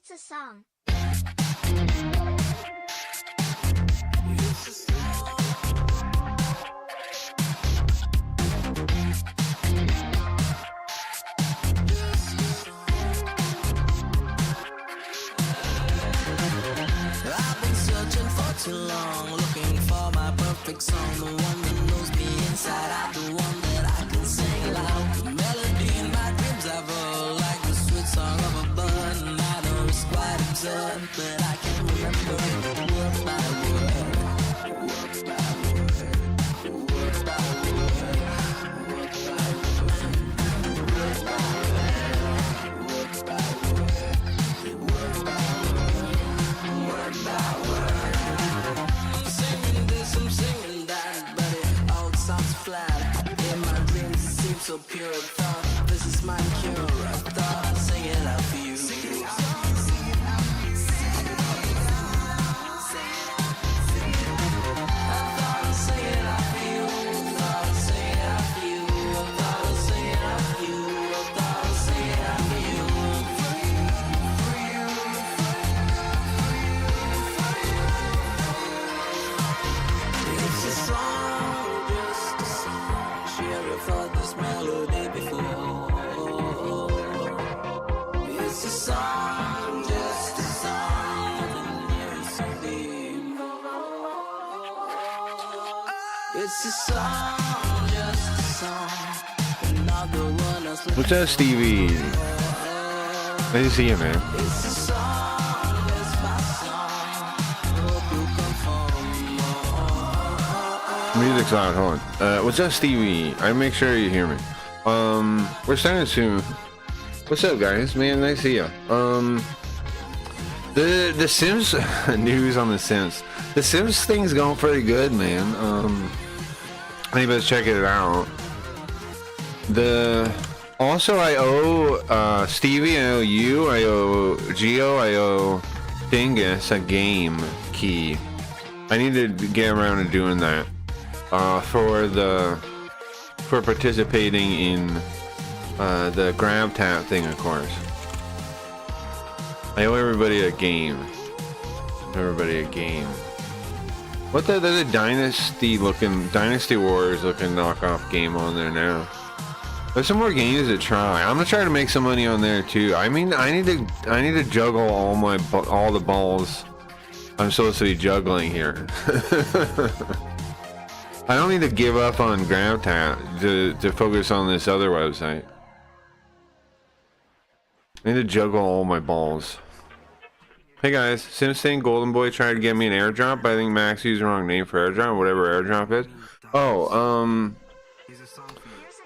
It's a song. I've been searching for too long, looking for my perfect song, the one that knows me inside out, the one that I can sing loud. The melody in my dreams I've heard, like the sweet song of a bird, and I know it's quite absurd, but I can remember it word by word, word by word, word by word, word by word, word by word, word by word, word by word, word by word. I'm singing this, I'm singing that, but it all sounds flat. In my dreams it seems so pure. I thought this is my cure. I thought I'd sing it out for you. It's a song, just a song. Another one else. What's up, Stevie? Nice to see you, man. It's a song, just my song. Hope you come for more. Music's loud. Hold on. What's up, Stevie? I make sure you hear me. We're starting soon. What's up, guys? Man, nice to see you. The Sims news on the Sims. The Sims thing's going pretty good, man. Anybody's checking it out. Also I owe Stevie, I owe you, I owe Geo, I owe Dingus a game key. I need to get around to doing that for participating in the grab tap thing, of course. I owe everybody a game. Everybody a game. What there's a Dynasty Wars looking knockoff game on there now. There's some more games to try. I'm gonna try to make some money on there too. I mean, I need to juggle all the balls I'm supposed to be juggling here. I don't need to give up on GrabTap to focus on this other website. I need to juggle all my balls. Hey guys, Simps saying Golden Boy tried to get me an airdrop, but I think Max used the wrong name for airdrop, whatever airdrop is. Oh,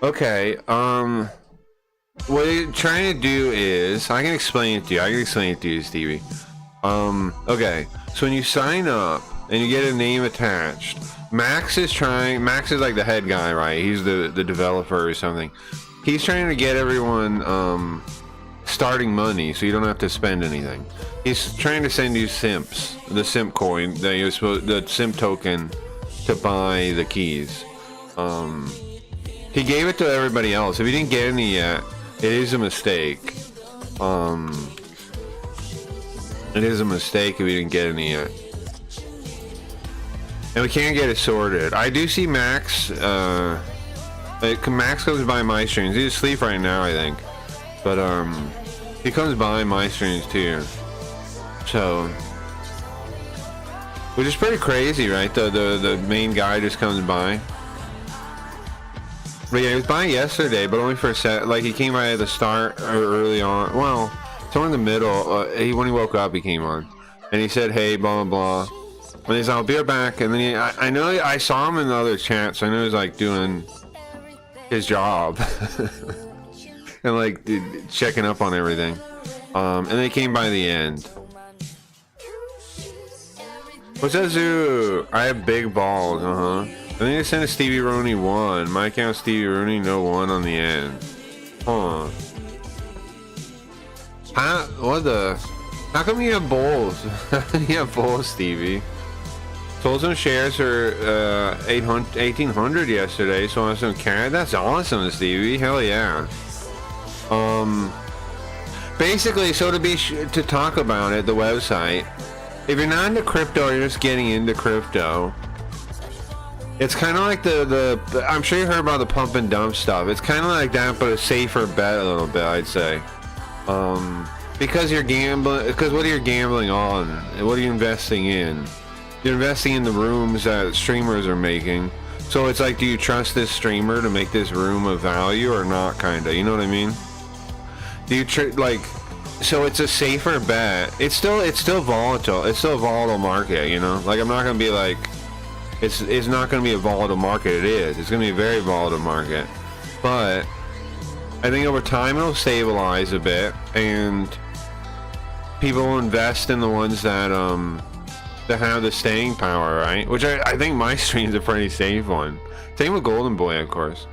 okay, what you're trying to do is, I can explain it to you, Stevie. Okay, so when you sign up, and you get a name attached, Max is like the head guy, right? He's the developer or something. He's trying to get everyone, starting money, so you don't have to spend anything. He's trying to send you Simps, the Simp coin, the Simp token to buy the keys. He gave it to everybody else. If you didn't get any yet, it is a mistake. It is a mistake if you didn't get any yet. And we can't get it sorted. I do see Max, Max comes by my streams. He's asleep right now, I think. But, he comes by my streams too. So, which is pretty crazy, right? The main guy just comes by. But yeah, he was by yesterday, but only for a set. Like, he came by at the start or early on. Well, somewhere in the middle. When he woke up, he came on, and he said, "Hey, blah blah blah." And he's, "I'll be right back." And then I know I saw him in the other chat, so I know he's like doing his job and like checking up on everything. And they came by the end. What's that, Zoo? I have big balls, I think I sent a Stevie Rooney 1. My account Stevie Rooney, no 1 on the end. Huh. What the? How come you have bowls? You have bowls, Stevie. Sold some shares for 1800 yesterday, so on some carrot. That's awesome, Stevie. Hell yeah. basically, so to talk about it, the website, if you're not into crypto or you're just getting into crypto, it's kind of like the I'm sure you heard about the pump and dump stuff. It's kind of like that, but a safer bet a little bit, I'd say. Because you're gambling, because what are you gambling on? What are you investing in? You're investing in the rooms that streamers are making. So it's like, do you trust this streamer to make this room of value or not, kinda? You know what I mean? Do you like? So it's a safer bet. It's still volatile. It's still a volatile market, you know. Like, I'm not gonna be like, it's not gonna be a volatile market. It is. It's gonna be a very volatile market. But I think over time it'll stabilize a bit, and people will invest in the ones that have the staying power, right? Which I think my stream's a pretty safe one. Same with Golden Boy, of course.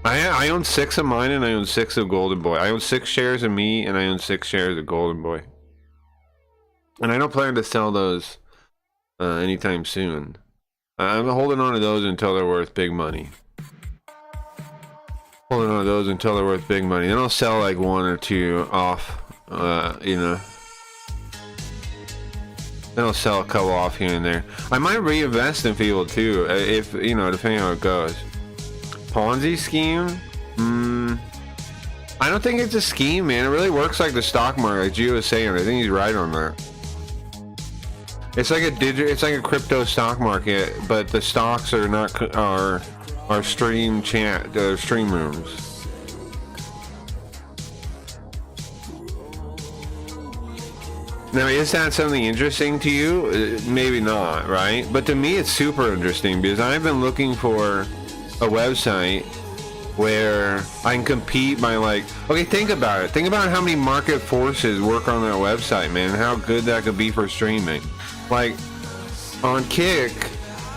I own 6 of mine, and I own 6 of Golden Boy. I own 6 shares of me, and I own 6 shares of Golden Boy. And I don't plan to sell those anytime soon. I'm holding on to those until they're worth big money. Holding on to those until they're worth big money. Then I'll sell like 1 or 2 off, you know. Then I'll sell a couple off here and there. I might reinvest in people too, if, you know, depending on how it goes. Ponzi scheme? I don't think it's a scheme, man. It really works like the stock market, like Gio was saying. I think he's right on that. It's like it's like a crypto stock market, but the stocks are not are stream rooms. Now, is that something interesting to you? Maybe not, right? But to me, it's super interesting because I've been looking for a website where I can compete by, like, okay, think about it. Think about how many market forces work on that website, man, and how good that could be for streaming. Like, on Kick,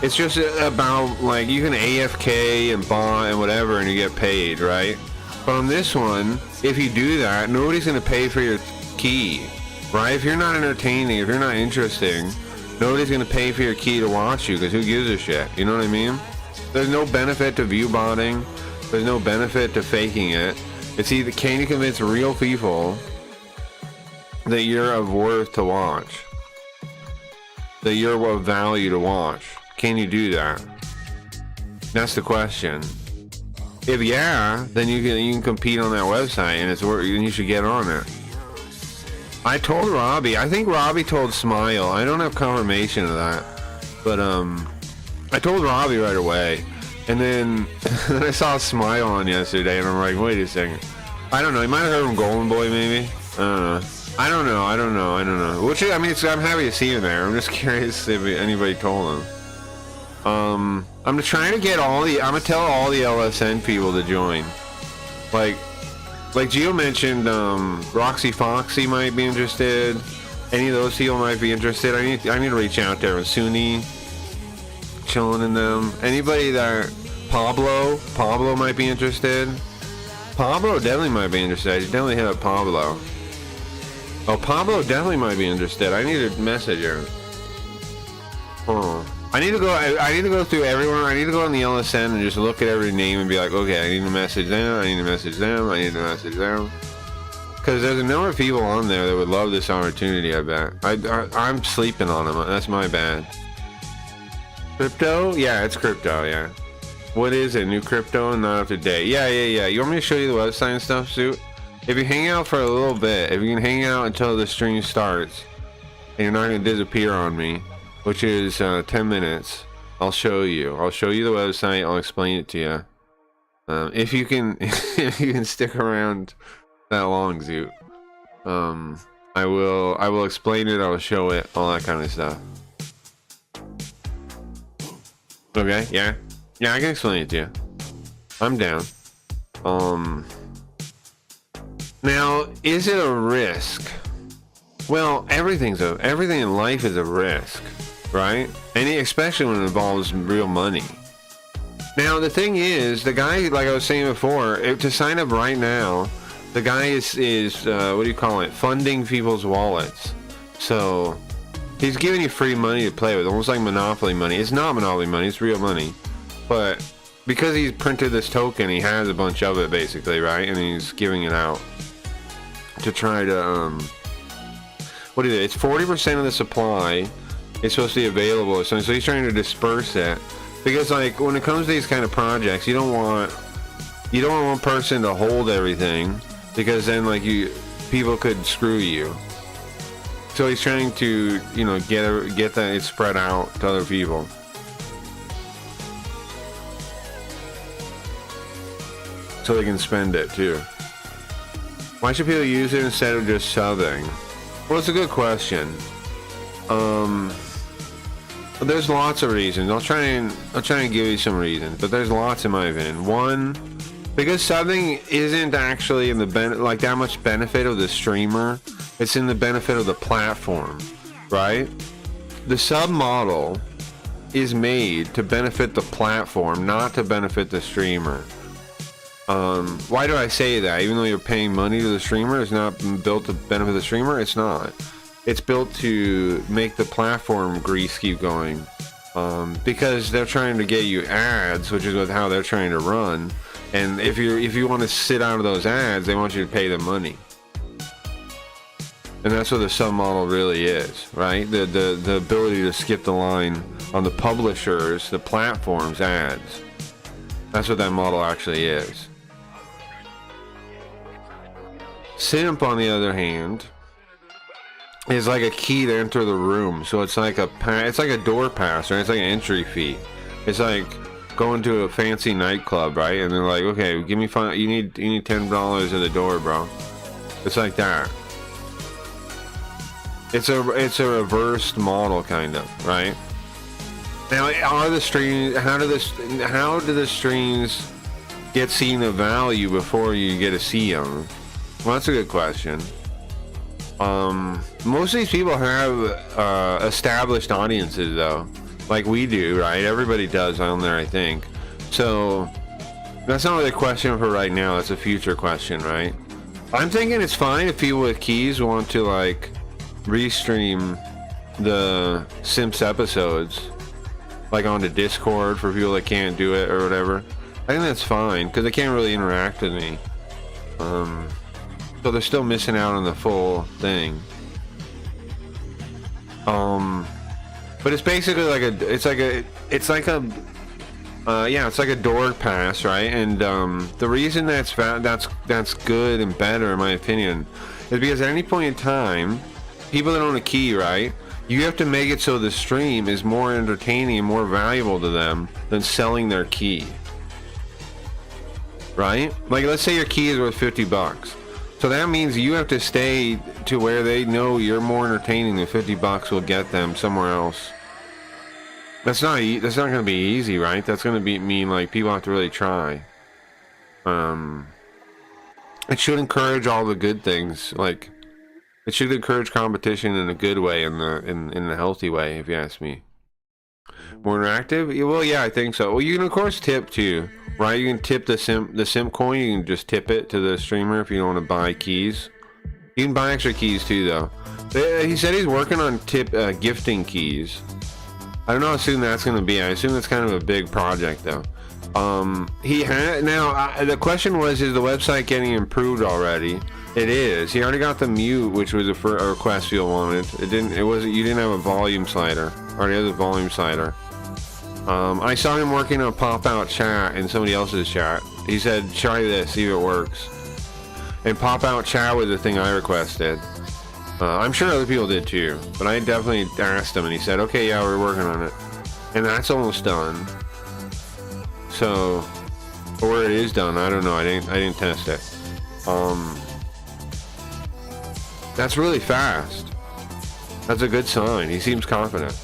it's just about, like, you can AFK and bot and whatever and you get paid, right? But on this one, if you do that, nobody's going to pay for your key. Right? If you're not entertaining, if you're not interesting, nobody's gonna pay for your key to watch you, because who gives a shit? You know what I mean? There's no benefit to view botting. There's no benefit to faking it. It's either, can you convince real people that you're of worth to watch? That you're of value to watch? Can you do that? That's the question. If yeah, then you can compete on that website, and it's worth, and you should get on it. I told Robbie. I think Robbie told Smile. I don't have confirmation of that, but I told Robbie right away, and then I saw Smile on yesterday, and I'm like, wait a second. I don't know. He might have heard from Golden Boy, maybe. I don't know. Which, I mean, I'm happy to see him there. I'm just curious if anybody told him. I'm trying to get I'm gonna tell all the LSN people to join. Like Gio mentioned, Roxy Foxy might be interested. Any of those people might be interested. I need to reach out there. Sunni, chilling in them. Anybody that Pablo might be interested. Pablo definitely might be interested. I should definitely hit up Pablo. Oh, Pablo definitely might be interested. I need to message her. I need to go through everyone. I need to go on the LSN and just look at every name and be like, okay, I need to message them. I need to message them. Because there's a number of people on there that would love this opportunity, I bet. I'm sleeping on them. That's my bad. Crypto? Yeah, it's crypto, yeah. What is it? New crypto and not up to date? Yeah. You want me to show you the website and stuff, Suit? If you hang out for a little bit, if you can hang out until the stream starts, and you're not going to disappear on me, which is 10 minutes, I'll show you. I'll show you the website. I'll explain it to you. If you can stick around that long, Zoot. I will explain it. I'll show it. All that kind of stuff. Okay. Yeah. I can explain it to you. I'm down. Now, is it a risk? Well, everything in life is a risk. Right? And especially when it involves real money. Now, the thing is, the guy, like I was saying before, to sign up right now, the guy is what do you call it? Funding people's wallets. So, he's giving you free money to play with, almost like Monopoly money. It's not Monopoly money, it's real money. But, because he's printed this token, he has a bunch of it, basically, right? And he's giving it out. to try to what is it? It's 40% of the supply is supposed to be available, so he's trying to disperse it, because like when it comes to these kind of projects, you don't want one person to hold everything, because then like people could screw you. So he's trying to, you know, get that it spread out to other people. So they can spend it too. Why should people use it instead of just subbing? Well, it's a good question. There's lots of reasons. I'll try and give you some reasons, but there's lots in my opinion. One, because subbing isn't actually in the like that much benefit of the streamer. It's in the benefit of the platform, right? The sub model is made to benefit the platform, not to benefit the streamer. Why do I say that? Even though you're paying money to the streamer, it's not built to benefit the streamer. It's not. It's built to make the platform grease keep going, because they're trying to get you ads, which is how they're trying to run. And if you want to sit out of those ads, they want you to pay them money. And that's what the sub model really is, right? The ability to skip the line on the publishers, the platform's ads. That's what that model actually is. Simp, on the other hand, is like a key to enter the room. So it's like a door pass, right? It's like an entry fee. It's like going to a fancy nightclub, right? And they're like, okay, give me $5. You need $10 at the door, bro. It's like that. It's a reversed model, kind of, right? Now, are the streams? How do the streams get seen of value before you get to see them? Well, that's a good question. Most of these people have established audiences, though, like we do, right? Everybody does on there, I think. So that's not really a question for right now. That's a future question, right? I'm thinking it's fine if people with keys want to like restream the Simps episodes, like onto Discord for people that can't do it or whatever. I think that's fine because they can't really interact with me. So they're still missing out on the full thing. But it's basically like it's like a door pass, right? And the reason that's good and better, in my opinion, is because at any point in time, people that own a key, right? You have to make it so the stream is more entertaining and more valuable to them than selling their key. Right? Like, let's say your key is worth $50. So that means you have to stay to where they know you're more entertaining than $50 will get them somewhere else. That's not going to be easy, right? That's going to mean like people have to really try. It should encourage all the good things, like it should encourage competition in a good way, in the healthy way, if you ask me. More interactive? Well, yeah, I think so. Well, you can of course tip too, right? You can tip the simp coin. You can just tip it to the streamer if you don't want to buy keys. You can buy extra keys too, though. He said he's working on gifting keys. I don't know how soon that's going to be. I assume that's kind of a big project, though. The question was, is the website getting improved already? It is. He already got the mute, which was a request field wanted. You didn't have a volume slider. Already has a volume slider. I saw him working on pop-out chat in somebody else's chat. He said, try this, see if it works. And pop-out chat was the thing I requested. I'm sure other people did too, but I definitely asked him, and he said, okay, yeah, we're working on it. And that's almost done. So, or it is done, I don't know, I didn't test it. That's really fast. That's a good sign. He seems confident.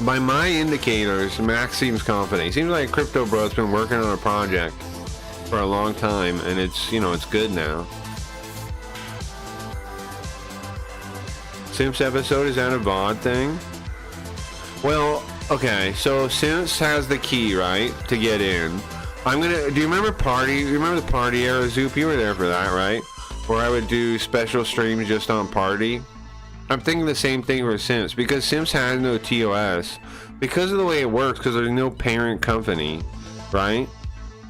By my indicators, Max seems confident. He seems like a crypto bro that's been working on a project for a long time, and it's good now. Simps episode, is that a VOD thing? Well, okay, so Simps has the key, right, to get in. Do you remember Party? You remember the Party era, Zoop? You were there for that, right? Where I would do special streams just on Party. I'm thinking the same thing for Simps, because Simps has no TOS, because of the way it works, because there's no parent company, right?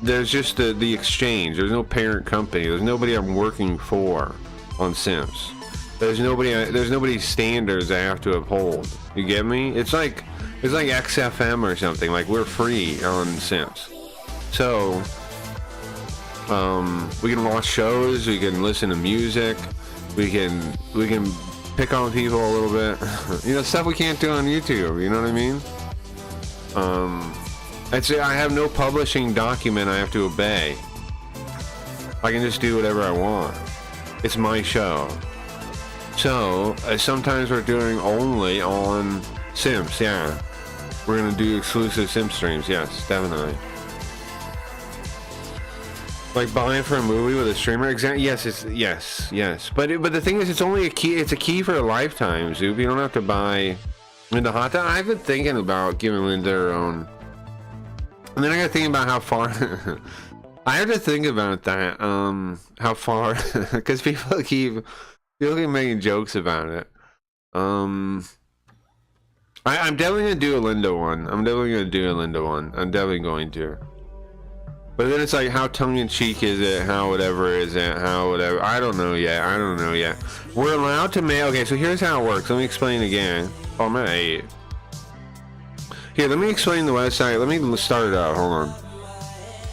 There's just the exchange. There's no parent company. There's nobody I'm working for on Simps. There's nobody's standards I have to uphold. You get me? It's like XFM or something. Like, we're free on Simps. So we can watch shows, we can listen to music, we can pick on people a little bit. You know, stuff we can't do on YouTube, you know what I mean? I'd say I have no publishing document I have to obey. I can just do whatever I want. It's my show. So, sometimes we're doing only on Simps, yeah. We're gonna do exclusive Simp streams, yes, definitely. Like buying for a movie with a streamer, exactly. Yes. But the thing is, it's only a key. It's a key for a lifetime, Zoop. You don't have to buy Linda Hot. I've been thinking about giving Linda her own. And then I got to think about how far. I have to think about that. How far? Because people keep making jokes about it. I'm definitely gonna do a Linda one. I'm definitely going to. But then it's like, how tongue-in-cheek is it? How whatever is it? How whatever? I don't know yet. We're allowed to make... Okay, so here's how it works. Let me explain again. Oh, I'm at 8. Here, let me explain the website. Let me start it out. Hold on.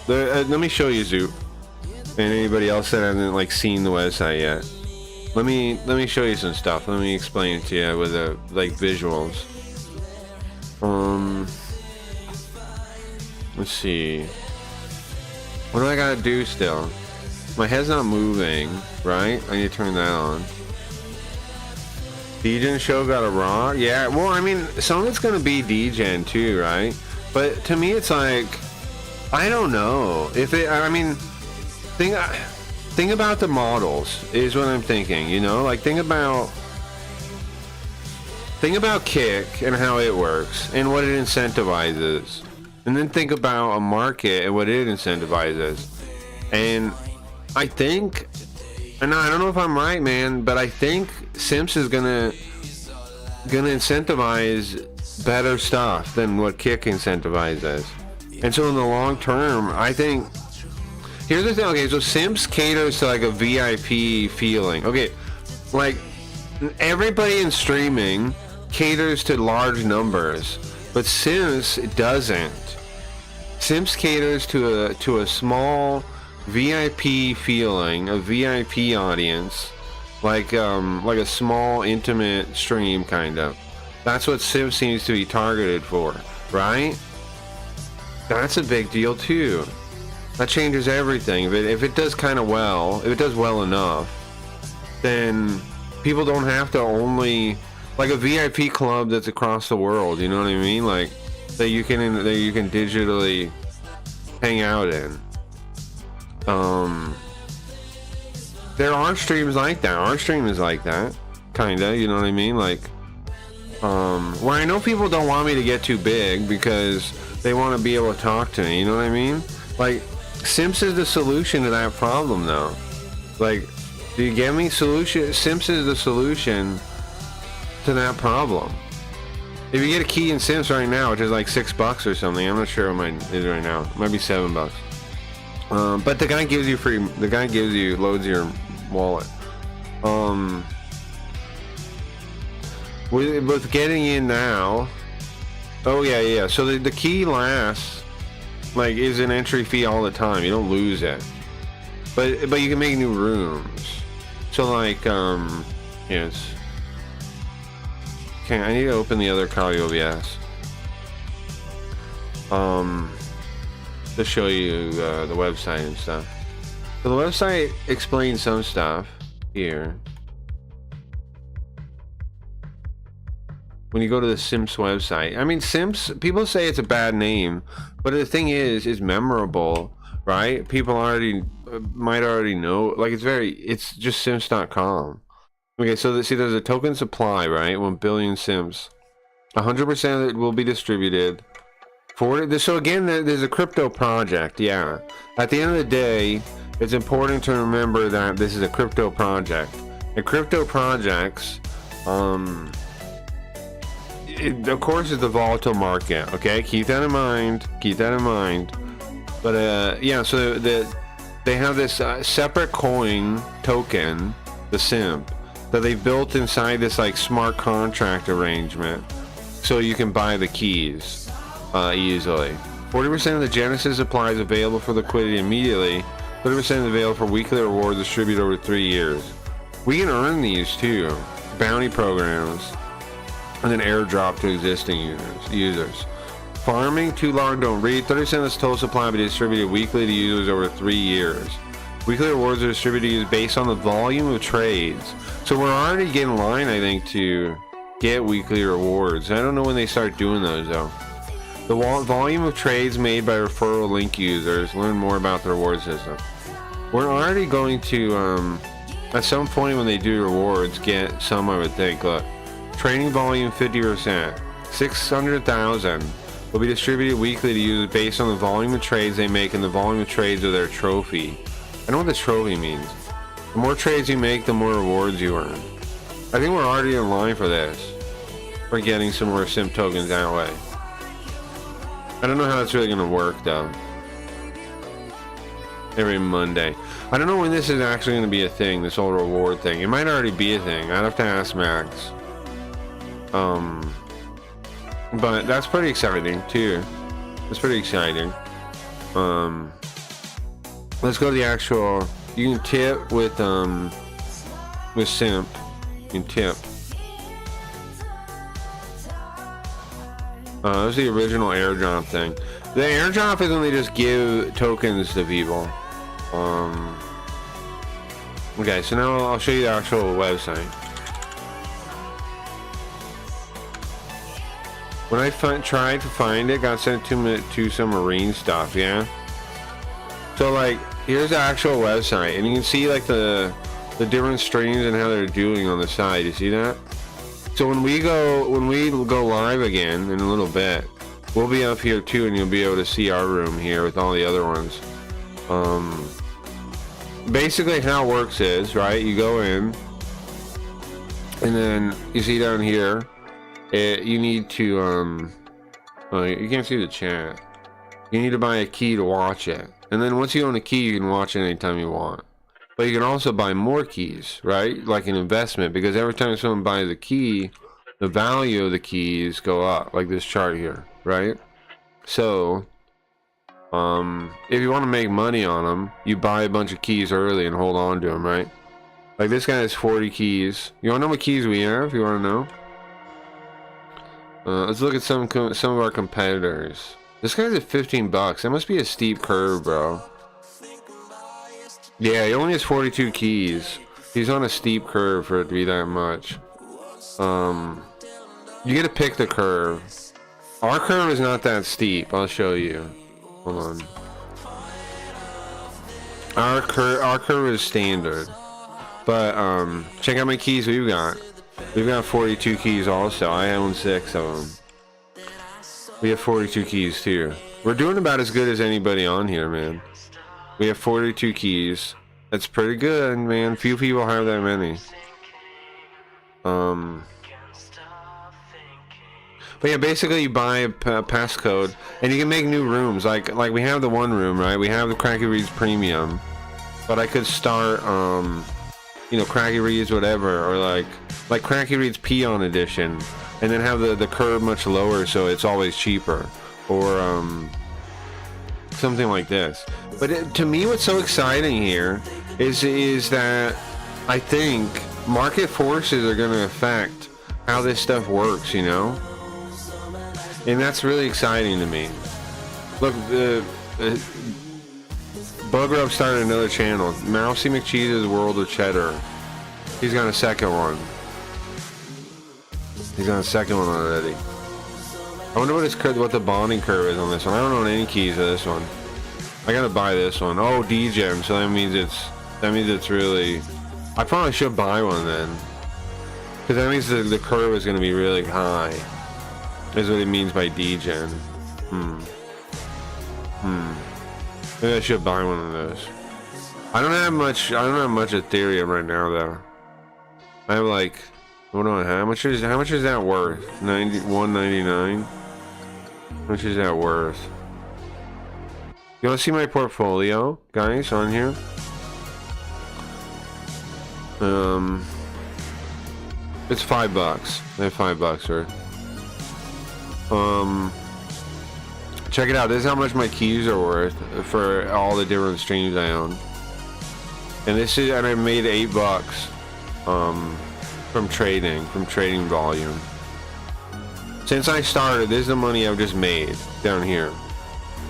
Let me show you, Zoop. And anybody else that hasn't, like, seen the website yet. Let me show you some stuff. Let me explain it to you with, like, visuals. Let's see. What do I gotta do still? My head's not moving, right? I need to turn that on. DGen show got a rock? Yeah, well, I mean, some of it's gonna be DGen too, right? But to me, it's like, I don't know. If it, I mean, think about the models, is what I'm thinking, you know? Like, think about Kick and how it works, and what it incentivizes. And then think about a market and what it incentivizes. And I think, and I don't know if I'm right, man, but I think Simps is gonna incentivize better stuff than what Kick incentivizes. And so in the long term, I think, here's the thing. Okay, so Simps caters to like a VIP feeling. Okay, like everybody in streaming caters to large numbers, but Simps doesn't. Simps caters to a small VIP feeling, a VIP audience, like a small intimate stream kind of. That's what Simps seems to be targeted for, right? That's a big deal too. That changes everything. If it does kind of well, if it does well enough, then people don't have to only, like a VIP club that's across the world. You know what I mean? Like that you can digitally hang out in. There are streams like that. Our stream is like that, kinda. You know what I mean? Like, where I know people don't want me to get too big because they want to be able to talk to me. You know what I mean? Like, Simps is the solution to that problem, though. Like, do you get me? Simps is the solution to that problem. If you get a key in Simps right now, which is like $6 or something, I'm not sure what mine is right now. It might be $7. But the guy gives you loads your wallet. With getting in now, oh yeah. So the key lasts, like, is an entry fee all the time. You don't lose it. But you can make new rooms. So like, yes. Okay, I need to open the other Kali OBS. To show you the website and stuff. So the website explains some stuff here. When you go to the Simps website, I mean, Simps, people say it's a bad name, but the thing is, it's memorable, right? People might already know. Like, it's just simps.com. Okay, so there's a token supply, right? 1 billion Simps. 100% of it will be distributed. So again, there's a crypto project, yeah. At the end of the day, it's important to remember that this is a crypto project. And crypto projects Of course, it's a volatile market. Okay, keep that in mind. Keep that in mind. But yeah, so they have this separate coin token, the Simp, that they built inside this like smart contract arrangement, so you can buy the keys easily. 40% of the Genesis supply is available for liquidity immediately. 30% is available for weekly rewards distributed over 3 years. We can earn these too, bounty programs, and then airdrop to existing users. Farming too long don't read. 30% of this total supply will be distributed weekly to users over 3 years. Weekly rewards are distributed based on the volume of trades. So we're already getting in line, I think, to get weekly rewards. I don't know when they start doing those though. The volume of trades made by referral link users. Learn more about the reward system. We're already going to, at some point when they do rewards, get some, I would think. Look. Trading volume 50%. 600,000 will be distributed weekly to users based on the volume of trades they make and the volume of trades of their trophy. I know what the trophy means. The more trades you make, the more rewards you earn. I think we're already in line for this. For getting some more Simp tokens that way. I don't know how that's really going to work though. Every Monday. I don't know when this is actually going to be a thing, this whole reward thing. It might already be a thing. I'd have to ask Max. But that's pretty exciting too. It's pretty exciting. Let's go to the actual. You can tip with Simp. You can tip. This is the original airdrop thing. The airdrop is when they just give tokens to people. Okay, so now I'll show you the actual website. When I tried to find it, got sent to some marine stuff, yeah? So like, here's the actual website, and you can see like the different streams and how they're doing on the side. You see that? So when we go live again in a little bit, we'll be up here too, and you'll be able to see our room here with all the other ones. Basically how it works is, right, you go in, and then you see down here, you need to, oh, you can't see the chat. You need to buy a key to watch it. And then once you own a key, you can watch it anytime you want. But you can also buy more keys, right? Like an investment, because every time someone buys a key, the value of the keys go up, like this chart here, right? So, if you want to make money on them, you buy a bunch of keys early and hold on to them, right? Like this guy has 40 keys. You want to know what keys we have? You want to know? Let's look at some of our competitors. This guy's at 15 bucks. That must be a steep curve, bro. Yeah, he only has 42 keys. He's on a steep curve for it to be that much. You get to pick the curve. Our curve is not that steep. I'll show you. Hold on. Our curve is standard. But check out my keys we've got. We've got 42 keys also. I own 6 of them. We have 42 keys too. We're doing about as good as anybody on here, man. We have 42 keys. That's pretty good, man. Few people have that many. But yeah, basically you buy a passcode and you can make new rooms. Like we have the one room, right? We have the Cracky Reads Premium. But I could start you know, Cracky Reads whatever, or like Cracky Reads Peon Edition, and then have the curve much lower so it's always cheaper, or something like this. But to me, what's so exciting here is that I think market forces are going to affect how this stuff works, you know, and that's really exciting to me. Look, Bug Rub started another channel, Mousy McCheese's World of Cheddar. He's got a second one. He's got a second one already. I wonder what the bonding curve is on this one. I don't own any keys to this one. I gotta buy this one. Oh, D-Gem, so that means it's really. I probably should buy one then, because that means the curve is gonna be really high. Is what it means by D-Gen. Maybe I should buy one of those. I don't have much Ethereum right now though. I have like Hold on, how much is that worth? 91.99. How much is that worth? You wanna see my portfolio, guys, on here? It's $5. They have $5 worth. Check it out. This is how much my keys are worth for all the different streams I own. And I made $8 from trading volume. Since I started, this is the money I've just made down here.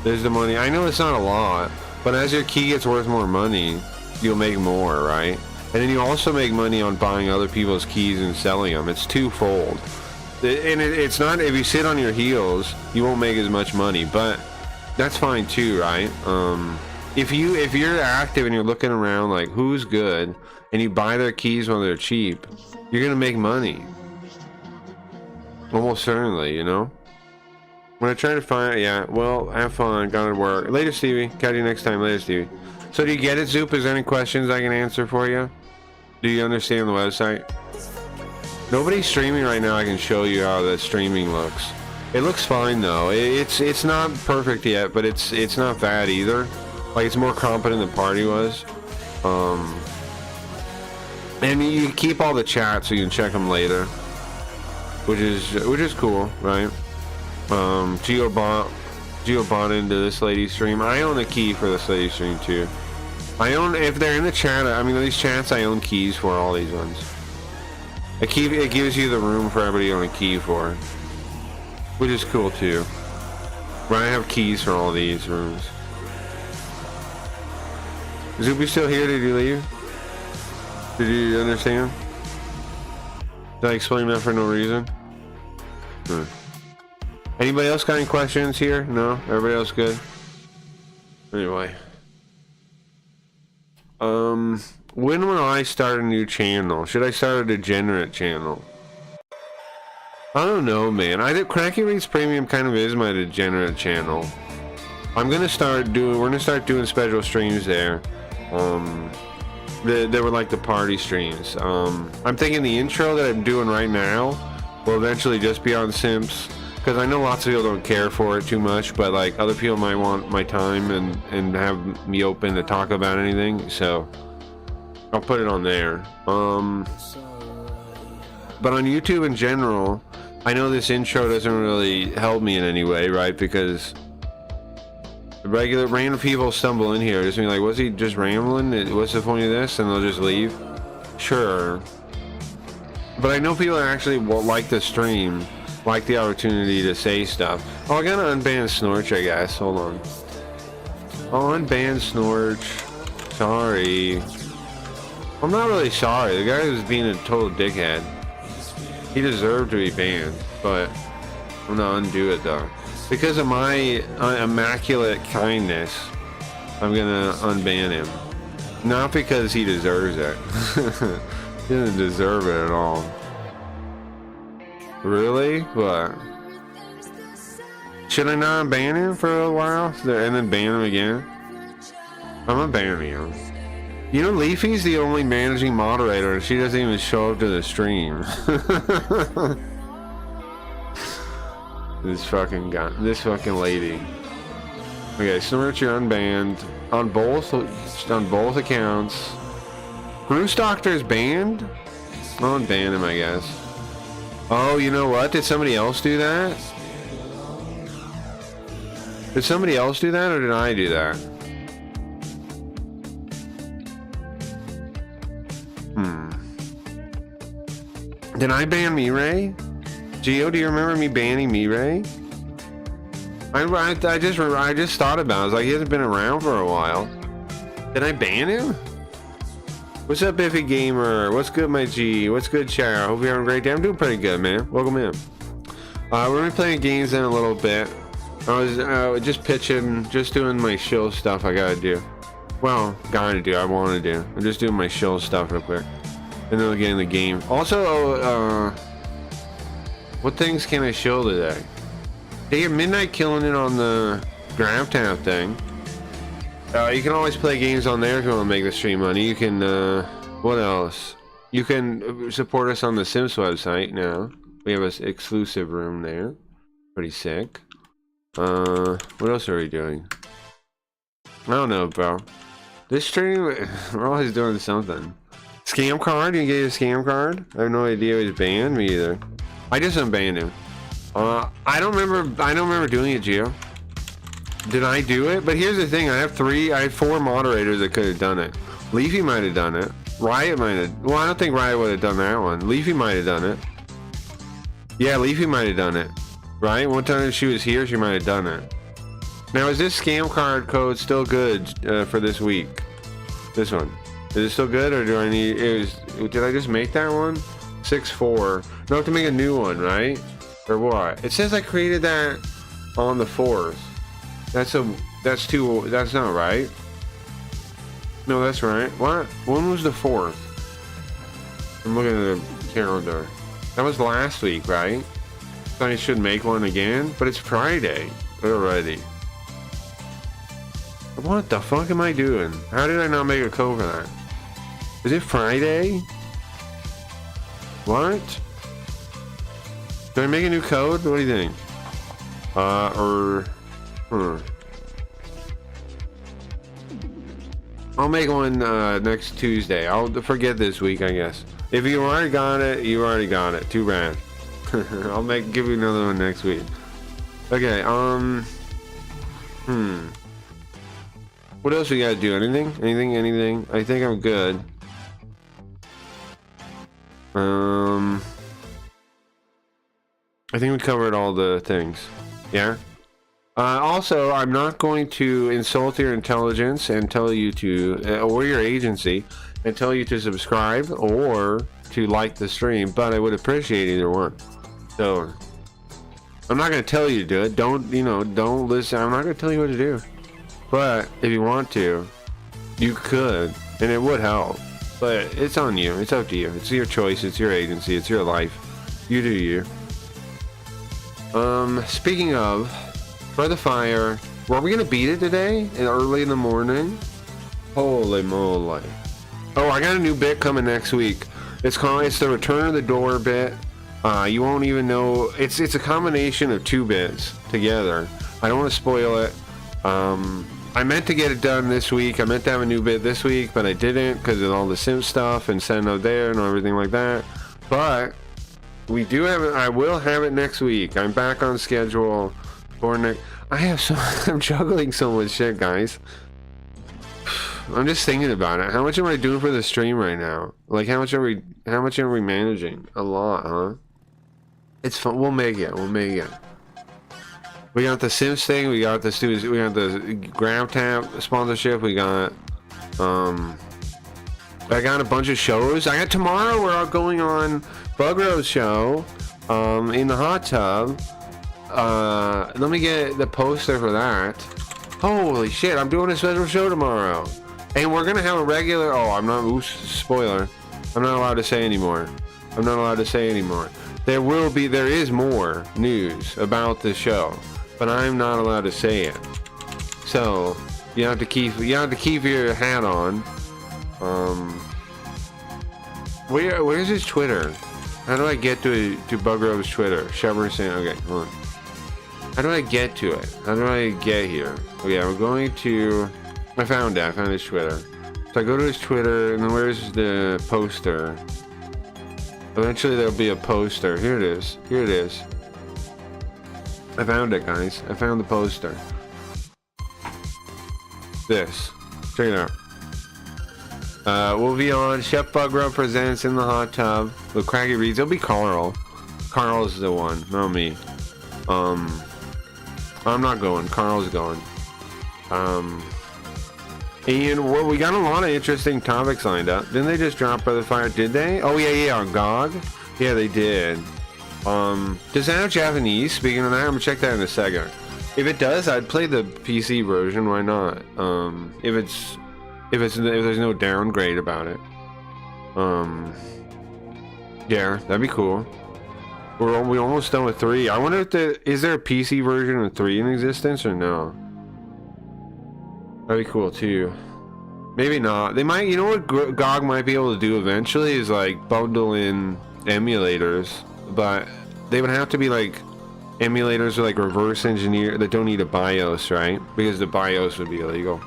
This is the money. I know it's not a lot, but as your key gets worth more money, you'll make more, right? And then you also make money on buying other people's keys and selling them. It's twofold. And it's not, if you sit on your heels, you won't make as much money, but that's fine too, right? If you're active and you're looking around like who's good, and you buy their keys when they're cheap, you're gonna make money. Almost certainly, you know? When I try to find, yeah, well, have fun, gotta work. Later, Stevie. Catch you next time. Later, Stevie. So do you get it, Zoop? Is there any questions I can answer for you? Do you understand the website? Nobody's streaming right now. I can show you how the streaming looks. It looks fine though. It's not perfect yet, but it's not bad either. Like, it's more competent than Party was. And you keep all the chats so you can check them later, which is cool, right? Geo bought into this lady's stream. I own a key for this lady's stream too. I own, if they're in the chat, I mean these chats, I own keys for all these ones. It gives you the room for everybody to own a key for, which is cool too. But I have keys for all these rooms. Is Zoopy still here? Did you leave? Did you understand? Did I explain that for no reason? Anybody else got any questions here? No? Everybody else good? Anyway. When will I start a new channel? Should I start a degenerate channel? I don't know, man. I think Cracky Reads Premium kind of is my degenerate channel. We're gonna start doing special streams there. They were like the party streams. I'm thinking the intro that I'm doing right now will eventually just be on Simps, because I know lots of people don't care for it too much, but like other people might want my time and have me open to talk about anything, so I'll put it on there. But on YouTube in general, I know this intro doesn't really help me in any way, right? Because regular random people stumble in here just be like, was he just rambling? What's the point of this? And they'll just leave. Sure, but I know people that actually like the stream, like the opportunity to say stuff. Oh, I gotta unban Snorch, I guess. Hold on. Oh, unban Snorch. Sorry. I'm not really sorry. The guy was being a total dickhead. He deserved to be banned, but I'm gonna undo it though. Because of my immaculate kindness, I'm gonna unban him. Not because he deserves it. He doesn't deserve it at all. Really? What? Should I not unban him for a while and then ban him again? I'm unbanning him. You know, Leafy's the only managing moderator and she doesn't even show up to the stream. This fucking guy, this fucking lady. Okay, Snorch, you're unbanned on both accounts. Bruce Doctor's banned? I'll unban him, I guess. Oh, you know what? Did somebody else do that? Did somebody else do that, or did I do that? Did I ban Mirai? Gio, do you remember me banning Mirai? I just thought about it. I was like, he hasn't been around for a while. Did I ban him? What's up, Biffy Gamer? What's good, my G? What's good, Chara? Hope you're having a great day. I'm doing pretty good, man. Welcome in. We're gonna be playing games in a little bit. I was just pitching, just doing my shill stuff I gotta do. Well, I wanna do. I'm just doing my shill stuff real quick. And then we'll get in the game. Also, what things can I shill today? Hey, Midnight killing it on the Grab Tab thing. You can always play games on there if you want to make the stream money. You can, what else? You can support us on the Simps website now. We have an exclusive room there. Pretty sick. What else are we doing? I don't know, bro. This stream, we're always doing something. Scam card? You can get your scam card? I have no idea he's banned. Me either. I just unbanned him. I don't remember doing it, Gio. Did I do it? But here's the thing. I have 4 moderators that could have done it. Leafy might have done it. Riot might have. Well, I don't think Riot would have done that one. Leafy might have done it. Yeah, Leafy might have done it. Right? One time she was here, she might have done it. Now, is this scam card code still good for this week? This one. Is it still good, or do I need... Did I just make that one? 6-4. No, I have to make a new one, right? Or what? It says I created that on the 4th. That's not right. No, that's right. What? When was the 4th? I'm looking at the calendar. That was last week, right? So I should make one again, but it's Friday already. What the fuck am I doing? How did I not make a code for that? Is it Friday? What? Do I make a new code? What do you think? I'll make one next Tuesday. I'll forget this week, I guess. If you already got it, you already got it. Too bad. I'll give you another one next week. Okay, what else we gotta do? Anything? Anything? I think I'm good. I think we covered all the things. Yeah? Also, I'm not going to insult your intelligence and tell you to, or your agency, and tell you to subscribe or to like the stream, but I would appreciate either one. So, I'm not going to tell you to do it. Don't listen. I'm not going to tell you what to do. But if you want to, you could, and it would help. But it's on you. It's up to you. It's your choice. It's your agency. It's your life. You do you. Speaking of, for the fire, were we going to beat it today? Early in the morning? Holy moly. Oh, I got a new bit coming next week. It's the Return of the Door bit. You won't even know. It's a combination of 2 bits together. I don't want to spoil it. I meant to get it done this week. I meant to have a new bit this week, but I didn't because of all the Simps stuff and setting up there and everything like that. But we do have it. I will have it next week. I'm back on schedule for next. I'm juggling so much shit, guys. I'm just thinking about it. How much am I doing for the stream right now? Like, how much are we managing? A lot, huh? It's fun. We'll make it. We got the Sims thing. We got the students. We got the GrabTap sponsorship. We got I got a bunch of shows. I got tomorrow. We're all going on Bugro's show in the hot tub. Let me get the poster for that. Holy shit! I'm doing a special show tomorrow, and we're gonna have a regular. Oh, I'm not. Oops, spoiler. I'm not allowed to say anymore. There is more news about the show, but I'm not allowed to say it. So you have to keep your hat on. Where's his Twitter? How do I get to Bugro's Twitter? Sheverson. Okay, hold on. How do I get to it? How do I get here? Okay, I'm going to. I found his Twitter. So I go to his Twitter, and then where's the poster? Eventually there'll be a poster. Here it is. I found it, guys. I found the poster. This. Check it out. We'll be on Chef Bugro Presents in the Hot Tub with Craggy Reads. It'll be Carl. Carl's the one, not me. I'm not going. Carl's going. And we got a lot of interesting topics lined up. Didn't they just drop by the fire? Did they? Oh yeah, on GOG. Yeah, they did. Does that have Japanese? Speaking of that, I'm gonna check that in a second. If it does, I'd play the PC version. Why not? If there's no downgrade about it. Yeah, that'd be cool. We're almost done with 3. I wonder if is there a PC version of 3 in existence or no? That'd be cool too. Maybe not. They might, you know what GOG might be able to do eventually is like bundle in emulators, but they would have to be like emulators or like reverse engineer that don't need a BIOS, right? Because the BIOS would be illegal.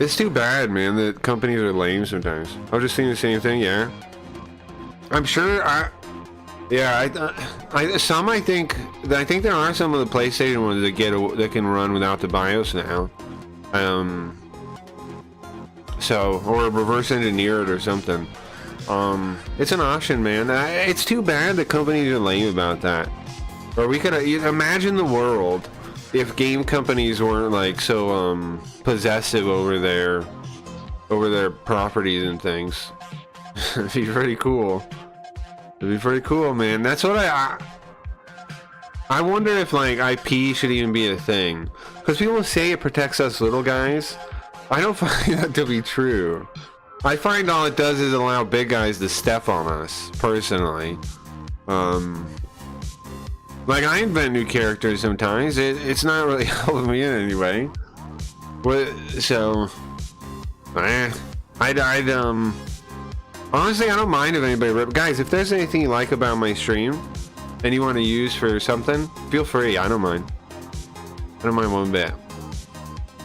It's too bad, man, that companies are lame sometimes. I was just saying the same thing, yeah. I'm sure I think there are some of the PlayStation ones that can run without the BIOS now. So, or reverse engineer it or something. It's an option, man. It's too bad that companies are lame about that. Or we could imagine the world if game companies weren't like so possessive over their properties and things. It'd be pretty cool. It'd be pretty cool, man. That's what I wonder if like IP should even be a thing, because people say it protects us little guys. I don't find that to be true. I find all it does is allow big guys to step on us, personally. Like, I invent new characters sometimes. It's not really helping me in any way. So, honestly, I don't mind if anybody guys, if there's anything you like about my stream and you want to use for something, feel free. I don't mind. I don't mind one bit.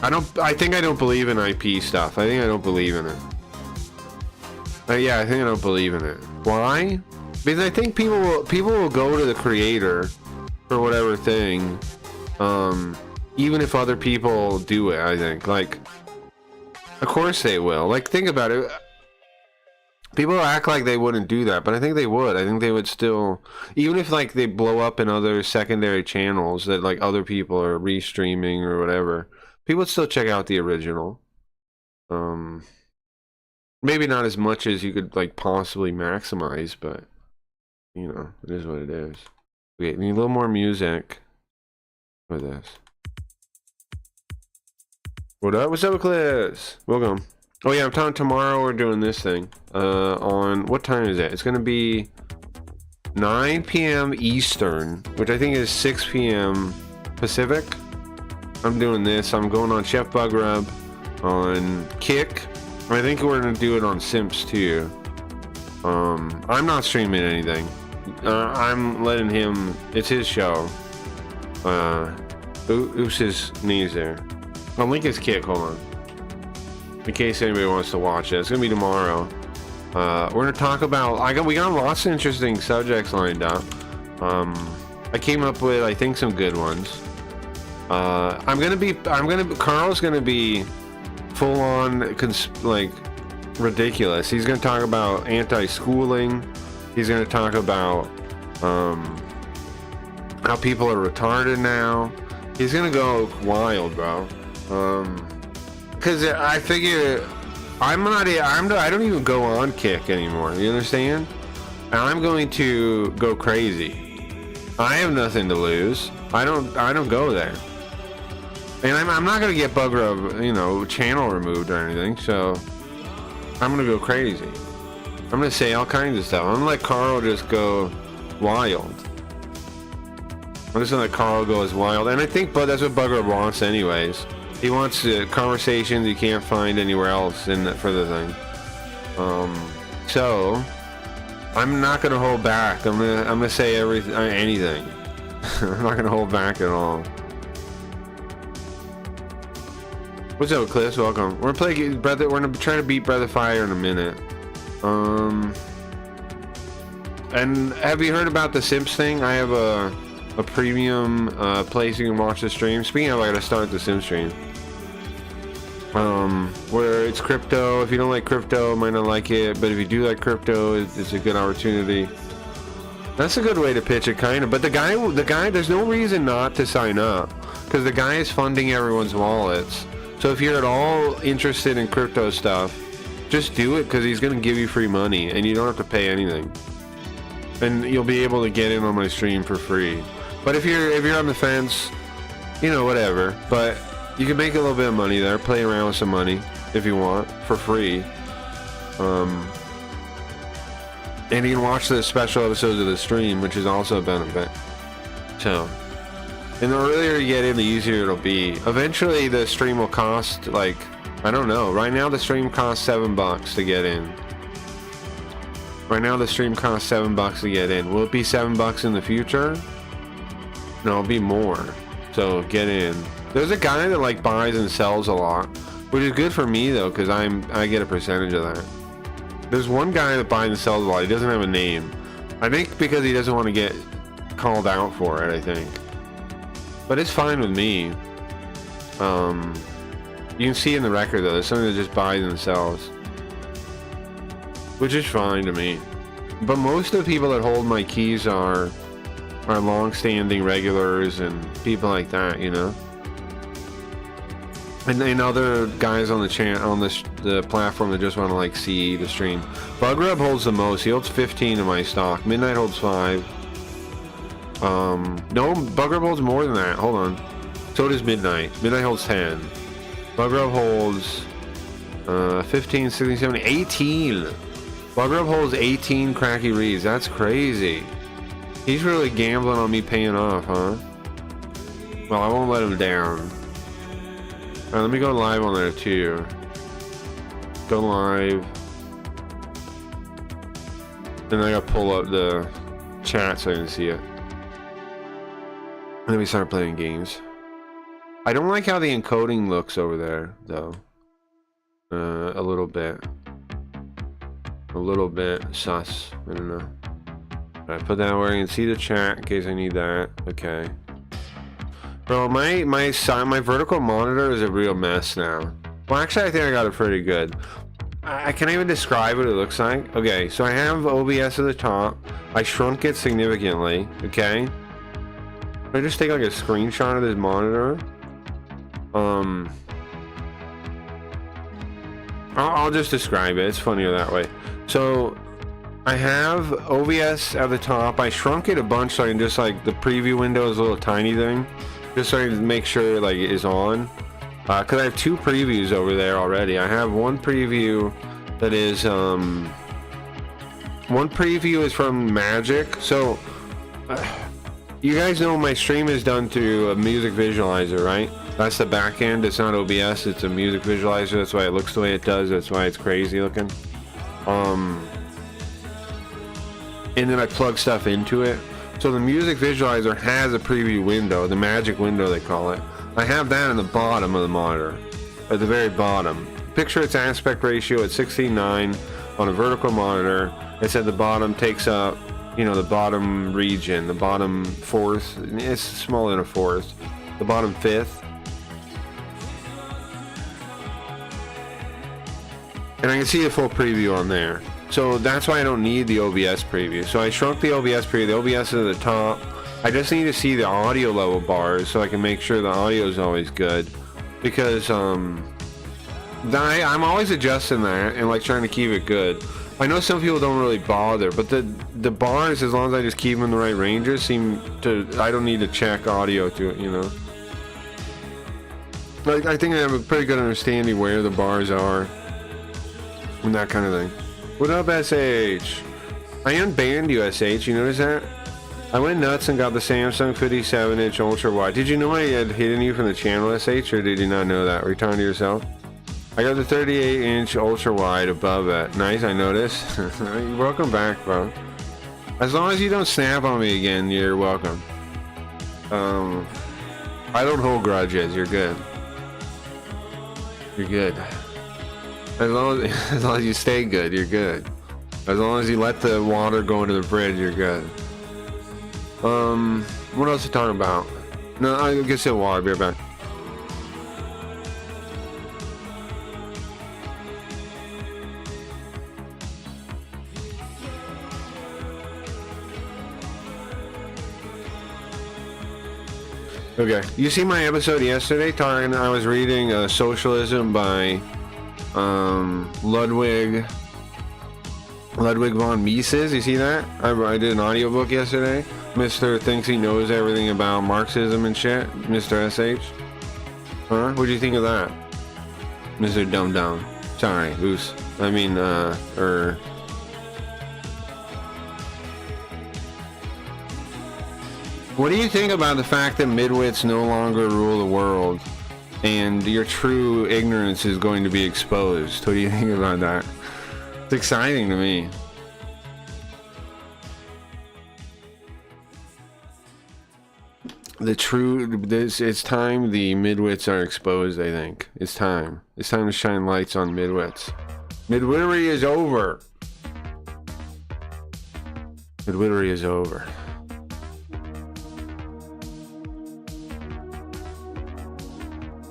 I think I don't believe in IP stuff. I think I don't believe in it. Yeah, I think I don't believe in it. Why? Because I think people will go to the creator for whatever thing, even if other people do it. I think, like, of course they will. Like, think about it. People act like they wouldn't do that, but I think they would. I think they would still, even if like they blow up in other secondary channels that like other people are restreaming or whatever, people would still check out the original. Maybe not as much as you could like possibly maximize, but you know, it is what it is. Okay, need a little more music for this. What up? What's up, Eclipse? Welcome. Oh yeah, I'm telling tomorrow we're doing this thing. On what time is it? It's gonna be 9 p.m. Eastern, which I think is 6 p.m. Pacific. I'm doing this. I'm going on Chef Bug Rub, on Kick. I think we're gonna do it on Simps too. I'm not streaming anything. I'm letting him. It's his show. Oops, his knees there. I'll link his Kick. Hold on. In case anybody wants to watch it, it's gonna be tomorrow. We're gonna talk about. We got lots of interesting subjects lined up. I came up with, I think, some good ones. Carl's gonna be full on like ridiculous. He's gonna talk about anti-schooling. He's gonna talk about how people are retarded now. He's gonna go wild, bro. Because I figure I don't even go on Kick anymore. You understand? I'm going to go crazy. I have nothing to lose. I don't go there. And I'm not gonna get Bug Rub, you know, channel removed or anything. So I'm gonna go crazy. I'm gonna say all kinds of stuff. I'm gonna let Carl just go wild. I'm just gonna let Carl go as wild. And I think, but that's what Bug Rub wants anyways. He wants conversations you can't find anywhere else for the thing. So I'm not gonna hold back. I'm gonna say anything. I'm not gonna hold back at all. What's up, Cliff? Welcome. We're gonna play We're gonna try to beat Breath of Fire in a minute. And have you heard about the Simps thing? I have a premium place you can watch the stream. Speaking of, I gotta start the Sim stream. Where it's crypto. If you don't like crypto, might not like it, but if you do like crypto, it's a good opportunity. That's a good way to pitch it, kind of. But the guy, there's no reason not to sign up, because the guy is funding everyone's wallets. So if you're at all interested in crypto stuff, just do it, because he's gonna give you free money, and you don't have to pay anything. And you'll be able to get in on my stream for free. But if you're on the fence, you know, whatever. But you can make a little bit of money there, play around with some money if you want, for free. And you can watch the special episodes of the stream, which is also a benefit. So, and the earlier you get in, the easier it'll be. Eventually, the stream will cost, like, I don't know. Right now, the stream costs $7 to get in. Right now, the stream costs $7 to get in. Will it be $7 in the future? No, it'll be more. So, get in. There's a guy that, like, buys and sells a lot, which is good for me, though, because I get a percentage of that. There's one guy that buys and sells a lot. He doesn't have a name. I think because he doesn't want to get called out for it, I think. But it's fine with me. You can see in the record, though, there's something that just buys and sells, which is fine to me. But most of the people that hold my keys are long-standing regulars and people like that, you know. And other guys on the channel, on the platform that just want to like see the stream. Bugrub holds the most. He holds 15 of my stock. Midnight holds 5. No, Bugrub holds more than that. Hold on. So does Midnight. Midnight holds 10. Bugrub holds 15, 16, 17, 18. Bugrub holds 18 cracky reads. That's crazy. He's really gambling on me paying off, huh? Well, I won't let him down. Alright, let me go live on there too. Go live. And I gotta pull up the chat so I can see it. And then we start playing games. I don't like how the encoding looks over there, though. A little bit. A little bit sus. I don't know. Alright, put that where I can see the chat in case I need that. Okay. Bro, my vertical monitor is a real mess now. Well, actually, I think I got it pretty good. I can't even describe what it looks like. Okay, so I have OBS at the top. I shrunk it significantly. Okay. I just take like a screenshot of this monitor. I'll just describe it. It's funnier that way. So I have OBS at the top. I shrunk it a bunch so I can just like the preview window is a little tiny thing. Just so I can make sure like it is on. Because I have 2 previews over there already. I have one preview that is one preview is from Magic. So you guys know my stream is done through a music visualizer, right? That's the back end. It's not OBS, it's a music visualizer. That's why it looks the way it does. That's why it's crazy looking. And then I plug stuff into it. So the music visualizer has a preview window, the magic window they call it. I have that in the bottom of the monitor, at the very bottom. Picture its aspect ratio at 16:9 on a vertical monitor. It's at the bottom, takes up, you know, the bottom region, the bottom fourth. It's smaller than a fourth. The bottom fifth. And I can see a full preview on there. So that's why I don't need the OBS preview. So I shrunk the OBS preview. The OBS is at the top. I just need to see the audio level bars so I can make sure the audio is always good. Because I'm always adjusting that and like trying to keep it good. I know some people don't really bother, but the bars, as long as I just keep them in the right ranges, seem to, I don't need to check audio to it, you know. Like, I think I have a pretty good understanding where the bars are and that kind of thing. What up, SH? I unbanned you, SH. You notice that? I went nuts and got the Samsung 57-inch ultra wide. Did you know I had hidden you from the channel, SH, or did you not know that? Were you talking to yourself? I got the 38-inch ultra wide above it. Nice, I noticed. Welcome back, bro. As long as you don't snap on me again, you're welcome. I don't hold grudges. You're good. You're good. As long as you stay good, you're good. As long as you let the water go into the bridge, you're good. What else are you talking about? No, I guess it'll water. Be right back. Okay, you see my episode yesterday? I was reading Socialism by Ludwig von Mises. You see that? I did an audiobook yesterday. Mr. thinks he knows everything about Marxism and shit. Mr. SH. Huh? What do you think of that? Mr. Dum Dum. Sorry, Goose. I mean, What do you think about the fact that midwits no longer rule the world and your true ignorance is going to be exposed? What do you think about that? It's exciting to me. It's time the midwits are exposed, I think. It's time to shine lights on midwits. Midwittery is over. Midwittery is over.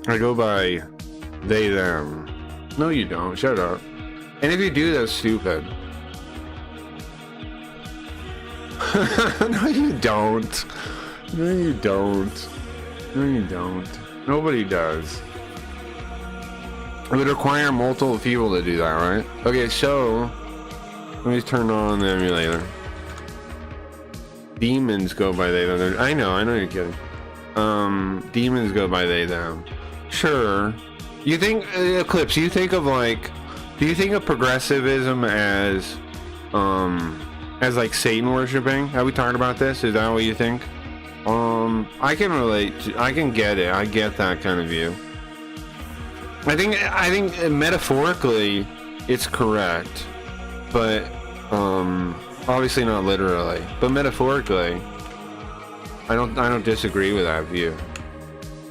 I go by they, them. No, you don't. Shut up. And if you do, that's stupid. No, you don't. No, you don't. No, you don't. Nobody does. It would require multiple people to do that, right? Okay, so let me turn on the emulator. Demons go by they, them. I know you're kidding. Demons go by they, them. Sure. You think, Eclipse, you think of like, do you think of progressivism as like Satan worshipping? Have we talked about this? Is that what you think? I can relate to, I can get it. I get that kind of view. I think metaphorically it's correct, but obviously not literally, but metaphorically I don't disagree with that view,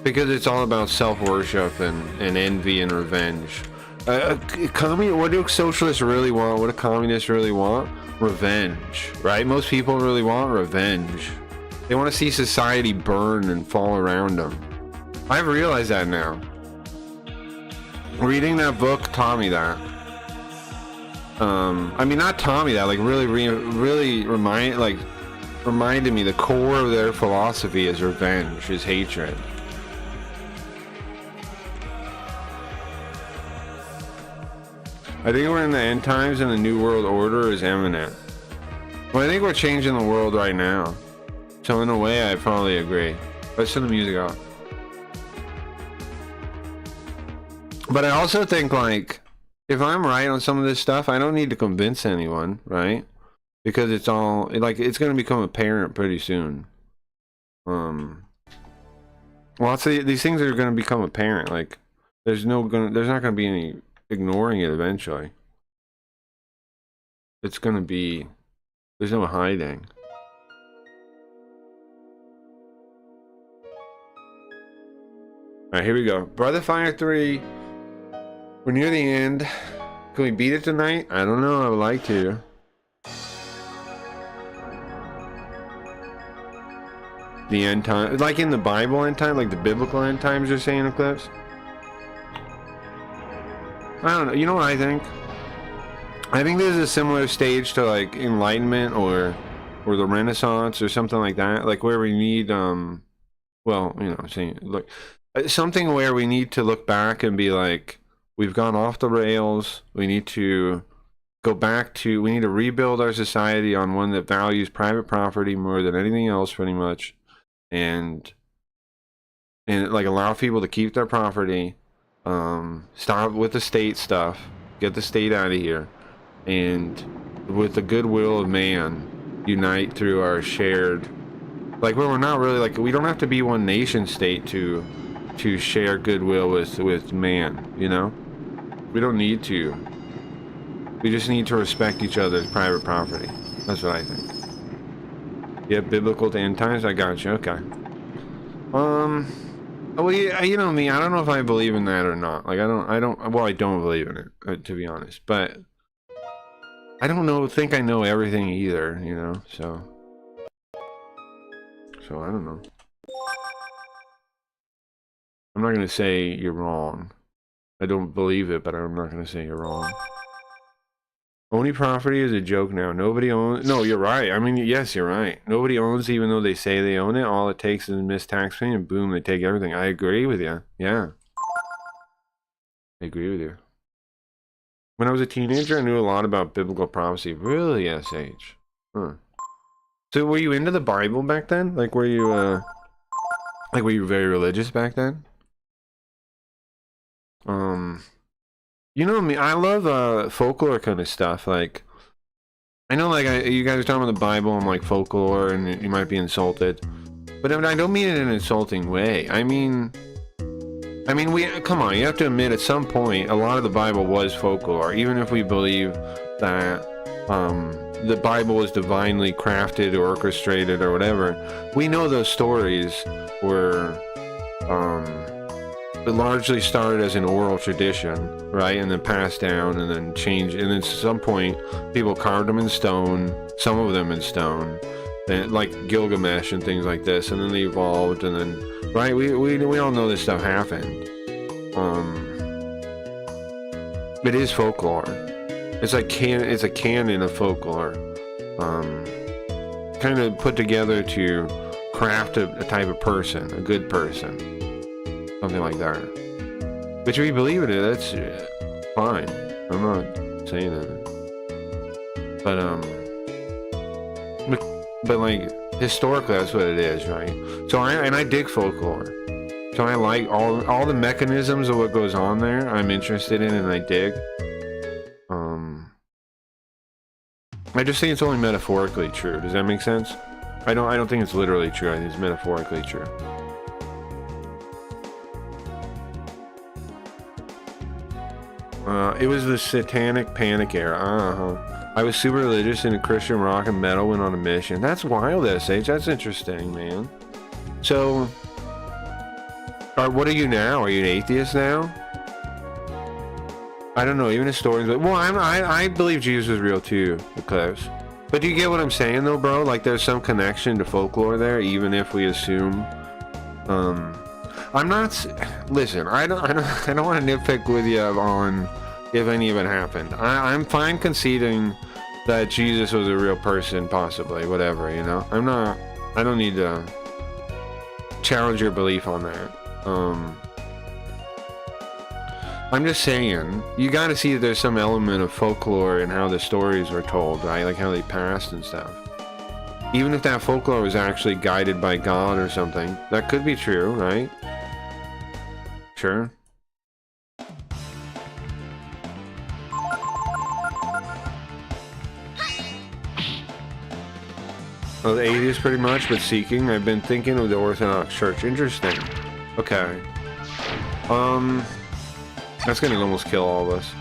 because it's all about self-worship and envy and revenge. What do socialists really want? What do communists really want? Revenge, right? Most people really want revenge. They want to see society burn and fall around them. I've realized that now. Reading that book taught me that. I mean, not taught me that, like really reminded me the core of their philosophy is revenge, is hatred. I think we're in the end times and the new world order is imminent. Well, I think we're changing the world right now. So in a way, I probably agree. Let's turn the music off. But I also think, like, if I'm right on some of this stuff, I don't need to convince anyone, right? Because it's all, like, it's going to become apparent pretty soon. Lots of these things are going to become apparent. Like, there's not going to be any ignoring it eventually. It's going to be, there's no hiding. Alright, here we go. Brother Fire 3. We're near the end. Can we beat it tonight? I don't know. I would like to. The end time. Like in the Bible end time? Like the biblical end times you're saying, Eclipse? I don't know. You know what I think? I think there's a similar stage to like Enlightenment or the Renaissance or something like that. Like where we need, well, you know, I'm saying, look, something where we need to look back and be like, we've gone off the rails. We need to go back to, we need to rebuild our society on one that values private property more than anything else, pretty much, and like allow people to keep their property. Stop with the state stuff. Get the state out of here, and with the goodwill of man, unite through our shared, like, where we're not really like, we don't have to be one nation state to share goodwill with man, you know? We don't need to. We just need to respect each other's private property. That's what I think. Yeah, biblical to end times, I got you, okay. Well, you know me, I don't know if I believe in that or not. Like, I don't believe in it, to be honest, but I don't think I know everything either, you know, so I don't know. I'm not going to say you're wrong. I don't believe it, but I'm not going to say you're wrong. Owning property is a joke now. Nobody owns... No, you're right. I mean, yes, you're right. Nobody owns even though they say they own it. All it takes is a missed tax payment, and boom, they take everything. I agree with you. Yeah. I agree with you. When I was a teenager, I knew a lot about biblical prophecy. Really, SH? Huh. So were you into the Bible back then? Like, were you very religious back then? You know me, I love folklore kind of stuff. Like, I know, like, you guys are talking about the Bible and like folklore, and you might be insulted. But I don't mean it in an insulting way. I mean, come on, you have to admit at some point a lot of the Bible was folklore, even if we believe that the Bible was divinely crafted or orchestrated or whatever. We know those stories were largely started as an oral tradition, right, and then passed down and then changed, and then at some point people carved them in stone, some of them in stone, and like Gilgamesh and things like this, and then they evolved, and then right, we all know this stuff happened. It is folklore. It's like it's a canon of folklore, kind of put together to craft a type of person, a good person, something like that. But if you believe in it, that's fine. I'm not saying that. But like historically, that's what it is, right? So I dig folklore. So I like all the mechanisms of what goes on there. I'm interested in, and I dig. I just think it's only metaphorically true. Does that make sense? I don't think it's literally true. I think it's metaphorically true. It was the Satanic Panic era. I was super religious into Christian rock and metal, went on a mission. That's wild, SH. That's interesting, man. So, what are you now? Are you an atheist now? I don't know. Even historians, well, I believe Jesus was real too, because. But do you get what I'm saying, though, bro? Like, there's some connection to folklore there, even if we assume. I'm not. Listen, I don't want to nitpick with you on if any of it happened. I'm fine conceding that Jesus was a real person, possibly, whatever. You know, I'm not. I don't need to challenge your belief on that. I'm just saying, you got to see that there's some element of folklore in how the stories were told, right? Like how they passed and stuff. Even if that folklore was actually guided by God or something, that could be true, right? Sure. Well, the atheist pretty much, but seeking. I've been thinking of the Orthodox Church. Interesting. Okay. That's gonna almost kill all of us.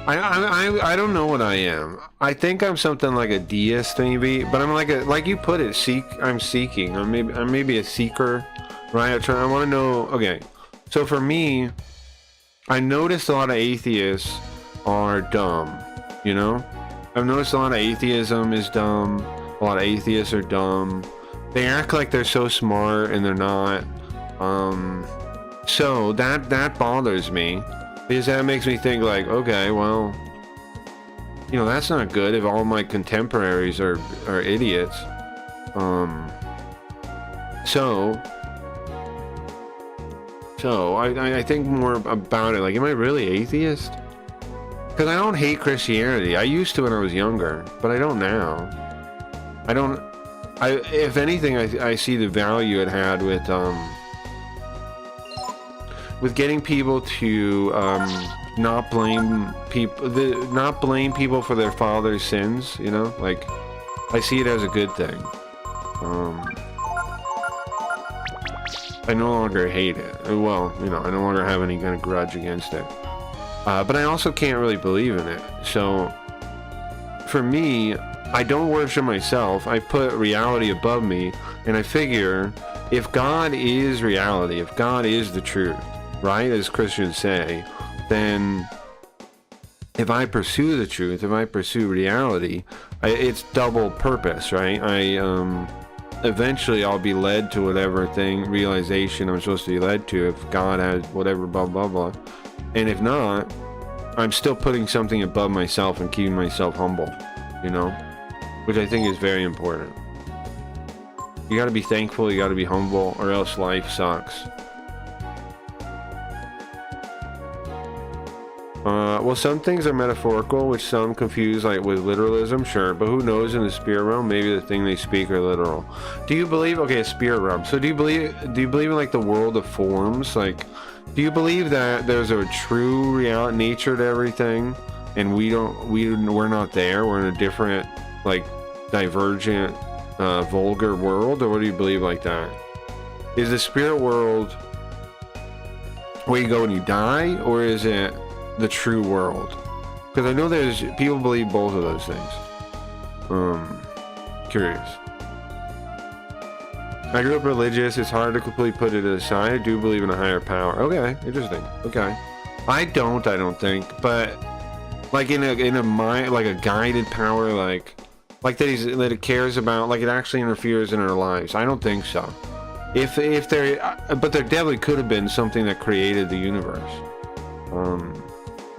I don't know what I am. I think I'm something like a deist, maybe, but I'm like you put it, I'm seeking. I'm maybe a seeker, right? I want to know. Okay, so for me, I noticed a lot of atheists are dumb. You know, I've noticed a lot of atheism is dumb. A lot of atheists are dumb. They act like they're so smart and they're not. So that bothers me, because that makes me think like, okay, well, you know, that's not good if all my contemporaries are idiots. So I think more about it, like, am I really atheist? Because I don't hate Christianity. I used to when I was younger, but I don't now. If anything, I see the value it had with getting people to not blame people for their father's sins. You know, like, I see it as a good thing. I no longer hate it. Well, you know, I no longer have any kind of grudge against it. But I also can't really believe in it. So, for me, I don't worship myself. I put reality above me, and I figure if God is reality, if God is the truth, right, as Christians say, then if I pursue the truth, if I pursue reality, it's double purpose, right? Eventually I'll be led to whatever realization I'm supposed to be led to, if God has whatever, blah, blah, blah. And if not, I'm still putting something above myself and keeping myself humble, you know? Which I think is very important. You gotta be thankful, you gotta be humble, or else life sucks. Well, some things are metaphorical, which some confuse like with literalism, sure, but who knows, in the spirit realm, maybe the thing they speak are literal. Do you believe, okay, spirit realm, so do you believe in like the world of forms? Like, do you believe that there's a true reality nature to everything, and we're not there, we're in a different like divergent, vulgar world, or what do you believe like that? Is the spirit world where you go when you die, or is it the true world? Because I know there's people believe both of those things. Curious. I grew up religious. It's hard to completely put it aside. I do believe in a higher power. Okay, interesting. Okay, I don't think, but like in a mind, like a guided power, like that it cares about, like it actually interferes in our lives. I don't think so. If there, but there definitely could have been something that created the universe.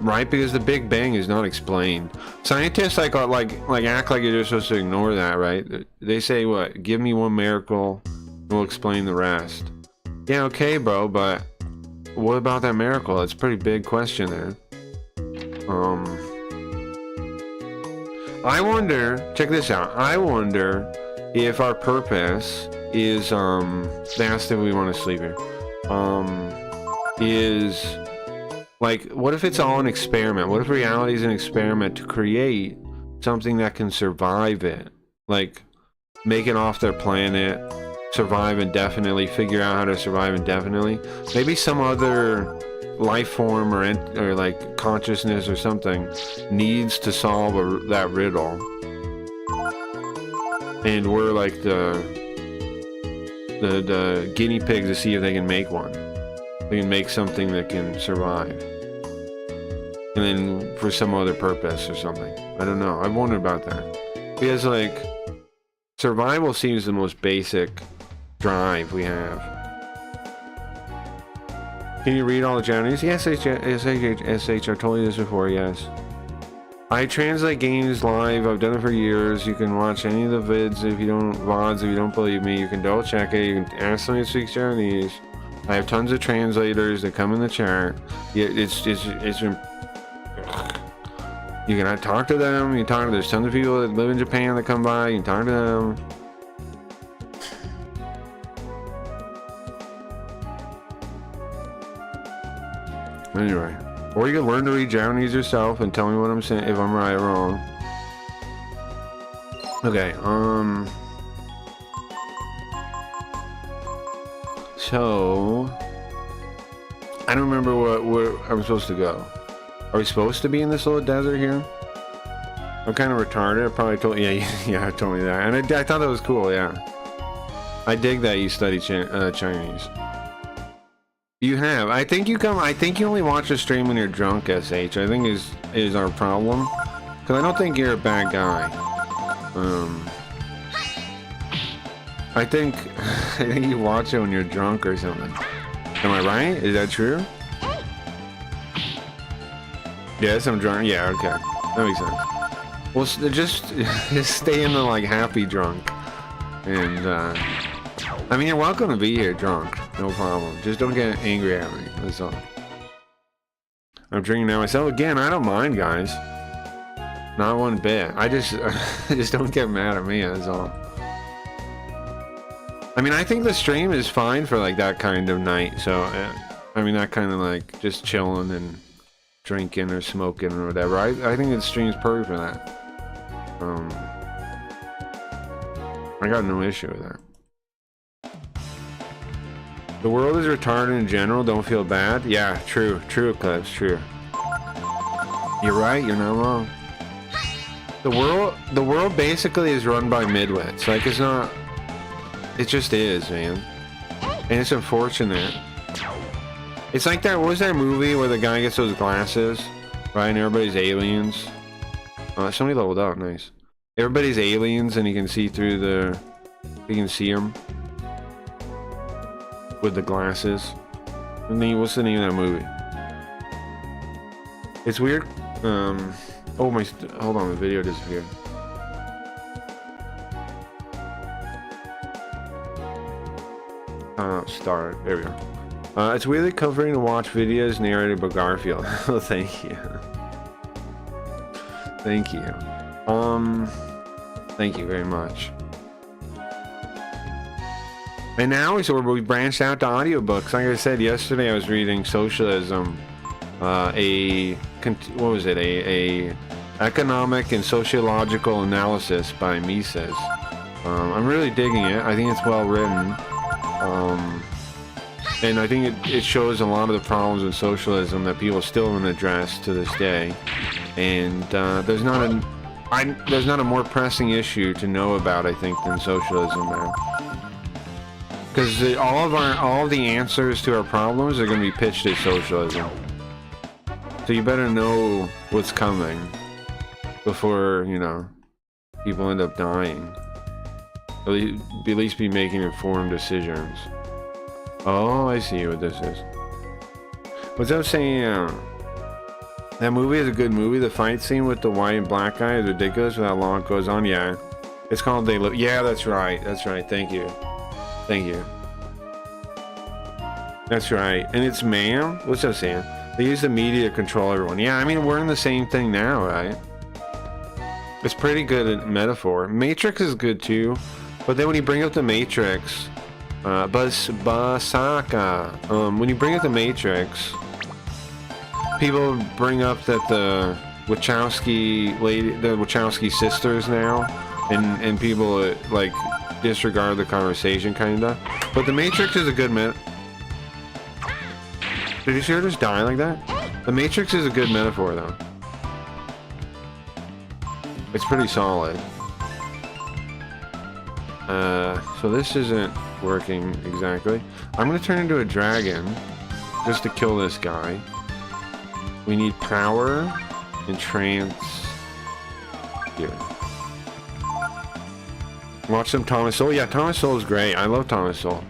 Right, because the Big Bang is not explained. Scientists act like you're supposed to ignore that, right? They say, what? Give me one miracle, and we'll explain the rest. Yeah, okay, bro, but what about that miracle? That's a pretty big question there. I wonder, check this out. I wonder if our purpose is, they asked if we want to sleep here, is, like, what if it's all an experiment? What if reality is an experiment to create something that can survive it? Like, make it off their planet, survive indefinitely, figure out how to survive indefinitely. Maybe some other life form or like consciousness or something needs to solve that riddle. And we're like the guinea pigs to see if they can make one. They can make something that can survive. And then for some other purpose or something. I don't know. I've wondered about that. Because, like, survival seems the most basic drive we have. Can you read all the Japanese? Yes, SH, I told you this before, yes. I translate games live. I've done it for years. You can watch any of the VODs if you don't believe me. You can double check it. You can ask somebody who speaks Japanese. I have tons of translators that come in the chat. Yeah, you can talk to them. You can talk to, there's tons of people that live in Japan that come by. You can talk to them. Anyway, or you can learn to read Japanese yourself and tell me what I'm saying, if I'm right or wrong. Okay, so I don't remember where I'm supposed to go. Are we supposed to be in this little desert here? I'm kind of retarded. I probably told yeah, I told me that, and I thought that was cool. Yeah, I dig that you study Chinese. You have. I think you only watch the stream when you're drunk, SH. I think is our problem, because I don't think you're a bad guy. I think you watch it when you're drunk or something. Am I right? Is that true? Yes, I'm drunk. Yeah, okay, that makes sense. Well, just stay in the like happy drunk, and I mean, you're welcome to be here drunk, no problem. Just don't get angry at me. That's all. I'm drinking now myself again. I don't mind, guys. Not one bit. I just don't get mad at me. That's all. I mean, I think the stream is fine for like that kind of night. So, I mean, that kind of like just chilling and drinking or smoking or whatever. I think the stream's perfect for that. I got no issue with that. The world is retarded in general. Don't feel bad. Yeah, true, Eclipse, true. You're right. You're not wrong. The world basically is run by midwits. Like, it's not. It just is, man. And it's unfortunate. It's like that. What was that movie where the guy gets those glasses, right? And everybody's aliens. Somebody leveled up. Nice. Everybody's aliens, and he can see through the. He can see them with the glasses. What's the name of that movie? It's weird. Oh my. Hold on, the video disappeared. Start. There we go. It's really comforting to watch videos narrated by Garfield. Oh, thank you. Thank you. Thank you very much. And now we branched out to audiobooks. Like I said yesterday, I was reading Socialism. What was it? A Economic and Sociological Analysis by Mises. I'm really digging it. I think it's well written. And I think it shows a lot of the problems with socialism that people still haven't addressed to this day. And there's not a more pressing issue to know about, I think, than socialism now. Because all of the answers to our problems are going to be pitched as socialism. So you better know what's coming before, you know, people end up dying. At least be making informed decisions. Oh, I see what this is. What's up saying? That movie is a good movie. The fight scene with the white and black guy is ridiculous with how long it goes on. Yeah. It's called They Live. Yeah, that's right. That's right. Thank you. Thank you. That's right. And it's ma'am. What's up, Sam? They use the media to control everyone. Yeah, I mean, we're in the same thing now, right? It's pretty good at metaphor. Matrix is good too. But then when you bring up the Matrix, Basaka, when you bring up the Matrix, people bring up that the Wachowski sisters now, and people like disregard the conversation, kinda. But the Matrix is a good Did you see her just die like that? The Matrix is a good metaphor, though. It's pretty solid. So this isn't working exactly. I'm gonna turn into a dragon just to kill this guy. We need power and trance here. Watch some Thomas Sowell. Yeah, Thomas Sowell is great. I love Thomas Sowell.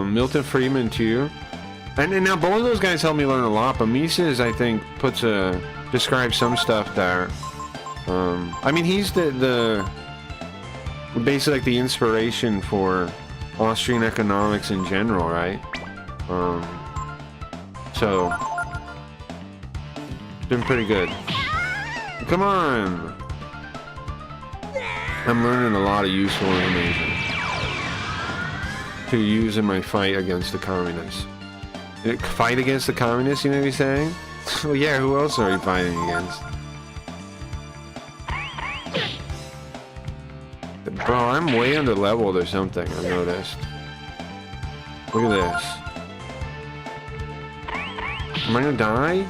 Milton Friedman too. And now both of those guys helped me learn a lot, but Mises, I think, describes some stuff there. I mean, he's basically like the inspiration for Austrian economics in general, right? So been pretty good. Come on! I'm learning a lot of useful information to use in my fight against the communists. Fight against the communists, you may be saying? Well, yeah, who else are you fighting against? Bro, I'm way under leveled or something, I've noticed. Look at this. Am I gonna die?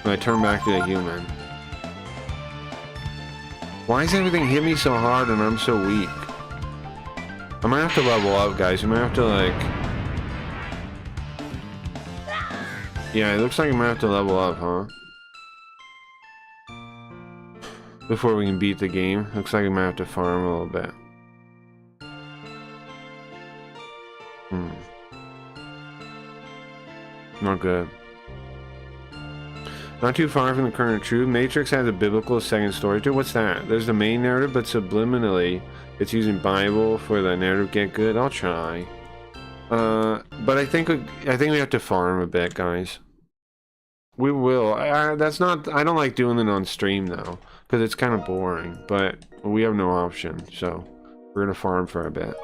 When I turn back to a human. Why does everything hit me so hard and I'm so weak? I might have to level up, guys. I might have to, like... Yeah, it looks like I might have to level up, huh? Before we can beat the game. Looks like I might have to farm a little bit. Not good. Not too far from the current truth. Matrix has a biblical second story to it. What's that? There's the main narrative, but subliminally, it's using Bible for the narrative get good. I'll try. But I think we have to farm a bit, guys. We will. I don't like doing it on stream though, because it's kind of boring. But we have no option, so we're gonna farm for a bit.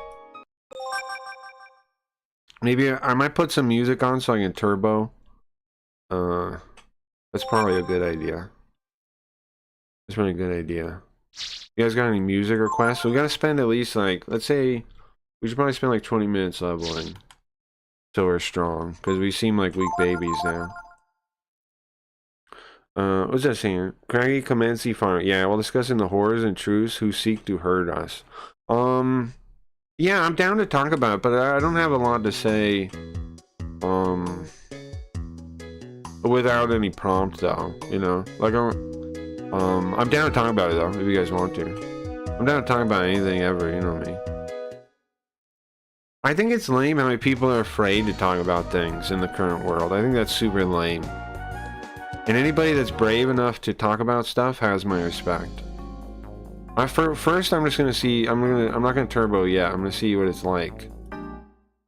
Maybe I might put some music on so I can turbo. That's probably a good idea. That's really a good idea. You guys got any music requests? We gotta spend at least, like, let's say we should probably spend like 20 minutes leveling, so we're strong, because we seem like weak babies now. What's that saying? Craggy Comency Farm. Yeah, while discussing the horrors and truths who seek to hurt us. Yeah, I'm down to talk about it, but I don't have a lot to say, without any prompt, though, you know? Like, I'm down to talk about it, though, if you guys want to. I'm down to talk about anything ever, you know me. I think it's lame how many people are afraid to talk about things in the current world. I think that's super lame. And anybody that's brave enough to talk about stuff has my respect. First, I'm just gonna see. I'm not gonna turbo yet. I'm gonna see what it's like.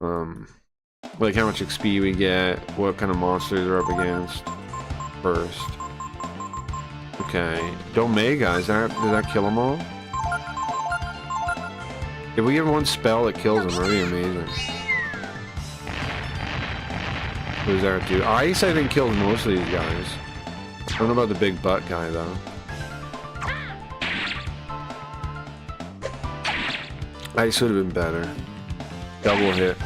Like how much XP we get, what kind of monsters are up against. First. Okay. Domega, did that kill them all? If we get one spell that kills them, that'd be amazing. What does that do? Ice, I think, kills most of these guys. don't know about the big butt guy though. Ice would have been better. Double hit.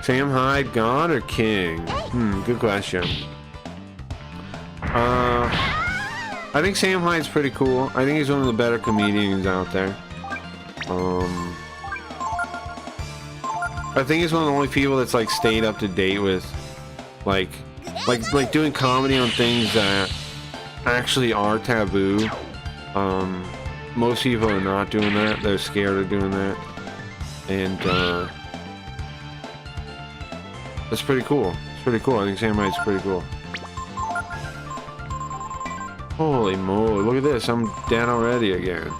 Sam Hyde, God or King? Good question. I think Sam Hyde's pretty cool. I think he's one of the better comedians out there. I think he's one of the only people that's like stayed up to date with like doing comedy on things that actually are taboo. Most people are not doing that. They're scared of doing that. And that's pretty cool. It's pretty cool. I think Sam Hyde's pretty cool. Holy moly, look at this. I'm dead already again.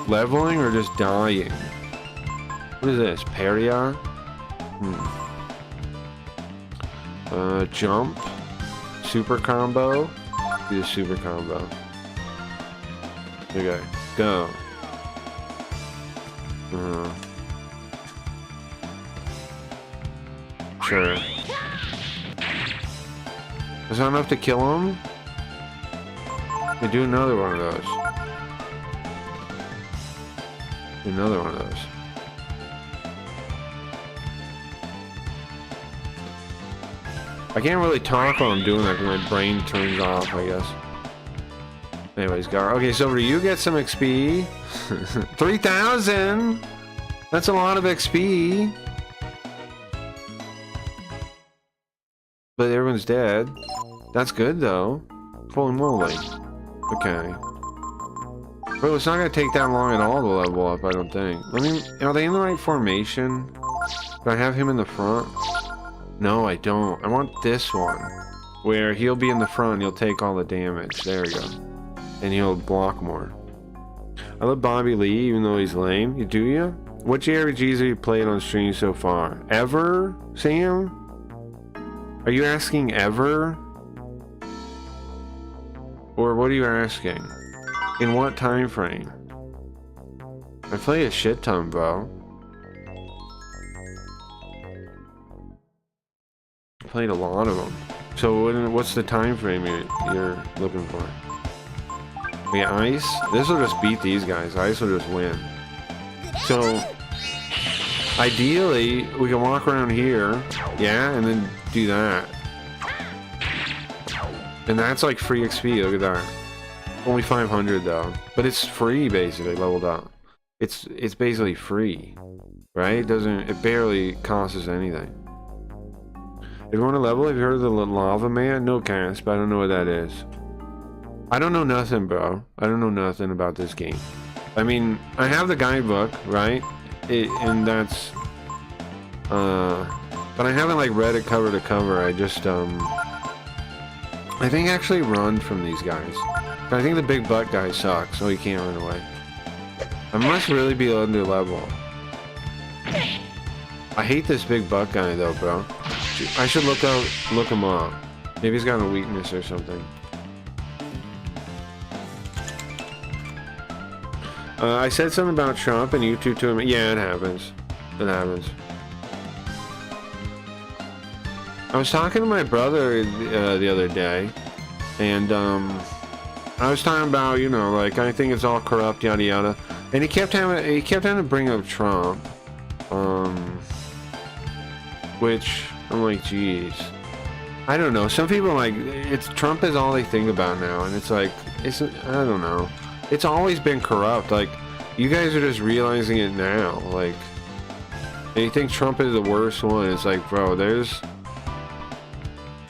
Leveling or just dying? What is this? Paria? Jump. Super combo. Do the super combo. Okay, go. Sure. Is that enough to kill him? We do another one of those. Do another one of those. I can't really talk while I'm doing that because my brain turns off, I guess. Anyways, Gar. Okay, so you get some XP. 3,000! That's a lot of XP. But everyone's dead. That's good, though. Holy moly. Okay. Bro, it's not gonna take that long at all to level up, I don't think. I mean, are they in the right formation? Do I have him in the front? No, I don't. I want this one. Where he'll be in the front, he'll take all the damage. There we go. And he'll block more. I love Bobby Lee, even though he's lame. You do ya? What JRPGs have you played on stream so far? Ever, Sam? Are you asking ever? Or what are you asking? In what time frame? I play a shit ton, bro. I played a lot of them. So what's the time frame you're looking for? Okay, Ice. This will just beat these guys. Ice will just win. So ideally, we can walk around here, yeah, and then do that. And that's like free XP, look at that. Only 500 though. But it's free basically, leveled up. It's basically free. Right? It barely costs us anything. If you want to level, have you heard of the Lava Man? No cast, but I don't know what that is. I don't know nothing, bro. I don't know nothing about this game. I mean, I have the guidebook, right? And that's but I haven't like read it cover to cover. I just I think actually run from these guys. I think the big butt guy sucks, so he can't run away. I must really be under level. I hate this big butt guy though, bro. I should look him up. Maybe he's got a weakness or something. I said something about Trump and YouTube to him. Yeah, it happens. It happens. I was talking to my brother the other day, and I was talking about, you know, like I think it's all corrupt, yada yada, and he kept having to bring up Trump, which I'm like, geez, I don't know. Some people like Trump is all they think about now, and it's like I don't know. It's always been corrupt. Like, you guys are just realizing it now. Like, and you think Trump is the worst one. It's like, bro,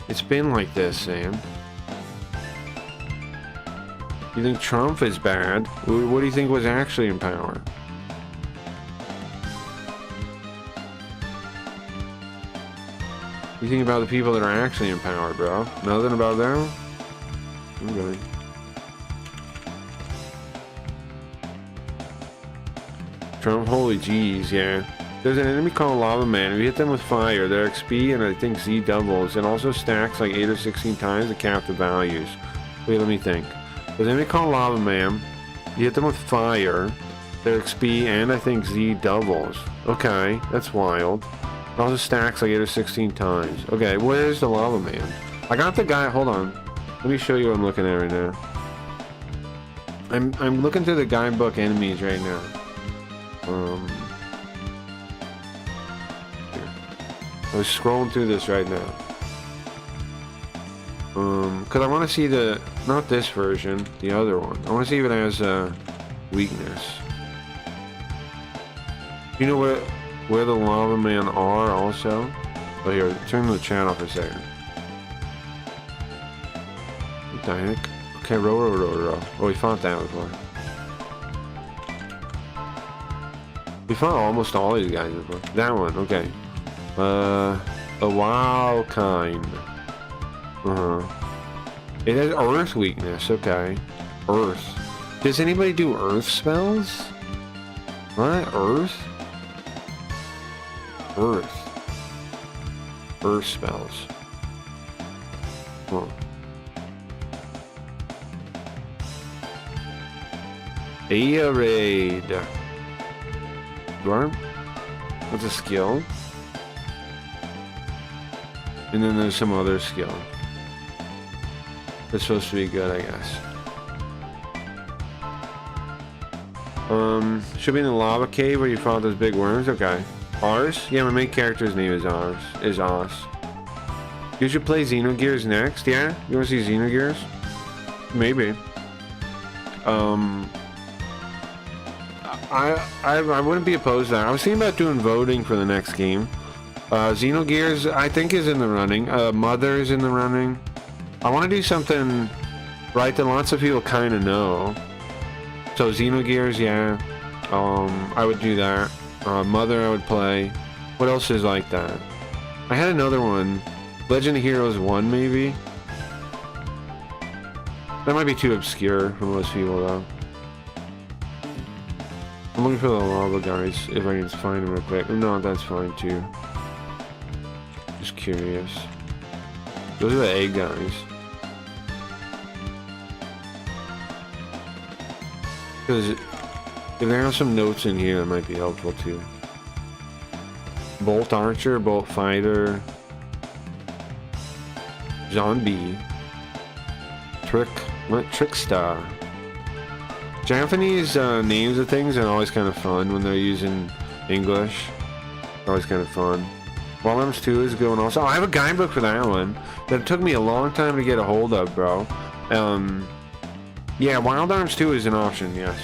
it's been like this, Sam. You think Trump is bad? What do you think was actually in power? You think about the people that are actually in power, bro. Nothing about them? Okay. Trump, holy jeez, yeah. There's an enemy called Lava Man. If you hit them with fire, their XP and I think Z doubles. It also stacks like 8 or 16 times to cap the values. Wait, let me think. There's an enemy called Lava Man. You hit them with fire, their XP and I think Z doubles. Okay, that's wild. It also stacks like 8 or 16 times. Okay, where's the Lava Man? I got the guy, hold on. Let me show you what I'm looking at right now. I'm looking through the guidebook enemies right now. Here. I was scrolling through this right now. Cause I want to see not this version, the other one. I want to see if it has a weakness. You know where the lava men are also? Oh, here, turn the chat off for a second. What the heck? Okay, row. Oh, we fought that before. We fought almost all these guys before. That one, okay. A wild kind. It has earth weakness, okay. Earth. Does anybody do earth spells? What? Earth? Earth spells. Huh. Aerade. What? That's a skill. And then there's some other skill. It's supposed to be good, I guess. Should be in the lava cave where you fought those big worms. Okay. Ours? Yeah, my main character's name is Oz. You should play Xenogears next. Yeah? You want to see Xenogears? Maybe. I wouldn't be opposed to that. I was thinking about doing voting for the next game. Xenogears, I think, is in the running. Mother is in the running. I want to do something, right, that lots of people kind of know. So Xenogears, yeah. I would do that. Mother, I would play. What else is like that? I had another one. Legend of Heroes 1, maybe? That might be too obscure for most people, though. I'm looking for the lava guys, if I can find them real quick. No, that's fine, too. Just curious. Those are the egg guys. Because if there are some notes in here, that might be helpful too. Bolt Archer, Bolt Fighter, Zombie, Trickstar. Japanese names of things are always kind of fun when they're using English. Always kind of fun. Wild Arms 2 is going also. Oh, I have a guidebook for that one that took me a long time to get a hold of, bro. Yeah, Wild Arms 2 is an option, yes.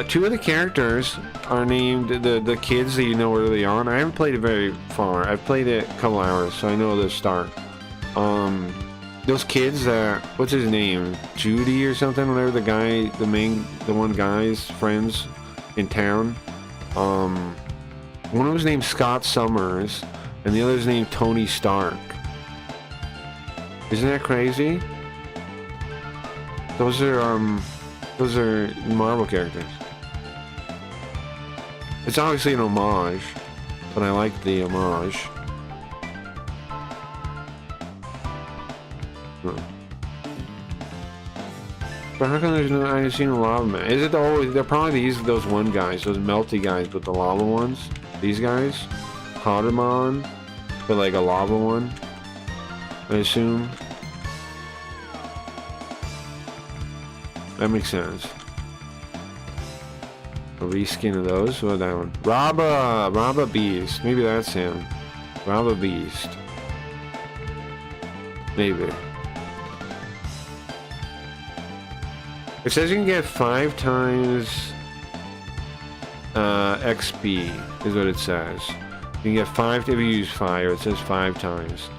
Two of the characters are named the kids that you know early on. I haven't played it very far. I've played it a couple hours, so I know the start. Those kids that, what's his name? Judy or something? Whatever, the guy, the one guy's friends in town. One of them's named Scott Summers, and the other's named Tony Stark. Isn't that crazy? Those are Marvel characters. It's obviously an homage, but I like the homage. But how come there's no? I've seen a lava man. Is it always? They're probably those one guys, those melty guys with the lava ones. These guys, Hotamon, but like a lava one, I assume. That makes sense. A reskin of those? What that one? Rabba Beast. Maybe that's him. Rabba Beast. Maybe. It says you can get 5 times XP, is what it says. You can get 5 if you use fire. It says 5 times.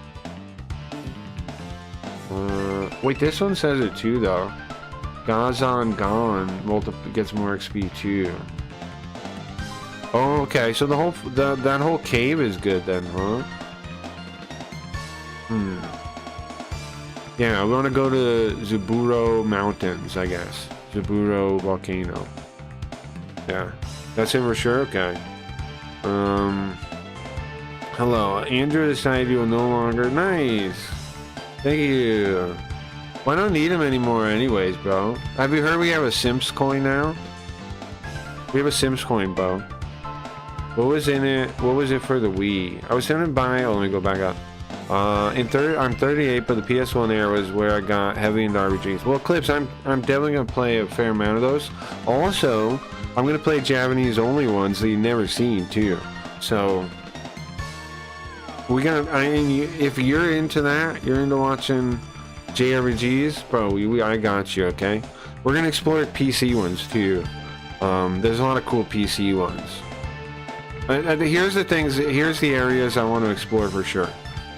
Wait, this one says it too, though. Gazan Gone gets more XP too. Oh, okay. So that whole cave is good then, huh? Yeah, we want to go to Zaburo Mountains, I guess. Zaburo Volcano. Yeah, that's it for sure. Okay. Hello. Andrew decided you will no longer. Nice. Thank you. Well, I don't need them anymore anyways, bro. Have you heard we have a Simps coin now? We have a Simps coin, bro. What was in it? What was it for the Wii? I was tempted to buy... Oh, let me go back up. I'm 38, but the PS1 era was where I got heavy into RPGs. Well, Clips, I'm definitely gonna play a fair amount of those. Also, I'm gonna play Japanese only ones that you've never seen too. So if you're into that, you're into watching JRPGs, bro. I got you. Okay, we're gonna explore PC ones too. There's a lot of cool PC ones. Here's the things. Here's the areas I want to explore for sure.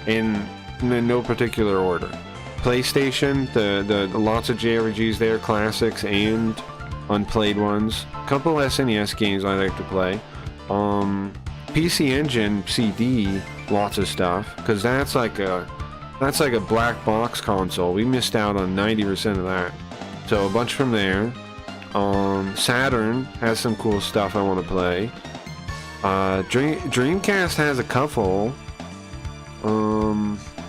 In no particular order. PlayStation, the lots of JRPGs there, classics and unplayed ones. A couple SNES games I like to play. PC Engine CD, lots of stuff, because that's like a black box console. We missed out on 90% of that. So a bunch from there. Saturn has some cool stuff I want to play. Dreamcast has a couple.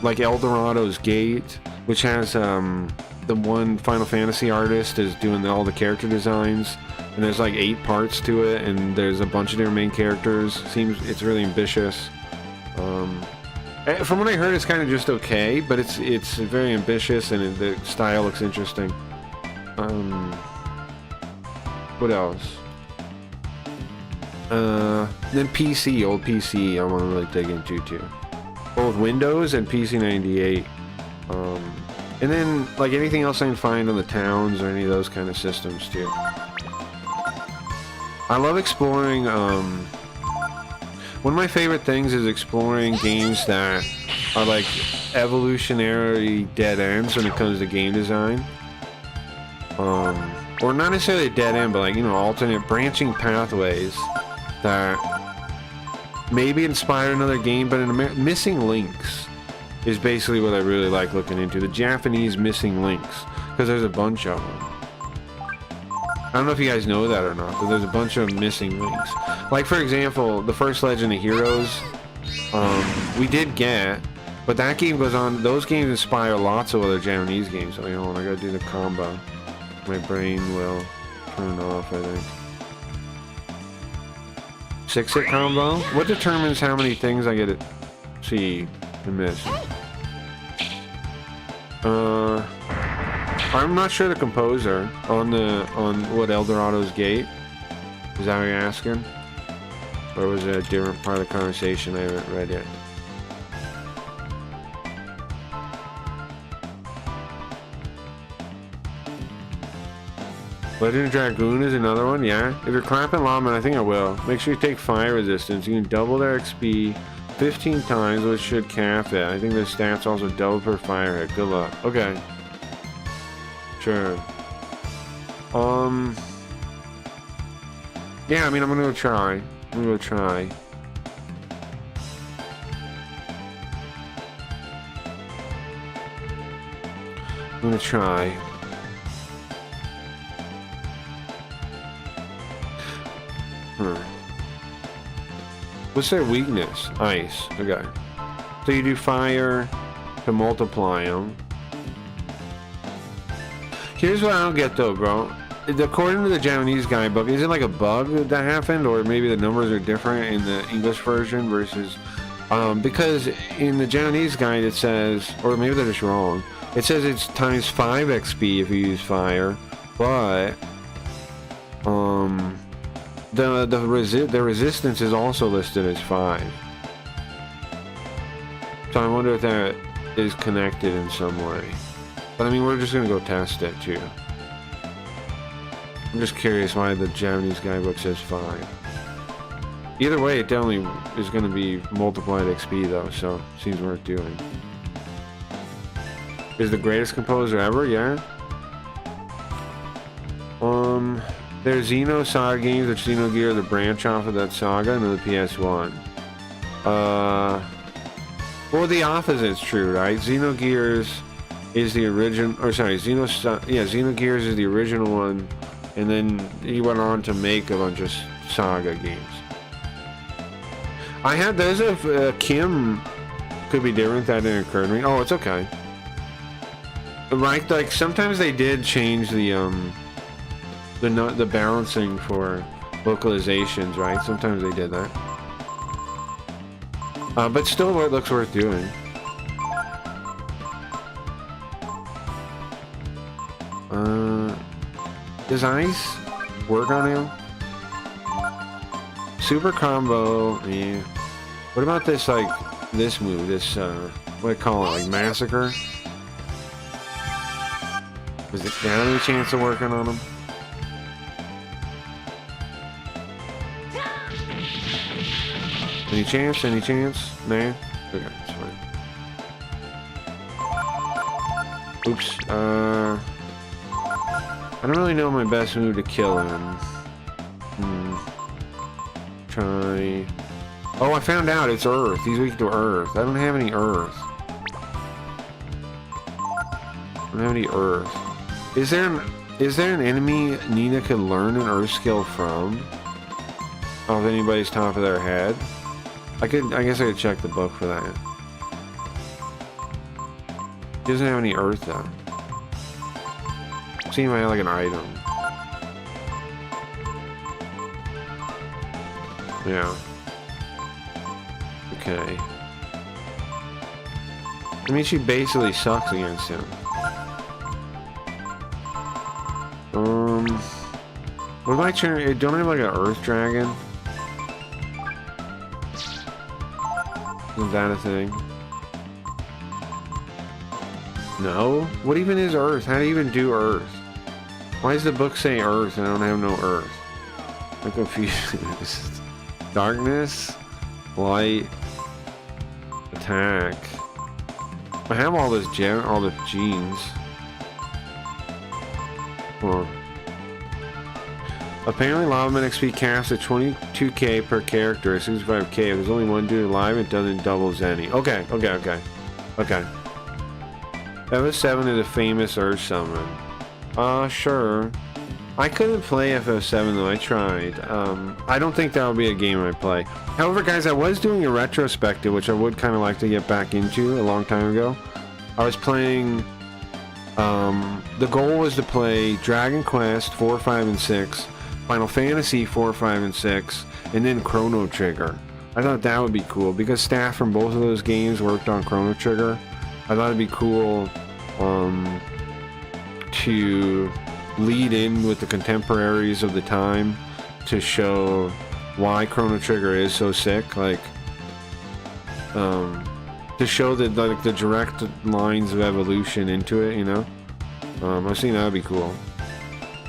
Like Eldorado's Gate, which has the one Final Fantasy artist is doing all the character designs, and there's like 8 parts to it, and there's a bunch of different main characters. It's really ambitious. From what I heard, it's kind of just okay, but it's very ambitious, and the style looks interesting. What else? Then PC, old PC, I want to really dig into too. Both Windows and PC 98. And then like anything else I can find on the towns or any of those kind of systems too. I love exploring. One of my favorite things is exploring games that are like evolutionary dead ends when it comes to game design. Or not necessarily a dead end, but like, you know, alternate branching pathways that maybe inspire another game, but missing links is basically what I really like looking into. The Japanese missing links, because there's a bunch of them. I don't know if you guys know that or not, but there's a bunch of missing links. Like, for example, the first Legend of Heroes, we did get, but that game goes on, those games inspire lots of other Japanese games. So, hold on, I gotta do the combo. My brain will turn off, I think. 6-hit combo? What determines how many things I get to see and miss? I'm not sure the composer on what Eldorado's Gate. Is that what you're asking? Or was it a different part of the conversation I haven't read yet? Legend of Dragoon is another one, yeah. If you're clapping Lawman, I think I will. Make sure you take fire resistance. You can double their XP 15 times, which should cap it. I think their stats also double per fire hit. Good luck. Okay. Sure. Yeah, I mean, I'm gonna go try. I'm gonna try. What's their weakness? Ice. Okay. So you do fire to multiply them. Here's what I don't get though, bro. According to the Japanese guidebook, is it like a bug that happened, or maybe the numbers are different in the English version versus... because in the Japanese guide it says, or maybe they're just wrong, it says it's times 5 XP if you use fire, but... the resistance is also listed as 5. So I wonder if that is connected in some way. But I mean, we're just gonna go test it too. I'm just curious why the Japanese guidebook says 5. Either way, it definitely is gonna be multiplied XP though, so seems worth doing. Is the greatest composer ever? Yeah. There's Xenosaga games, which Xenogears are the branch off of that saga, and then the PS1. Well, the opposite's true, right? Xenogears is the original, or sorry, Xenogears is the original one, and then he went on to make a bunch of saga games. There's a Kim could be different, that didn't occur to me. Oh, it's okay. Right, like sometimes they did change the balancing for localizations, right? Sometimes they did that. But still, it looks worth doing. Does ice work on him? Super combo, yeah. What about this, like, this move, this, what do I call it, like, massacre? Does it have any chance of working on him? Any chance? Any chance? Nah? Okay, that's fine. Oops, I don't really know my best move to kill him. Try... Oh, I found out it's Earth. He's weak to Earth. I don't have any Earth. I don't have any Earth. Is there an enemy Nina could learn an Earth skill from? Off anybody's top of their head? I guess I could check the book for that. He doesn't have any Earth though. See if I have like an item. Yeah. Okay. I mean, she basically sucks against him. What am I trying? Don't I have like an Earth Dragon? Isn't that a thing? No? What even is Earth? How do you even do Earth? Why does the book say Earth and I don't have no Earth? I'm confused. Darkness? Light? Attack? I have all this all the genes. Huh. Apparently Lavaman XP caps at 22k per character, 65k. If there's only one dude alive, it doesn't double Zenny. Okay. FF7 is a famous Earth summon. Sure. I couldn't play FF7 though, I tried. I don't think that would be a game I play. However, guys, I was doing a retrospective, which I would kind of like to get back into a long time ago. I was playing... the goal was to play Dragon Quest 4, 5, and 6, Final Fantasy 4, 5, and 6, and then Chrono Trigger. I thought that would be cool, because staff from both of those games worked on Chrono Trigger. I thought it'd be cool to lead in with the contemporaries of the time to show why Chrono Trigger is so sick, like to show that like the direct lines of evolution into it, you know. I was thinking that would be cool,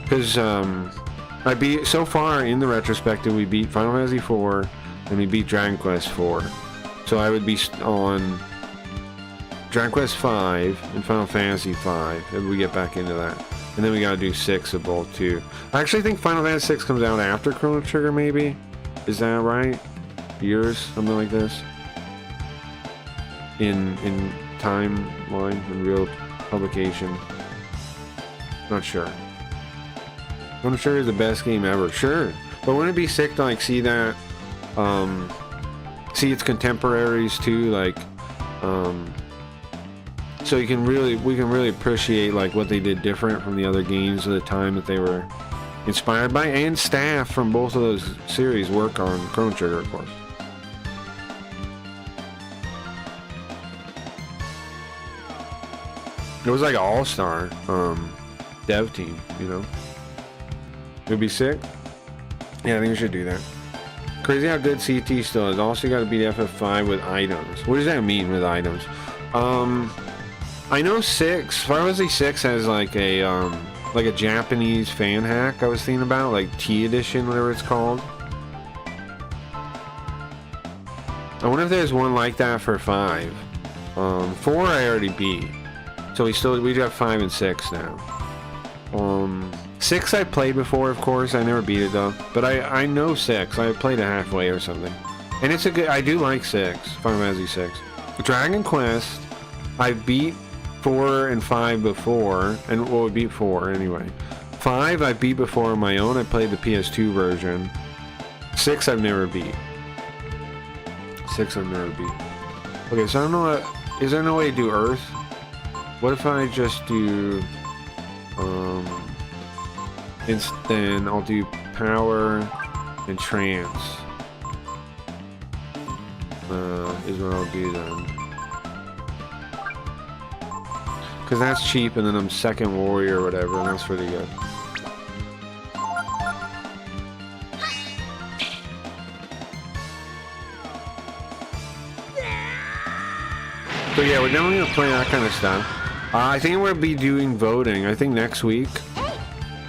because so far in the retrospective we beat Final Fantasy 4 and we beat Dragon Quest 4, so I would be on Dragon Quest 5 and Final Fantasy 5 if we get back into that. And then we gotta do 6 of both too. I actually think Final Fantasy 6 comes out after Chrono Trigger, maybe? Is that right? Years? Something like this? In timeline, in real publication. Not sure. Chrono Trigger is the best game ever. Sure. But wouldn't it be sick to like see that, see its contemporaries too, like, so we can really appreciate like what they did different from the other games of the time that they were inspired by, and staff from both of those series work on Chrono Trigger, of course. It was like an all-star dev team, you know. It'd be sick. Yeah, I think we should do that. Crazy how good CT still is. Also, you got to beat FF5 with items. What does that mean with items? I know Final Fantasy 6 has like a Japanese fan hack I was thinking about, like T edition, whatever it's called. I wonder if there's one like that for 5. 4 I already beat, so we got 5 and 6 now. 6 I played before, of course. I never beat it though, but I know 6. I played it halfway or something, and it's a good. I do like 6, Final Fantasy 6. Dragon Quest, I beat 4 and 5 before, and well, we beat 4 anyway. 5 I beat before on my own. I played the PS2 version. 6 I've never beat. 6 I've never beat. Okay, so I don't know what, is there no way to do Earth? What if I just do then I'll do Power and Trance is what I'll do then. Because that's cheap, and then I'm second warrior or whatever, and that's pretty good. So yeah, we're definitely gonna play that kind of stuff. I think we'll be doing voting. I think next week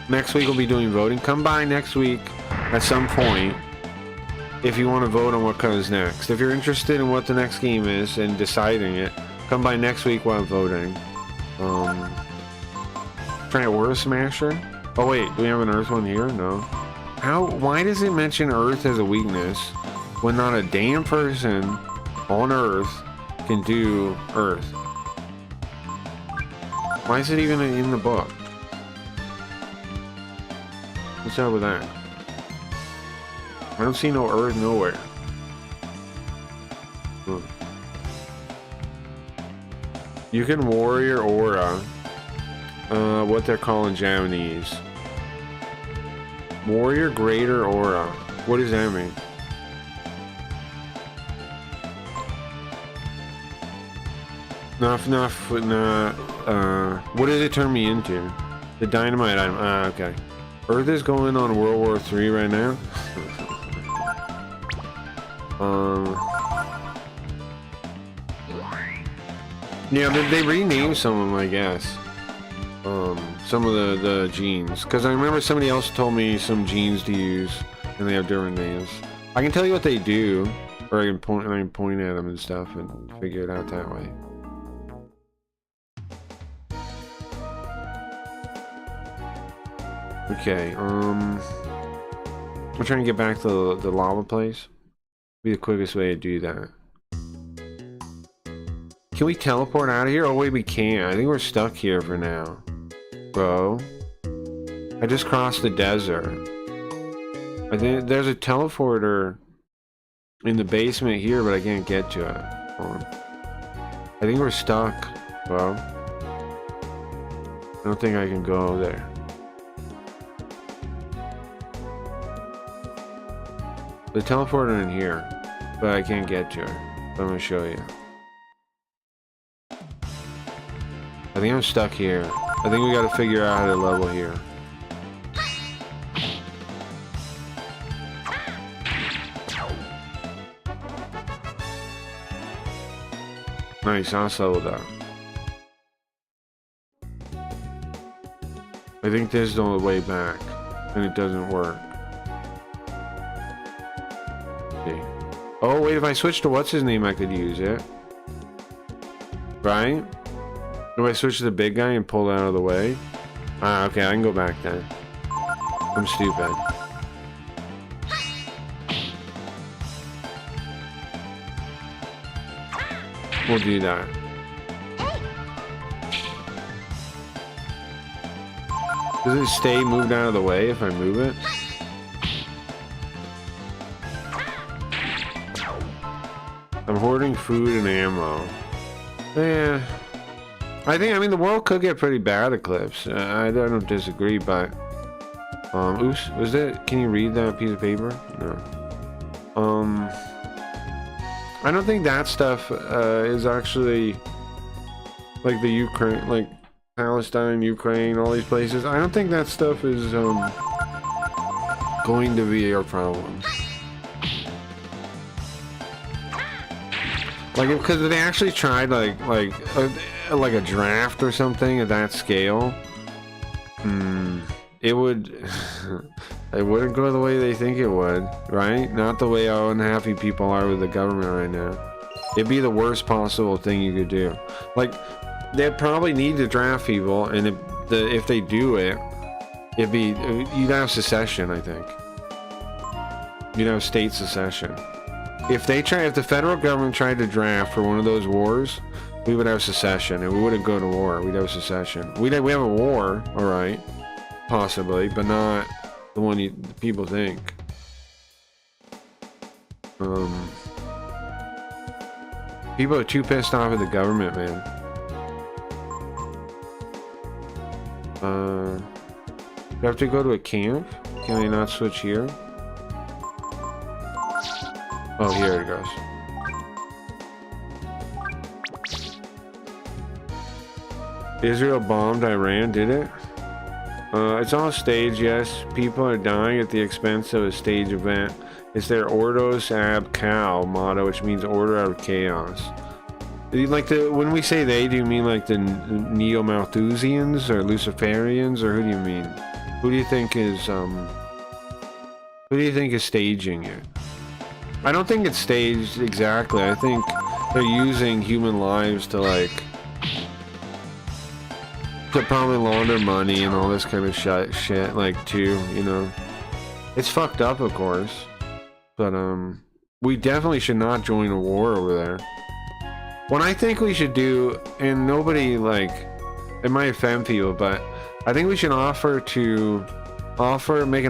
we'll be doing voting. Come by next week at some point if you want to vote on what comes next. If you're interested in what the next game is and deciding it, come by next week while I'm voting. Try a Earth Smasher. Oh wait, do we have an Earth one here? No. Why does it mention Earth as a weakness when not a damn person on Earth can do Earth? Why is it even in the book? What's up with that? I don't see no Earth nowhere. You can warrior aura. What they're calling Japanese. Warrior greater aura. What does that mean? What does it turn me into? The dynamite item. Okay. Earth is going on World War III right now. Yeah, they renamed some of them, I guess. Some of the genes, because I remember somebody else told me some genes to use, and they have different names. I can tell you what they do, or I can point at them and stuff and figure it out that way. Okay, I'm trying to get back to the lava place. Be the quickest way to do that. Can we teleport out of here? Oh wait, we can't. I think we're stuck here for now. Bro. I just crossed the desert. I think there's a teleporter in the basement here, but I can't get to it. Hold on. I think we're stuck, bro. I don't think I can go there. The teleporter in here, but I can't get to it. But I'm gonna show you. I think I'm stuck here. I think we gotta figure out how to level here. Nice, I leveled up. I think this is the only way back, and it doesn't work. See. Oh wait, if I switch to what's his name, I could use it. Right? Do I switch to the big guy and pull it out of the way? Ah, okay, I can go back then. I'm stupid. We'll do that. Does it stay moved out of the way if I move it? I'm hoarding food and ammo. Yeah. I mean, the world could get pretty bad, Eclipse. I don't disagree, but... oops, was that... Can you read that piece of paper? No. I don't think that stuff, is actually... Like the Ukraine, like Palestine, Ukraine, all these places. I don't think that stuff is, going to be our problem. Like, because they actually tried, like a draft or something at that scale, it would it wouldn't go the way they think it would, right? Not the way how unhappy people are with the government right now. It'd be the worst possible thing you could do. Like, they'd probably need to draft people, and if they do it, you'd have secession, I think. You'd have state secession. If the federal government tried to draft for one of those wars, we would have secession, and we wouldn't go to war. We'd have secession. We have a war, all right, possibly, but not the one people think. People are too pissed off at the government, man. Do I have to go to a camp? Can I not switch here? Oh, here it goes. Israel bombed Iran, did it? It's all staged, yes. People are dying at the expense of a stage event. It's their Ordos ab Chao motto, which means order out of chaos. Like when we say they, do you mean like the Neo-Malthusians or Luciferians, or who do you mean? Who do you think is staging it? I don't think it's staged exactly. I think they're using human lives to probably launder money and all this kind of shit, like, too, you know. It's fucked up, of course, but we definitely should not join a war over there. What I think we should do, and nobody, like, it might offend people, but I think we should make an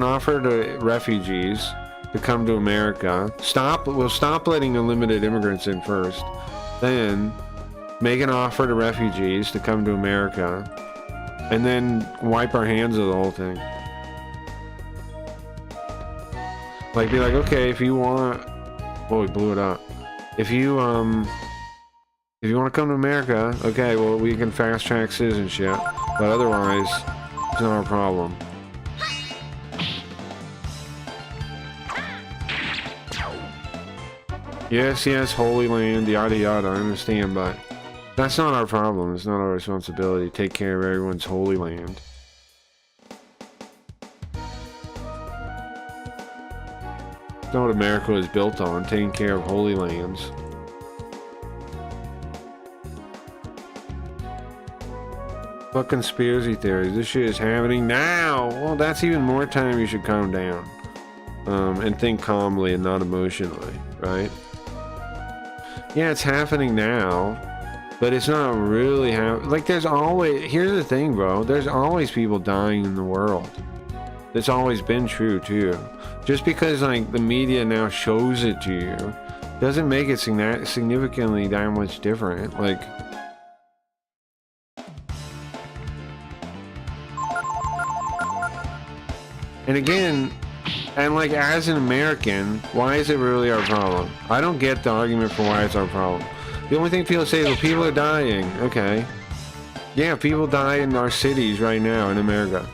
offer to refugees to come to America. We'll stop letting unlimited immigrants in first. Then make an offer to refugees to come to America, and then wipe our hands of the whole thing. Like, be like, okay, if you want, oh, we blew it up. If you want to come to America, okay, well, we can fast track citizenship, but otherwise, it's not our problem. Yes, Holy Land, yada yada, I understand, but that's not our problem. It's not our responsibility to take care of everyone's Holy Land. That's not what America was built on, taking care of Holy Lands. Fuck conspiracy theories. This shit is happening now. Well, that's even more time you should calm down. And think calmly and not emotionally, right? Yeah, it's happening now, but it's not really happening. Like, there's always... Here's the thing, bro. There's always people dying in the world. That's always been true, too. Just because, like, the media now shows it to you doesn't make it significantly that much different. Like... And again, and like, as an American, why is it really our problem? I don't get the argument for why it's our problem. The only thing people say is, well, people are dying. Okay. Yeah, people die in our cities right now in America.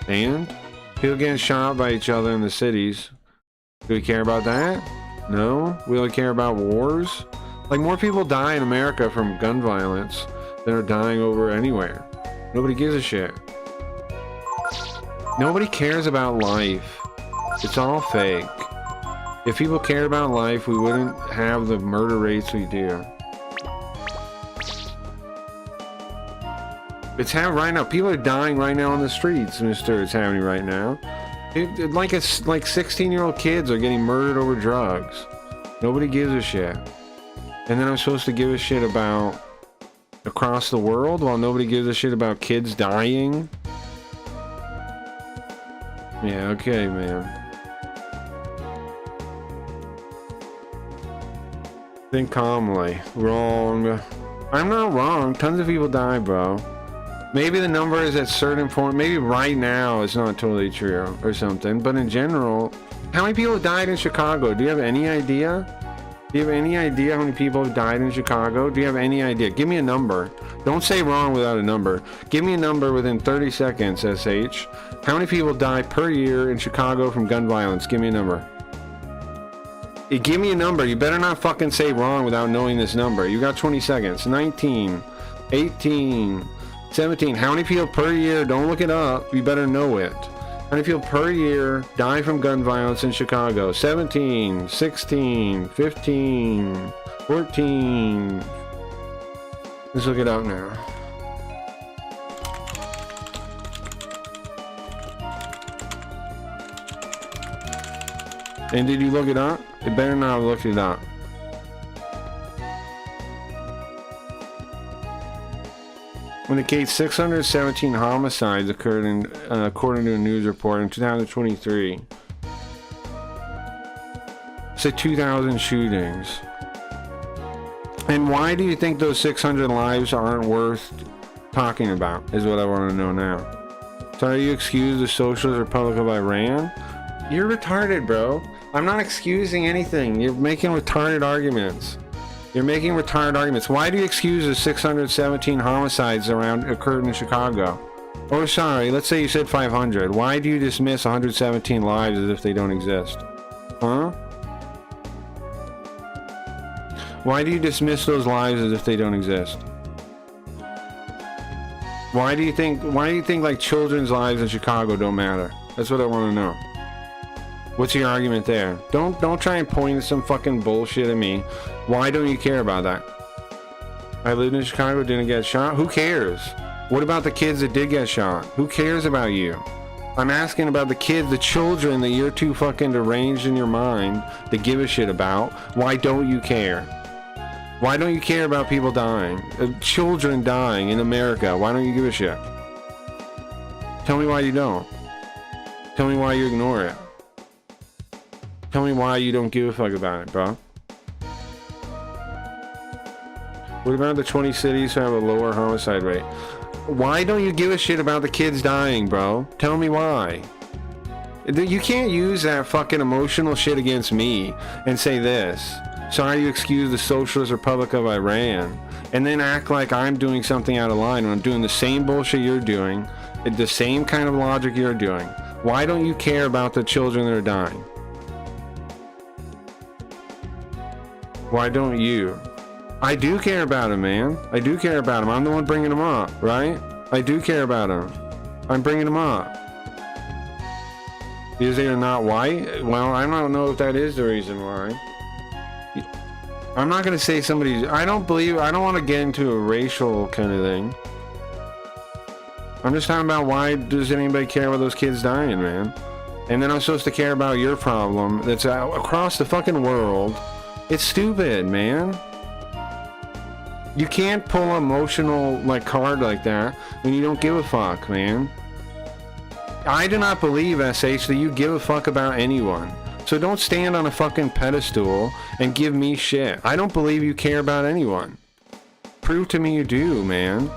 And? People getting shot by each other in the cities. Do we care about that? No? We only care about wars? Like, more people die in America from gun violence than are dying over anywhere. Nobody gives a shit. Nobody cares about life. It's all fake. If people cared about life, we wouldn't have the murder rates we do. It's happening right now. People are dying right now on the streets, mister. It's happening right now. Like 16-year-old kids are getting murdered over drugs. Nobody gives a shit. And then I'm supposed to give a shit about across the world while nobody gives a shit about kids dying? Yeah, okay, man. Think calmly. Wrong. I'm not wrong. Tons of people die, bro. Maybe the number is at certain point. Maybe right now it's not totally true or something. But in general, how many people died in Chicago? Do you have any idea? Do you have any idea how many people have died in Chicago? Do you have any idea? Give me a number. Don't say wrong without a number. Give me a number within 30 seconds, SH. How many people die per year in Chicago from gun violence? Give me a number. Give me a number. You better not fucking say wrong without knowing this number. You got 20 seconds. 19, 18, 17. How many people per year? Don't look it up. You better know it. How many people per year die from gun violence in Chicago? 17, 16, 15, 14. Let's look it up now. And did you look it up? You better not have looked it up. Indicates 617 homicides occurred in, according to a news report in 2023. So 2,000 shootings. And why do you think those 600 lives aren't worth talking about, is what I want to know now. So are you excused the Socialist Republic of Iran? You're retarded, bro. I'm not excusing anything. You're making retarded arguments. You're making retarded arguments. Why do you excuse the 617 homicides occurred in Chicago? Oh, sorry, let's say you said 500. Why do you dismiss 117 lives as if they don't exist? Huh? Why do you dismiss those lives as if they don't exist? Why do you think like children's lives in Chicago don't matter? That's what I want to know. What's your argument there? Don't try and point some fucking bullshit at me. Why don't you care about that? I lived in Chicago, didn't get shot. Who cares? What about the kids that did get shot? Who cares about you? I'm asking about the kids, the children that you're too fucking deranged in your mind to give a shit about. Why don't you care? Why don't you care about people dying? Children dying in America. Why don't you give a shit? Tell me why you don't. Tell me why you ignore it. Tell me why you don't give a fuck about it, bro. What about the 20 cities who have a lower homicide rate? Why don't you give a shit about the kids dying, bro? Tell me why. You can't use that fucking emotional shit against me and say this. Sorry you excuse the Socialist Republic of Iran. And then act like I'm doing something out of line when I'm doing the same bullshit you're doing. The same kind of logic you're doing. Why don't you care about the children that are dying? Why don't you? I do care about him, man. I do care about him. I'm the one bringing him up, right? I do care about him. I'm bringing him up. Because they're not white? Well, I don't know if that is the reason why. I'm not going to say somebody's... I don't want to get into a racial kind of thing. I'm just talking about why does anybody care about those kids dying, man? And then I'm supposed to care about your problem that's across the fucking world. It's stupid, man. You can't pull an emotional card like that when you don't give a fuck, man. I do not believe, SH, that you give a fuck about anyone. So don't stand on a fucking pedestal and give me shit. I don't believe you care about anyone. Prove to me you do, man.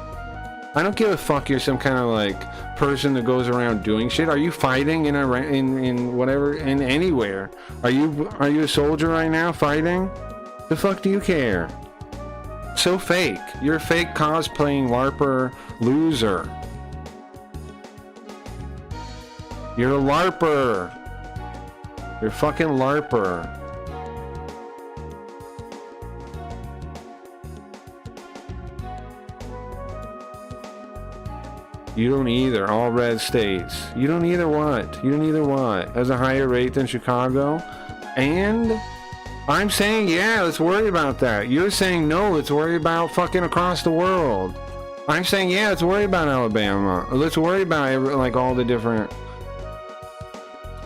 I don't give a fuck you're some kind of person that goes around doing shit. Are you fighting in anywhere? Are you a soldier right now fighting? The fuck do you care? So fake. You're a fake cosplaying LARPer loser. You're a LARPer. You're a fucking LARPer. You don't either. All red states. You don't either what? You don't either what? Has a higher rate than Chicago? And I'm saying, yeah, let's worry about that. You're saying, no, let's worry about fucking across the world. I'm saying, yeah, let's worry about Alabama. Let's worry about all the different...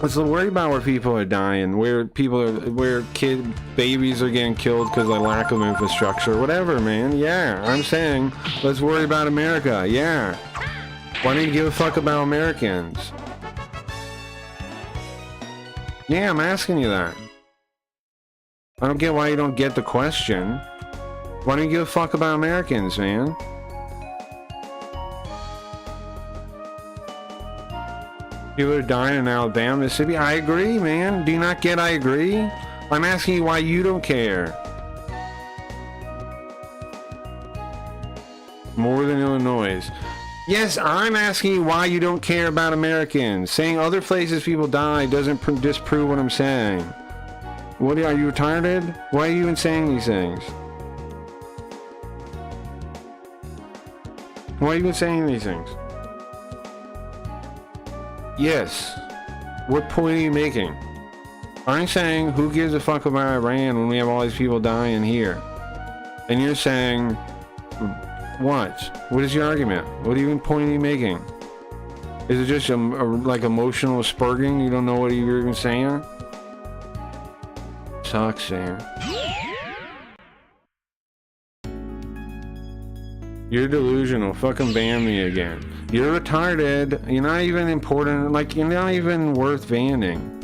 Let's worry about where people are dying, where babies are getting killed because of lack of infrastructure, whatever, man. Yeah, I'm saying, let's worry about America. Yeah. Why don't you give a fuck about Americans? Yeah, I'm asking you that. I don't get why you don't get the question. Why don't you give a fuck about Americans, man? People are dying in Alabama, Mississippi. I agree, man. Do you not get I agree? I'm asking you why you don't care. More than Illinois. Yes, I'm asking you why you don't care about Americans. Saying other places people die doesn't disprove what I'm saying. What are you retarded? Why are you even saying these things? Why are you even saying these things? Yes. What point are you making? I'm saying, who gives a fuck about Iran when we have all these people dying here? And you're saying, what? What is your argument? What even point are you making? Is it just emotional spurging? You don't know what you're even saying? Sucks, man. You're delusional. Fucking ban me again. You're retarded. You're not even important. You're not even worth banning.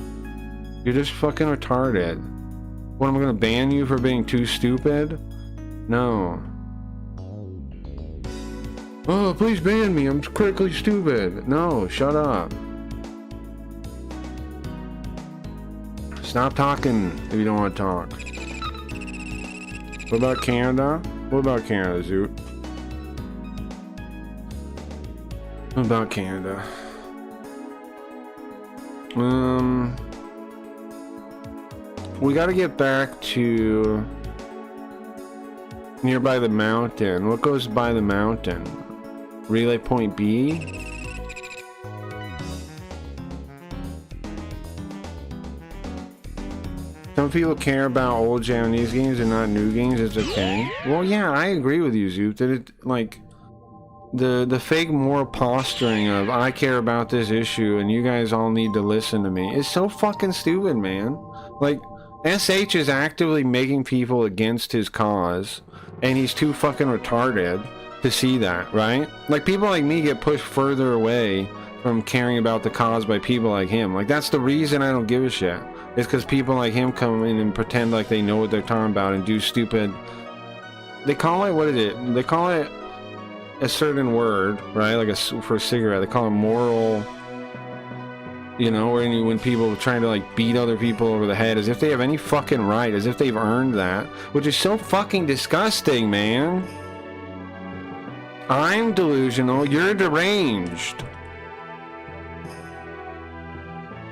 You're just fucking retarded. What, am I gonna ban you for being too stupid? No. Oh, please ban me. I'm critically stupid. No, shut up. Stop talking if you don't want to talk. What about Canada? What about Canada, Zoot? What about Canada? We gotta get back to Nearby the mountain. What goes by the mountain? Relay point B? Some people care about old Japanese games and not new games. It's okay. Well, yeah, I agree with you, Zoop. That it, like, the fake moral posturing of I care about this issue and you guys all need to listen to me is so fucking stupid, man. Like, SH is actively making people against his cause, and he's too fucking retarded to see that, right? Like, people like me get pushed further away from caring about the cause by people like him. Like, that's the reason I don't give a shit. It's because people like him come in and pretend like they know what they're talking about and do stupid... They call it, what is it? They call it a certain word, right? Like for a cigarette, they call it moral... You know, when people are trying to like beat other people over the head as if they have any fucking right, as if they've earned that. Which is so fucking disgusting, man. I'm delusional, you're deranged.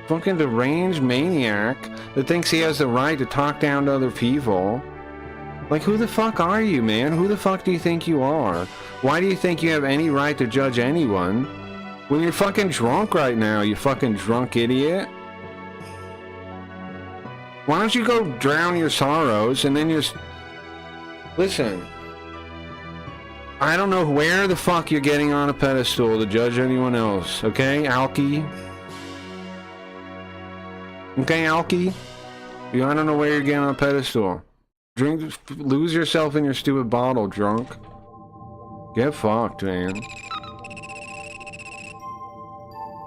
Fucking deranged maniac that thinks he has the right to talk down to other people. Like, who the fuck are you, man? Who the fuck do you think you are? Why do you think you have any right to judge anyone? When you're fucking drunk right now, you fucking drunk idiot. Why don't you go drown your sorrows and then you're... Listen. I don't know where the fuck you're getting on a pedestal to judge anyone else, okay, Alki? Okay, Alki? I don't know where you're getting on a pedestal. Drink, lose yourself in your stupid bottle, drunk. Get fucked, man.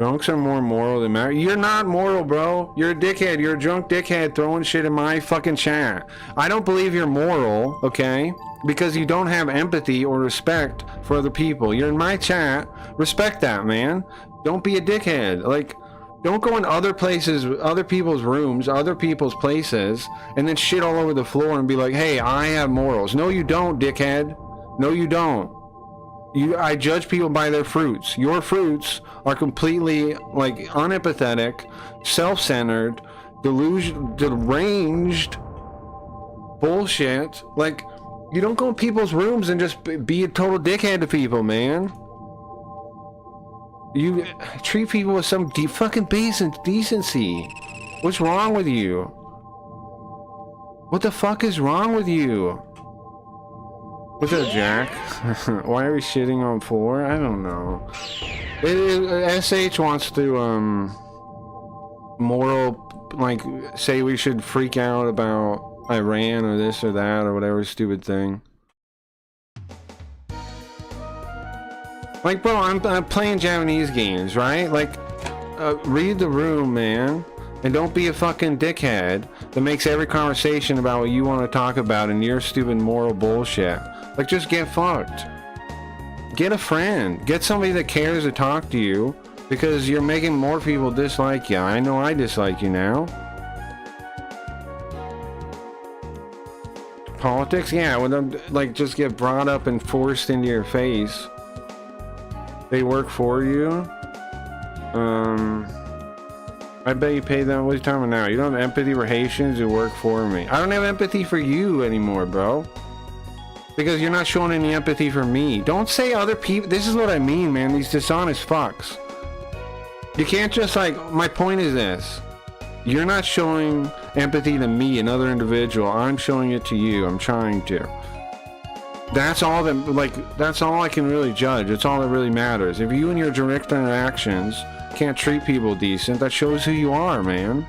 Drunks are more moral than married. You're not moral, bro. You're a dickhead. You're a drunk dickhead throwing shit in my fucking chat. I don't believe you're moral, okay? Because you don't have empathy or respect for other people. You're in my chat. Respect that, man. Don't be a dickhead. Like... Don't go in other places, other people's rooms, other people's places, and then shit all over the floor and be like, hey, I have morals. No, you don't, dickhead. No, you don't. I judge people by their fruits. Your fruits are completely, like, unempathetic, self-centered, deranged bullshit. Like, you don't go in people's rooms and just be a total dickhead to people, man. You treat people with some fucking decency. What's wrong with you? What the fuck is wrong with you? What's up, Jack? Why are we shitting on floor? I don't know. SH wants to, moral, like, say we should freak out about Iran or this or that or whatever stupid thing. Like, bro, I'm playing Japanese games, right? Like, read the room, man. And don't be a fucking dickhead that makes every conversation about what you want to talk about and your stupid moral bullshit. Like, just get fucked. Get a friend. Get somebody that cares to talk to you, because you're making more people dislike you. I know I dislike you now. Politics? Yeah, when them, like, just get brought up and forced into your face. They work for you. I bet you pay them. What are you talking about now? You don't have empathy for Haitians who work for me. I don't have empathy for you anymore, bro. Because you're not showing any empathy for me. Don't say other people. This is what I mean, man. These dishonest fucks. You can't just, like, my point is this. You're not showing empathy to me, another individual. I'm showing it to you. I'm trying to. That's all that, like, that's all I can really judge. It's all that really matters. If you and your direct interactions can't treat people decent, that shows who you are, man.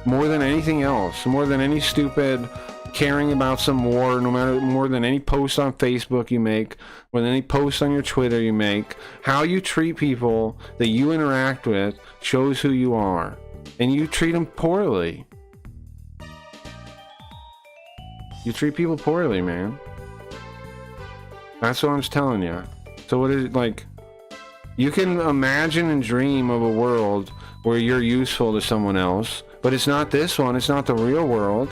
More than anything else. More than any stupid caring about some war, no matter, more than any post on Facebook you make, more than any post on your Twitter you make. How you treat people that you interact with shows who you are. And you treat them poorly. You treat people poorly, man. That's what I'm telling you. So what is it, like, you can imagine and dream of a world where you're useful to someone else, but it's not this one. It's not the real world.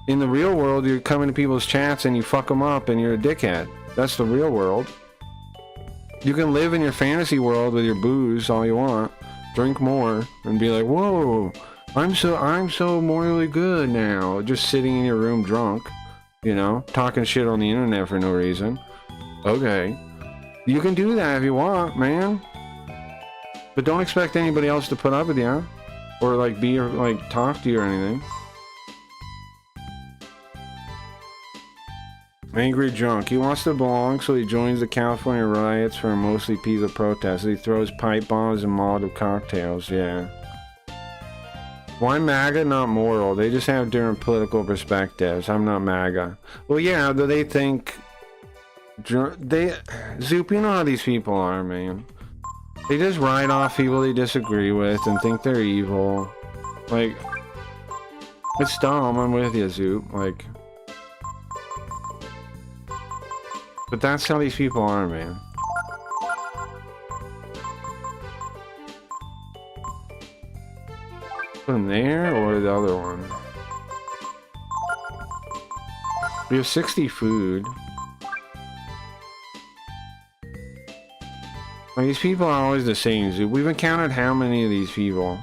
In the real world, you're coming to people's chats and you fuck them up and you're a dickhead. That's the real world. You can live in your fantasy world with your booze all you want, drink more, and be like, whoa, I'm so morally good now, just sitting in your room drunk. You know, talking shit on the internet for no reason. Okay. You can do that if you want, man. But don't expect anybody else to put up with you. Or like be or like talk to you or anything. Angry drunk. He wants to belong, so he joins the California riots for a mostly peaceful protest. He throws pipe bombs and Molotov cocktails. Yeah. Why MAGA not moral? They just have different political perspectives. I'm not MAGA. Well, yeah, they think... Zoop, you know how these people are, man. They just write off people they disagree with and think they're evil. Like... It's dumb, I'm with you, Zoop. Like... But that's how these people are, man. Put them there or the other one? We have 60 food. Like, these people are always the same, Zoo. We've encountered how many of these people?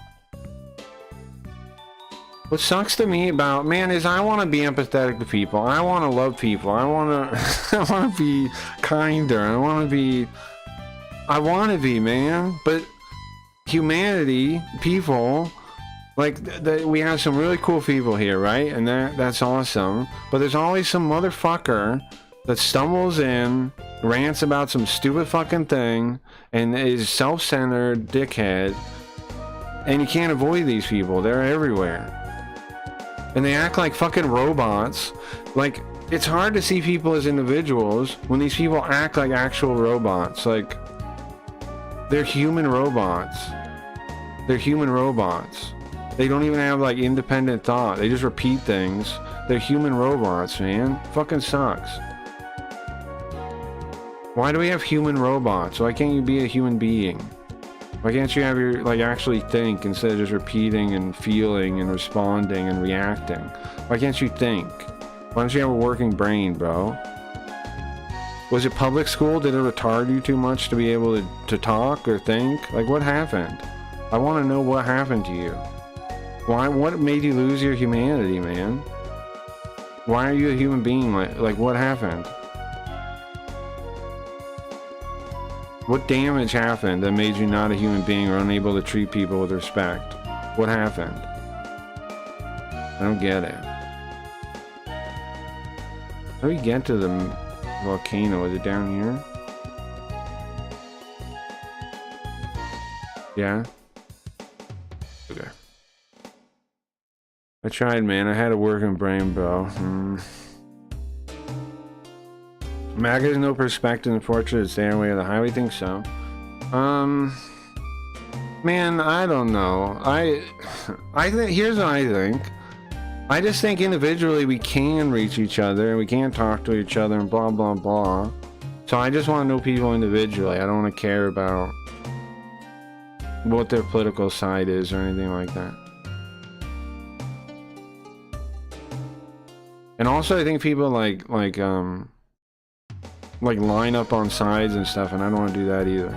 What sucks to me about, man, is I want to be empathetic to people. I want to love people. I want to I want to be kinder. I want to be, man. But humanity, people, like, we have some really cool people here, right? And that's awesome. But there's always some motherfucker that stumbles in, rants about some stupid fucking thing, and is self-centered dickhead. And you can't avoid these people. They're everywhere. And they act like fucking robots. Like, it's hard to see people as individuals when these people act like actual robots. Like, they're human robots. They're human robots. They don't even have, like, independent thought. They just repeat things. They're human robots, man. Fucking sucks. Why do we have human robots? Why can't you be a human being? Why can't you have your, like, actually think instead of just repeating and feeling and responding and reacting? Why can't you think? Why don't you have a working brain, bro? Was it public school? Did it retard you too much to be able to talk or think? Like, what happened? I want to know what happened to you. What made you lose your humanity, man? Why are you a human being? Like what happened? What damage happened that made you not a human being or unable to treat people with respect? What happened? I don't get it. How do we get to the volcano? Is it down here? Yeah? Okay. I tried, man. I had a working brain, bro. MAGA has no perspective and fortune to stay away of the highway. Think so? Man, I don't know. I think, here's what I think. I just think individually we can reach each other and we can talk to each other and blah blah blah. So I just want to know people individually. I don't want to care about what their political side is or anything like that. And also I think people like line up on sides and stuff, and I don't want to do that either.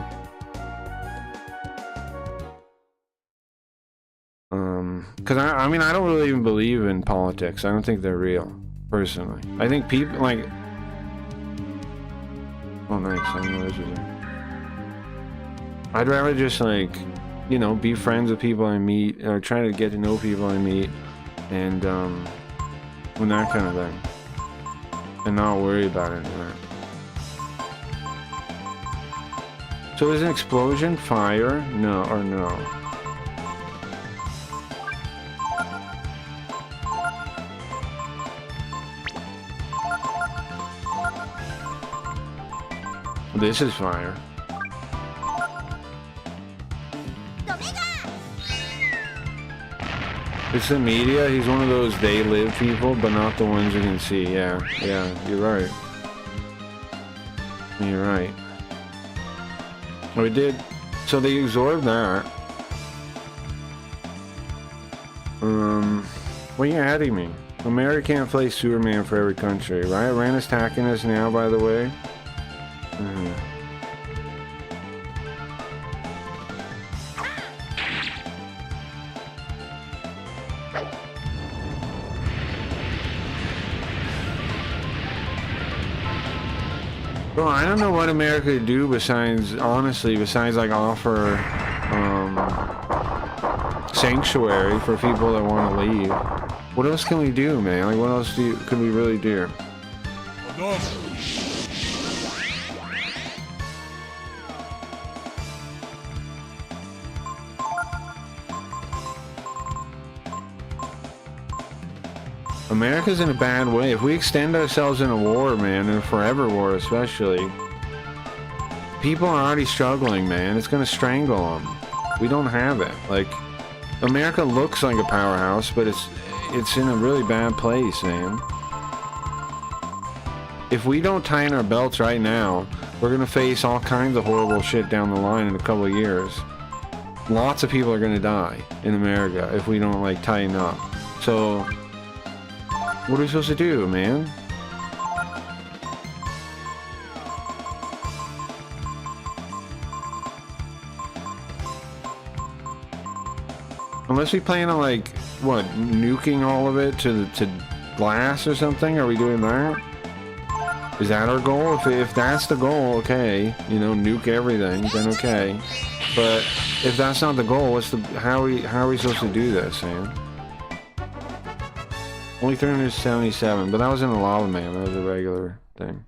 Because I mean, I don't really even believe in politics. I don't think they're real, personally. I think people, like... Oh, nice. I didn't know this was there. I'd rather just, like, you know, be friends with people I meet, or try to get to know people I meet, and that kind of thing. And not worry about it. So there's an explosion, fire, no, or no. This is fire. It's the media. He's one of those they live people, but not the ones you can see. Yeah, you're right. You're right. We did. So they absorbed that. What are you adding me? America can't play Superman for every country, right? Iran is attacking us now, by the way. Bro, I don't know what America could do besides, honestly, besides like offer sanctuary for people that want to leave. What else can we do, man? Like, what else could we really do? America's in a bad way. If we extend ourselves in a war, man, in a forever war especially, people are already struggling, man. It's gonna strangle them. We don't have it. Like, America looks like a powerhouse, but it's in a really bad place, man. If we don't tighten our belts right now, we're gonna face all kinds of horrible shit down the line in a couple of years. Lots of people are gonna die in America if we don't, like, tighten up. So, what are we supposed to do, man? Unless we plan on, like, what, nuking all of it to glass or something? Are we doing that? Is that our goal? If that's the goal, okay. You know, nuke everything, then okay. But if that's not the goal, what's the how are we supposed to do this, man? Only 377, but that was in a lava man. That was a regular thing.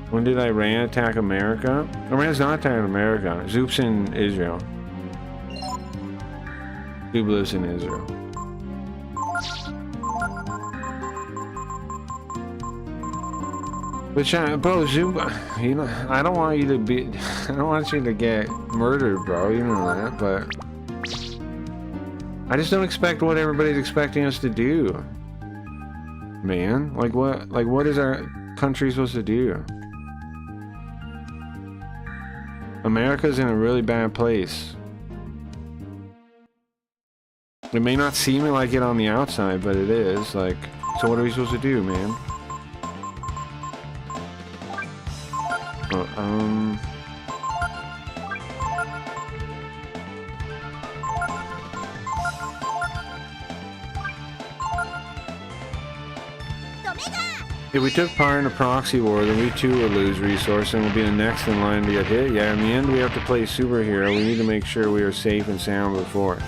When did Iran attack America? Iran's not attacking America. Zoop's in Israel. Zoop lives in Israel. But bro, Zoop, you know, I don't want you to be, I don't want you to get murdered, bro. You know that, but I just don't expect what everybody's expecting us to do, man. Like what is our country supposed to do? America's in a really bad place. It may not seem like it on the outside, but it is. Like, so what are we supposed to do, man? If we took part in a proxy war, then we too would lose resource and will be the next in line to get hit. Yeah, in the end we have to play superhero. We need to make sure we are safe and sound before.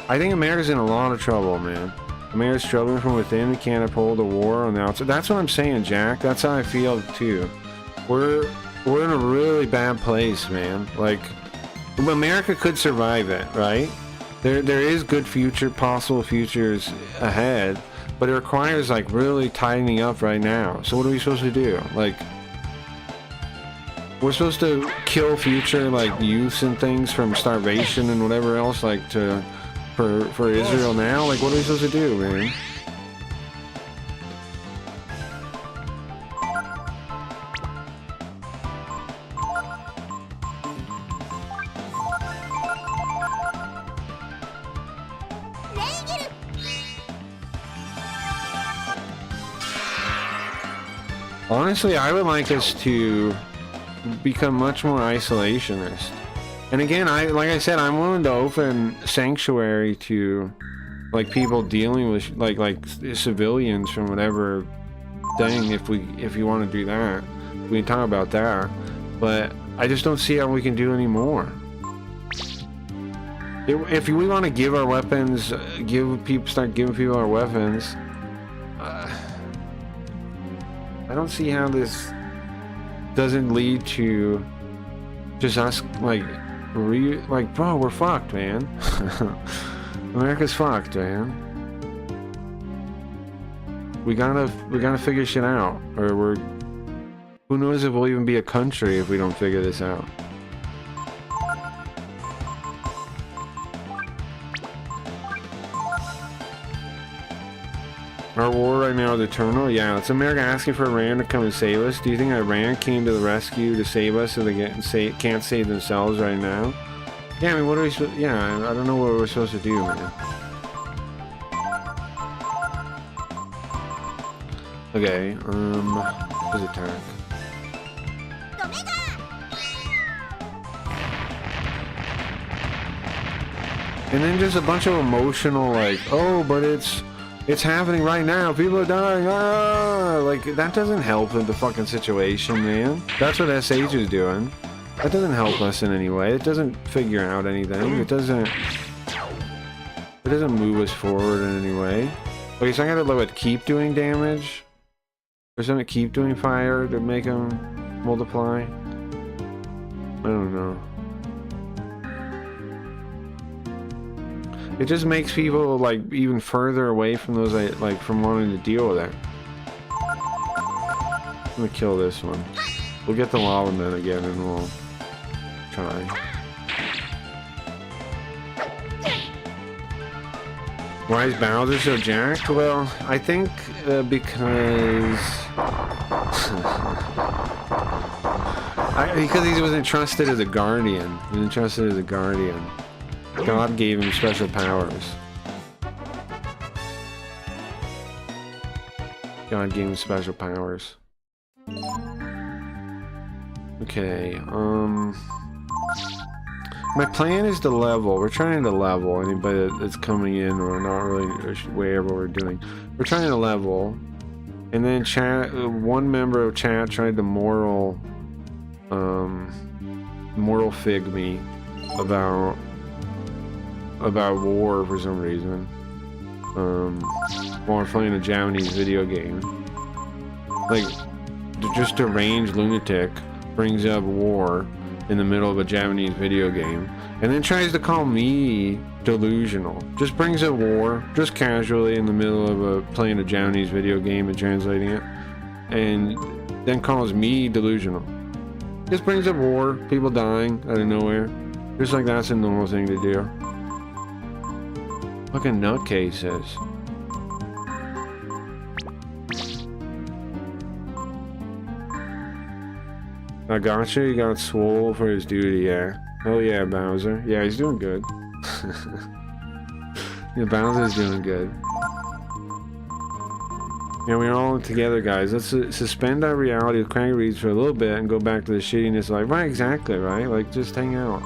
I think America's in a lot of trouble, man. America's struggling from within. We can't uphold a war on the outside. That's what I'm saying, Jack. That's how I feel too. We're in a really bad place, man. Like, America could survive it, right? There is good possible futures ahead, but it requires, like, really tightening up right now. So what are we supposed to do? Like, we're supposed to kill future, like, youths and things from starvation and whatever else, like, for Israel now? Like, what are we supposed to do, man? Honestly, I would like us to become much more isolationist. And again, like I said, I'm willing to open sanctuary to, like, people dealing with like civilians from whatever thing. If you want to do that, we can talk about that. But I just don't see how we can do any more. If we want to give our weapons, start giving people our weapons. I don't see how this doesn't lead to just us, like, bro, we're fucked, man. America's fucked, man. We gotta figure shit out, or who knows if we'll even be a country if we don't figure this out. Our war right now is eternal. Yeah, it's America asking for Iran to come and save us. Do you think Iran came to the rescue to save us so they can't save themselves right now? Yeah, I mean, what are we supposed? Yeah, I don't know what we're supposed to do, man. Okay, let's attack. And then just a bunch of emotional, like, oh, but it's It's happening right now. People are dying. Ah! Like, that doesn't help with the fucking situation, man. That's what SH is doing. That doesn't help us in any way. It doesn't figure out anything. It doesn't move us forward in any way. Okay, so I gotta let it keep doing damage. Or something keep doing fire to make them multiply. I don't know. It just makes people like even further away from those, like from wanting to deal with it. I'm gonna kill this one. We'll get the lava men again and we'll try. Why is Bowser so jacked? Well, I think because because he was entrusted as a guardian. He was entrusted as a guardian. God gave him special powers. God gave him special powers. Okay, my plan is to level. We're trying to level anybody that's coming in or not really aware of what we're doing. We're trying to level. And then chat, one member of chat tried to moral fig me about war for some reason. While we're playing a Japanese video game. Like, just a deranged lunatic brings up war in the middle of a Japanese video game and then tries to call me delusional. Just brings up war, just casually in the middle of playing a Japanese video game and translating it, and then calls me delusional. Just brings up war, people dying out of nowhere. Just like that's a normal thing to do. Fucking nutcases. I gotcha, you got swole for his duty, yeah. Oh yeah, Bowser. Yeah, he's doing good. Yeah, Bowser's doing good. Yeah, we're all together, guys. Let's suspend our reality with Cranky Reads for a little bit and go back to the shittiness. Like, right, exactly, right? Like, just hang out.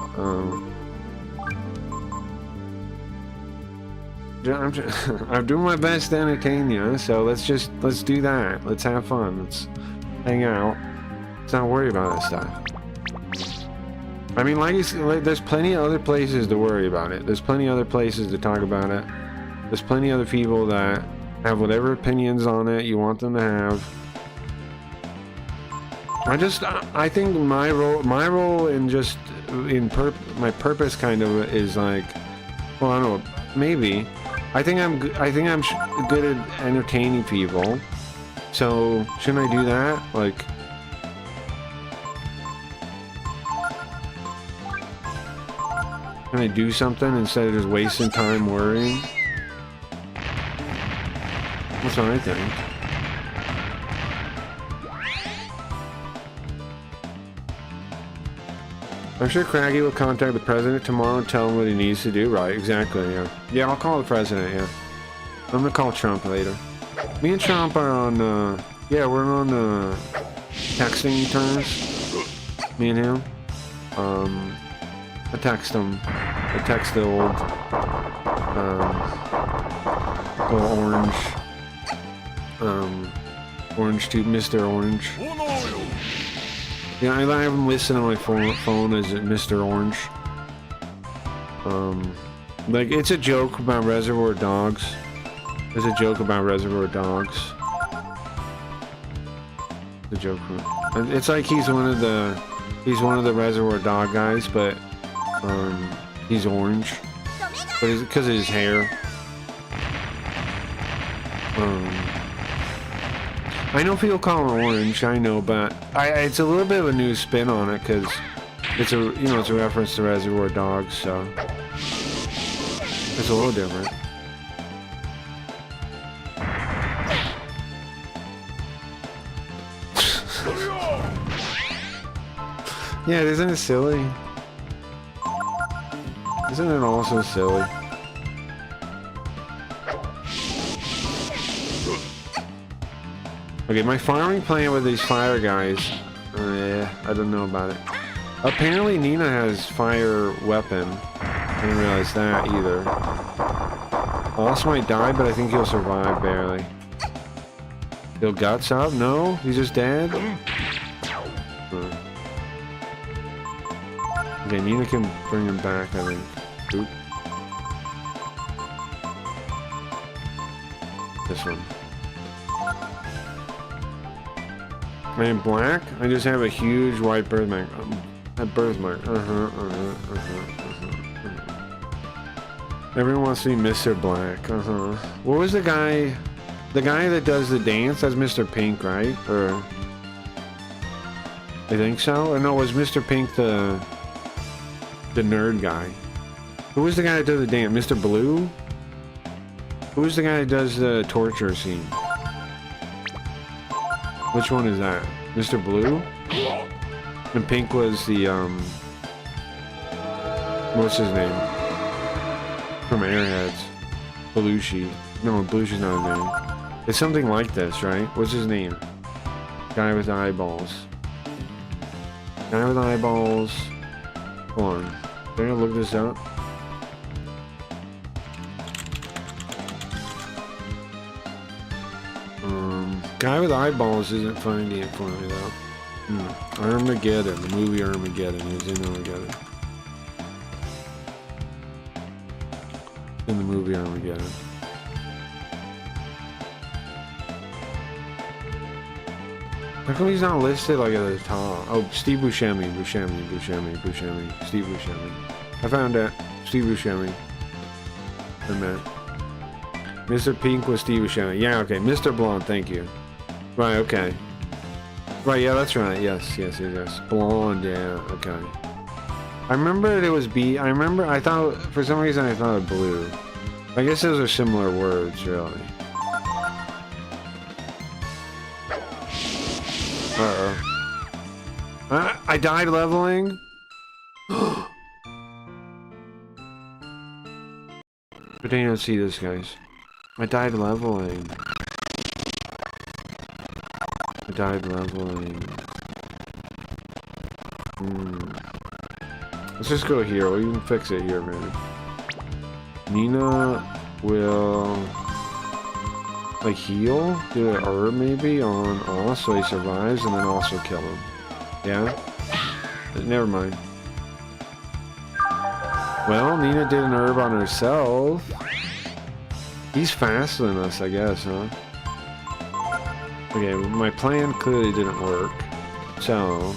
I'm doing my best to entertain you, so let's do that. Let's have fun. Let's hang out. Let's not worry about that stuff. I mean, there's plenty of other places to worry about it. There's plenty of other places to talk about it. There's plenty of other people that have whatever opinions on it you want them to have. I think my role in just my purpose kind of is like, well, I don't know, maybe. I think I'm good at entertaining people. So shouldn't I do that? Like, can I do something instead of just wasting time worrying? That's what I think. I'm sure Craggy will contact the president tomorrow and tell him what he needs to do. Right, exactly, yeah. Yeah, I'll call the president, yeah. I'm gonna call Trump later. Me and Trump are on, yeah, we're on, texting terms. Me and him. I text him. I text the old, Orange to Mr. Orange. Yeah, I have him listed on my phone as Mr. Orange. Like, it's a joke about Reservoir Dogs. It's a joke about Reservoir Dogs. It's a joke. It's like he's one of the Reservoir Dog guys, but he's orange. But it's because of his hair. I know people call him orange, I know, but it's a little bit of a new spin on it because it's a it's a reference to Reservoir Dogs, so it's a little different. Yeah, isn't it silly? Isn't it also silly? Okay, my farming plan with these fire guys, yeah, I don't know about it. Apparently Nina has fire weapon. I didn't realize that either. Oss might die, but I think he'll survive barely. He'll guts up? No? He's just dead? Okay, Nina can bring him back, I think. Oop. This one. And black? I just have a huge white birthmark. A birthmark. Everyone wants to be Mr. Black. What was the guy? The guy that does the dance? That's Mr. Pink, right? Or I think so. Or no, was Mr. Pink the nerd guy? Who was the guy that does the dance? Mr. Blue? Who's the guy that does the torture scene? Which one is that? Mr. Blue? And Pink was the, what's his name? From Airheads. Belushi. No, Belushi's not his name. It's something like this, right? What's his name? Guy with eyeballs. Guy with eyeballs. Hold on. Can I look this up? Guy with eyeballs isn't finding it for me though. Armageddon, the movie Armageddon. He was in Armageddon. In the movie Armageddon. How come he's not listed like at the top? Oh, Steve Buscemi. Steve Buscemi. I found that. Steve Buscemi. I meant. Mr. Pink was Steve Buscemi. Yeah, okay. Mr. Blonde, thank you. Right, okay. Right, yeah, that's right. Yes. Blonde, yeah, okay. I remember it was B. I thought, for some reason, I thought of blue. I guess those are similar words, really. Uh-oh. I died leveling? But I don't see this, guys. I died leveling. Let's just go here. We can fix it here, man. Nina will like heal, do an herb maybe on Oss so he survives, and then also kill him. Yeah? Never mind. Well, Nina did an herb on herself. He's faster than us, I guess, huh? Okay, well, my plan clearly didn't work. So,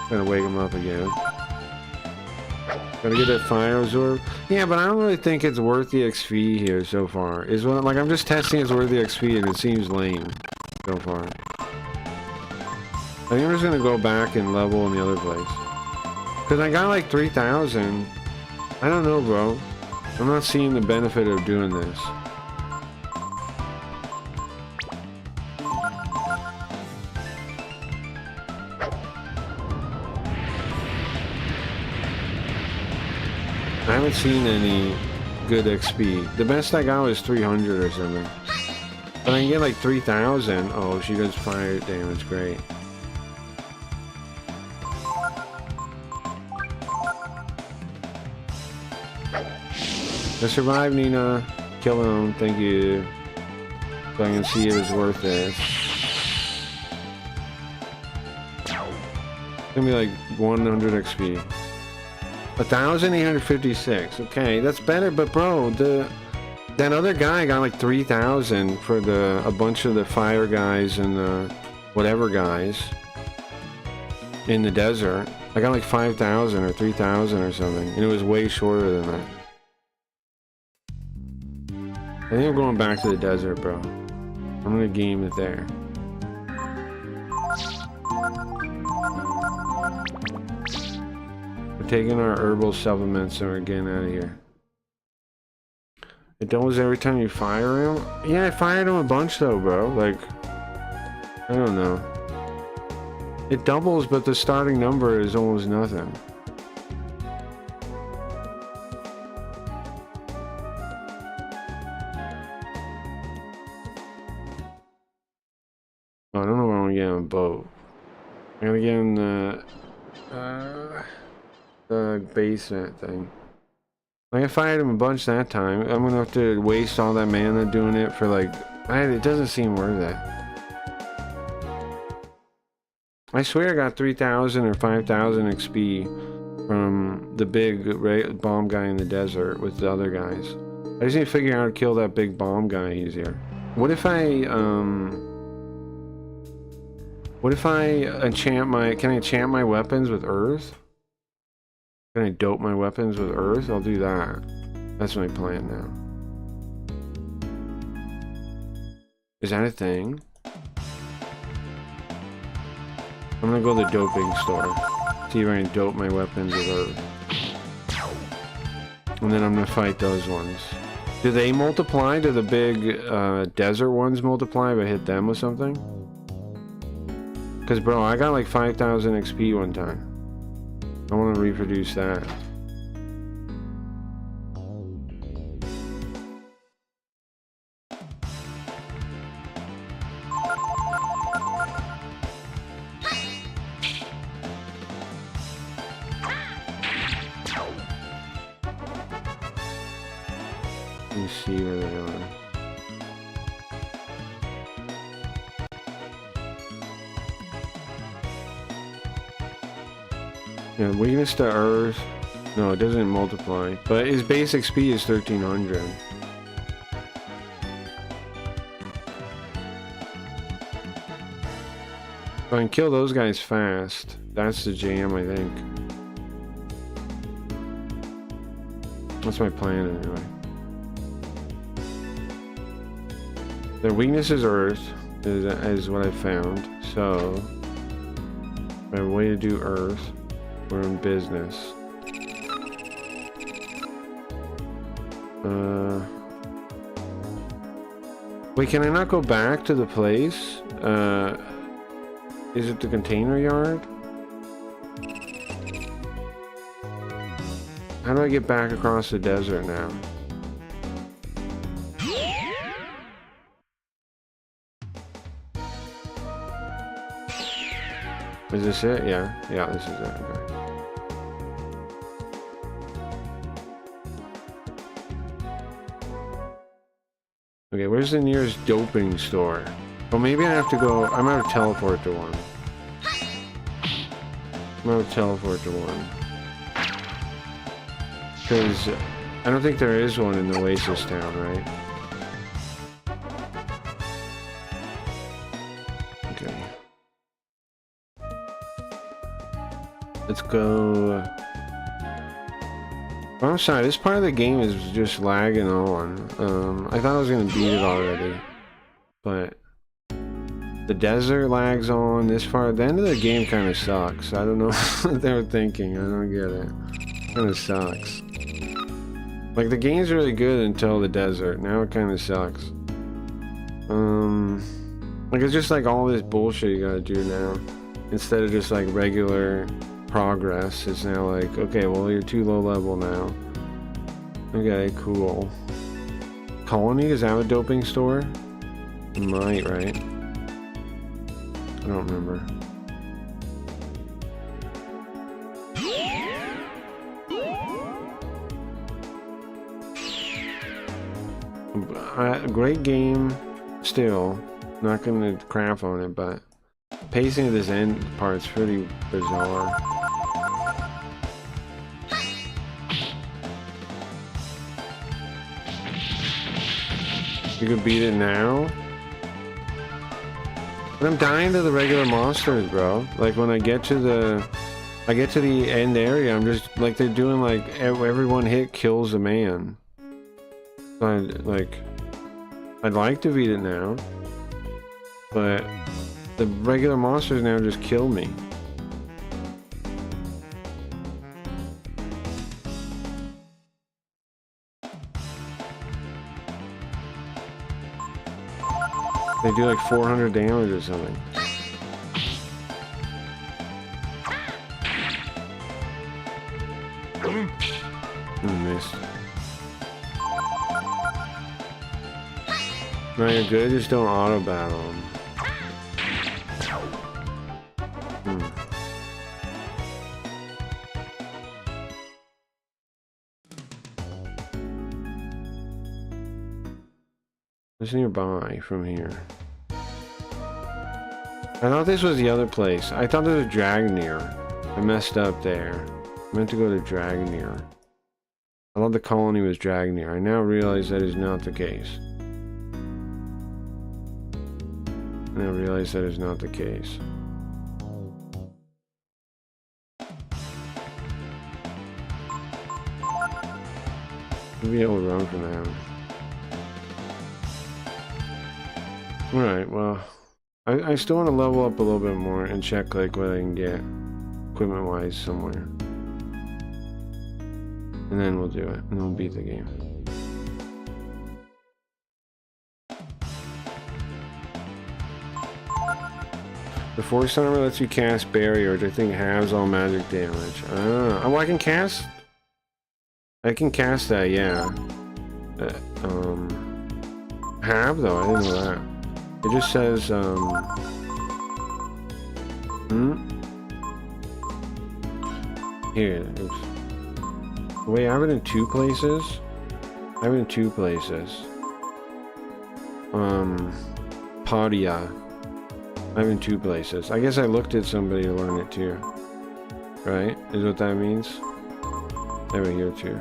gonna wake him up again. Gotta get that fire absorb. Yeah, but I don't really think it's worth the XP here so far. Is what like I'm just testing it's worth the XP and it seems lame so far. I think I'm just gonna go back and level in the other place. Cause I got like 3,000. I don't know, bro. I'm not seeing the benefit of doing this. I haven't seen any good XP. The best I got was 300 or something. But I can get like 3,000. Oh, she does fire damage. Great. Let's survive, Nina. Kill him. Thank you. So I can see it was worth it. It's gonna be like 100 XP. 1,856. Okay, that's better. But bro, that other guy got like 3,000 for a bunch of the fire guys and the whatever guys in the desert. I got like 5,000 or 3,000 or something, and it was way shorter than that. I think I'm going back to the desert, bro. I'm gonna game it there. We're taking our herbal supplements and we're getting out of here. It doubles every time you fire him? Yeah, I fired him a bunch though, bro. Like, I don't know. It doubles, but the starting number is almost nothing. Oh, I don't know where I'm gonna get on a boat. I'm gonna get in the basement thing. Like, I fired him a bunch that time. I'm gonna have to waste all that mana doing it for like... it doesn't seem worth it. I swear I got 3,000 or 5,000 XP from the big bomb guy in the desert with the other guys. I just need to figure out how to kill that big bomb guy easier. What if I enchant my... Can I enchant my weapons with earth? Can I dope my weapons with earth? I'll do that. That's my plan now. Is that a thing? I'm gonna go to the doping store. See if I can dope my weapons with earth. And then I'm gonna fight those ones. Do they multiply? Do the big desert ones multiply if I hit them with something? Because bro, I got like 5,000 XP one time. I want to reproduce that. Let me see where they are. Yeah, weakness to earth. No, it doesn't multiply. But his base XP is 1,300. If I can kill those guys fast, that's the jam, I think. That's my plan anyway. Their weakness is earth, is what I found. So, I have a way to do earth. We're in business. Wait, can I not go back to the place? Is it the container yard? How do I get back across the desert now? Is this it? Yeah. Yeah, this is it. Okay. Okay, where's the nearest doping store? Well, maybe I have to go... I'm gonna teleport to one. I'm gonna teleport to one. Because I don't think there is one in the Oasis town, right? Okay. Let's go... I'm sorry, this part of the game is just lagging on. I thought I was gonna beat it already. But... the desert lags on, this far. The end of the game kind of sucks. I don't know what they were thinking. I don't get it. Kind of sucks. Like, the game's really good until the desert. Now it kind of sucks. Like, it's just like all this bullshit you gotta do now. Instead of just like regular progress, it's now like, okay, well, you're too low level now. Okay, cool. Colony, does that have a doping store? It might, right? I don't remember. Great game, still. Not gonna crap on it, but pacing of this end part's pretty bizarre. You could beat it now? But I'm dying to the regular monsters, bro. Like, when I get to the end area, I'm just, like, they're doing, like, every one hit kills a man. So I'd like to beat it now. But the regular monsters now just kill me. They do like 400 damage or something. Missed. No, you're good, just don't auto battle them. What's nearby from here? I thought this was the other place. I thought this was Dragnir. I messed up there. I meant to go to Dragnir. I thought the colony was Dragnir. I now realize that is not the case. Maybe I'll run from them. Alright, well, I still want to level up a little bit more and check like what I can get equipment wise somewhere. And then we'll do it, and then we'll beat the game. The force armor lets you cast barrier, which I think halves all magic damage. Oh, I can cast that, yeah. Have though, I didn't know that. It just says, Here, oops. Wait, I have it in two places? Padia. I have it in two places. I guess I looked at somebody to learn it too. Right? Is what that means? Over here too.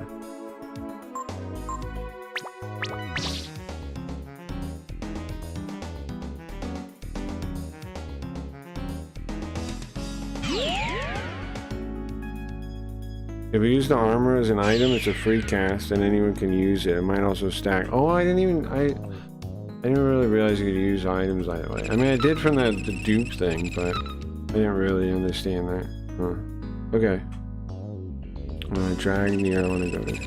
If you use the armor as an item, it's a free cast and anyone can use it. It might also stack. Oh, I didn't really realize you could use items that way. I mean, I did from the dupe thing, but I didn't really understand that. Huh. Okay. I'm gonna drag near, I wanna go there.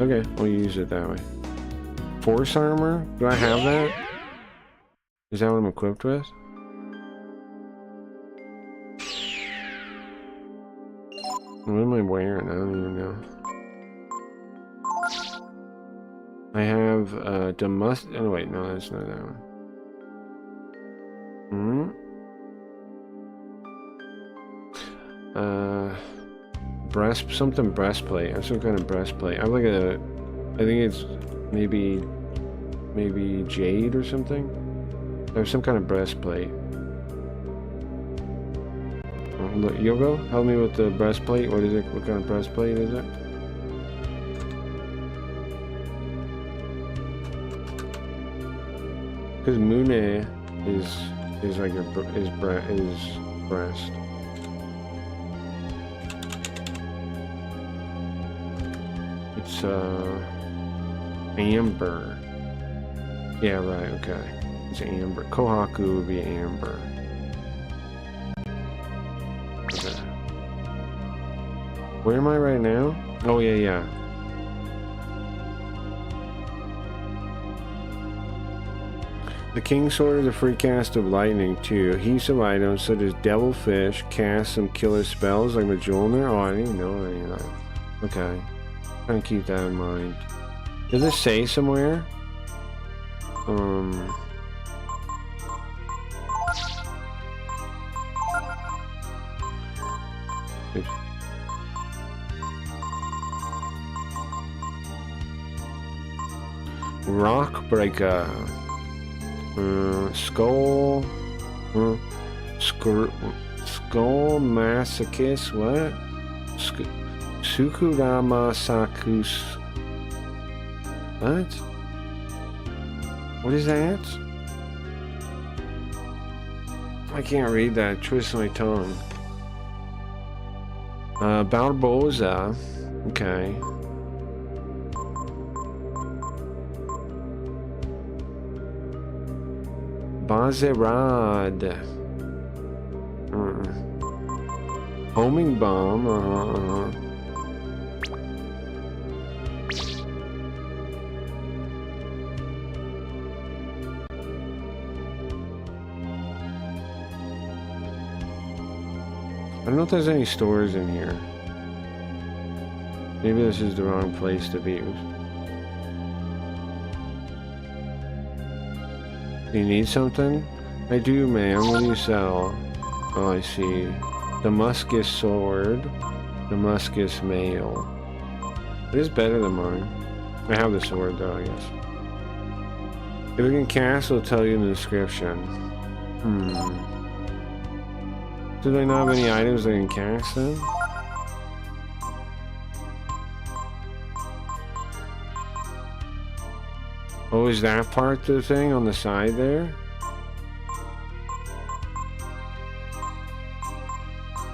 Okay, we'll use it that way. Force armor? Do I have that? Is that what I'm equipped with? What am I wearing? I don't even know. I have Demust. Oh wait, no, that's not that one. Breastplate. I have some kind of breastplate. I have like I think it's maybe jade or something. I have some kind of breastplate. Look, Yogo, help me with the breastplate. What is it? What kind of breastplate is it? Because Mune is like his breast. It's amber. Yeah, right. Okay, it's amber. Kohaku would be amber. Where am I right now? Oh, yeah. The King's Sword is a free cast of lightning, too. Heaps of items such as Devilfish cast some killer spells like Majolner. Oh, I didn't know any of that. Okay. I'm trying to keep that in mind. Does it say somewhere? Oops. Rock Breaker. Skull Masochist. What? Sukurama Sakus. What? What is that? I can't read that. Twist my tongue. Barboza. Okay. Bazerad. Homing bomb. I don't know if there's any stores in here. Maybe this is the wrong place to be. You need something? I do, man. What do you sell? Oh, I see. Damascus sword. Damascus mail. It is better than mine. I have the sword though, I guess. If you can cast, it'll tell you in the description. Do they not have any items they can cast then? Oh, is that part the thing on the side there?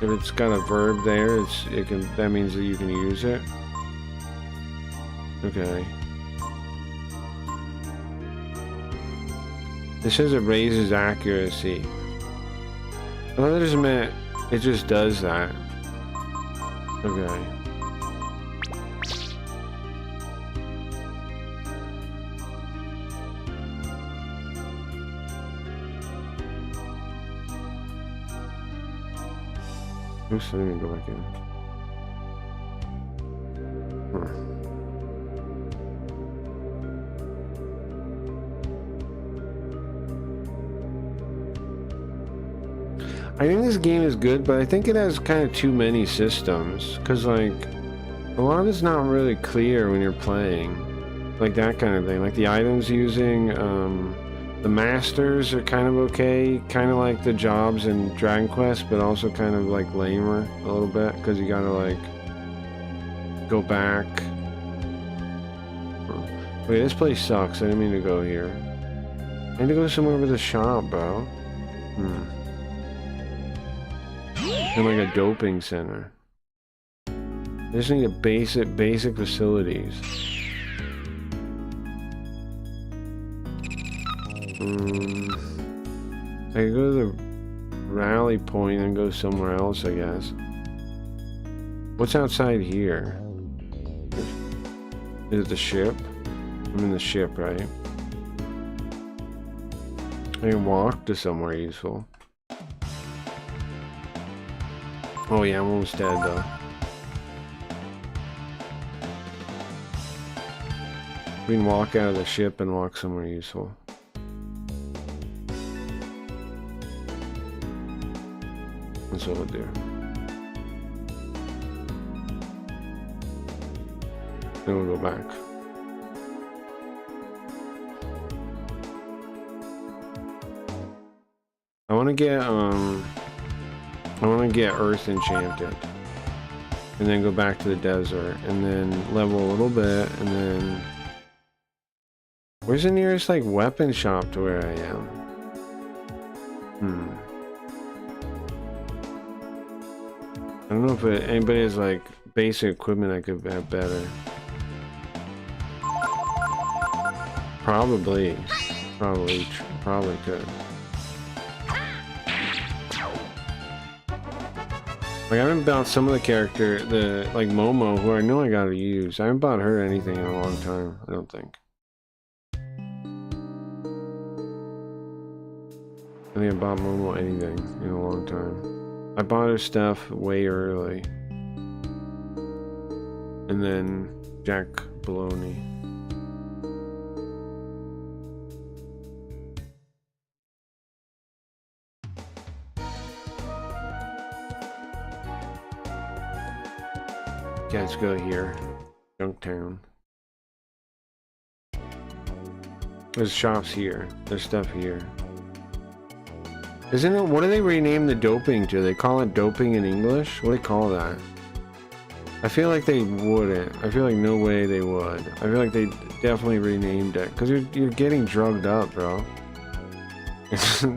If it's got a verb there, that means that you can use it. Okay. It says it raises accuracy. I thought that just meant it just does that. Okay. Oops, let me go back in. I think this game is good, but I think it has kind of too many systems. Because, like, a lot of it's not really clear when you're playing. Like, that kind of thing. Like, the items using, the masters are kind of okay. Kind of like the jobs in Dragon Quest, but also kind of, like, lamer a little bit. Because you gotta, like, go back. Wait, this place sucks. I didn't mean to go here. I need to go somewhere with a shop, bro. And like a doping center. I just need a basic facilities. I could go to the rally point and go somewhere else, I guess. What's outside here? Is it the ship? I'm in the ship, right? I can walk to somewhere useful. Oh yeah, I'm almost dead though. We can walk out of the ship and walk somewhere useful. That's what we'll do. Then we'll go back. I want to get Earth enchanted, and then go back to the desert, and then level a little bit, and then where's the nearest like weapon shop to where I am? I don't know if anybody has like basic equipment I could have better. Probably could. Like, I haven't bought some of the character, like Momo, who I know I gotta use. I haven't bought her anything in a long time, I don't think. I think I bought Momo anything in a long time. I bought her stuff way early. And then Jack Baloney. Okay, let's go here. Junktown. There's shops here. There's stuff here. Isn't it? What do they rename the doping to? They call it doping in English? What do they call that? I feel like they wouldn't. I feel like no way they would. I feel like they definitely renamed it. Because you're getting drugged up, bro.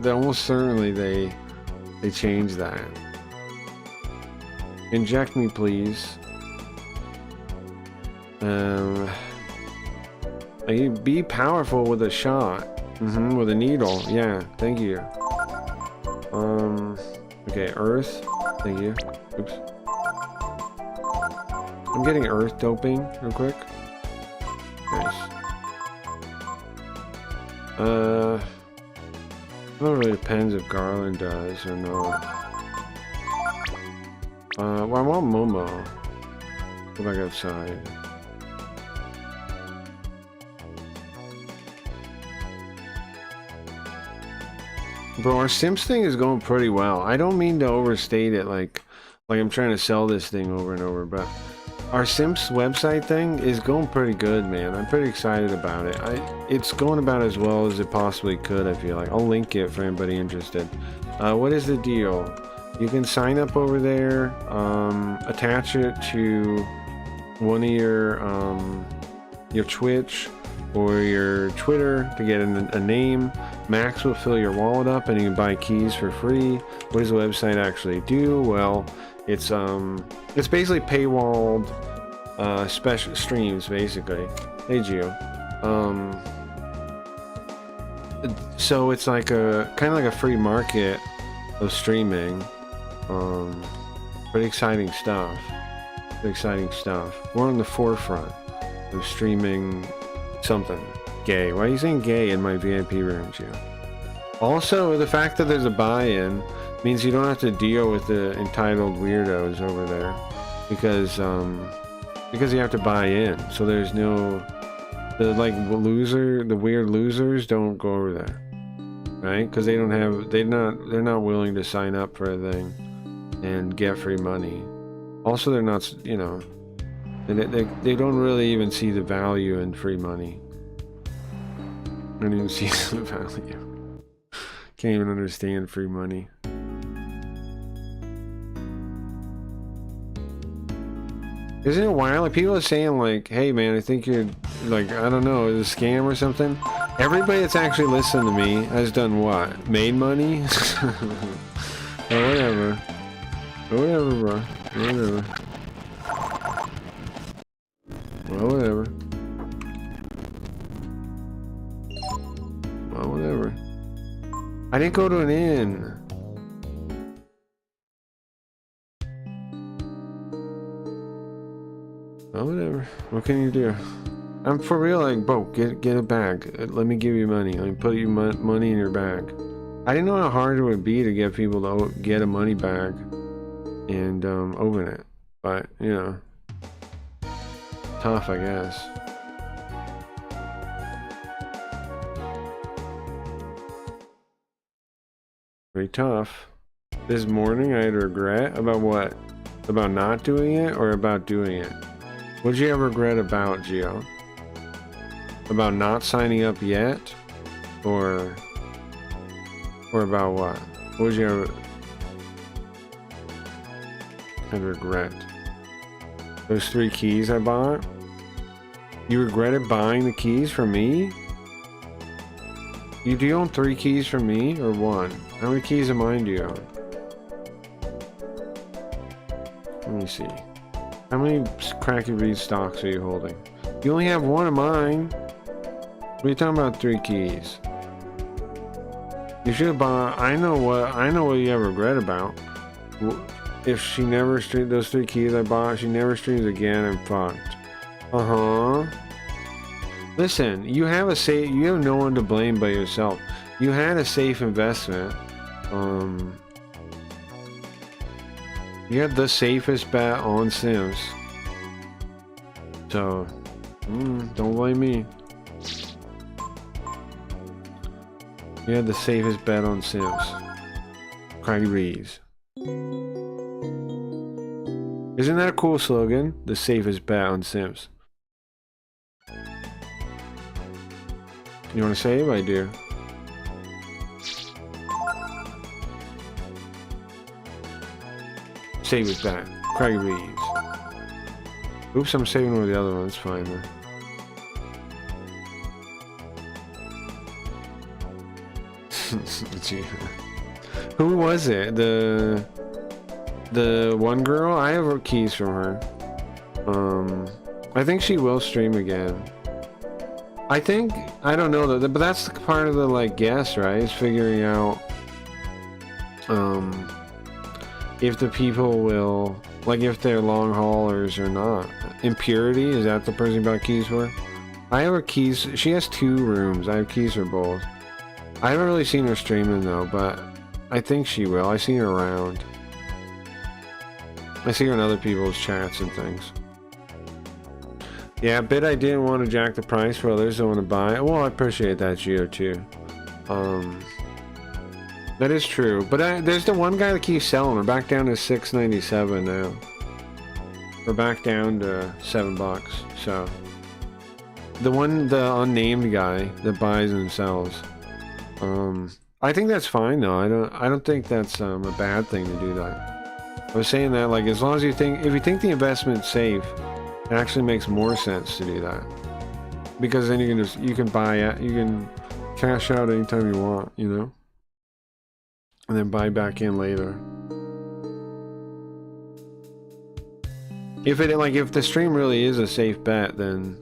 Almost certainly they changed that. Inject me, please. Be powerful with a shot. With a needle. Yeah, thank you. Okay, Earth. Thank you. Oops. I'm getting Earth doping real quick. Nice. It really depends if Garland does or not. Well, I want Momo. Go back outside. Bro, our Simps thing is going pretty well. I don't mean to overstate it like I'm trying to sell this thing over and over, but our Simps website thing is going pretty good, man. I'm pretty excited about it. It's going about as well as it possibly could, I feel like. I'll link it for anybody interested. What is the deal? You can sign up over there, attach it to one of your Twitch or your Twitter to get a name. Max will fill your wallet up and you can buy keys for free. What does the website actually do? Well, it's basically paywalled special streams, basically. Hey Gio. So it's like a kind of like a free market of streaming. Pretty exciting stuff. We're on the forefront of streaming something gay. Why are you saying gay in my VIP room, Gio? Also, the fact that there's a buy-in means you don't have to deal with the entitled weirdos over there, because you have to buy in. So there's no the weird losers don't go over there, right? Because they're not willing to sign up for a thing and get free money. Also, they're not, you know, they don't really even see the value in free money. I don't even see the value. Can't even understand free money. Isn't it wild? Like, people are saying, like, hey man, I think you're, like, I don't know, is it a scam or something? Everybody that's actually listened to me has done what? Made money? Or whatever. Or whatever, bro. Whatever. Well, whatever. Well, whatever. I didn't go to an inn. Well, whatever. What can you do? I'm for real, like, bro, get a bag. Let me give you money. Let me put you money in your bag. I didn't know how hard it would be to get people to get a money bag and open it. But, you know, tough, I guess. Pretty tough. This morning I had regret about what? About not doing it or about doing it? What did you have regret about, Gio? About not signing up yet? Or about what? What did you have regret? Those 3 keys I bought? You regretted buying the keys for me? Do you own 3 keys for me or 1? How many keys of mine do you own? Let me see. How many Cracky Reed stocks are you holding? You only have 1 of mine. What are you talking about 3 keys? You should have bought. I know what you have regret about. If she never streamed those 3 keys I bought, she never streams again, I'm fucked. Listen, you have no one to blame but yourself. You had a safe investment. You had the safest bet on Simps. So, don't blame me. You had the safest bet on Simps. Craggy Reeds. Isn't that a cool slogan? The safest bet on Simps. You want to save? I do. Save it back. Craggy Reeds. Oops, I'm saving one of the other ones. Fine, man. Who was it? The one girl? I have her keys from her. I think she will stream again. I don't know though, but that's part of the, like, guess, right? Is figuring out if the people will, like, if they're long haulers or not. Impurity, is that the person you bought keys for? I have her keys. She has 2 rooms. I have keys for both. I haven't really seen her streaming though, but I think she will. I see her around. I see her in other people's chats and things. Yeah, I bet I didn't want to jack the price for others that want to buy. Well, I appreciate that, Gio, too. That is true. But there's the one guy that keeps selling. We're back down to $6.97 now. We're back down to $7. So the unnamed guy that buys and sells. I think that's fine though. I don't think that's a bad thing to do that. I was saying that, like, as long as if you think the investment's safe, it actually makes more sense to do that. Because then you can buy it, you can cash out anytime you want, you know? And then buy back in later. If the stream really is a safe bet, then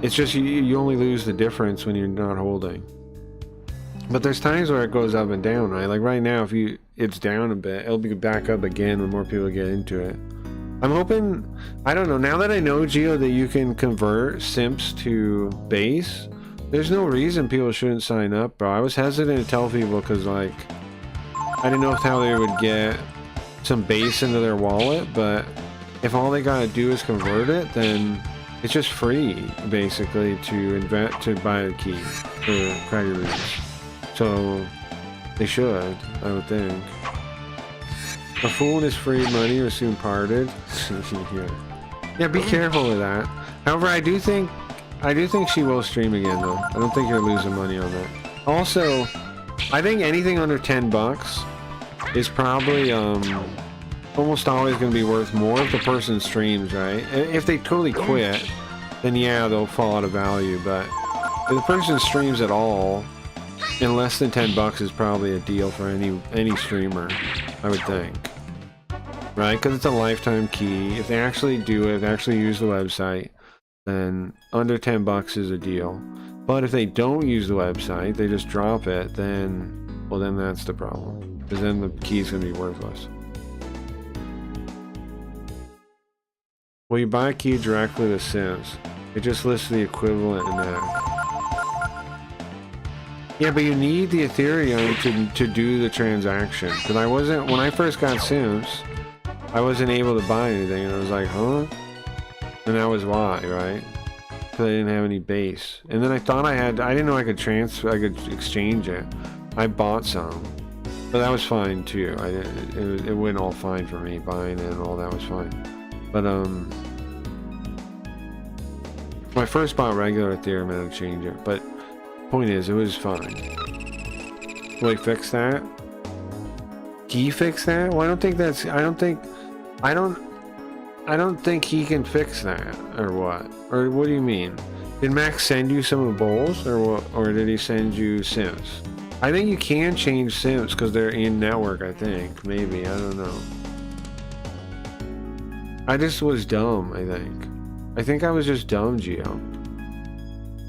it's just you only lose the difference when you're not holding. But there's times where it goes up and down, right? Like right now, if it's down a bit, it'll be back up again when more people get into it. I'm hoping, I don't know, now that I know, Geo, that you can convert Simps to base, there's no reason people shouldn't sign up, bro. I was hesitant to tell people because, like, I didn't know how they would get some base into their wallet, but if all they gotta do is convert it, then it's just free, basically, to buy a key for Craggy Roots. So they should, I would think. A fool and his free money are soon parted. Yeah, be careful with that. However, I do think she will stream again, though. I don't think you're losing money on that. Also, I think anything under $10 is probably almost always going to be worth more if the person streams, right? If they totally quit, then yeah, they'll fall out of value. But if the person streams at all, and less than $10 is probably a deal for any streamer, I would think. Right? Because it's a lifetime key. If they actually do it, if they actually use the website, then under $10 is a deal. But if they don't use the website, they just drop it, then, well, then that's the problem. Because then the key is going to be worthless. Well, you buy a key directly with Simps. It just lists the equivalent in that. Yeah, but you need the Ethereum to do the transaction. Because when I first got Simps, I wasn't able to buy anything, and I was like, huh? And that was why, right? Because I didn't have any base. And then I thought I didn't know I could exchange it. I bought some. But that was fine too. It went all fine for me, buying it and all that was fine. But when I first bought regular Ethereum, I had to change it. But point is, it was fine. Will he fix that? He fix that? Well, I don't think he can fix that, or what? Or what do you mean? Did Max send you some of the bowls, or what? Or did he send you Simps? I think you can change Simps because they're in network, I think. Maybe, I don't know. I just was dumb, I think. I think I was just dumb, Geo.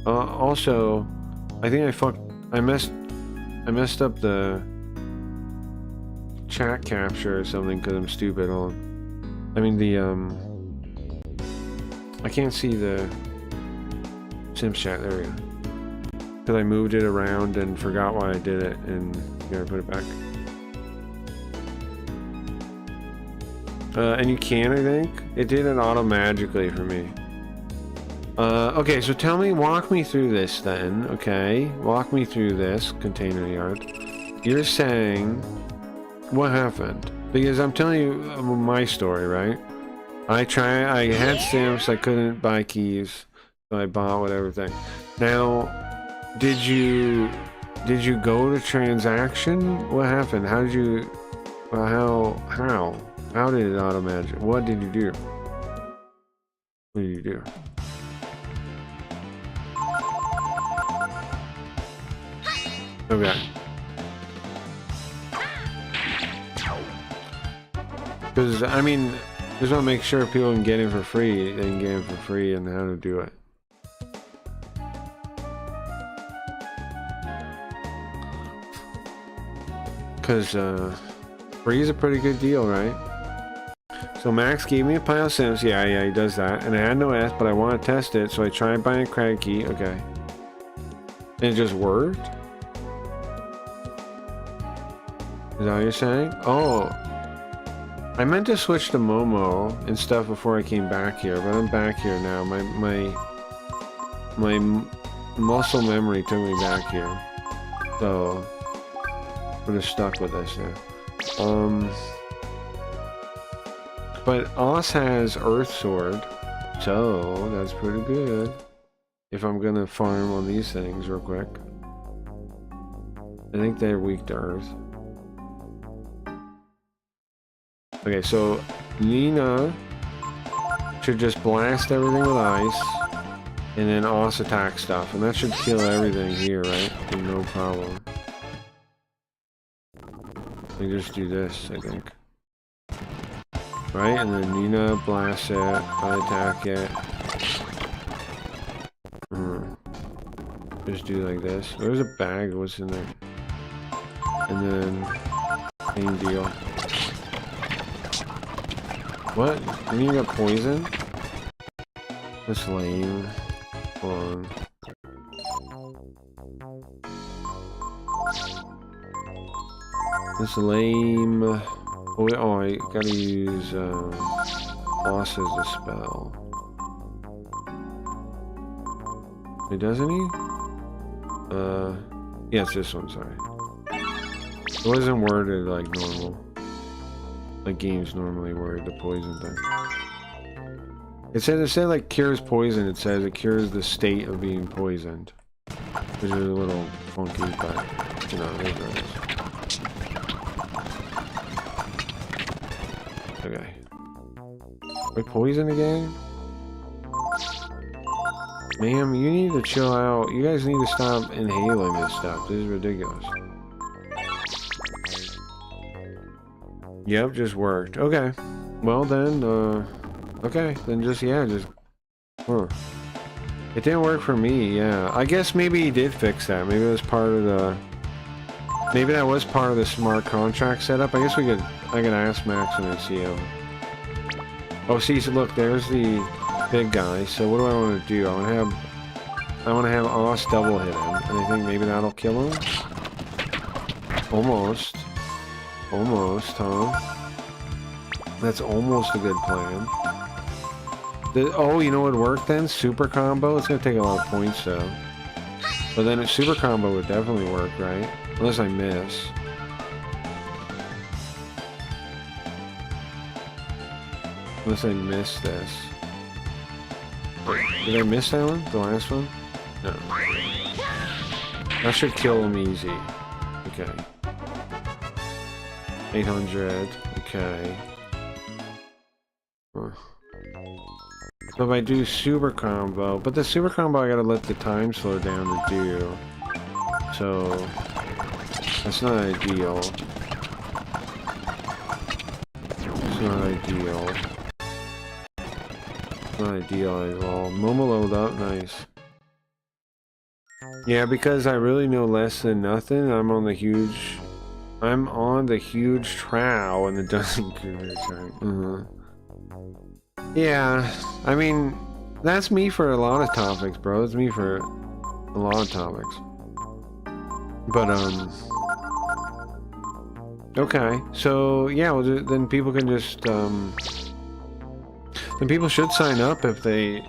Also, I think I messed up the chat capture or something because I'm stupid. I mean I can't see the Simps chat. There we go. Because I moved it around and forgot why I did it, and here I put it back. And you can, I think. It did it auto-magically for me. Okay, so walk me through this then, okay? Walk me through this container yard. You're saying, what happened? Because I'm telling you my story, right? I had Simps, I couldn't buy keys, so I bought whatever thing. Now, did you go to transaction? What happened? How did you, how did it auto-magic? What did you do? What did you do? Okay. Because, I mean, just want to make sure people can get in for free, they can get in for free, and how to do it. Because, free is a pretty good deal, right? So Max gave me a pile of Simps. Yeah, he does that. And I had no S, but I want to test it, so I tried buying a crag key. Okay. And it just worked? Is that what you're saying? Oh. I meant to switch to Momo and stuff before I came back here, but I'm back here now. My muscle memory took me back here. So we're just stuck with this now. But Oz has Earth Sword, so that's pretty good. If I'm gonna farm on these things real quick. I think they're weak to Earth. Okay, so Nina should just blast everything with ice, and then Oz attack stuff, and that should kill everything here, right? No problem. We just do this, I think. Right, and then Nina blasts it, I attack it. Just do like this. There's a bag, what's in there? And then, same deal. What? You got poison? That's lame. Hold on. That's lame. Oh, I gotta use Boss as a spell. It doesn't he? Yeah, it's this one, sorry. It wasn't worded like normal. Like games normally word the poison thing. It said like cures poison, it says it cures the state of being poisoned. Which is a little funky, but you know, it is what it is. Okay. Wait, poison again? Ma'am, you need to chill out. You guys need to stop inhaling this stuff. This is ridiculous. Yep, just worked. Okay. Well then, okay. Then just, yeah, just... Huh. It didn't work for me, yeah. I guess maybe he did fix that. Maybe it was part of the... Maybe that was part of the smart contract setup. I guess we could... I could ask Max and see him. Oh, see, so look, there's the big guy. So what do I want to do? I want to have Oz double hit him, and I think maybe that'll kill him. Almost. Almost, huh? That's almost a good plan. Oh, you know what would work then? Super combo? It's gonna take a lot of points though. But then a super combo would definitely work, right? Unless I miss. Unless I miss this. Wait, did I miss that one? The last one? No. That should kill him easy. Okay. 800. Okay. Huh. So if I do super combo, but the super combo I gotta let the time slow down to do. So that's not ideal. It's not ideal. Not ideal at all. Momo load up, nice. Yeah, because I really know less than nothing. I'm on the huge trow and it doesn't right. Yeah, I mean, that's me for a lot of topics, bro. It's me for a lot of topics. But okay, so yeah, well, then people can just then people should sign up if they...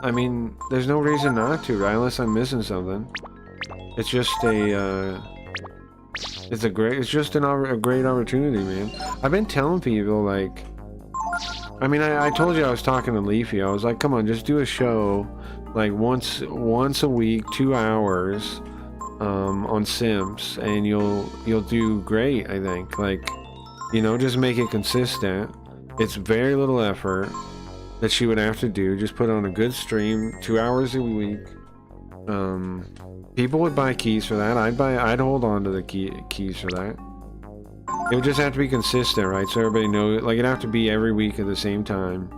I mean, there's no reason not to, right? Unless I'm missing something. It's just a, it's just a great opportunity, man. I've been telling people, like... I mean, I told you I was talking to Leafy. I was like, come on, just do a show, like, once a week, 2 hours, on Simps, and you'll do great, I think. Like, you know, just make it consistent. It's very little effort that she would have to do. Just put on a good stream, 2 hours a week. People would buy keys for that. I'd hold on to the keys for that. It would just have to be consistent, right? So everybody knows, like, it'd have to be every week at the same time.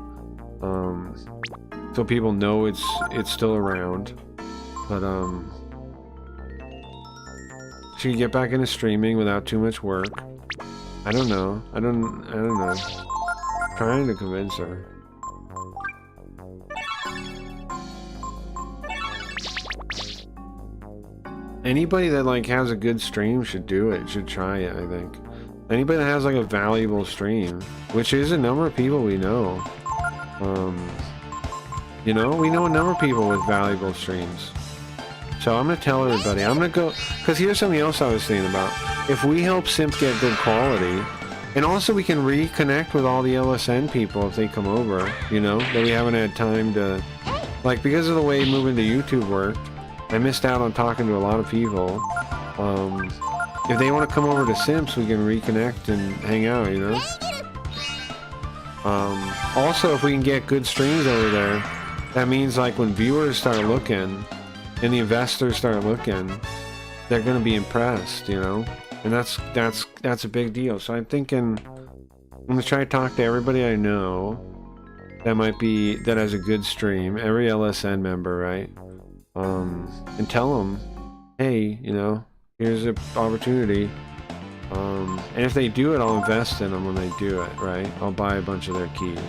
So people know it's still around. But, she could get back into streaming without too much work. I don't know. I don't know. I'm trying to convince her. Anybody that, like, has a good stream should do it, should try it, I think. Anybody that has, like, a valuable stream, which is a number of people we know. You know, we know a number of people with valuable streams. So I'm gonna tell everybody, I'm gonna go, because here's something else I was thinking about. If we help Simp get good quality, And also we can reconnect with all the LSN people if they come over, you know, that we haven't had time to, like, because of the way moving to YouTube worked, I missed out on talking to a lot of people. If they want to come over to Simps, we can reconnect and hang out, you know. Also, if we can get good streams over there, that means like when viewers start looking and the investors start looking, they're going to be impressed, you know. And that's a big deal. So I'm thinking I'm gonna try to talk to everybody I know that has a good stream, every LSN member, right? And tell them, hey, you know, here's an opportunity. And if they do it, I'll invest in them when they do it, right? I'll buy a bunch of their keys.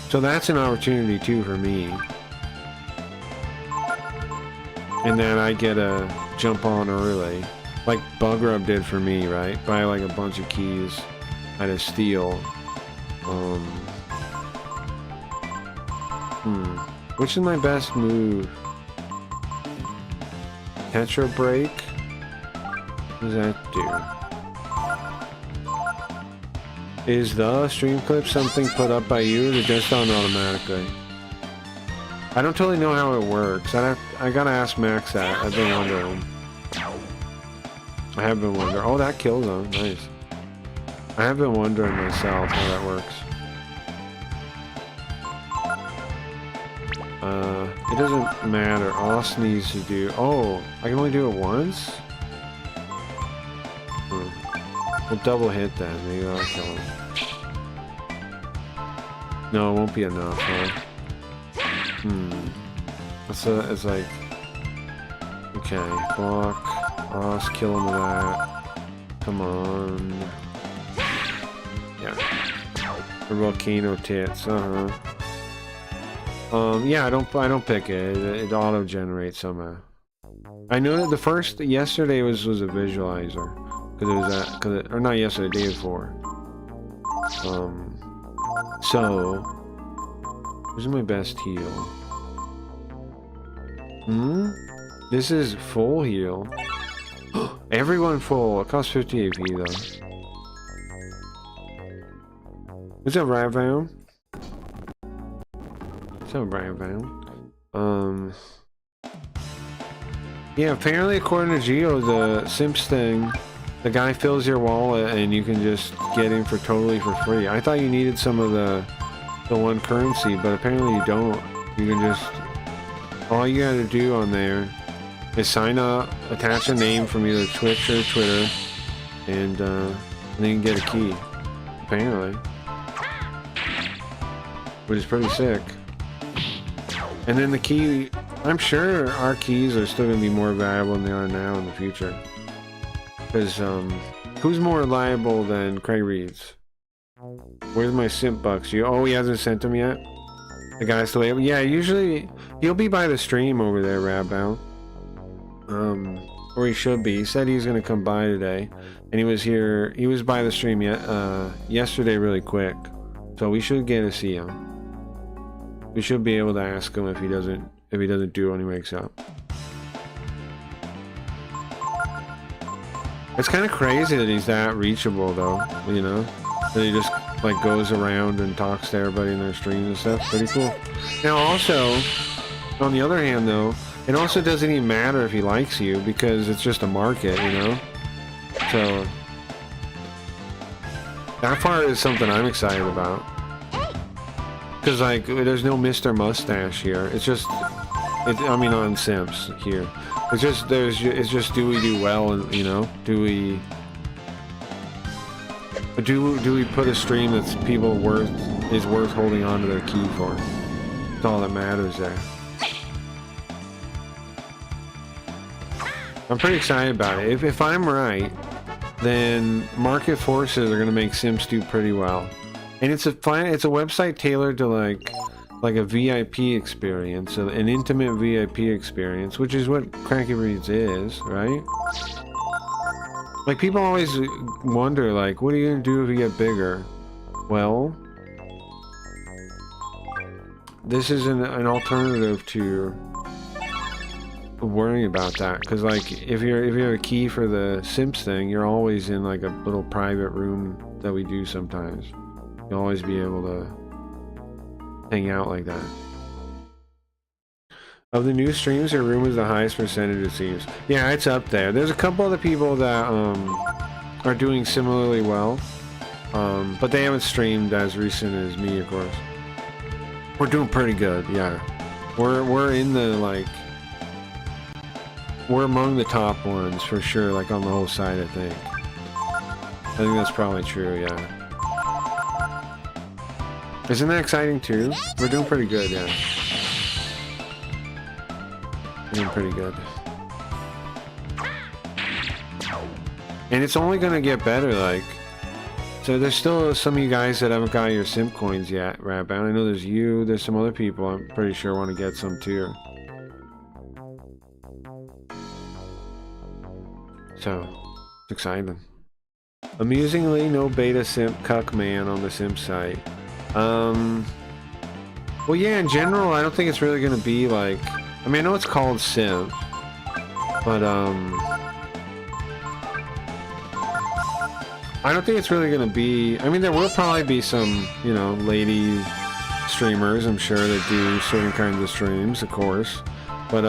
So that's an opportunity too for me. And then I get a jump on early. Like Bugrub did for me, right? Buy like a bunch of keys out of steel. Which is my best move? Tetra break? What does that do? Is the stream clip something put up by you or just on automatically? I don't totally know how it works. I gotta ask Max that. I've been wondering. I have been wondering. Oh, that kills him. Nice. I have been wondering myself how that works. It doesn't matter. Oss needs to do... Oh, I can only do it once? We'll double hit that. Maybe that'll kill him. No, it won't be enough, huh? It's like... Okay, block. Oss, kill him with that. Come on. Yeah. Or volcano tits, yeah, I don't pick it. It auto-generates somehow. I know that the first yesterday was a visualizer, or not yesterday, the day before. So who's my best heal? This is full heal. Everyone full. It costs 50 AP though. What's up, Ravam? What's up, Ravam? Yeah, apparently according to Geo, the Simps thing, the guy fills your wallet and you can just get in for totally for free. I thought you needed some of the one currency, but apparently you don't. You can just, all you gotta do on there is sign up, attach a name from either Twitch or Twitter, and then you can get a key, apparently. Which is pretty sick. And then the key, I'm sure our keys are still going to be more valuable than they are now in the future. Because, who's more reliable than Craig Reed's? Where's my simp bucks? Oh, he hasn't sent them yet? The guy's still able? Yeah, usually, he'll be by the stream over there, Rabbow. Or he should be. He said he was going to come by today. And he was here, he was by the stream yesterday really quick. So we should get to see him. We should be able to ask him if he doesn't do when he wakes up. It's kind of crazy that he's that reachable though, you know? That he just like goes around and talks to everybody in their streams and stuff. Pretty cool. Now also, on the other hand though, it also doesn't even matter if he likes you because it's just a market, you know? So that part is something I'm excited about. Because, like, there's no Mr. Mustache here. It's just, I mean, on Simps here. It's just, it's just, do we do well, and, you know? Do we put a stream that's is worth holding on to their key for? That's all that matters there. I'm pretty excited about it. If I'm right, then market forces are going to make Simps do pretty well. And it's a website tailored to like a VIP experience, an intimate VIP experience, which is what Cranky Breeds is, right? Like people always wonder, like, what are you gonna do if you get bigger? Well, this is an alternative to worrying about that, because like if you have a key for the Simps thing, you're always in like a little private room that we do sometimes. You'll always be able to hang out like that. Of the new streams, her room is the highest percentage, it seems. Yeah, it's up there. There's a couple other people that are doing similarly well, but they haven't streamed as recent as me, of course. We're doing pretty good, yeah. We're in the, like, we're among the top ones for sure, like on the whole site, I think. I think that's probably true, yeah. Isn't that exciting too? We're doing pretty good, yeah. We're doing pretty good. And it's only gonna get better, like. So there's still some of you guys that haven't got your simp coins yet, right? I know there's you, there's some other people I'm pretty sure want to get some too. So, it's exciting. Amusingly, no beta simp cuck man on the simp site. Well, yeah, in general, I don't think it's really gonna be like. I mean, I know it's called simp, but I don't think it's really gonna be. I mean, there will probably be some, you know, lady streamers, I'm sure, that do certain kinds of streams, of course, but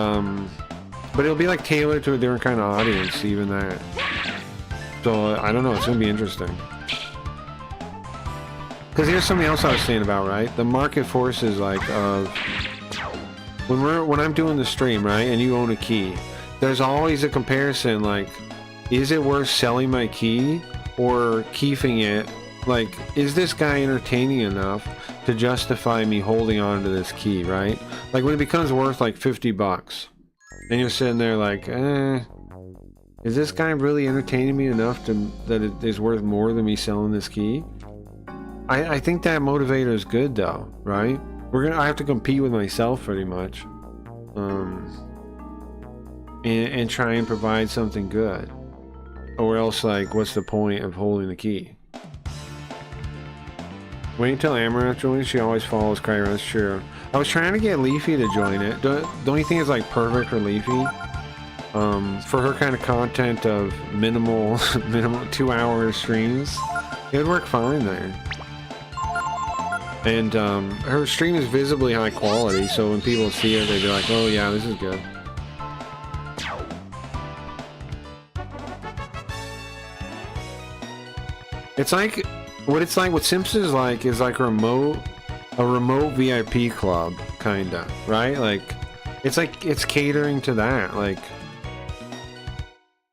it'll be like tailored to a different kind of audience, even that. So I don't know. It's gonna be interesting. Because here's something else I was saying about, right? The market forces, like, of when I'm doing the stream, right, and you own a key, there's always a comparison, like, is it worth selling my key or keeping it? Like, is this guy entertaining enough to justify me holding on to this key, right? Like, when it becomes worth like $50, and you're sitting there like, is this guy really entertaining me enough that it is worth more than me selling this key? I think that motivator is good though, right? I have to compete with myself pretty much, and try and provide something good, or else, like, what's the point of holding the key? Wait until Amaranth joins. She always follows Kyra. That's true. I was trying to get Leafy to join it. Don't you think it's like perfect for Leafy? For her kind of content of minimal 2-hour streams, it would work fine there. And her stream is visibly high quality, so when people see it, they'd be like, oh yeah, this is good. It's like, what Simps is like a remote VIP club, kinda, right? Like, it's catering to that, like,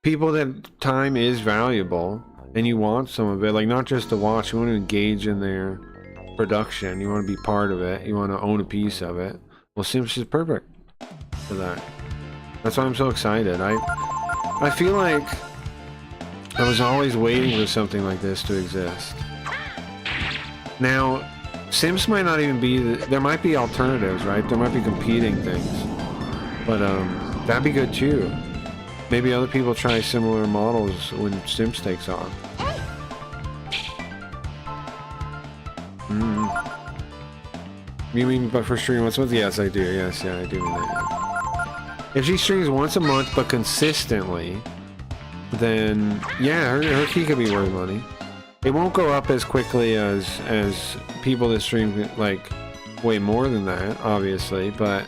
people that time is valuable, and you want some of it, like, not just to watch, you want to engage in their production, you want to be part of it, you want to own a piece of it. Well, Simps is perfect for that. That's why I'm so excited. I feel like I was always waiting for something like this to exist. Now, Simps might not even be, there might be alternatives, right? There might be competing things, but that'd be good too. Maybe other people try similar models when Simps takes off. You mean, but for stream once a month? Yes, I do. Yes, yeah, I do mean that. If she streams once a month but consistently, then yeah, her key could be worth money. It won't go up as quickly as people that stream like way more than that, obviously, but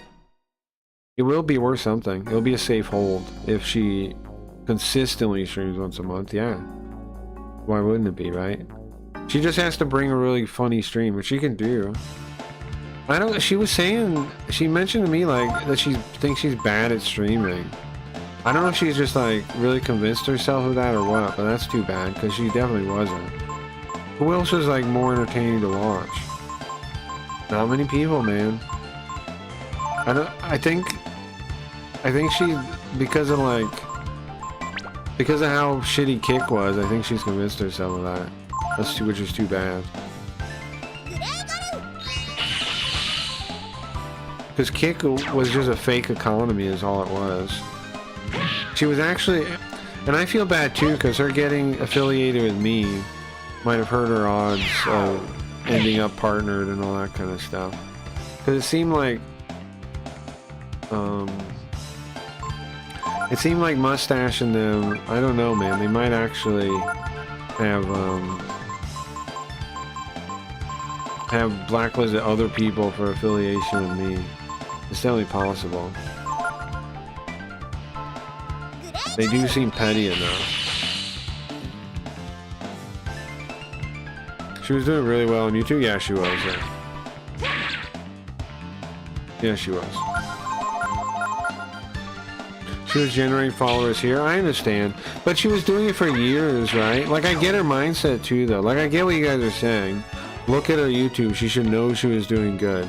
it will be worth something. It'll be a safe hold if she consistently streams once a month. Yeah, why wouldn't it be, right? She just has to bring a really funny stream, which she can do. I don't. She was saying, she mentioned to me like that she thinks she's bad at streaming. I don't know if she's just like really convinced herself of that or what, but that's too bad because she definitely wasn't. Who else is like more entertaining to watch? Not many people, man. I think she, because of how shitty Kick was, I think she's convinced herself of that. Which is too bad. Because Kick was just a fake economy is all it was. She was actually, and I feel bad too, because her getting affiliated with me might have hurt her odds of ending up partnered and all that kind of stuff. Because it seemed like Mustache and them, I don't know, man, they might actually have have blacklisted other people for affiliation with me. It's definitely possible. They do seem petty enough. She was doing really well on YouTube? Yeah, she was. Yeah, she was. She was generating followers here. I understand. But she was doing it for years, right? Like, I get her mindset too, though. Like, I get what you guys are saying. Look at her YouTube. She should know she was doing good.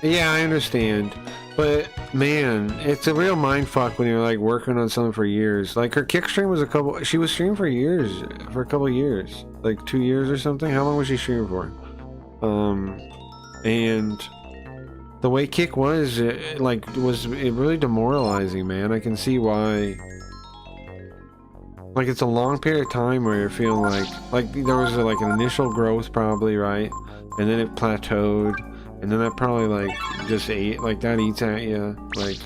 Yeah, I understand. But, man, it's a real mindfuck when you're, like, working on something for years. Like, her kick stream was she was streaming for years. For a couple of years. Like, 2 years or something? How long was she streaming for? And the way kick was, it really demoralizing, man. I can see why. Like, it's a long period of time where you're feeling like there was like an initial growth probably, right? And then it plateaued, and then that probably like just that eats at you. Like,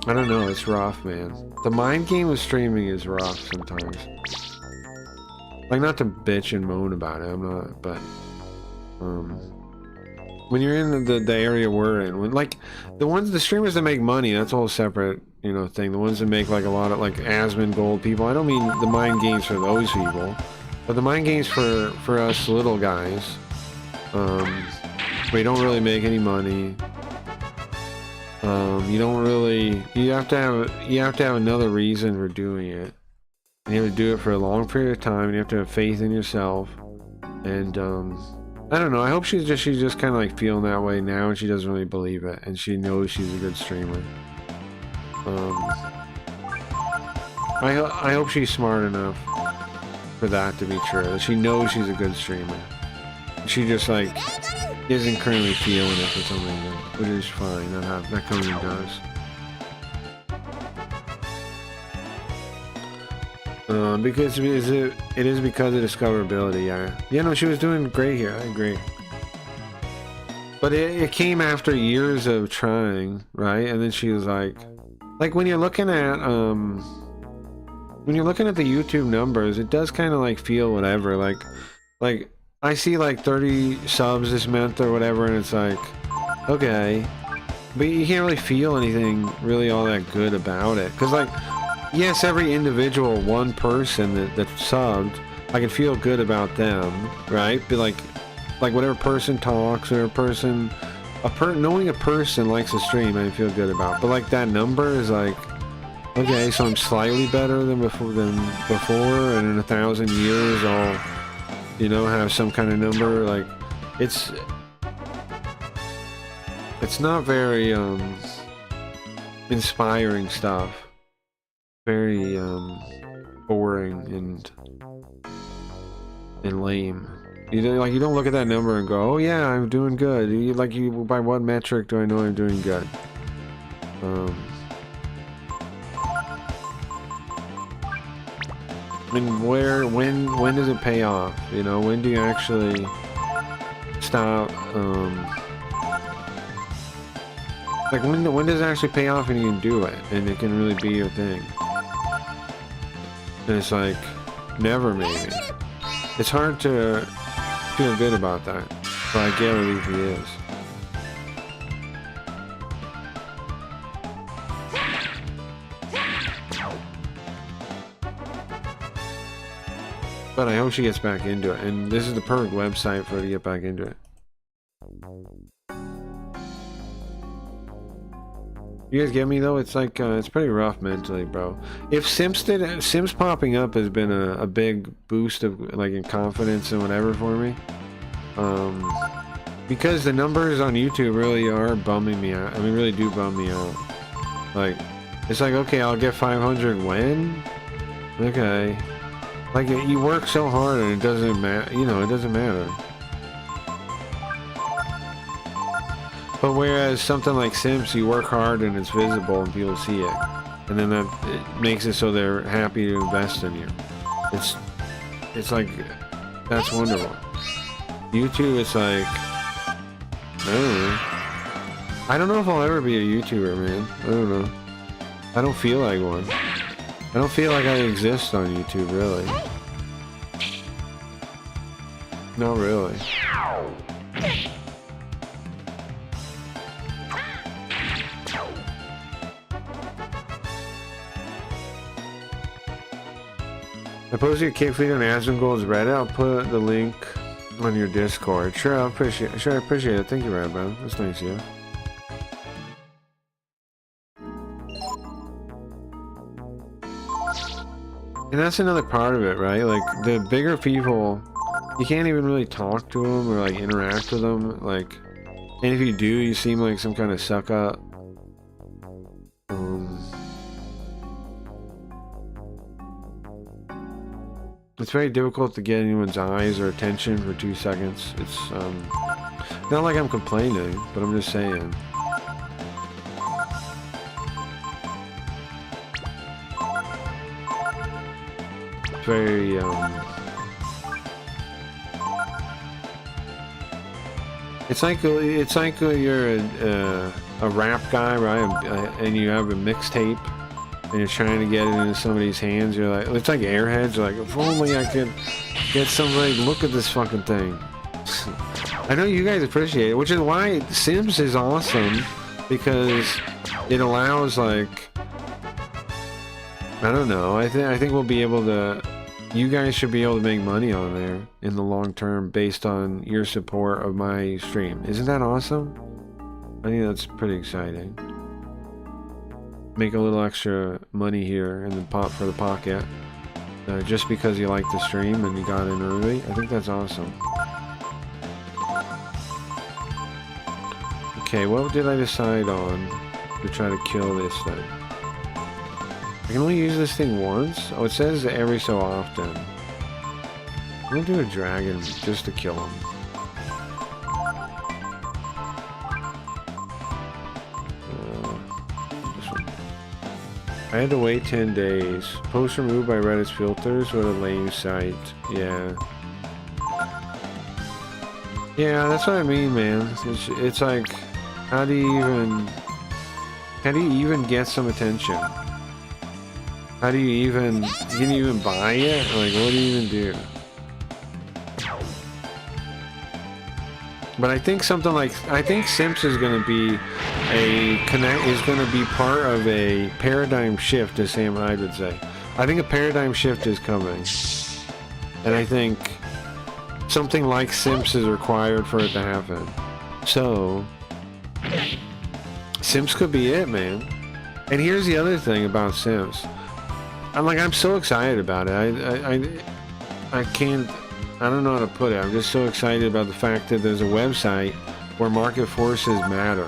I don't know, it's rough, man. The mind game of streaming is rough sometimes. Like, not to bitch and moan about it, I'm not, but when you're in the area we're in, when like the streamers that make money, that's a whole separate, you know, thing. The ones that make like a lot of like Asmon Gold people. I don't mean the mind games for those people, but the mind games for us little guys. We don't really make any money. You have to have another reason for doing it. You have to do it for a long period of time, and you have to have faith in yourself. And I don't know, I hope she's just kind of like feeling that way now, and she doesn't really believe it, and she knows she's a good streamer. I hope she's smart enough for that to be true, that she knows she's a good streamer. She just like isn't currently feeling it for some reason, which is fine. That comes and goes. Because it is because of discoverability. Yeah, no, she was doing great here. I agree. But it came after years of trying, right? And then she was like when you're looking at the YouTube numbers, it does kind of like feel whatever. Like I see like 30 subs this month or whatever, and it's like, okay, but you can't really feel anything really all that good about it. Cause like, yes, every individual one person that subbed, I can feel good about them, right? But like whatever person talks or knowing a person likes a stream, I feel good about. But like that number is like, okay, so I'm slightly better than before, and in 1,000 years I'll, you know, have some kind of number. Like, it's not very inspiring stuff. Very boring and lame. You don't look at that number and go, oh yeah, I'm doing good. By what metric do I know I'm doing good? I mean, when does it pay off? You know, when do you actually stop? Like, when does it actually pay off and you can do it and it can really be your thing? And it's like, never maybe. It's hard to feel good about that, but I get what he is. But I hope she gets back into it, and this is the perfect website for her to get back into it. You guys get me though? It's like it's pretty rough mentally, bro. If Simps popping up has been a big boost of like in confidence and whatever for me, because the numbers on YouTube really are bumming me out. I mean, really do bum me out. Like, it's like, okay, I'll get 500 when? Okay. Like, you work so hard and it doesn't matter, you know, it doesn't matter. But whereas something like Simps, you work hard and it's visible and people see it. And then it makes it so they're happy to invest in you. It's like, that's wonderful. YouTube, it's like, I don't know if I'll ever be a YouTuber, man. I don't know. I don't feel like one. I don't feel like I exist on YouTube, really. Not really. I posted your kickflip on Asmongold's Reddit. I'll put the link on your Discord. Sure, I appreciate it. Thank you, Radbound. That's nice of you. And that's another part of it, right? Like, the bigger people, you can't even really talk to them or, like, interact with them. Like, and if you do, you seem like some kind of suck-up. It's very difficult to get anyone's eyes or attention for 2 seconds. It's, not like I'm complaining, but I'm just saying. It's very, it's like you're a rap guy, right? And you have a mixtape, and you're trying to get it into somebody's hands. You're like, it's like Airheads. You're like, if only I could get somebody to look at this fucking thing. I know you guys appreciate it, which is why Simps is awesome, because it allows, like, I don't know. I think we'll be able to. You guys should be able to make money on there in the long term based on your support of my stream. Isn't that awesome? I think that's pretty exciting. Make a little extra money here in the pot for the pocket, just because you like the stream and you got in early. I think that's awesome. Okay, what did I decide on to try to kill this thing? I can only use this thing once? Oh, it says every so often. I'm gonna do a dragon just to kill him. This one. I had to wait 10 days. Post removed by Reddit's filters. What a lame site. Yeah. Yeah, that's what I mean, man. It's like, how do you even get some attention? How do you even, can you even buy it? Like, what do you even do? But I think something like, I think Simps is going to be part of a paradigm shift, as Sam Hyde would say. I think a paradigm shift is coming. And I think something like Simps is required for it to happen. So, Simps could be it, man. And here's the other thing about Simps. I'm so excited about it. I don't know how to put it. I'm just so excited about the fact that there's a website where market forces matter.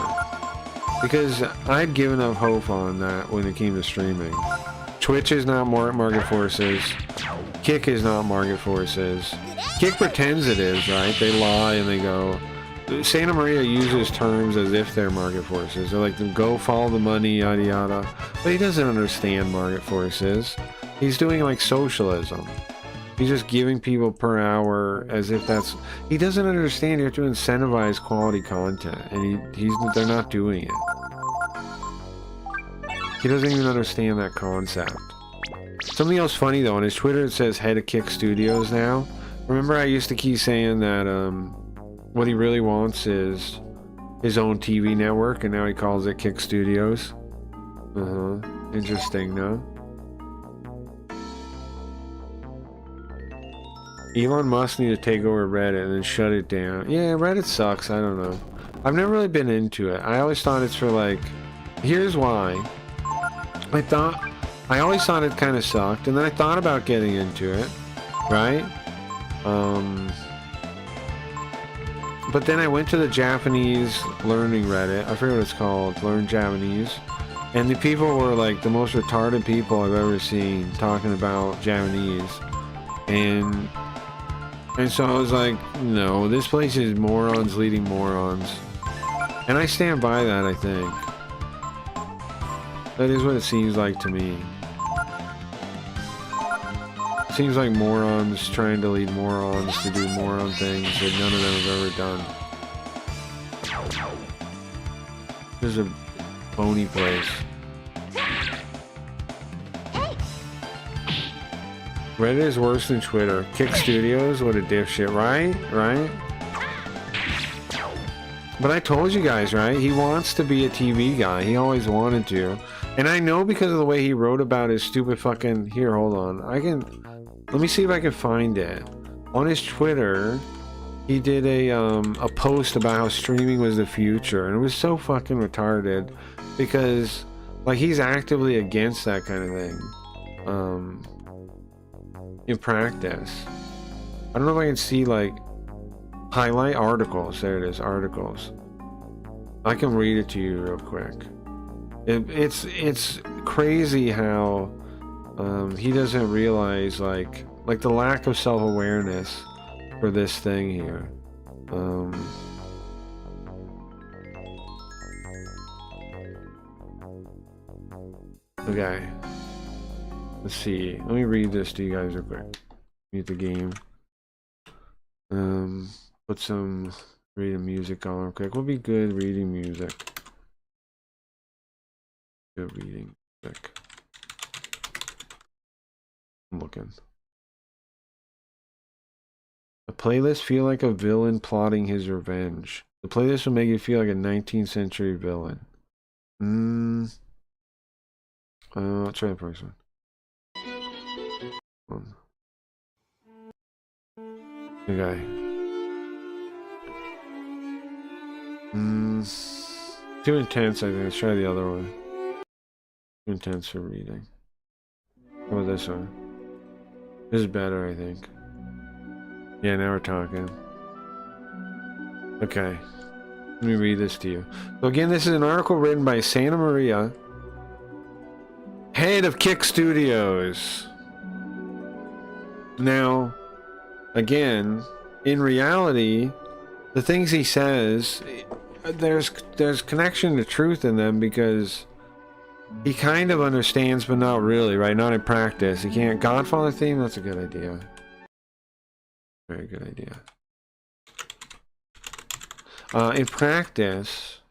Because I'd given up hope on that when it came to streaming. Twitch is not market forces. Kick is not market forces. Kick pretends it is, right? They lie and they go. Santa Maria uses terms as if they're market forces. They're like, go follow the money, yada yada. But he doesn't understand market forces. He's doing like socialism. He's just giving people per hour as if that's... He doesn't understand you have to incentivize quality content. And they're not doing it. He doesn't even understand that concept. Something else funny though, on his Twitter it says head of Kick Studios now. Remember I used to keep saying that what he really wants is his own TV network, and now he calls it Kick Studios. Interesting, no? Elon Musk need to take over Reddit and then shut it down. Yeah, Reddit sucks. I don't know. I've never really been into it. I always thought it's for like... Here's why. I always thought it kind of sucked, and then I thought about getting into it, right? But then I went to the Japanese learning Reddit. I forget what it's called. Learn Japanese. And the people were like the most retarded people I've ever seen talking about Japanese. And so I was like, no, this place is morons leading morons. And I stand by that, I think. That is what it seems like to me. It seems like morons trying to lead morons to do moron things that none of them have ever done. This is a bony place. Reddit is worse than Twitter. Kick Studios, what a dipshit, right? Right? But I told you guys, right? He wants to be a TV guy. He always wanted to. And I know because of the way he wrote about his stupid fucking... Here, hold on. Let me see if I can find it. On his Twitter, he did a post about how streaming was the future. And it was so fucking retarded. Because, like, he's actively against that kind of thing. In practice. I don't know if I can see, like... Highlight articles. There it is. Articles. I can read it to you real quick. It's crazy how he doesn't realize like the lack of self-awareness for this thing here. Okay. Let's see. Let me read this to you guys real quick. Mute the game. Put some reading music on real quick. What would be good reading music? Good reading music. I'm looking. A playlist feel like a villain plotting his revenge. The playlist will make you feel like a 19th century villain. Let's try the first one. Okay. Too intense, I think. Let's try the other one. Too intense for reading. How about this one? This is better, I think. Yeah, now we're talking. Okay. Let me read this to you. So again, this is an article written by Santa Maria, head of Kick Studios. Now, again, in reality, the things he says, there's connection to truth in them because he kind of understands, but not really, right? Not in practice. He can't. Godfather theme? That's a good idea. Very good idea. In practice,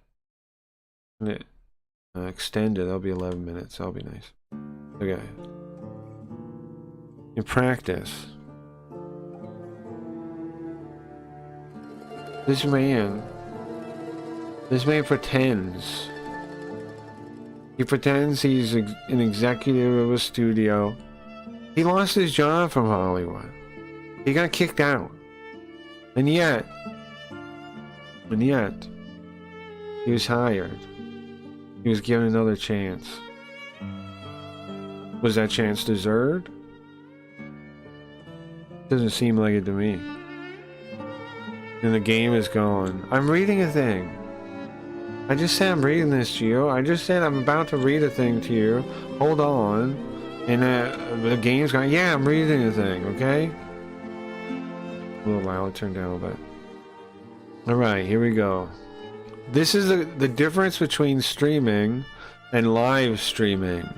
extended, that'll be 11 minutes. That'll be nice. Okay. In practice, this man pretends. He pretends he's an executive of a studio. He lost his job from Hollywood. He got kicked out. And yet, he was hired. He was given another chance. Was that chance deserved? Doesn't seem like it to me. And the game is gone. I'm reading a thing. I just said I'm reading this to you. I just said I'm about to read a thing to you. Hold on. And the game's gone. Yeah, I'm reading a thing, okay? A little loud. Turn down a little bit. Alright, here we go. This is the difference between streaming and live streaming.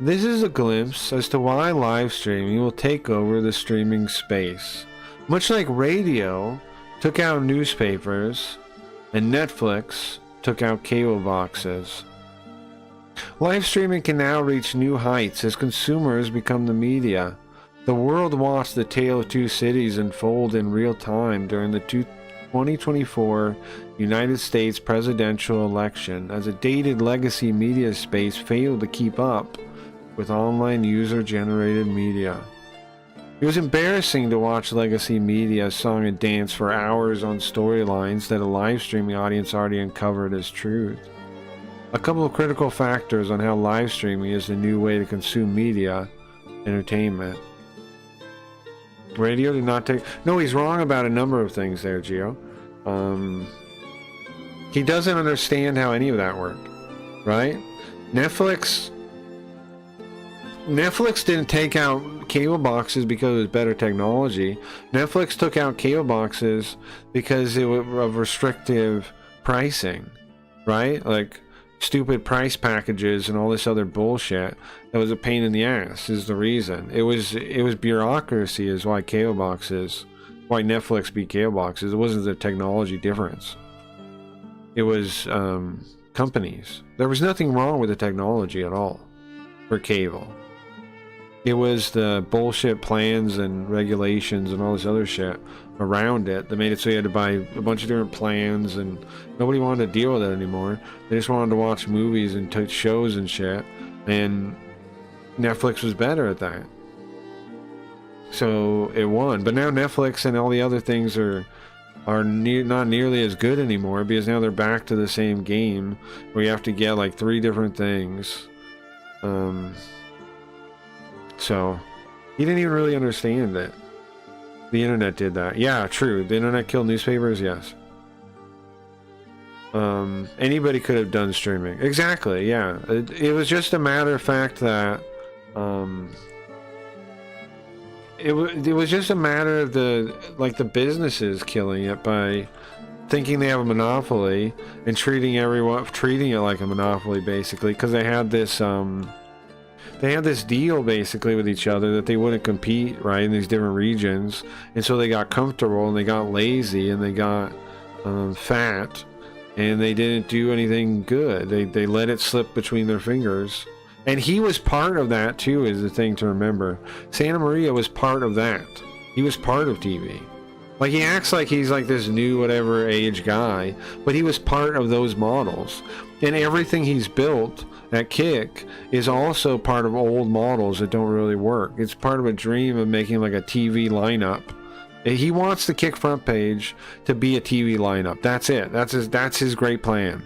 This is a glimpse as to why live streaming will take over the streaming space. Much like radio took out newspapers and Netflix took out cable boxes. Live streaming can now reach new heights as consumers become the media. The world watched the tale of two cities unfold in real time during the 2024 United States presidential election as a dated legacy media space failed to keep up with online user-generated media. It was embarrassing to watch legacy media song and dance for hours on storylines that a live streaming audience already uncovered as truth. A couple of critical factors on how live streaming is the new way to consume media entertainment. Radio did not take... No, he's wrong about a number of things there, Gio. He doesn't understand how any of that worked, right? Netflix didn't take out cable boxes because it was better technology. Netflix took out cable boxes because it was of restrictive pricing, right? Like stupid price packages and all this other bullshit that was a pain in the ass is the reason. It was bureaucracy is why why Netflix beat cable boxes. It wasn't the technology difference. It was companies. There was nothing wrong with the technology at all for cable. It was the bullshit plans and regulations and all this other shit around it that made it so you had to buy a bunch of different plans, and nobody wanted to deal with it anymore. They just wanted to watch movies and shows and shit, and Netflix was better at that. So it won. But now Netflix and all the other things are not nearly as good anymore, because now they're back to the same game where you have to get like 3 different things. So he didn't even really understand it. The internet did that. Yeah, true. The internet killed newspapers, yes. Anybody could have done streaming. Exactly, yeah. It was just a matter of fact that it was just a matter of the businesses killing it by thinking they have a monopoly and treating it like a monopoly, basically, because they had this deal basically with each other that they wouldn't compete, right, in these different regions, and so they got comfortable and they got lazy and they got fat, and they didn't do anything good. They let it slip between their fingers. And he was part of that too, is the thing to remember. Santa Maria was part of that. He was part of TV. Like, he acts like he's like this new whatever age guy, but he was part of those models. And everything he's built at Kick is also part of old models that don't really work. It's part of a dream of making like a TV lineup. He wants the Kick front page to be a TV lineup. That's it. That's his great plan.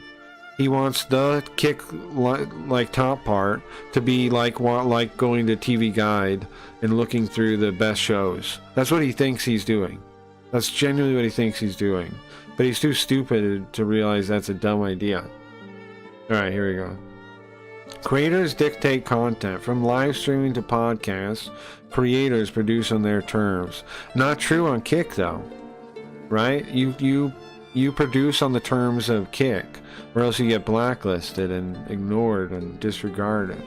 He wants the Kick like top part to be like going to TV Guide and looking through the best shows. That's what he thinks he's doing. That's genuinely what he thinks he's doing. But he's too stupid to realize that's a dumb idea. Alright, here we go. Creators dictate content. From live streaming to podcasts, creators produce on their terms. Not true on Kick, though. Right? You produce on the terms of Kick, or else you get blacklisted and ignored and disregarded,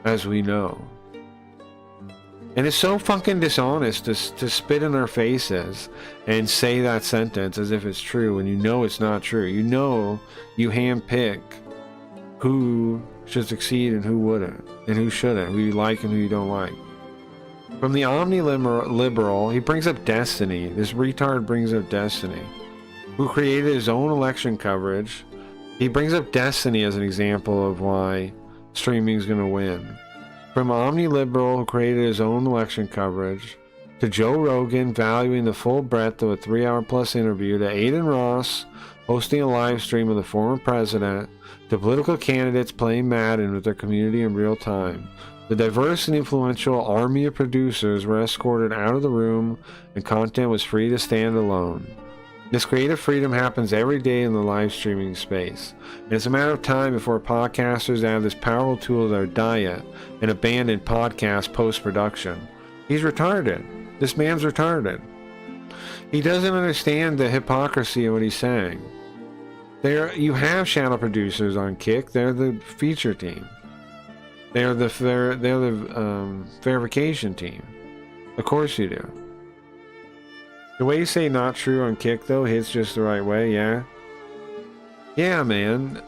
as we know. And it's so fucking dishonest to spit in our faces and say that sentence as if it's true when you know it's not true. You know you handpick who should succeed and who wouldn't, and who shouldn't, who you like and who you don't like. From the omni-liberal, he brings up Destiny. This retard brings up Destiny, who created his own election coverage. He brings up Destiny as an example of why streaming is going to win. From omni-liberal, who created his own election coverage, to Joe Rogan valuing the full breadth of a 3-hour-plus interview, to Aiden Ross hosting a live stream of the former president, to political candidates playing Madden with their community in real time. The diverse and influential army of producers were escorted out of the room, and content was free to stand alone. This creative freedom happens every day in the live streaming space. And it's a matter of time before podcasters add this powerful tool to their diet and abandon podcast post-production. He's retarded. This man's retarded. He doesn't understand the hypocrisy of what he's saying. You have shadow producers on Kick. They're the feature team. They're the verification team. Of course you do. The way you say not true on Kick, though, hits just the right way, yeah? Yeah, man.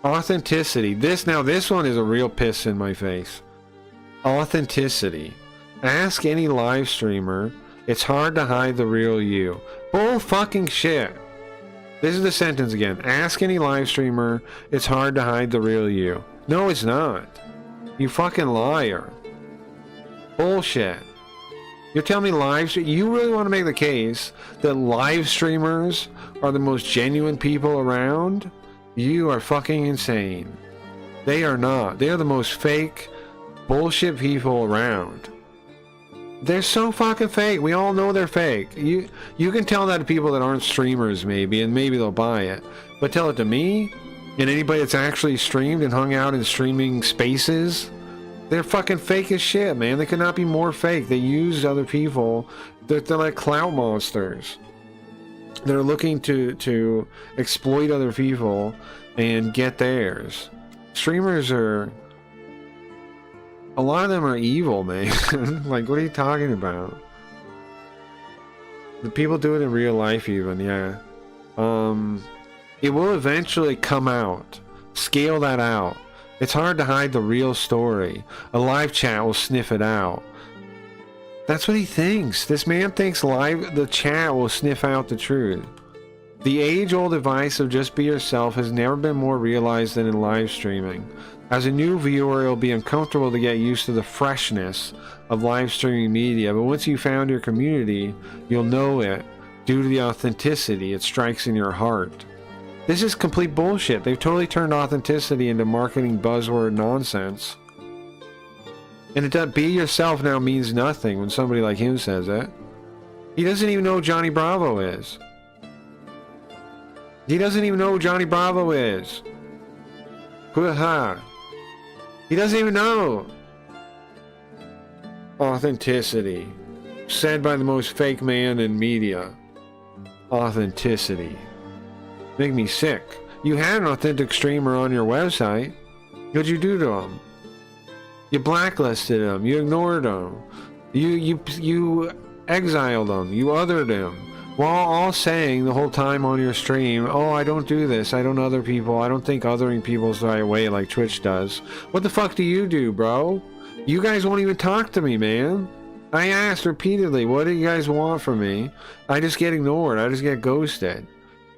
Authenticity. This one is a real piss in my face. Authenticity. Ask any live streamer. It's hard to hide the real you. Bull fucking shit. This is the sentence again. Ask any live streamer. It's hard to hide the real you. No, it's not. You fucking liar. Bullshit. You're telling me you really want to make the case that live streamers are the most genuine people around? You are fucking insane. They are not. They are the most fake bullshit people around. They're so fucking fake. We all know they're fake. You can tell that to people that aren't streamers maybe, and maybe they'll buy it. But tell it to me and anybody that's actually streamed and hung out in streaming spaces, they're fucking fake as shit, man. They could not be more fake. They use other people. They're like clout monsters. They're looking to exploit other people and get theirs. Streamers are... A lot of them are evil, man. Like, what are you talking about? The people do it in real life even, yeah. It will eventually come out. Scale that out. It's hard to hide the real story. A live chat will sniff it out. That's what he thinks. This man thinks the chat will sniff out the truth. The age-old advice of just be yourself has never been more realized than in live streaming. As a new viewer, it'll be uncomfortable to get used to the freshness of live streaming media, but once you found your community, you'll know it due to the authenticity it strikes in your heart. This is complete bullshit. They've totally turned authenticity into marketing buzzword nonsense. And it does, be yourself now means nothing when somebody like him says it. He doesn't even know who Johnny Bravo is. He doesn't even know who Johnny Bravo is. He doesn't even know. Authenticity. Said by the most fake man in media. Authenticity. Make me sick. You had an authentic streamer on your website. What'd you do to him? You blacklisted him. You ignored him. You exiled him. You othered him. While all saying the whole time on your stream, oh, I don't do this. I don't other people. I don't think othering people's the right way like Twitch does. What the fuck do you do, bro? You guys won't even talk to me, man. I asked repeatedly, what do you guys want from me? I just get ignored. I just get ghosted.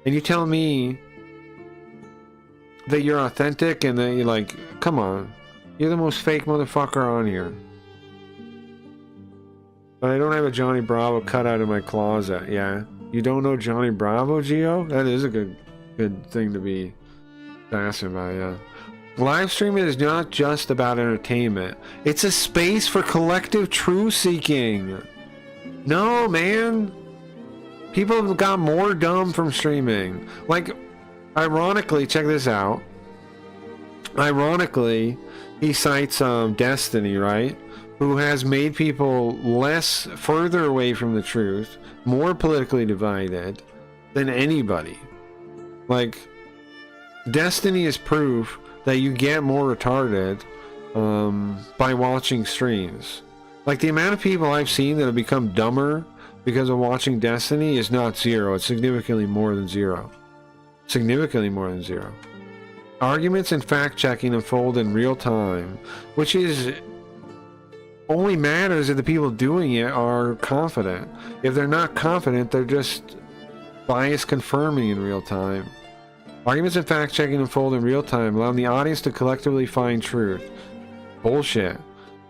And you tell me that you're authentic and that you're like, come on. You're the most fake motherfucker on here. But I don't have a Johnny Bravo cut out of my closet, yeah. You don't know Johnny Bravo, Gio? That is a good thing to be fascinated by, yeah. Live streaming is not just about entertainment. It's a space for collective truth seeking. No, man. People have got more dumb from streaming. Like, ironically, check this out. Ironically, he cites Destiny, right? Who has made people further away from the truth, more politically divided than anybody. Like, Destiny is proof that you get more retarded by watching streams. Like, the amount of people I've seen that have become dumber because of watching Destiny is not zero. It's significantly more than zero. Significantly more than zero. Arguments and fact-checking unfold in real time, which is only matters if the people doing it are confident. If they're not confident, they're just bias confirming in real time. Arguments and fact-checking unfold in real time, allowing the audience to collectively find truth. Bullshit.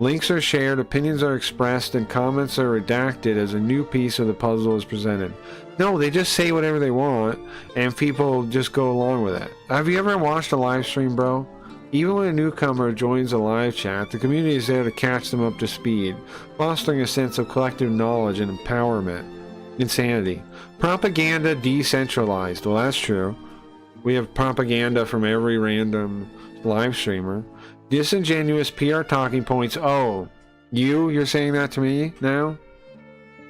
Links are shared, opinions are expressed, and comments are redacted as a new piece of the puzzle is presented. No, they just say whatever they want, and people just go along with it. Have you ever watched a live stream, bro? Even when a newcomer joins a live chat, the community is there to catch them up to speed, fostering a sense of collective knowledge and empowerment. Insanity. Propaganda decentralized. Well, that's true. We have propaganda from every random live streamer. Disingenuous PR talking points. Oh, you're saying that to me now?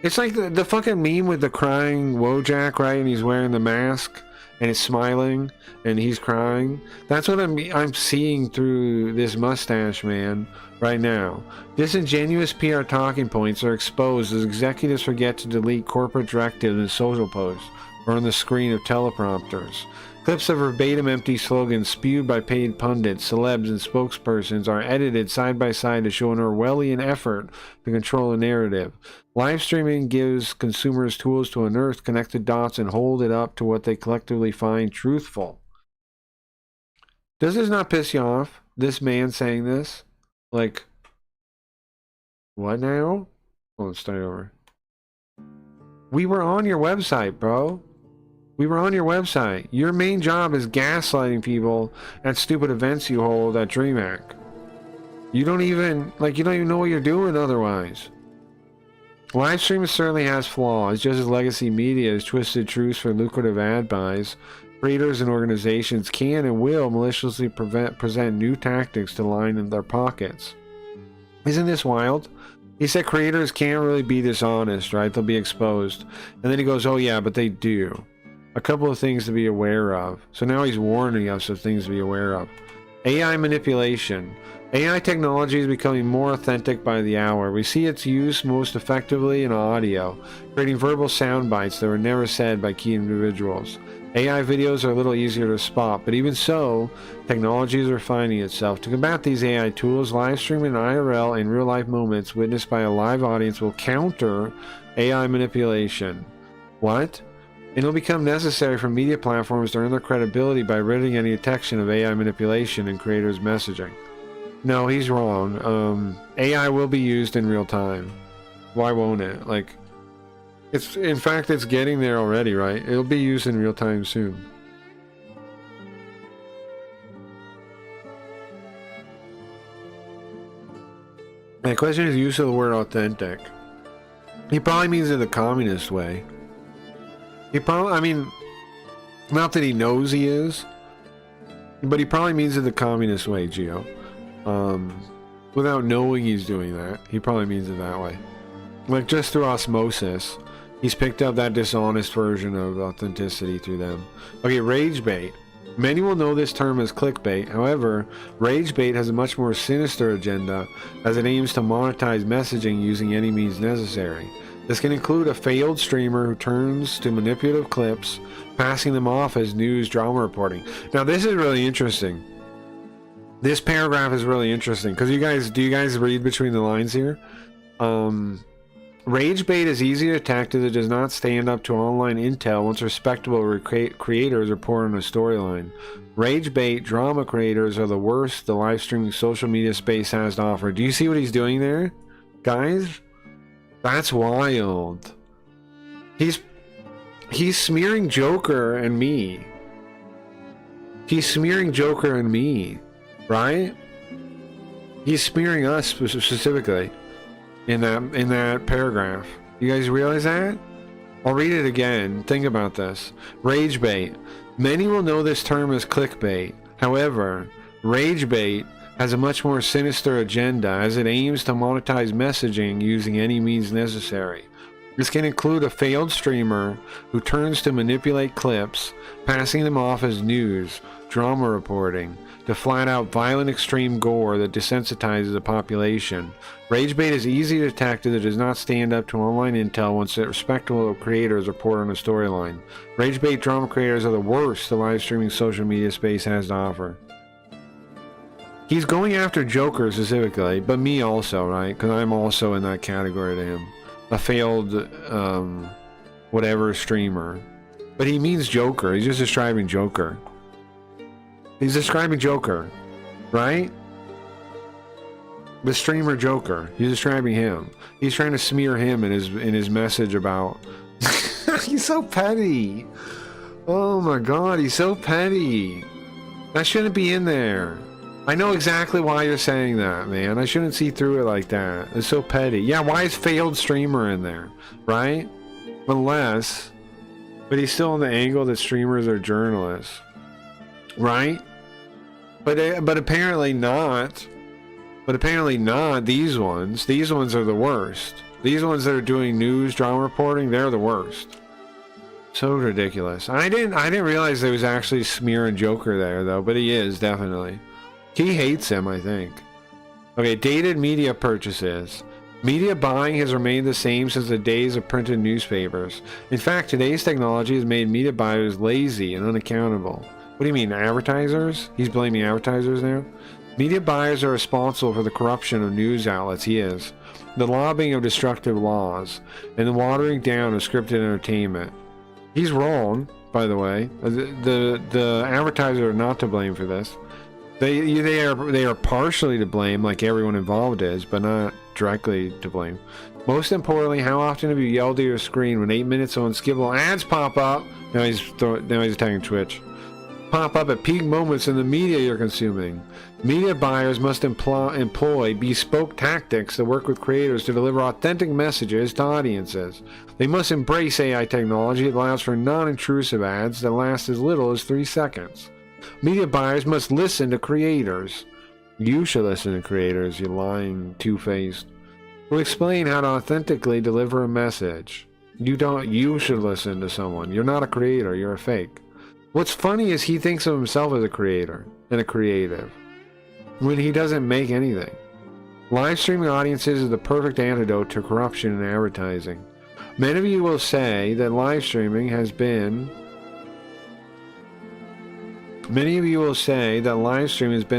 It's like the fucking meme with the crying Wojak, right? And he's wearing the mask and he's smiling and he's crying. That's what I'm seeing through this mustache man right now. Disingenuous PR talking points are exposed as executives forget to delete corporate directives in social posts or on the screen of teleprompters. Clips of verbatim empty slogans spewed by paid pundits, celebs, and spokespersons are edited side by side to show an Orwellian effort to control a narrative. Live streaming gives consumers tools to unearth connected dots and hold it up to what they collectively find truthful. Does this not piss you off? This man saying this? Like, what now? Oh, let's start over. We were on your website, bro. We were on your website. Your main job is gaslighting people at stupid events you hold at DreamHack. You don't even know what you're doing otherwise. Live streaming certainly has flaws, just as legacy media has twisted truths for lucrative ad buys. Creators and organizations can and will maliciously present new tactics to line in their pockets. Isn't this wild? He said creators can't really be dishonest, right? They'll be exposed. And then he goes, oh yeah, but they do. A couple of things to be aware of. So now he's warning us of things to be aware of. AI manipulation. AI technology is becoming more authentic by the hour. We see its use most effectively in audio, creating verbal sound bites that were never said by key individuals. AI videos are a little easier to spot, but even so, technology is refining itself. To combat these AI tools, live streaming IRL and real-life moments witnessed by a live audience will counter AI manipulation. What? It'll become necessary for media platforms to earn their credibility by ridding any detection of AI manipulation in creators' messaging. No, he's wrong. AI will be used in real time. Why won't it? Like, in fact, it's getting there already, right? It'll be used in real time soon. My question is use of the word authentic. He probably means it the communist way. He probably, I mean, not that he knows he is, but he probably means it the communist way, Gio. Without knowing he's doing that, he probably means it that way. Like, just through osmosis, he's picked up that dishonest version of authenticity through them. Okay, rage bait. Many will know this term as clickbait. However, rage bait has a much more sinister agenda, as it aims to monetize messaging using any means necessary. This can include a failed streamer who turns to manipulative clips, passing them off as news drama reporting. Now, this is really interesting. This paragraph is really interesting because do you guys read between the lines here? Rage bait is easy to attack as it does not stand up to online intel once respectable creators report on a storyline. Rage bait drama creators are the worst the live streaming social media space has to offer. Do you see what he's doing there, guys? That's wild. He's smearing Joker and me. He's smearing Joker and me. Right? He's smearing us specifically in that paragraph. You guys realize that? I'll read it again. Think about this. Rage bait. Many will know this term as clickbait. However, rage bait has a much more sinister agenda as it aims to monetize messaging using any means necessary. This can include a failed streamer who turns to manipulate clips, passing them off as news, drama reporting, to flat out violent extreme gore that desensitizes the population. Rage bait is easy to attack as it does not stand up to online intel once respectable creators report on a storyline. Rage bait drama creators are the worst the live streaming social media space has to offer. He's going after Joker specifically, but me also, right? Because I'm also in that category to him. A failed, whatever streamer. But he means Joker. He's just describing Joker. He's describing Joker, right? The streamer Joker. He's describing him. He's trying to smear him in his message about... He's so petty. Oh my god, he's so petty. That shouldn't be in there. I know exactly why you're saying that, man. I shouldn't see through it like that. It's so petty. Yeah, why is failed streamer in there, right? Unless... But he's still on the angle that streamers are journalists, right? But apparently not. But apparently not these ones. These ones are the worst. These ones that are doing news, drama reporting, they're the worst. So ridiculous. I didn't realize there was actually smearing Joker there though, but he is definitely. He hates him, I think. Okay, dated media purchases. Media buying has remained the same since the days of printed newspapers. In fact, today's technology has made media buyers lazy and unaccountable. What do you mean, advertisers? He's blaming advertisers now? Media buyers are responsible for the corruption of news outlets, he is. The lobbying of destructive laws, and the watering down of scripted entertainment. He's wrong, by the way. The advertisers are not to blame for this. They are partially to blame, like everyone involved is, but not directly to blame. Most importantly, how often have you yelled at your screen when 8 minutes of unskippable ads pop up? Now he's attacking Twitch. Pop up at peak moments in the media you're consuming. Media buyers must employ bespoke tactics that work with creators to deliver authentic messages to audiences. They must embrace AI technology that allows for non-intrusive ads that last as little as 3 seconds. Media buyers must listen to creators. You should listen to creators, you lying two-faced. We'll explain how to authentically deliver a message. You should listen to someone. You're not a creator, you're a fake. What's funny is he thinks of himself as a creator and a creative. when he doesn't make anything. Live streaming audiences is the perfect antidote to corruption in advertising. Many of you will say that live streaming has been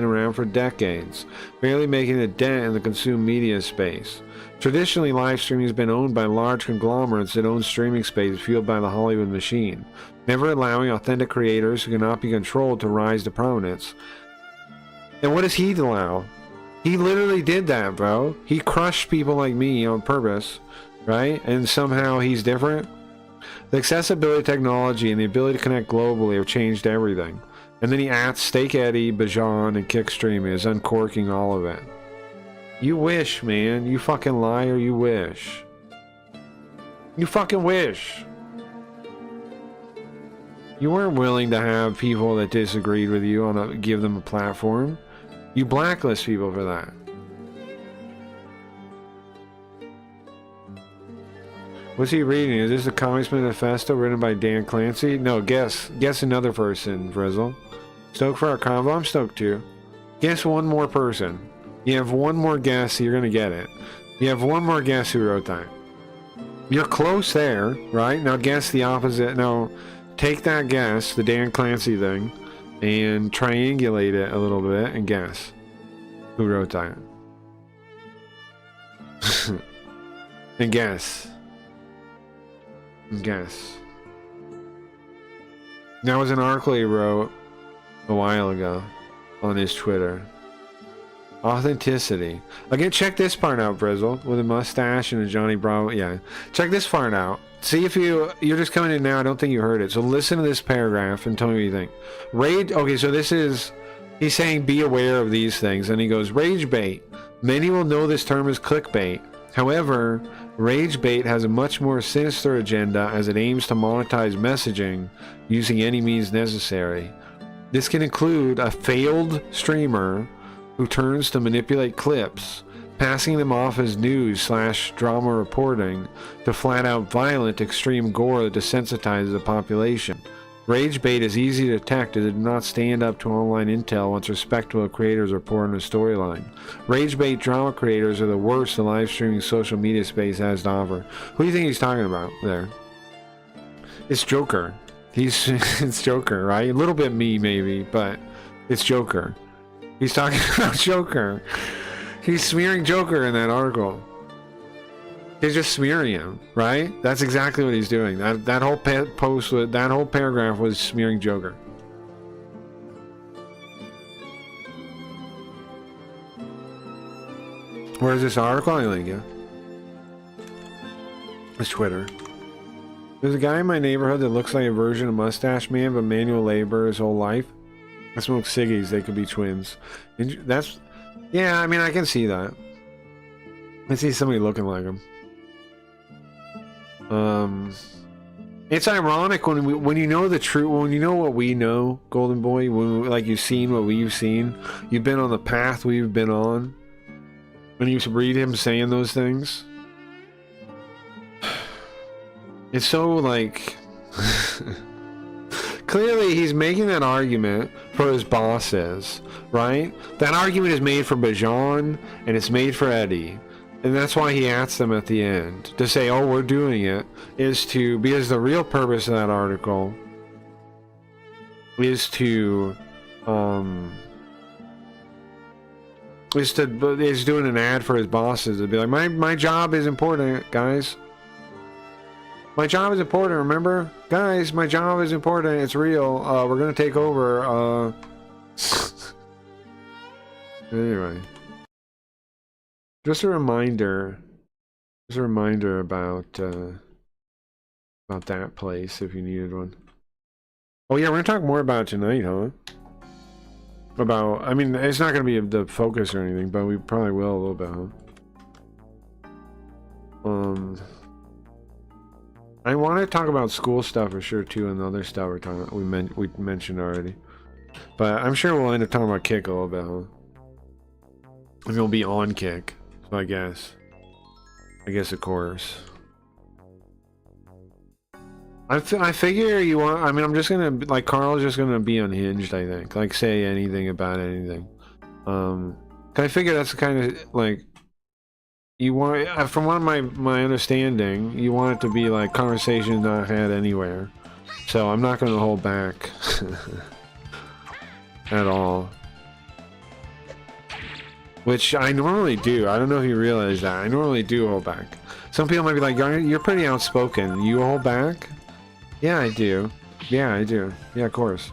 around for decades, barely making a dent in the consumed media space. Traditionally, live streaming has been owned by large conglomerates that own streaming space fueled by the Hollywood machine, never allowing authentic creators who cannot be controlled to rise to prominence. And what does he allow? He literally did that, bro. He crushed people like me on purpose, right? And somehow he's different. The accessibility of technology and the ability to connect globally have changed everything. And then he adds Steak Eddie, Bajan, and Kick Streaming is uncorking all of it. You wish, man. You fucking liar. You wish. You fucking wish. You weren't willing to have people that disagreed with you give them a platform. You blacklist people for that. What's he reading? Is this the Comics Manifesto written by Dan Clancy? No, guess another person, Frizzle. Stoked for our convo? I'm stoked too. Guess one more person. You have one more guess, you're gonna get it. You have one more guess who wrote that. You're close there, right? Now guess the opposite. Now, take that guess, the Dan Clancy thing, and triangulate it a little bit and guess who wrote that. And guess. And guess. That was an article he wrote a while ago on his Twitter. Authenticity. Again, check this part out, Brizzle, with a mustache and a Johnny Bravo. Yeah, check this part out. See if you're just coming in now. I don't think you heard it. So listen to this paragraph and tell me what you think. Rage. Okay, so this is, he's saying be aware of these things, and he goes rage bait. Many will know this term as clickbait. However, rage bait has a much more sinister agenda as it aims to monetize messaging using any means necessary. This can include a failed streamer who turns to manipulate clips, passing them off as news/drama reporting, to flat-out violent extreme gore that desensitizes the population. Rage bait is easy to detect as it does not stand up to online intel once respectable creators report on a storyline. Rage bait drama creators are the worst the live streaming social media space has to offer. Who do you think he's talking about there? It's Joker. It's Joker, right? A little bit me, maybe, but it's Joker. He's talking about Joker. He's smearing Joker in that article. He's just smearing him, right? That's exactly what he's doing. That whole post, that whole paragraph was smearing Joker. Where's this article? I link you. It's Twitter. There's a guy in my neighborhood that looks like a version of Mustache Man, but manual labor his whole life. I smoke ciggies, they could be twins. And that's, yeah, I mean, I can see that. I see somebody looking like him. It's ironic when you know the truth, when you know what we know, Golden Boy, like you've seen what we've seen, you've been on the path we've been on, when you read him saying those things. It's so like... Clearly, he's making that argument for his bosses, right? That argument is made for Bajan, and it's made for Eddie. And that's why he asks them at the end. To say, oh, we're doing it, is to... Because the real purpose of that article is to... is doing an ad for his bosses. To be like, my job is important, guys. My job is important, remember? Guys, my job is important. It's real. We're gonna take over. Anyway. Just a reminder. Just a reminder about that place, if you needed one. Oh yeah, we're gonna talk more about it tonight, huh? About, I mean, it's not gonna be the focus or anything, but we probably will a little bit, huh? I want to talk about school stuff for sure too, and the other stuff we mentioned already. But I'm sure we'll end up talking about Kick a little bit, huh? And we'll be on Kick, so I guess of course. I figure you want. I mean, I'm just gonna, like, Carl's just gonna be unhinged. I think, like, say anything about anything. I figure that's the kind of, like, you want, from what my understanding, you want it to be like conversation not had anywhere. So I'm not going to hold back at all. Which I normally do. I don't know if you realize that. I normally do hold back. Some people might be like, you're pretty outspoken. You hold back? Yeah, I do. Yeah, I do. Yeah, of course.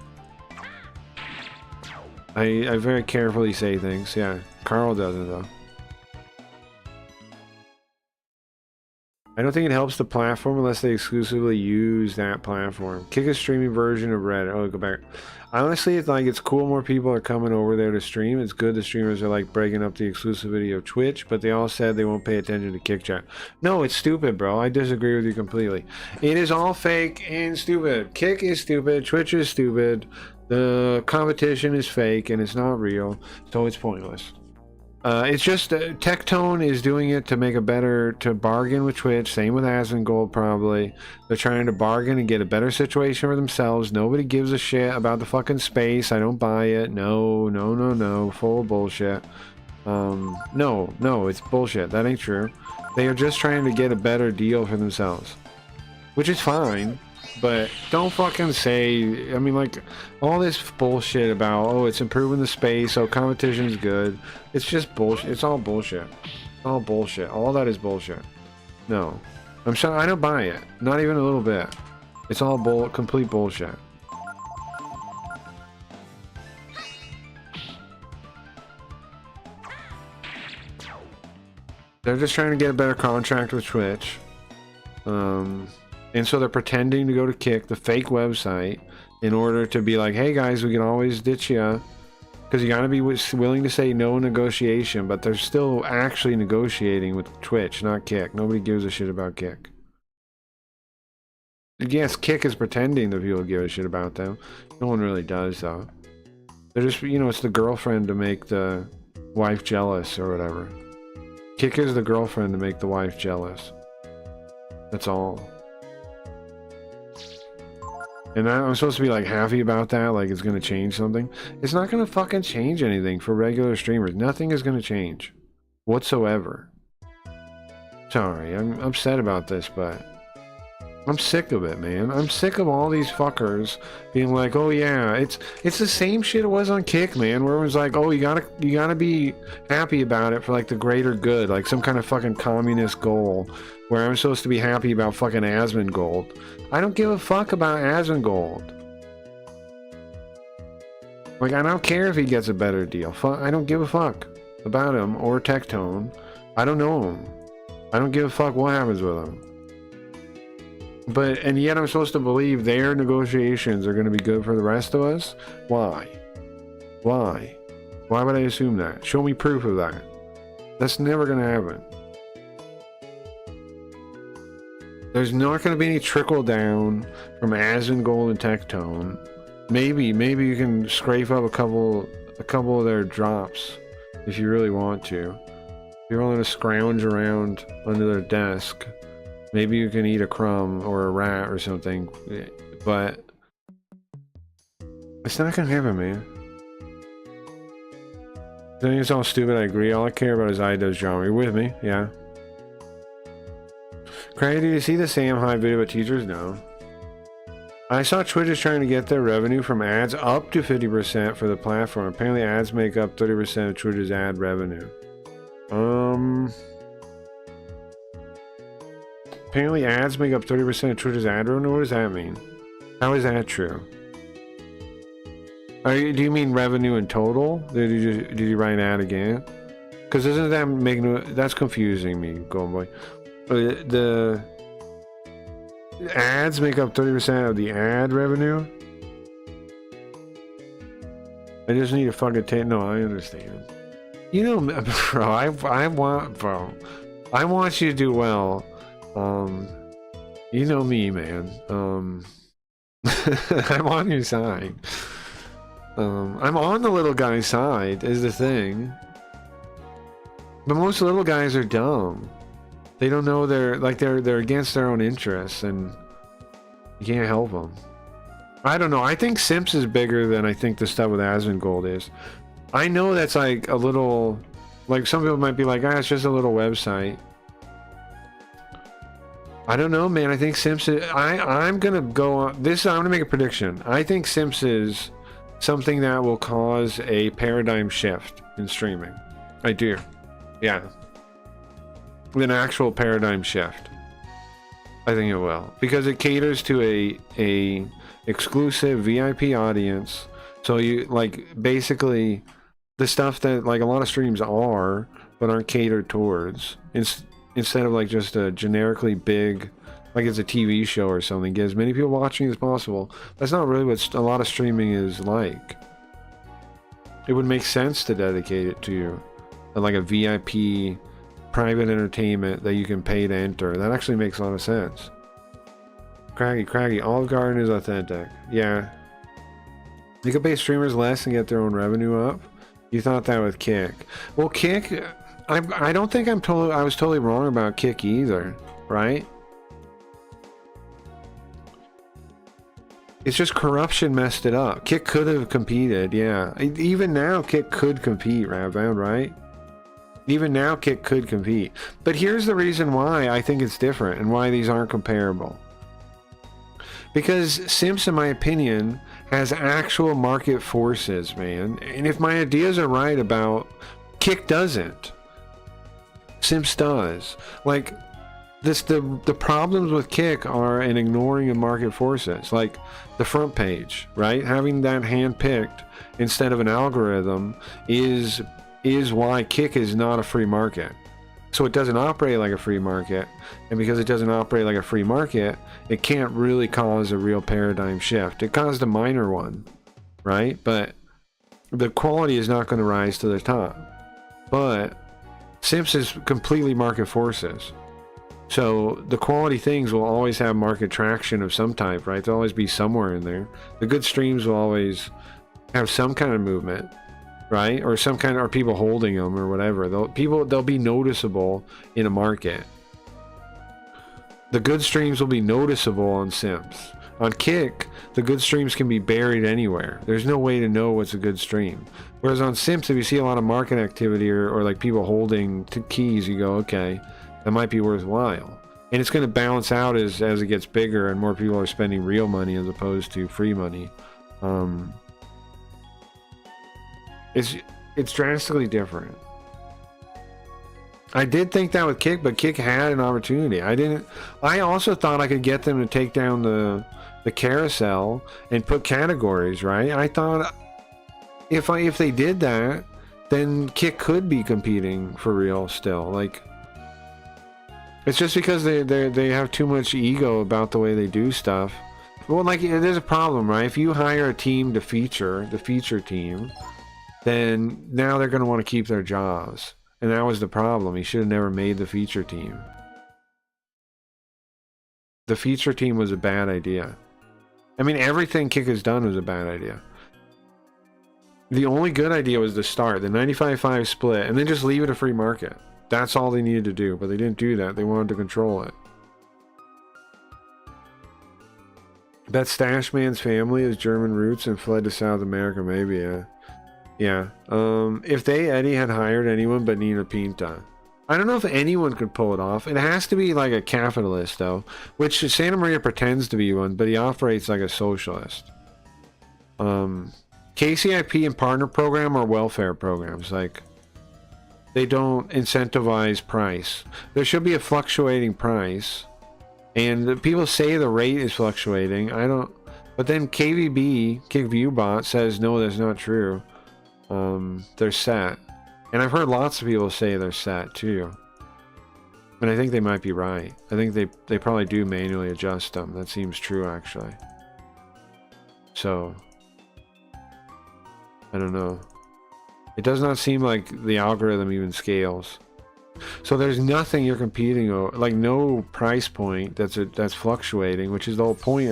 I very carefully say things. Yeah, Carl doesn't though. I don't think it helps the platform unless they exclusively use that platform. Kick a streaming version of Reddit. Oh, go back. Honestly, it's like, it's cool more people are coming over there to stream. It's good the streamers are like breaking up the exclusivity of Twitch, but they all said they won't pay attention to Kick Chat. No, it's stupid, bro. I disagree with you completely. It is all fake and stupid. Kick is stupid. Twitch is stupid. The competition is fake and it's not real, so it's pointless. It's just Tectone is doing it to make a better, to bargain with Twitch. Same with Asmongold probably. They're trying to bargain and get a better situation for themselves. Nobody gives a shit about the fucking space. I don't buy it. No, no, no, no. Full of bullshit. No, it's bullshit. That ain't true. They are just trying to get a better deal for themselves, which is fine. But don't fucking say, I mean, like, all this bullshit about, oh, it's improving the space, oh, competition's good. It's just bullshit. It's all bullshit. All bullshit. All that is bullshit. No. I'm sorry, I don't buy it. Not even a little bit. It's all complete bullshit. They're just trying to get a better contract with Twitch. And so they're pretending to go to Kick, the fake website, in order to be like, hey guys, we can always ditch you. Because you gotta be willing to say no negotiation, but they're still actually negotiating with Twitch, not Kick. Nobody gives a shit about Kick. Yes, Kick is pretending that people give a shit about them. No one really does, though. They're just, you know, it's the girlfriend to make the wife jealous or whatever. Kick is the girlfriend to make the wife jealous. That's all. And I'm supposed to be like happy about that, like it's gonna change something. It's not gonna fucking change anything for regular streamers. Nothing is gonna change whatsoever. Sorry, I'm upset about this, but I'm sick of it, man. I'm sick of all these fuckers being like, oh yeah, it's the same shit it was on Kick, man, where it was like, oh, you gotta be happy about it for like the greater good, like some kind of fucking communist goal, where I'm supposed to be happy about fucking Asmongold. I don't give a fuck about Asmongold. Like, I don't care if he gets a better deal. I don't give a fuck about him or Tectone. I don't know him. I don't give a fuck what happens with him. But, and yet I'm supposed to believe their negotiations are going to be good for the rest of us? Why? Why? Why would I assume that? Show me proof of that. That's never going to happen. There's not going to be any trickle down from Asmongold and Tectone. Maybe you can scrape up a couple of their drops if you really want to. If you're willing to scrounge around under their desk, maybe you can eat a crumb or a rat or something. But it's not going to happen, man. I think it's all stupid. I agree. All I care about is IDO's drama. You're with me? Yeah. Craig, did you see the Sam High video about teasers? No. I saw Twitch is trying to get their revenue from ads up to 50% for the platform. Apparently ads make up 30% of Twitch's ad revenue. Apparently ads make up 30% of Twitch's ad revenue? What does that mean? How is that true? Do you mean revenue in total? Did you write an ad again? Because doesn't that make no... That's confusing me, Golden Boy. The ads make up 30% of the ad revenue? I just need to fucking take... No, I understand. You know, bro, I want you to do well. You know me, man. I'm on your side. I'm on the little guy's side, is the thing. But most little guys are dumb. They don't know they're against their own interests, and you can't help them. I don't know. I think Simps is bigger than I think the stuff with Asmongold is. I know that's like a little, like some people might be like, ah, it's just a little website. I don't know, man. I think Simps is, I'm gonna go on this. I'm gonna make a prediction. I think Simps is something that will cause a paradigm shift in streaming. I do. Yeah. An actual paradigm shift. I think it will. Because it caters to a exclusive VIP audience. So you like basically the stuff that like a lot of streams are but aren't catered towards. Instead of like just a generically big, like it's a TV show or something, get as many people watching as possible. That's not really what a lot of streaming is like. It would make sense to dedicate it to like a VIP private entertainment that you can pay to enter. That actually makes a lot of sense. Craggy, Olive Garden is authentic. Yeah. You could pay streamers less and get their own revenue up. You thought that with Kick. Well, Kick, I don't think I was totally wrong about Kick either, right? It's just corruption messed it up. Kick could have competed, yeah. Even now, Kick could compete, Ravbound, right? Even now, Kick could compete. But here's the reason why I think it's different and why these aren't comparable. Because Simps, in my opinion, has actual market forces, man. And if my ideas are right about Kick doesn't. Simps does. Like, the problems with Kick are in ignoring the market forces. Like, the front page, right? Having that hand-picked instead of an algorithm is why Kick is not a free market. So it doesn't operate like a free market, and because it doesn't operate like a free market, it can't really cause a real paradigm shift. It caused a minor one, right? But the quality is not going to rise to the top. But Simps is completely market forces. So the quality things will always have market traction of some type, right? There'll always be somewhere in there. The good streams will always have some kind of movement, right? Or some kind of, or people holding them or whatever. They'll be noticeable in a market. The good streams will be noticeable on Simps. On Kick, the good streams can be buried anywhere. There's no way to know what's a good stream. Whereas on Simps, if you see a lot of market activity or like people holding keys, you go, okay, that might be worthwhile. And it's going to balance out as it gets bigger and more people are spending real money as opposed to free money. It's drastically different. I did think that with Kick, but Kick had an opportunity. I also thought I could get them to take down the carousel and put categories, right? I thought if they did that, then Kick could be competing for real still. Like, it's just because they have too much ego about the way they do stuff. Well, like, there's a problem, right? If you hire a team to feature, the feature team, then now they're going to want to keep their jobs. And that was the problem. He should have never made the feature team. The feature team was a bad idea. I mean, everything Kick has done was a bad idea. The only good idea was to start the 95-5 split and then just leave it a free market. That's all they needed to do, but they didn't do that. They wanted to control it. Bet Stash Man's family has German roots and fled to South America, maybe, yeah. Yeah. If Eddie had hired anyone but Nina Pinta. I don't know if anyone could pull it off. It has to be like a capitalist, though, which Santa Maria pretends to be one, but he operates like a socialist. KCIP and partner program are welfare programs. Like, they don't incentivize price. There should be a fluctuating price. And people say the rate is fluctuating. I don't... But then KVB, KickViewBot, says, no, that's not true. They're set. And I've heard lots of people say they're set, too. And I think they might be right. I think they probably do manually adjust them. That seems true, actually. So... I don't know. It does not seem like the algorithm even scales. So there's nothing you're competing over, like no price point that's fluctuating, which is the whole point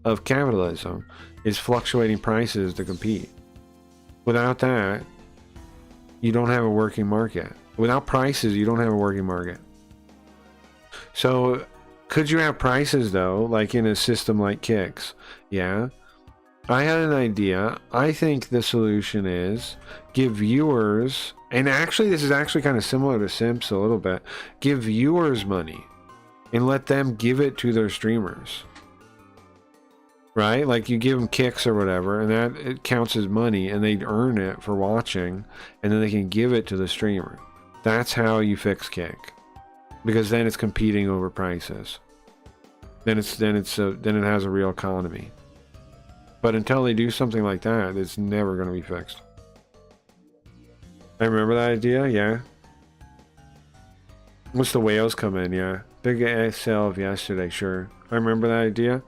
of capitalism, is fluctuating prices to compete. Without that, you don't have a working market. Without prices, you don't have a working market. So could you have prices though, like in a system like Kicks? Yeah. I had an idea. I think the solution is give viewers, and actually this is actually kind of similar to Simps a little bit, give viewers money and let them give it to their streamers. Right? Like you give them kicks or whatever, and that it counts as money, and they earn it for watching, and then they can give it to the streamer. That's how you fix kick, because then it's competing over prices. Then it has a real economy. But until they do something like that, it's never going to be fixed. I remember that idea, yeah. Once the whales come in, yeah. Big sale of yesterday, sure. I remember that idea.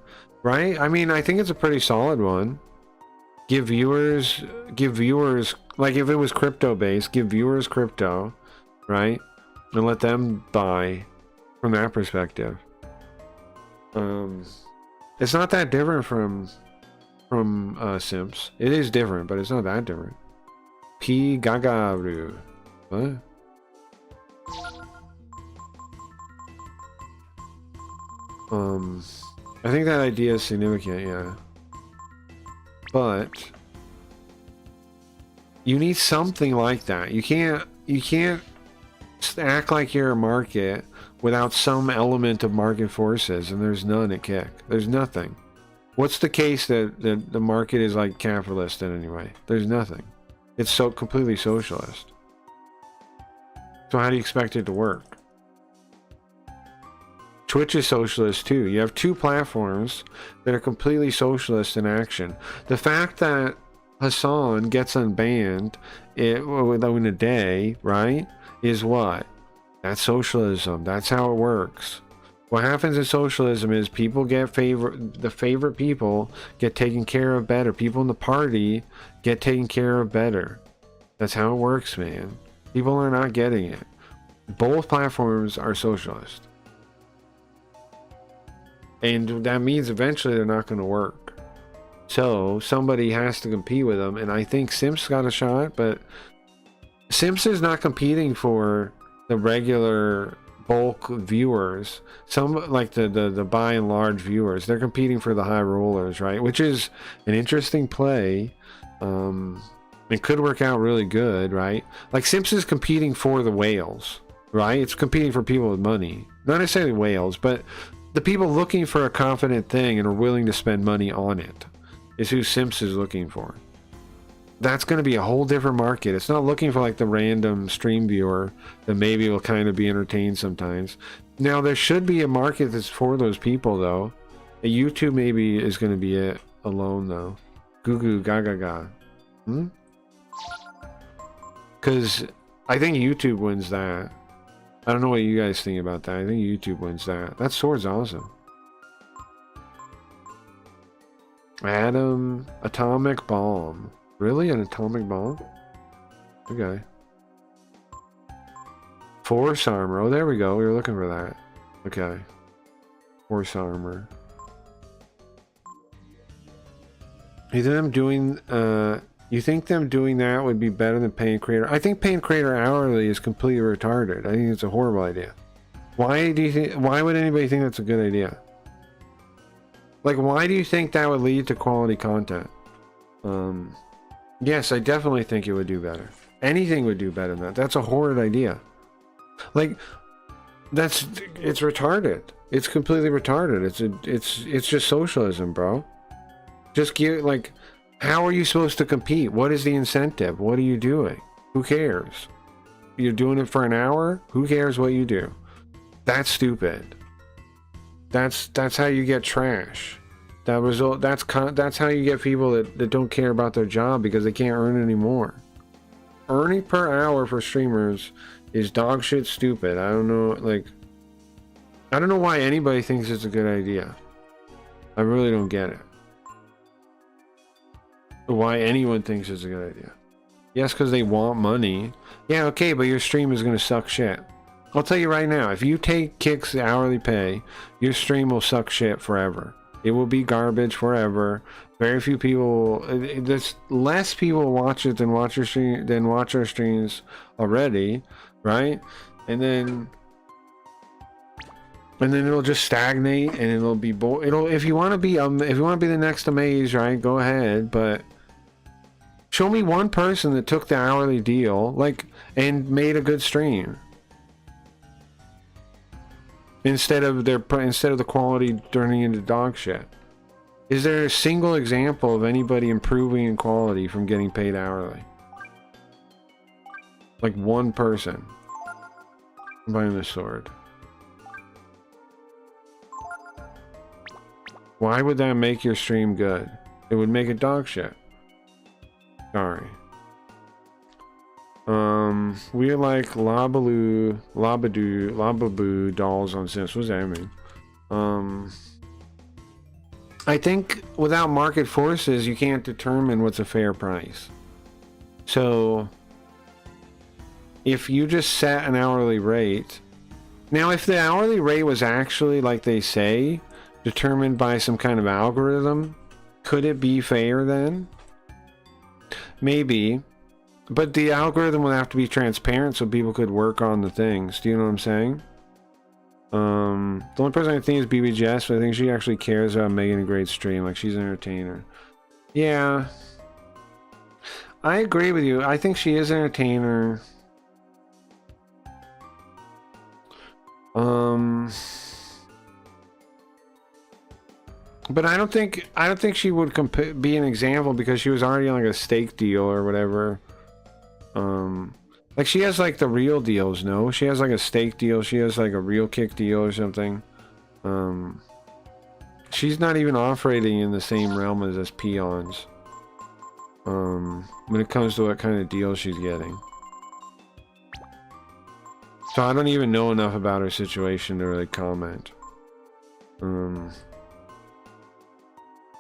Right? I mean, I think it's a pretty solid one. Give viewers, like if it was crypto based, give viewers crypto, right? And let them buy from that perspective. It's not that different from Simps. It is different, but it's not that different. P Gagaru. What? I think that idea is significant, yeah. But you need something like that. You can't act like you're a market without some element of market forces, and there's none at Kick. There's nothing. What's the case that the market is like capitalist in any way? There's nothing. It's so completely socialist. So how do you expect it to work? Twitch is socialist too. You have two platforms that are completely socialist in action. The fact that Hassan gets unbanned within a day, right, is what? That's socialism. That's how it works. What happens in socialism is people get the favorite people get taken care of better. People in the party get taken care of better. That's how it works, man. People are not getting it. Both platforms are socialist. And that means eventually they're not going to work. So somebody has to compete with them. And I think Simps got a shot, but Simps is not competing for the regular bulk viewers. Some like the by and large viewers. They're competing for the high rollers, right? Which is an interesting play. It could work out really good, right? Like Simps is competing for the whales, right? It's competing for people with money. Not necessarily whales, but the people looking for a confident thing and are willing to spend money on it is who Simps is looking for. That's going to be a whole different market. It's not looking for like the random stream viewer that maybe will kind of be entertained sometimes. Now there should be a market that's for those people though. YouTube maybe is going to be it alone though. Goo goo gaga ga. Because I think YouTube wins that. I don't know what you guys think about that. I think YouTube wins that. That sword's awesome. Atomic bomb. Really? An atomic bomb? Okay. Force armor. Oh, there we go. We were looking for that. Okay. Force armor. You think them doing that would be better than paying creator? I think paying creator hourly is completely retarded. I think it's a horrible idea. Why would anybody think that's a good idea? Like, why do you think that would lead to quality content? Yes, I definitely think it would do better. Anything would do better than that. That's a horrid idea. Like, it's retarded. It's completely retarded. It's just socialism, bro. Just give, like, how are you supposed to compete? What is the incentive? What are you doing? Who cares? You're doing it for an hour? Who cares what you do? That's stupid. That's how you get trash. That's how you get people that don't care about their job because they can't earn any more. Earning per hour for streamers is dog shit stupid. I don't know why anybody thinks it's a good idea. I really don't get it. Why anyone thinks it's a good idea. Yes, because they want money. Yeah, okay, but your stream is going to suck shit. I'll tell you right now, if you take Kick's hourly pay, your stream will suck shit forever. It will be garbage forever. Very few people, there's less people watch it than watch our streams already, right? And then and then it'll just stagnate, and it'll be it'll if you want to be the next Amaze, right? Go ahead, but show me one person that took the hourly deal, like, and made a good stream instead of the quality turning into dog shit. Is there a single example of anybody improving in quality from getting paid hourly? Like one person. I'm buying this sword. Why would that make your stream good? It would make it dog shit. Sorry. We like Lababoo dolls on Simps. What does that mean? I think without market forces, you can't determine what's a fair price. So, if you just set an hourly rate... Now, if the hourly rate was actually, like they say, determined by some kind of algorithm, could it be fair then? Maybe. But the algorithm would have to be transparent so people could work on the things. Do you know what I'm saying? The only person I think is BBJS, but I think she actually cares about making a great stream. Like, she's an entertainer. Yeah. I agree with you. I think she is an entertainer. But I don't think she would be an example because she was already on like a steak deal or whatever. Like she has like the real deals, no? She has like a steak deal, she has like a real kick deal or something. She's not even operating in the same realm as us peons. When it comes to what kind of deal she's getting. So I don't even know enough about her situation to really comment.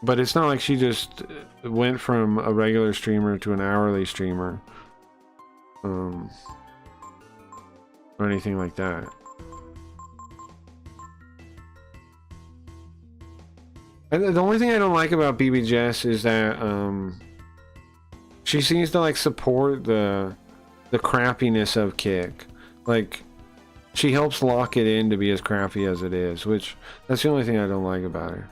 But it's not like she just went from a regular streamer to an hourly streamer. Or anything like that. And the only thing I don't like about BBJS is that she seems to like support the crappiness of Kick. Like she helps lock it in to be as crappy as it is, which that's the only thing I don't like about her.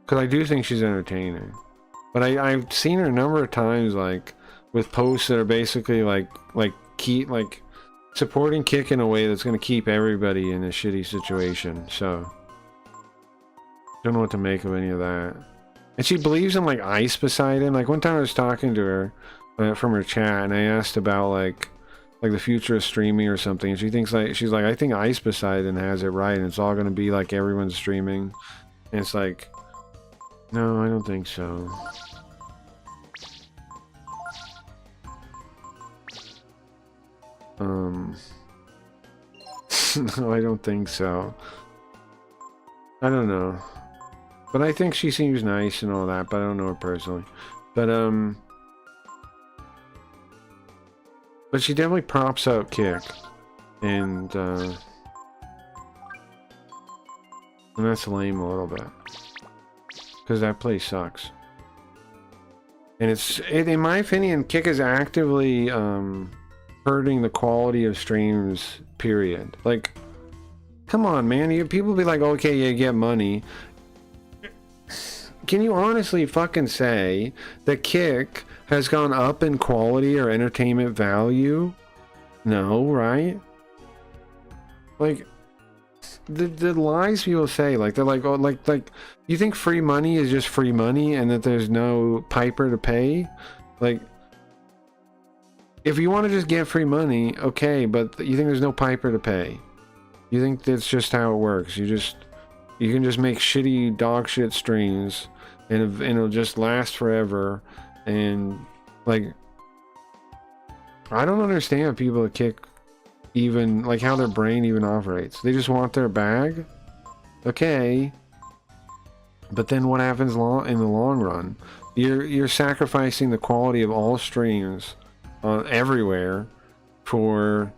Because I do think she's entertaining. But I've seen her a number of times, like, with posts that are basically, like supporting Kick in a way that's going to keep everybody in a shitty situation, so... Don't know what to make of any of that. And she believes in, like, Ice Poseidon. Like, one time I was talking to her from her chat, and I asked about, like the future of streaming or something, and she thinks, like, she's like, I think Ice Poseidon has it right, and it's all going to be, like, everyone's streaming. And it's like... No, I don't think so. No, I don't think so. I don't know. But I think she seems nice and all that, but I don't know her personally. But she definitely props up Kick. And that's lame a little bit. Because that place sucks. And in my opinion, Kick is actively hurting the quality of streams, period. Like, come on, man. People be like, okay, you get money. Can you honestly fucking say that Kick has gone up in quality or entertainment value? No, right? Like... The lies people say, like they're like, oh, like you think free money is just free money and that there's no piper to pay? Like, if you want to just get free money, okay, but you think there's no piper to pay? You think that's just how it works? You can just make shitty dog shit streams and it'll just last forever, and like, I don't understand people that Kick even like how their brain even operates. They just want their bag, okay, but then what happens in the long run? You're sacrificing the quality of all streams everywhere for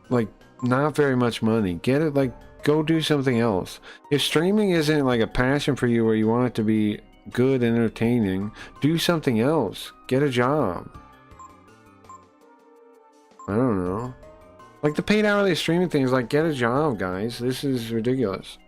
like not very much money. Get it, like, go do something else. If streaming isn't like a passion for you where you want it to be good and entertaining, do something else. Get a job. I don't know. Like the paid hourly streaming thing is like, get a job, guys. This is ridiculous.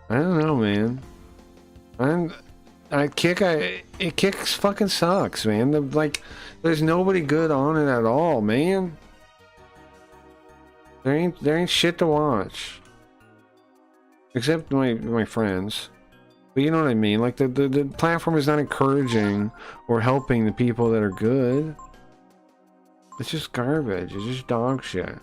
I don't know, man. Kick fucking sucks, man. There's nobody good on it at all, man. There ain't shit to watch. Except my friends. But you know what I mean? Like the platform is not encouraging or helping the people that are good. It's just garbage. It's just dog shit.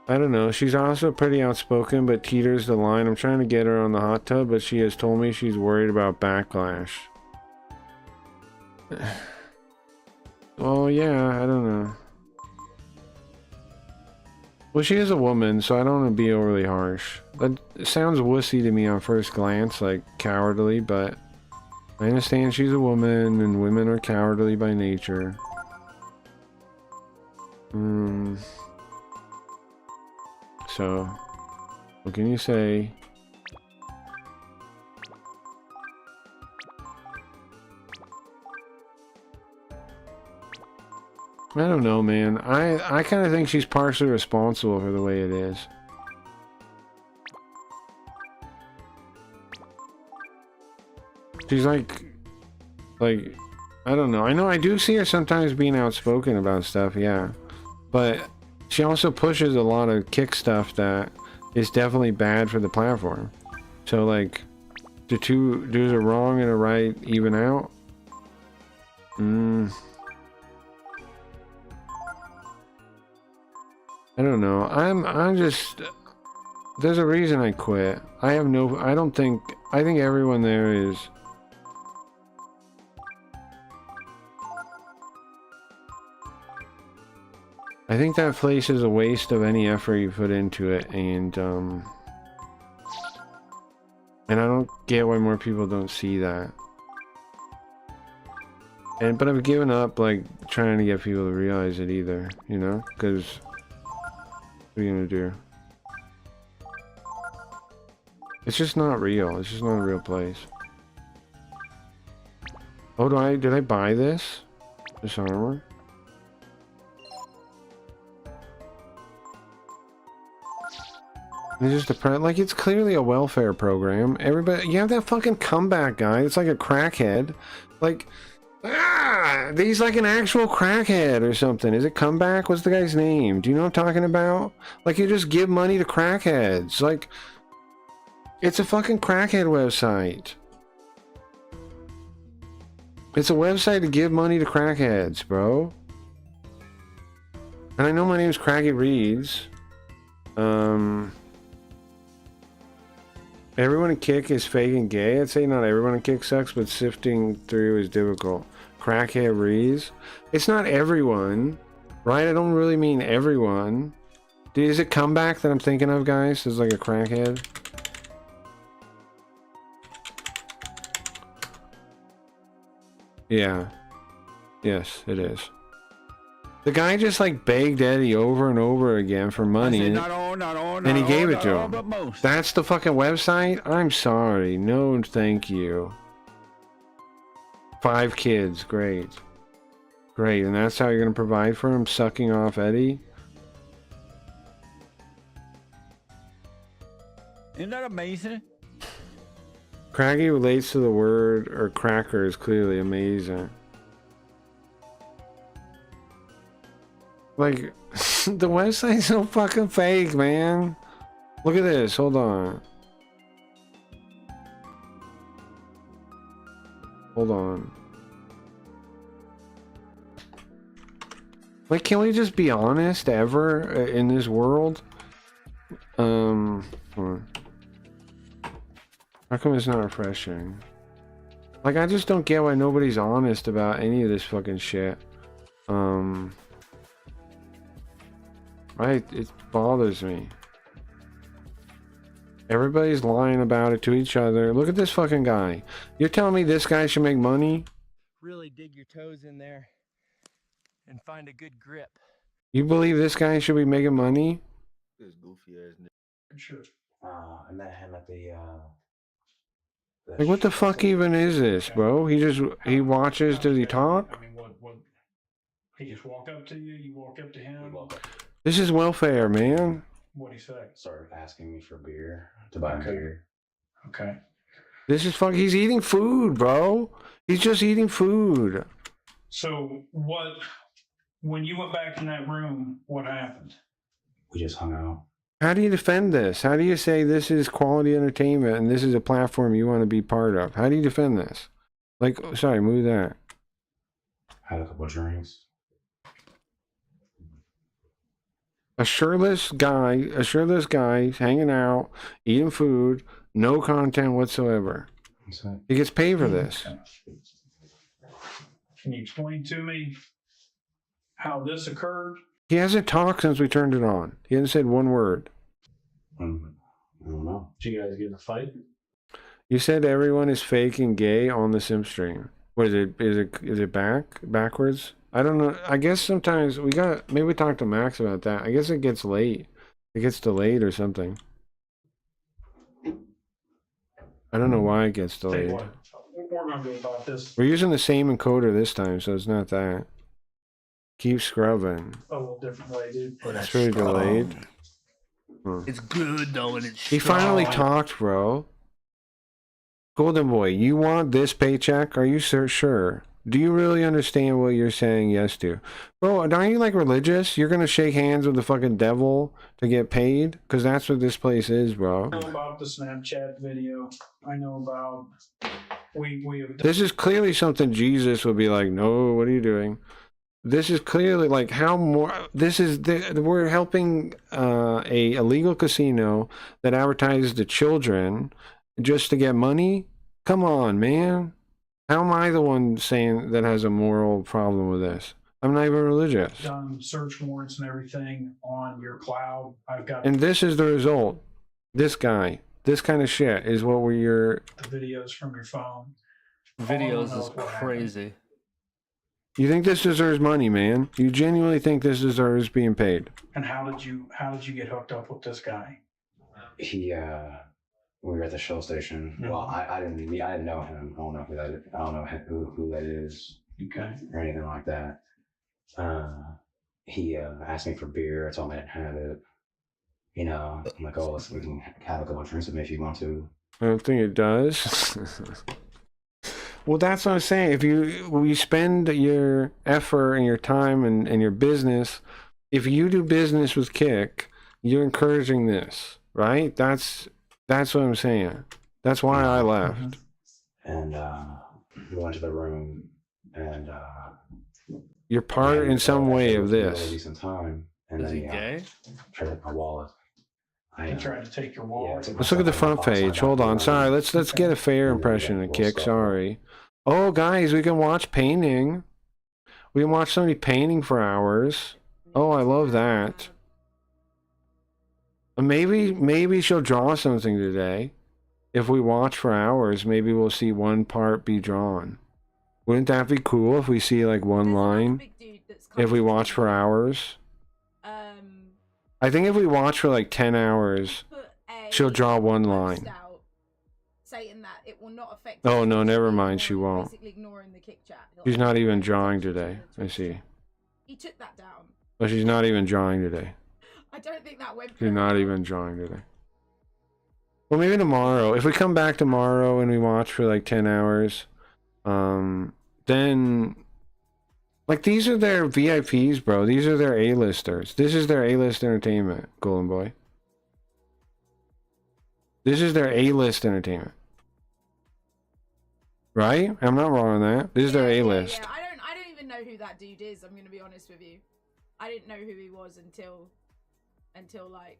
I don't know. She's also pretty outspoken, but teeters the line. I'm trying to get her on the hot tub, but she has told me she's worried about backlash. Well, yeah, I don't know. Well, she is a woman, so I don't want to be overly harsh. That sounds wussy to me on first glance, like cowardly, but I understand she's a woman, and women are cowardly by nature. So, what can you say? I don't know, man. I kind of think she's partially responsible for the way it is. She's like, I don't know. I know I do see her sometimes being outspoken about stuff, yeah. But she also pushes a lot of kick stuff that is definitely bad for the platform. So, like, does a wrong and a right even out? I don't know. I'm just... There's a reason I quit. I think everyone there is... I think that place is a waste of any effort you put into it, and I don't get why more people don't see that. But I've given up, like, trying to get people to realize it either, you know? Because, what are you gonna do? It's just not real. It's just not a real place. Oh, did I buy this? This armor? It's just like, it's clearly a welfare program. Everybody, you have that fucking comeback guy. It's like a crackhead. Like, he's like an actual crackhead or something. Is it Comeback? What's the guy's name? Do you know what I'm talking about? Like, you just give money to crackheads. Like, it's a fucking crackhead website. It's a website to give money to crackheads, bro. And I know my name's Craggy Reads. Everyone in Kick is fake and gay. I'd say not everyone in Kick sucks, but sifting through is difficult. Crackhead Rees. It's not everyone, right? I don't really mean everyone. Is it Comeback that I'm thinking of, guys? Is like a crackhead? Yeah. Yes, it is. The guy just like begged Eddie over and over again for money, and he gave it to him. That's the fucking website? I'm sorry. No, thank you. 5 kids. Great. Great. And that's how you're going to provide for him, sucking off Eddie? Isn't that amazing? Craggy relates to the word, or cracker is clearly amazing. Like, the website's so fucking fake, man. Look at this. Hold on. Hold on. Like, can we just be honest ever in this world? Hold on. How come it's not refreshing? Like, I just don't get why nobody's honest about any of this fucking shit. It bothers me. Everybody's lying about it to each other. Look at this fucking guy. You're telling me this guy should make money? really dig your toes in there and find a good grip. You believe this guy should be making money? This goofy ass nigga. Sure. I met him at the Like, what the fuck even is this, bro? He watches, does he talk? I mean, what? He just walked up to you. You walk up to him. This is welfare, man. What'd he say? Started asking me for beer, to buy beer. Okay. This is fuck. He's eating food, bro. He's just eating food. So what? When you went back in that room, what happened? We just hung out. How do you defend this? How do you say this is quality entertainment and this is a platform you want to be part of? How do you defend this? Like, sorry, move that. Had a couple of drinks. A shirtless guy hanging out, eating food, no content whatsoever. He gets paid for this. Can you explain to me how this occurred? He hasn't talked since we turned it on. He hasn't said one word. I don't know. Did you guys get in a fight? You said everyone is fake and gay on the Simps stream. What is it? Is it backwards? I don't know. I guess sometimes maybe we talked to Max about that. I guess it gets late. It gets delayed or something. I don't know why it gets delayed. We're gonna go about this We're using the same encoder this time, so it's not that. Keep scrubbing. a little different way, dude. It's pretty delayed. It's good though, and it's He finally talked, bro. Golden boy, you want this paycheck? Are you sure? Do you really understand what you're saying yes to? Bro, aren't you like religious? You're gonna shake hands with the fucking devil to get paid? Because that's what this place is, bro. I know about the Snapchat video. I know about we have This is clearly something Jesus would be like, no, what are you doing? This is clearly like how more. We're helping a illegal casino that advertises to children just to get money. Come on, man. How am I the one saying that has a moral problem with this? I'm not even religious. done search warrants and everything on your cloud. I've got And this is the result. This guy, this kind of shit is what we're. the videos from your phone. Videos Oh, is what crazy. You think this deserves money, man? You genuinely think this deserves being paid? And how did you get hooked up with this guy? He we were at the Shell station. Mhm. Well, I didn't know him. I don't know who that is. I don't know who that is Okay. or anything like that. He asked me for beer. I told him I didn't have it. You know, I'm like, oh, we can have a couple of drinks with me if you want to. I don't think it does. Well, that's what I'm saying. If you spend your effort and your time and your business, if you do business with Kick, you're encouraging this, right? That's what I'm saying. That's why I left. And we went to the room, and You're part in some way of Really this. decent time, and Is then he gay? tried to take my wallet. He tried to take your wallet. Let's look at the front page. Hold on. Sorry, let's get a fair impression of Kick. Sorry. Oh, guys, we can watch painting. We can watch somebody painting for hours. Oh, I love that. Maybe she'll draw something today. If we watch for hours, maybe we'll see one part be drawn. Wouldn't that be cool if we see like one line? If we watch for hours? I think if we watch for like 10 hours, she'll draw one line. Saying that it will not affect. Oh no, never mind, she won't. Basically ignoring the kick chat. She's not even drawing today. I see. He took that down. But she's not even drawing today. I don't think that went. She's not even drawing today. Well, maybe tomorrow. If we come back tomorrow and we watch for like 10 hours, then like these are their VIPs, bro. These are their A-listers. This is their A-list entertainment, Golden Boy. This is their A-list entertainment. Right? I'm not wrong on that. This is their A-list. Yeah. I don't even know who that dude is. I'm gonna be honest with you. I didn't know who he was until like.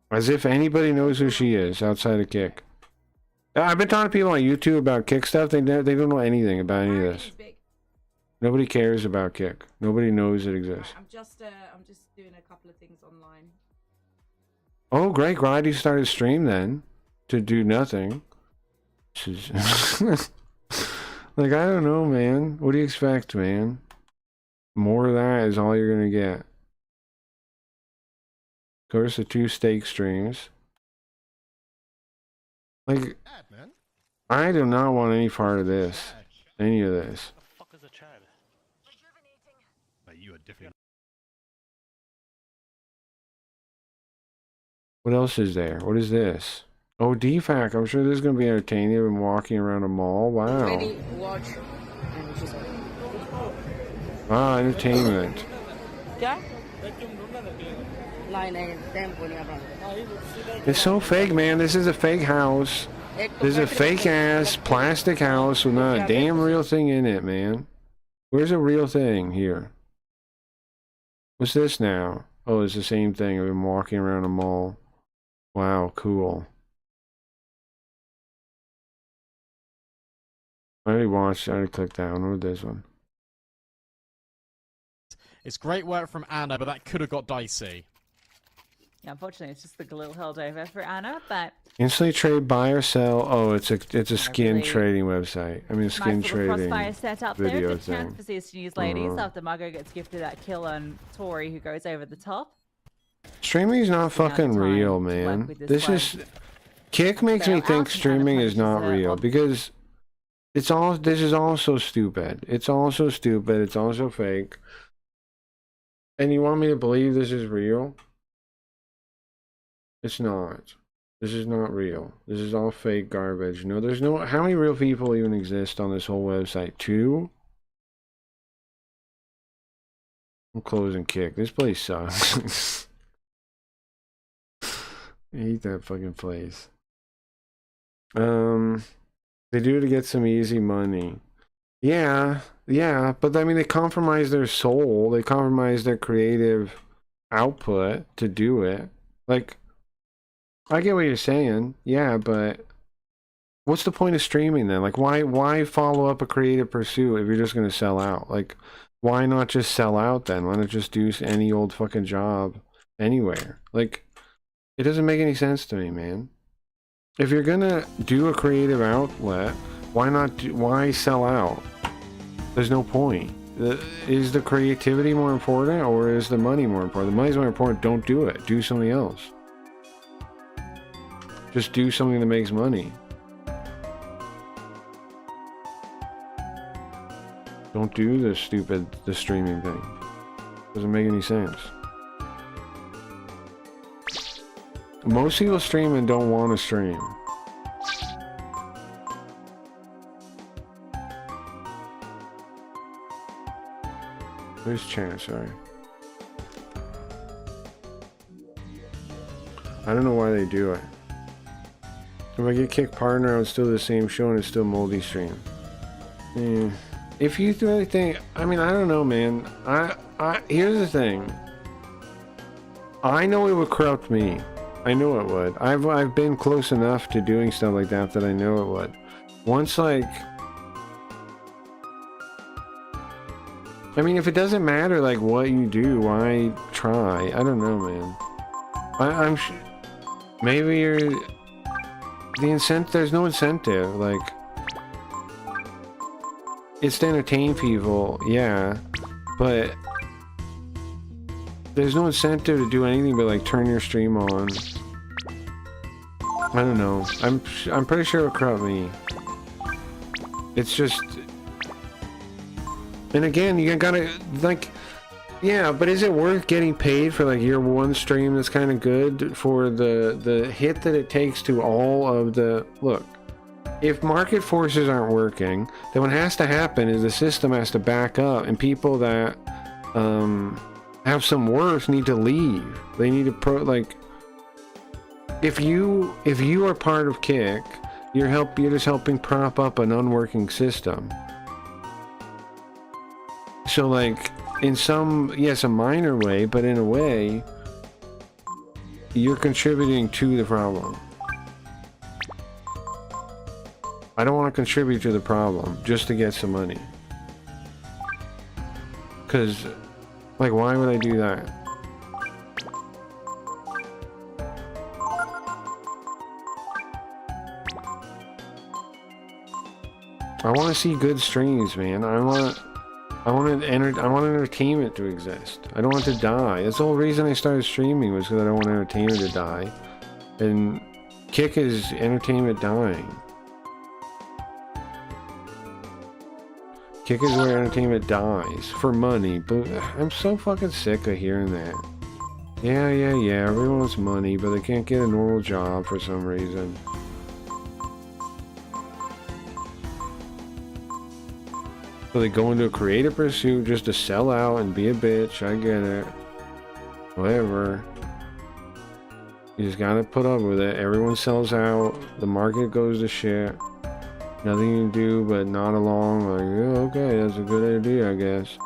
As if anybody knows who she is outside of Kick. I've been talking to people on YouTube about Kick stuff. They don't know anything about any of this. Nobody cares about Kick. Nobody knows it exists. I'm just doing a couple of things online. Oh, great. Glad you started stream then. To do nothing. Like, I don't know, man. What do you expect, man? More of that is all you're gonna get. Of course, the 2 steak streams. Like, I do not want any part of this. Any of this. What else is there? What is this? Oh, DFAC. I'm sure this is going to be entertaining. I've been walking around a mall. Wow. Ready, watch, and just Ah, entertainment. क्या? line and tempo नहीं अपना. It's so fake, man. This is a fake house. This is a fake ass plastic house with not a damn real thing in it, man. Where's a real thing here? What's this now? Oh, it's the same thing. I've been walking around a mall. Wow, cool. I already watched. I already clicked that one. What this one? It's great work from Anna, but that could have got dicey. Yeah, unfortunately, it's just a little held over for Anna, but Instantly trade, buy or sell. Oh, it's a skin really trading website. I mean, skin nice little trading crossfire set up there. video Good chance thing. for CS News ladies after Margot gets gifted that kill on Tori, who goes over the top. Streaming is not fucking time real, to work man. with this This one. is Kick makes So me think Alton streaming kinda is not punishes real her. because it's all. This is all so stupid. It's all so stupid. It's also fake. And you want me to believe this is real? It's not. This is not real. This is all fake garbage. No, there's no. How many real people even exist on this whole website? 2? I'm closing Kick. This place sucks. I hate that fucking place. They do it to get some easy money. Yeah, but I mean, they compromise their soul. They compromise their creative output to do it. Like, I get what you're saying. Yeah, but what's the point of streaming then? Like, why follow up a creative pursuit if you're just gonna sell out? Like, why not just sell out then? Why not just do any old fucking job anywhere? Like, it doesn't make any sense to me, man. If you're gonna do a creative outlet, why sell out? There's no point. Is the creativity more important or is the money more important? The money's more important. Don't do it. Do something else. Just do something that makes money. Don't do the streaming thing. Doesn't make any sense. Most people stream and don't want to stream. Where's chat? Sorry. I don't know why they do it. If I get kicked partner, I would still do the same show and it's still multi-stream. If you really think, I mean, I don't know, man. Here's the thing. I know it would corrupt me. I know it would. I've been close enough to doing stuff like that I know it would. Once, like, I mean, if it doesn't matter, like, what you do, why try? I don't know, man. Maybe you're there's no incentive. Like, it's to entertain people, yeah, but there's no incentive to do anything but like turn your stream on. I don't know. I'm pretty sure it'll corrupt me. It's just, and again, you gotta, like, yeah, but is it worth getting paid for like your one stream that's kind of good for the hit that it takes to all of the, look, if market forces aren't working, then what has to happen is the system has to back up and people that have some worth need to leave. They need to like, if you are part of Kick, you're just helping prop up an unworking system. So like, in some, yes, a minor way, but in a way, you're contributing to the problem. I don't want to contribute to the problem just to get some money. Because, like, why would I do that? I want to see good streams, man. I want entertainment to exist. I don't want it to die. That's the whole reason I started streaming, was because I don't want entertainment to die. And Kick is entertainment dying. Kick is where entertainment dies for money. But I'm so fucking sick of hearing that. Yeah. Everyone wants money, but they can't get a normal job for some reason. So they go into a creative pursuit just to sell out and be a bitch. I get it. Whatever. You just gotta put up with it. Everyone sells out. The market goes to shit. Nothing you can do but nod along like, yeah, okay, that's a good idea, I guess.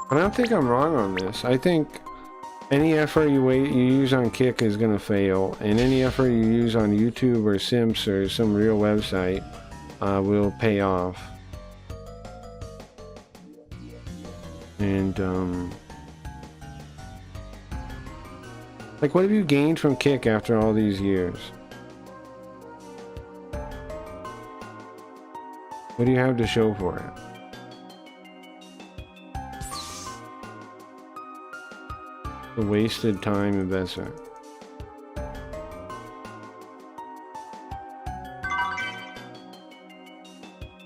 I don't think I'm wrong on this. I think any effort you use on Kick is gonna fail, and any effort you use on YouTube or Simps or some real website will pay off. And like, what have you gained from Kick after all these years? What do you have to show for it? A wasted time investment.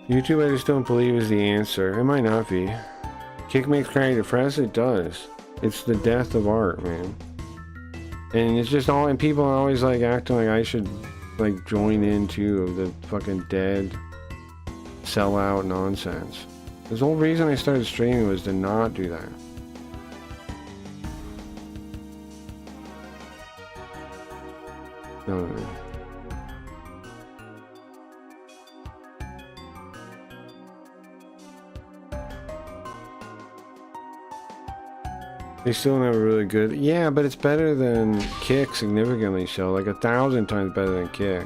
YouTube, I just don't believe, is the answer. It might not be. Kick makes crying depressed? It does. It's the death of art, man. And it's just all, and people are always like acting like I should like join in too of the fucking dead sellout nonsense. The whole reason I started streaming was to not do that. No. They still don't have a really good... Yeah, but it's better than Kick significantly so. Like 1,000 times better than Kick.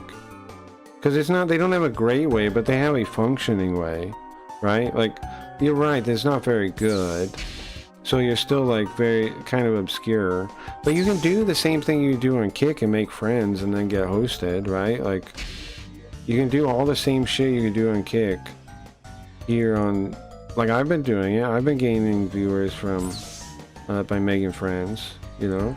Because it's not... They don't have a great way, but they have a functioning way. Right? Like, you're right, it's not very good. So you're still like very kind of obscure. But you can do the same thing you do on Kick and make friends and then get hosted, right? Like, you can do all the same shit you can do on Kick here on... Like, I've been doing it. I've been gaining viewers from... by making friends, you know?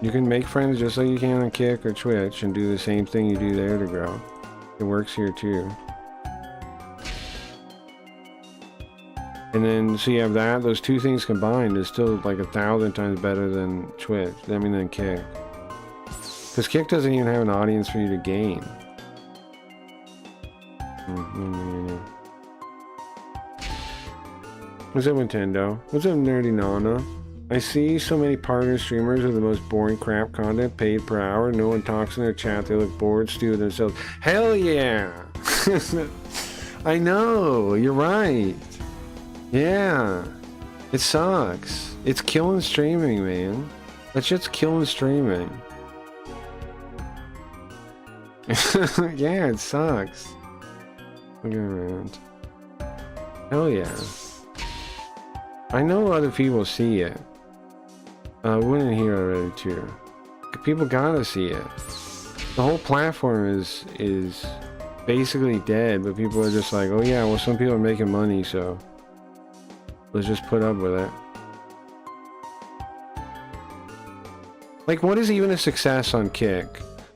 You can make friends just like you can on Kick or Twitch and do the same thing you do there to grow. It works here too. And then, so you have that, those two things combined is still like 1,000 times better than Twitch, than Kick. Because Kick doesn't even have an audience for you to gain. What's up, Nintendo? What's up, Nerdy Nana? I see so many partner streamers with the most boring crap content paid per hour. No one talks in their chat. They look bored, stew themselves. Hell yeah! I know, you're right. Yeah. It sucks. It's killing streaming, man. That shit's killing streaming. Yeah, it sucks. Look around. Hell yeah. I know other people see it. We went in here already too. People gotta see it. The whole platform is basically dead, but people are just like, oh yeah, well some people are making money, so let's just put up with it. Like, what is even a success on Kick?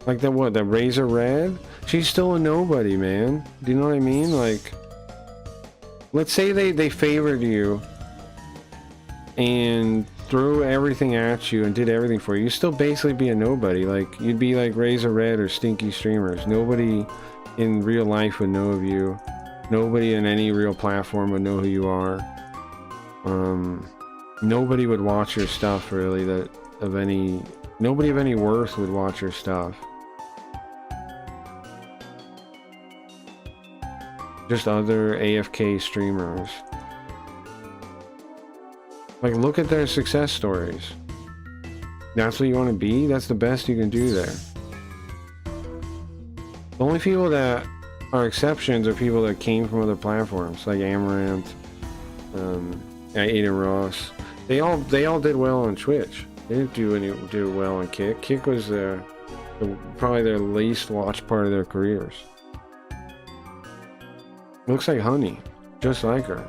Like that, what, the Razor Red? She's still a nobody, man. Do you know what I mean? Like, let's say they favored you and threw everything at you and did everything for you. You'd still basically be a nobody. Like, you'd be like Razor Red or Stinky Streamers. Nobody in real life would know of you. Nobody in any real platform would know who you are. Nobody would watch your stuff, really, nobody of any worth would watch your stuff. Just other AFK streamers. Like, look at their success stories. That's what you want to be? That's the best you can do there. The only people that are exceptions are people that came from other platforms, like Amaranth, Aiden Ross. They all did well on Twitch. They didn't do well on Kick. Kick was probably their least watched part of their careers. Looks like Honey, just like her.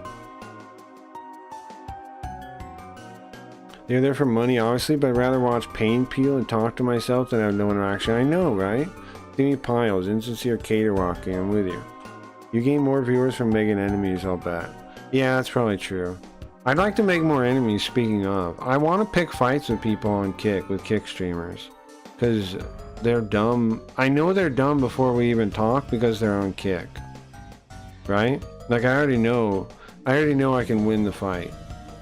They're there for money, obviously, but I'd rather watch Pain Peel and talk to myself than have no interaction. I know, right? Timmy Piles, Insincere Caterwalking, I'm with you. You gain more viewers from making enemies, I'll bet. Yeah, that's probably true. I'd like to make more enemies, speaking of. I want to pick fights with people on Kick, with Kick streamers. Because they're dumb. I know they're dumb before we even talk because they're on Kick. Right? Like, I already know I can win the fight.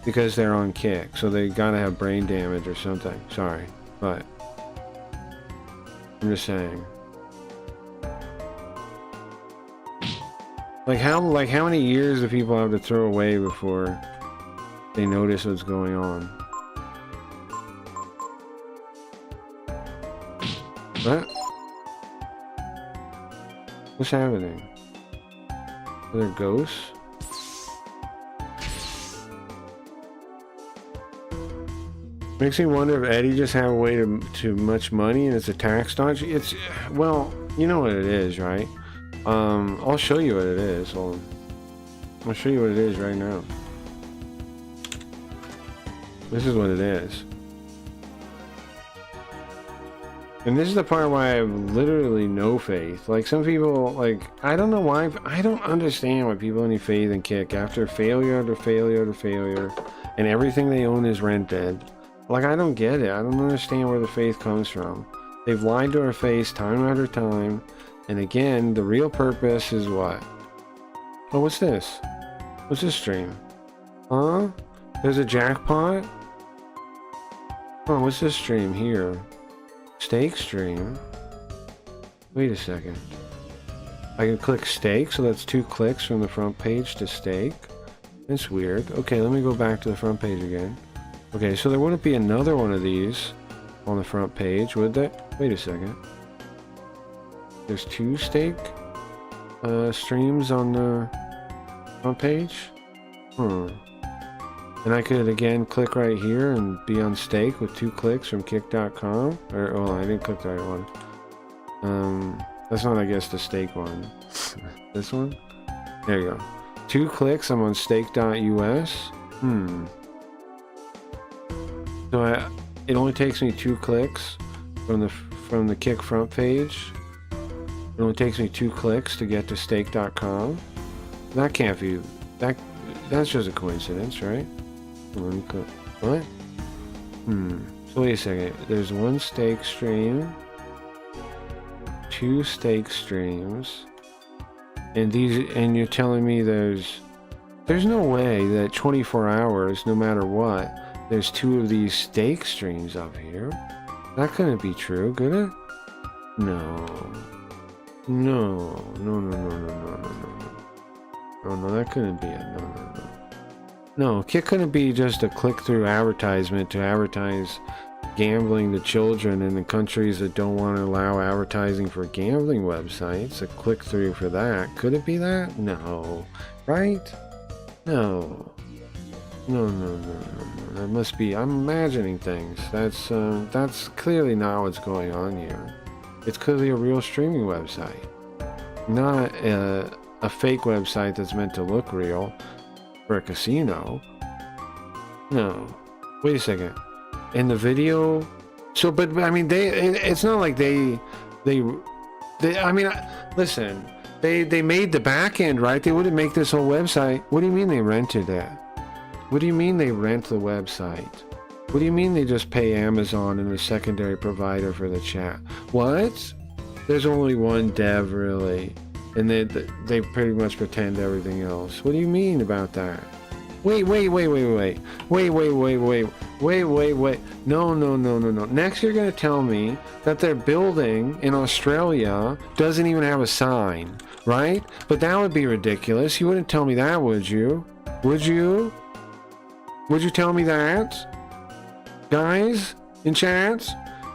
Because they're on Kick, so they gotta have brain damage or something. Sorry, but I'm just saying. Like how many years do people have to throw away before they notice what's going on? What? What's happening? Are there ghosts? Makes me wonder if Eddie just have a way to much money and it's a tax dodge. It's, well, you know what it is, right? I'll show you what it is. I'll show you what it is right now. This is what it is. And this is the part why I have literally no faith. Like, some people, like, I don't know why, I don't understand why people have any faith in Kick after failure after failure after failure, and everything they own is rented. Like, I don't get it. I don't understand where the faith comes from. They've lied to our face time after time. And again, the real purpose is what? Oh, what's this? What's this stream? Huh? There's a jackpot? Oh, what's this stream here? Stake stream? Wait a second. I can click stake, so that's 2 clicks from the front page to stake. That's weird. Okay, let me go back to the front page again. Okay, so there wouldn't be another one of these on the front page, would there? Wait a second. There's 2 stake streams on the front page? And I could again click right here and be on stake with 2 clicks from kick.com. Or, oh, I didn't click the right one. That's not, I guess, the stake one. This one? There you go. 2 clicks, I'm on stake.us. So it only takes me 2 clicks from the Kick front page. It only takes me 2 clicks to get to stake.com. That can't be that's just a coincidence, right? Let me click. What? So wait a second. There's 1 stake stream, 2 stake streams, and you're telling me there's no way that 24 hours, no matter what, there's 2 of these stake streams up here. That couldn't be true, could it? No, that couldn't be it. No, Kick couldn't be just a click-through advertisement to advertise gambling to children in the countries that don't want to allow advertising for gambling websites. A click-through for that. Could it be that? No. Right? No. That must be, I'm imagining things. That's clearly not what's going on here. It's clearly a real streaming website. Not a fake website that's meant to look real for a casino. No. Wait a second. In the video, so, but I mean, it's not like they I mean, listen, they made the back end, right? They wouldn't make this whole website. What do you mean they rented it? What do you mean they rent the website? What do you mean they just pay Amazon and a secondary provider for the chat? What? There's only one dev, really, and they pretty much pretend everything else. What do you mean about that? Wait. No. Next you're gonna tell me that their building in Australia doesn't even have a sign, right? But that would be ridiculous. You wouldn't tell me that, would you? Would you? Would you tell me that? Guys in chat?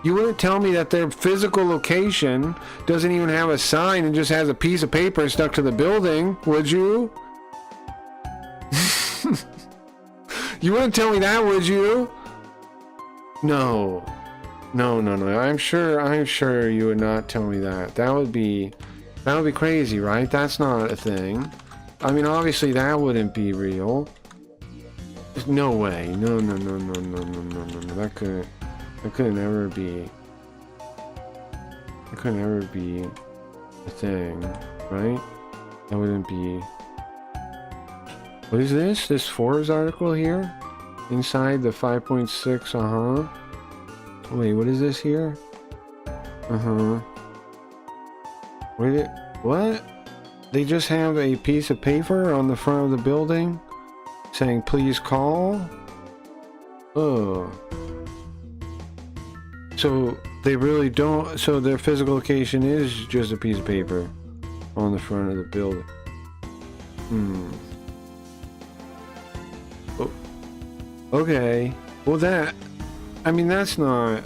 You wouldn't tell me that their physical location doesn't even have a sign and just has a piece of paper stuck to the building, would you? You wouldn't tell me that, would you? No. No. I'm sure you would not tell me that. That would be crazy, right? That's not a thing. I mean, obviously that wouldn't be real. There's no way. No. That could never be. That could never be a thing, right? That wouldn't be. What is this? This Forbes article here? Inside the 5.6, Wait, what is this here? What? They just have a piece of paper on the front of the building saying, please call? Oh. So they really don't, so their physical location is just a piece of paper on the front of the building. Oh. Okay. Well, that's not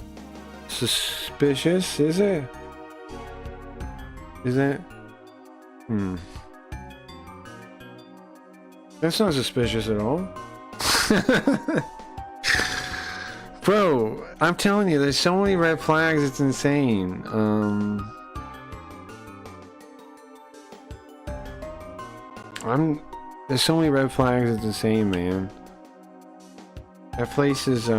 suspicious, is it? Is that? That's not suspicious at all. Bro, I'm telling you, there's so many red flags, it's insane. There's so many red flags, it's insane, man. That place is,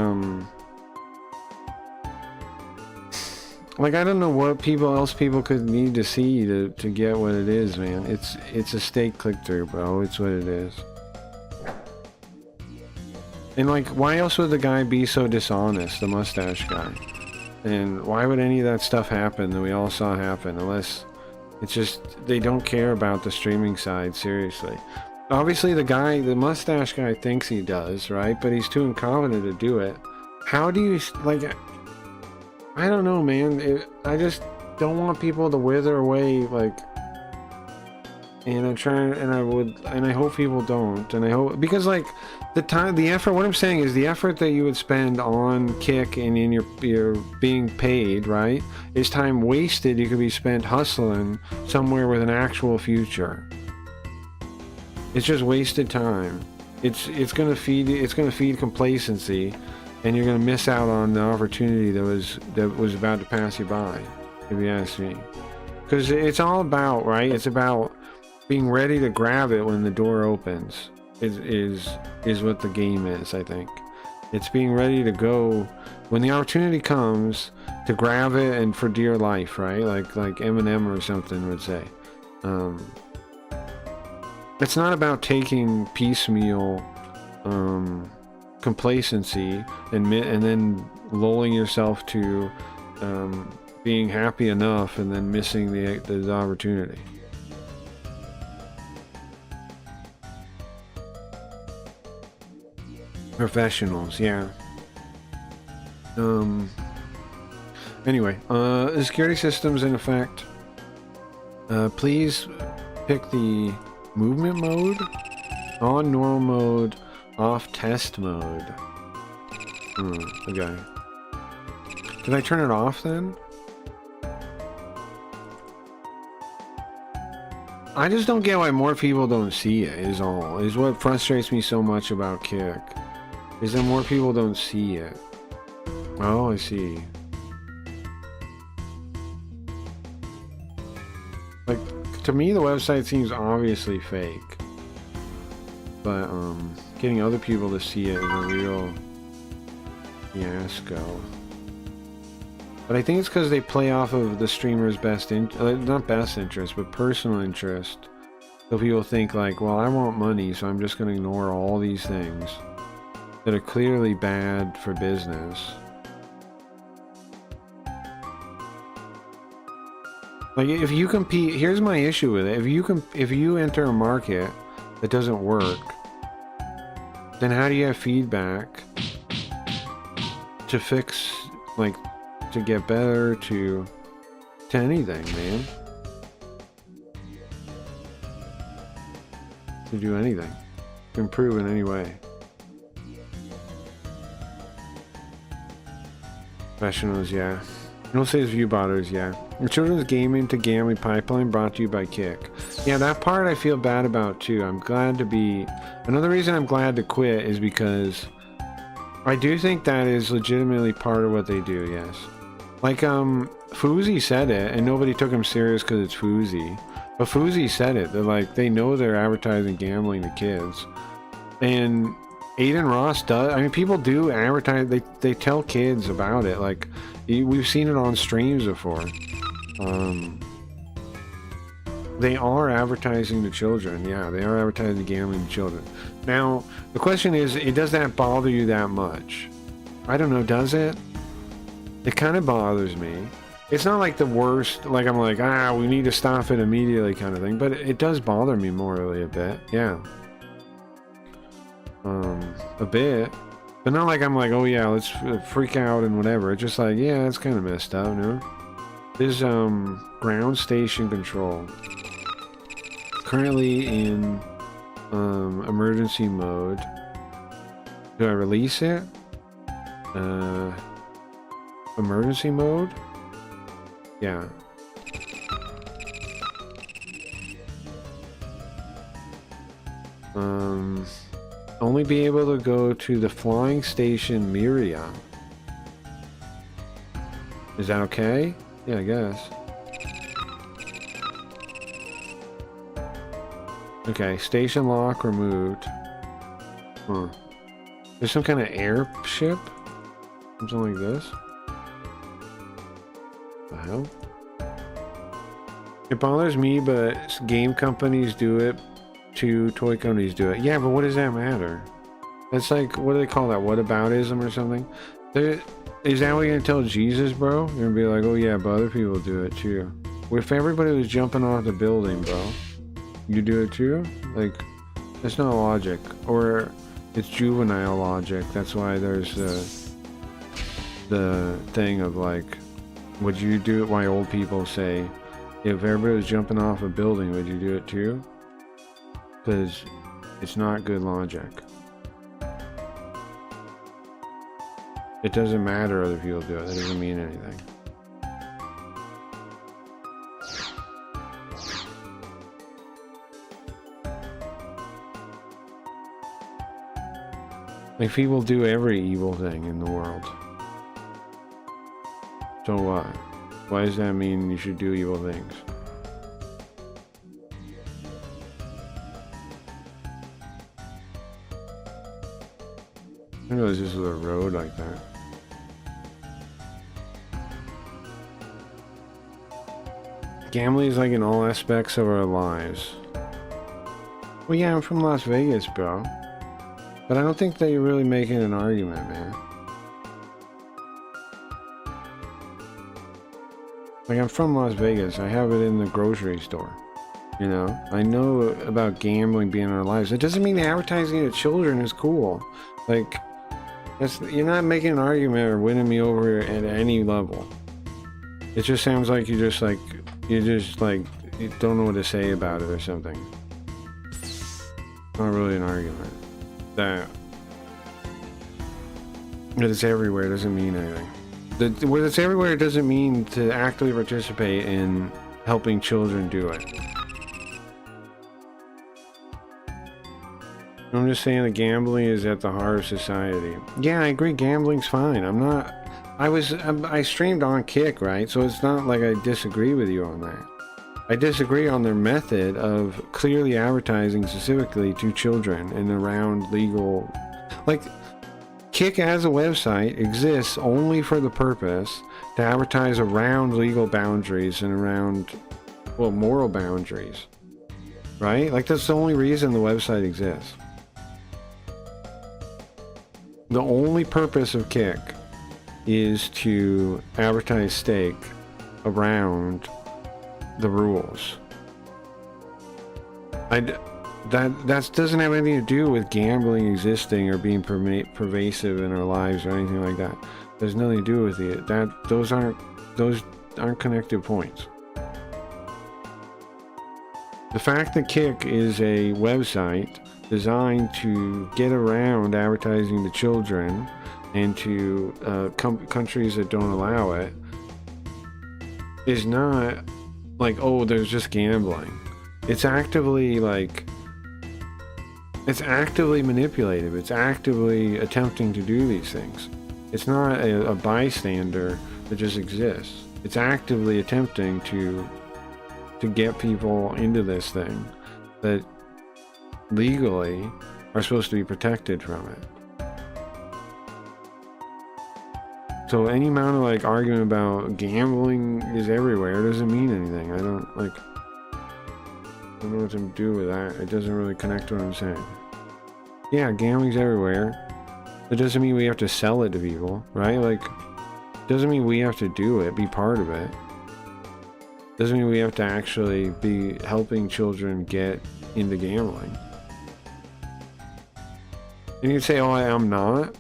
like, I don't know what people could need to see to get what it is, man. It's a steak click-through, bro. It's what it is. And, like, why else would the guy be so dishonest, the mustache guy? And why would any of that stuff happen that we all saw happen? Unless it's just, they don't care about the streaming side, seriously. Obviously, the mustache guy thinks he does, right? But he's too incompetent to do it. How do you, like... I don't know, man. I just don't want people to wither away, like, and I hope people don't, and I hope, because, like, the effort, what I'm saying is the effort that you would spend on Kick and in your being paid, right, is time wasted. You could be spent hustling somewhere with an actual future. It's just wasted time. It's gonna feed complacency. And you're gonna miss out on the opportunity that was about to pass you by, if you ask me. Because it's all about, right? It's about being ready to grab it when the door opens. Is what the game is, I think. It's being ready to go when the opportunity comes to grab it, and for dear life, right? Like Eminem or something would say. It's not about taking piecemeal. Complacency and then lulling yourself to being happy enough and then missing the opportunity. Professionals, yeah. Anyway, the security system's in effect. Please pick the movement mode, on normal mode, off test mode. Okay. Did I turn it off then? I just don't get why more people don't see it, is what frustrates me so much about Kick. Is that more people don't see it. Oh, I see. Like, to me the website seems obviously fake. But, getting other people to see it is a real fiasco. But I think it's because they play off of the streamer's not best interest, but personal interest. So people think like, well, I want money, so I'm just going to ignore all these things that are clearly bad for business. Like, if you compete, here's my issue with it. If you enter a market that doesn't work, then how do you have feedback to fix, like, to get better, to anything, man? To do anything. To improve in any way. Professionals, yeah. No says view botters, yeah. The children's gaming to gambling pipeline brought to you by Kick. Yeah, that part I feel bad about too. I'm glad to be... Another reason I'm glad to quit is because I do think that is legitimately part of what they do, yes. Like, Fousey said it, and nobody took him serious because it's Fousey. But Fousey said it. They're like, they know they're advertising gambling to kids. And Aiden Ross does... I mean, people do advertise... They tell kids about it. Like, we've seen it on streams before. They are advertising to children. Yeah, they are advertising gambling to children. Now, the question is, does that bother you that much? I don't know, does it? It kind of bothers me. It's not like the worst, like I'm like, we need to stop it immediately kind of thing, but it does bother me morally a bit, yeah. A bit. But not like I'm like, oh yeah, let's freak out and whatever. It's just like, yeah, it's kind of messed up, no? This, ground station control. Currently in emergency mode. Do I release it? Emergency mode? Yeah. Only be able to go to the flying station Miria. Is that okay? Yeah, I guess. Okay, station lock removed. Huh. There's some kind of airship? Something like this? The hell? It bothers me, but game companies do it too, toy companies do it. Yeah, but what does that matter? That's like, what do they call that? Whataboutism or something? Is that what you're gonna tell Jesus, bro? You're gonna be like, oh yeah, but other people do it too. If everybody was jumping off the building, bro, you do it too? Like, that's not logic. Or it's juvenile logic. That's why there's the thing of like, would you do it? Why old people say, if everybody was jumping off a building, would you do it too? Because it's not good logic. It doesn't matter other people do it. That doesn't mean anything. Like, people do every evil thing in the world. So what? Why does that mean you should do evil things? I know this is a road like that. Gambling is like in all aspects of our lives. Well, yeah, I'm from Las Vegas, bro. But I don't think that you're really making an argument, man. Like, I'm from Las Vegas. I have it in the grocery store. You know? I know about gambling being in our lives. It doesn't mean advertising to children is cool. Like, you're not making an argument or winning me over at any level. It just sounds like you don't know what to say about it or something. Not really an argument. That it's everywhere doesn't mean anything. Where it's everywhere doesn't mean to actively participate in helping children do it. I'm just saying that gambling is at the heart of society. Yeah, I agree, gambling's fine. I streamed on Kick, right? So it's not like I disagree with you on that. I disagree on their method of clearly advertising specifically to children and around legal... Like, Kick as a website exists only for the purpose to advertise around legal boundaries and around, well, moral boundaries. Right? Like, that's the only reason the website exists. The only purpose of Kick is to advertise stake around the rules. That doesn't have anything to do with gambling existing or being pervasive in our lives or anything like that. There's nothing to do with it. Those aren't connected points. The fact that Kick is a website designed to get around advertising to children and to countries that don't allow it is not like, oh, there's just gambling. It's actively like, it's actively manipulative. It's actively attempting to do these things. It's not a bystander that just exists. It's actively attempting to get people into this thing that legally are supposed to be protected from it. So any amount of like argument about gambling is everywhere doesn't mean anything. I don't know what to do with that. It doesn't really connect to what I'm saying. Yeah, gambling's everywhere. It doesn't mean we have to sell it to people, right? Like, doesn't mean we have to do it, be part of it. Doesn't mean we have to actually be helping children get into gambling. And you say, oh, I'm not?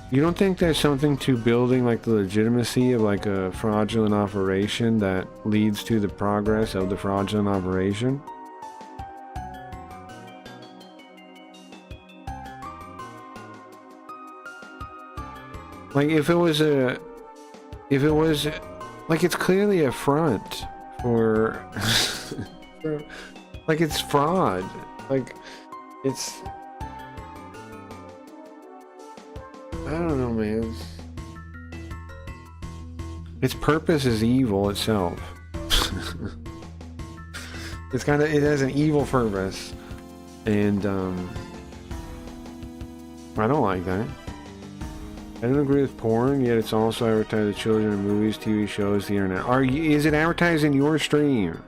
You don't think there's something to building like the legitimacy of like a fraudulent operation that leads to the progress of the fraudulent operation? Like if it was like, it's clearly a front for like it's fraud, like it's, I don't know, man. Its purpose is evil itself. It has an evil purpose, and I don't like that. I don't agree with porn, yet it's also advertised to children in movies, TV shows, the internet. Is it advertised in your stream?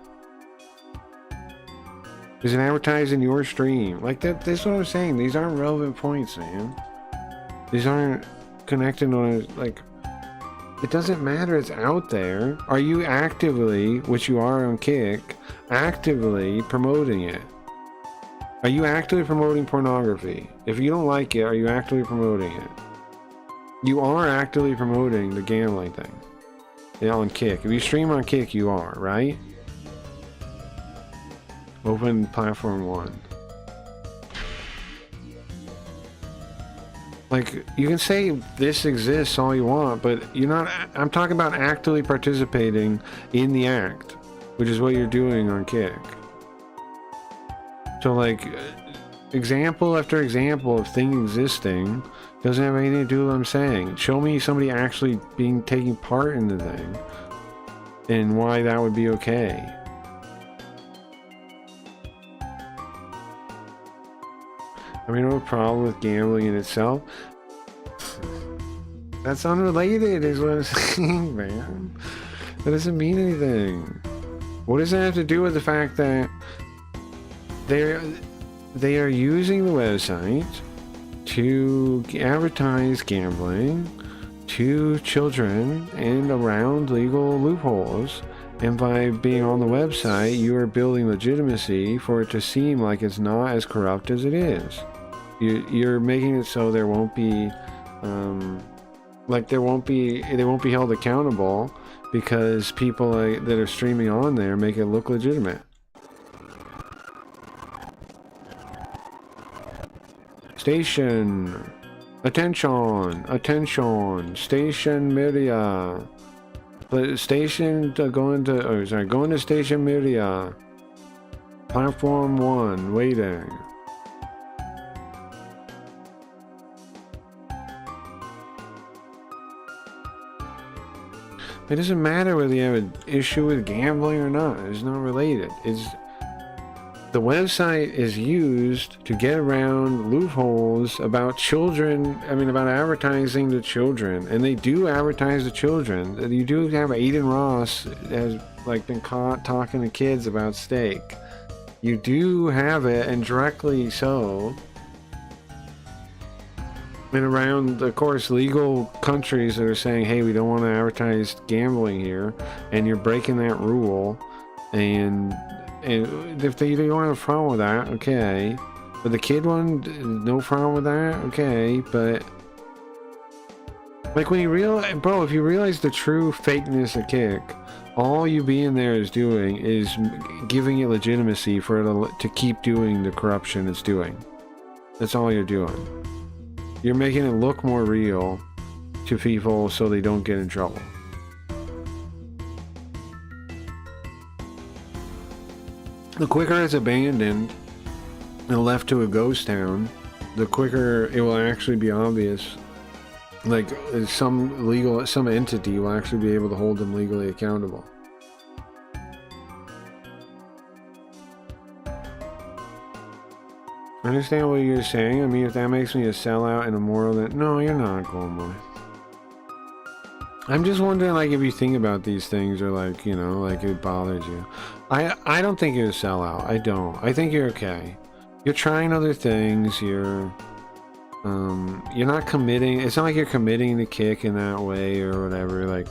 Is it advertised in your stream? Like that's what I'm saying. These aren't relevant points, man. These aren't connected on, like, it doesn't matter, it's out there. Are you actively, which you are on Kick, actively promoting it? Are you actively promoting pornography? If you don't like it, are you actively promoting it? You are actively promoting the gambling thing. Yeah, on Kick. If you stream on Kick, you are, right? Open platform 1. Like, you can say this exists all you want, but you're not. I'm talking about actively participating in the act, which is what you're doing on Kick. So, like, example after example of thing existing doesn't have anything to do with what I'm saying. Show me somebody actually taking part in the thing, and why that would be okay. I mean, no problem with gambling in itself. That's unrelated, is what I'm saying, man. That doesn't mean anything. What does that have to do with the fact that they are using the website to advertise gambling to children and around legal loopholes, and by being on the website you are building legitimacy for it to seem like it's not as corrupt as it is. You're making it so there won't be they won't be held accountable because people that are streaming on there make it look legitimate. Station, attention, station media. Going to station media. Platform 1, waiting. It doesn't matter whether you have an issue with gambling or not. It's not related. The website is used to get around loopholes about children. I mean, about advertising to children, and they do advertise to children. You do have Aiden Ross has been caught talking to kids about steak. You do have it, and directly so. And around, of course, legal countries that are saying, hey, we don't want to advertise gambling here, and you're breaking that rule, and if they don't have a problem with that, okay. But the kid one, no problem with that, okay. But like, when you realize, bro, if you realize the true fakeness of Kick, all you being there is doing is giving it legitimacy for it to keep doing the corruption it's doing. That's all you're doing. You're making it look more real to people so they don't get in trouble. the quicker it's abandoned and left to a ghost town, the quicker it will actually be obvious. Like some entity will actually be able to hold them legally accountable. I understand what you're saying. I mean, if that makes me a sellout and a moral, then no, you're not, Goldboy. I'm just wondering, like, if you think about these things, or like, you know, like it bothers you. I don't think you're a sellout. I don't. I think you're okay. You're trying other things. You're not committing. It's not like you're committing to kick in that way or whatever. Like,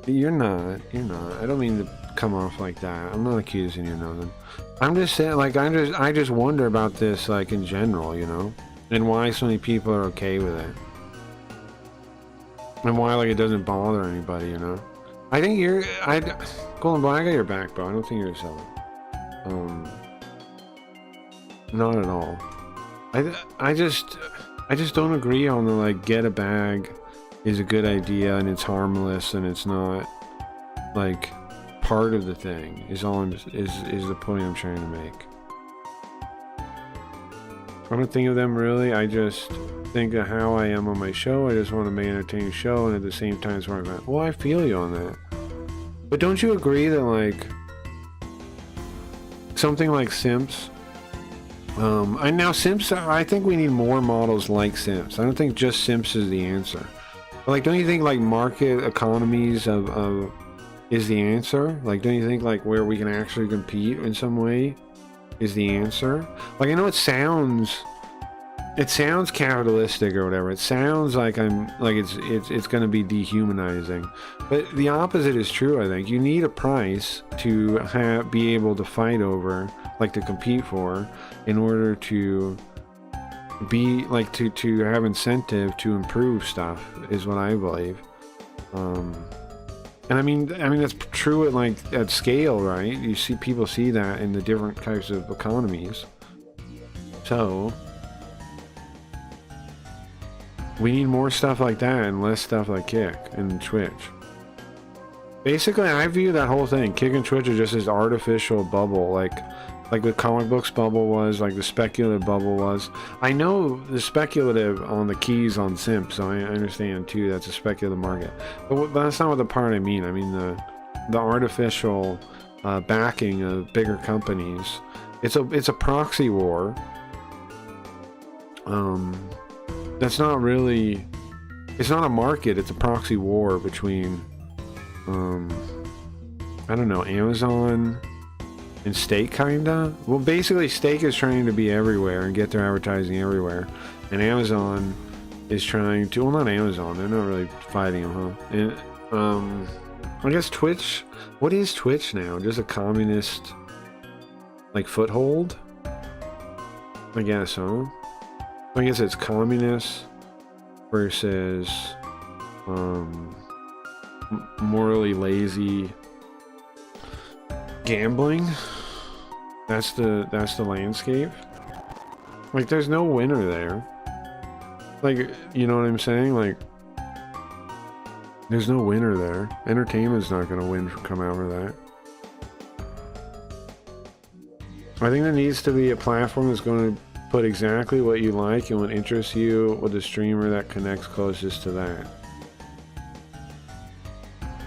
you're not. You're not. I don't mean to come off like that. I'm not accusing you of nothing. I'm just saying, like, I just wonder about this, like, in general, you know, and why so many people are okay with it, and why, like, it doesn't bother anybody, you know. I think you're, Golden Boy, I got your back, bro. I don't think you're a seller. Not at all. I just don't agree on the, like, get a bag is a good idea and it's harmless and it's not, like, part of the thing is all is the point I'm trying to make. I don't think of them really. I just think of how I am on my show. I just want to make an entertaining show, and at the same time, it's where I'm at. Well, I feel you on that. But don't you agree that, like, something like Simps? Simps. I think we need more models like Simps. I don't think just Simps is the answer. But, like, don't you think, like, market economies of is the answer? Like, don't you think, like, where we can actually compete in some way is the answer? Like, I know it sounds capitalistic or whatever. It sounds like it's going to be dehumanizing, but the opposite is true. I think you need a price to be able to fight over, like, to compete for, in order to be, like, to have incentive to improve stuff, is what I believe. And I mean that's true at scale, right? You see, people see that in the different types of economies. So we need more stuff like that and less stuff like Kick and Twitch. Basically, I view that whole thing, Kick and Twitch, as just this artificial bubble, like the comic books bubble was, like the speculative bubble was. I know the speculative on the keys on Simps, so I understand too that's a speculative market. But that's not what the part I mean. I mean the artificial backing of bigger companies. It's a proxy war. That's not really. It's not a market. It's a proxy war between. I don't know, Amazon and Stake, kinda. Well, basically Stake is trying to be everywhere and get their advertising everywhere, and Amazon is trying to, well, not Amazon, they're not really fighting them, huh? And I guess Twitch, what is Twitch now? Just a communist, like, foothold, I guess, huh? I guess it's communist versus morally lazy gambling. That's the landscape. Like, there's no winner there. Like, you know what I'm saying? Like, there's no winner there. Entertainment's not gonna come out of that. I think there needs to be a platform that's going to put exactly what you like and what interests you with a streamer that connects closest to that.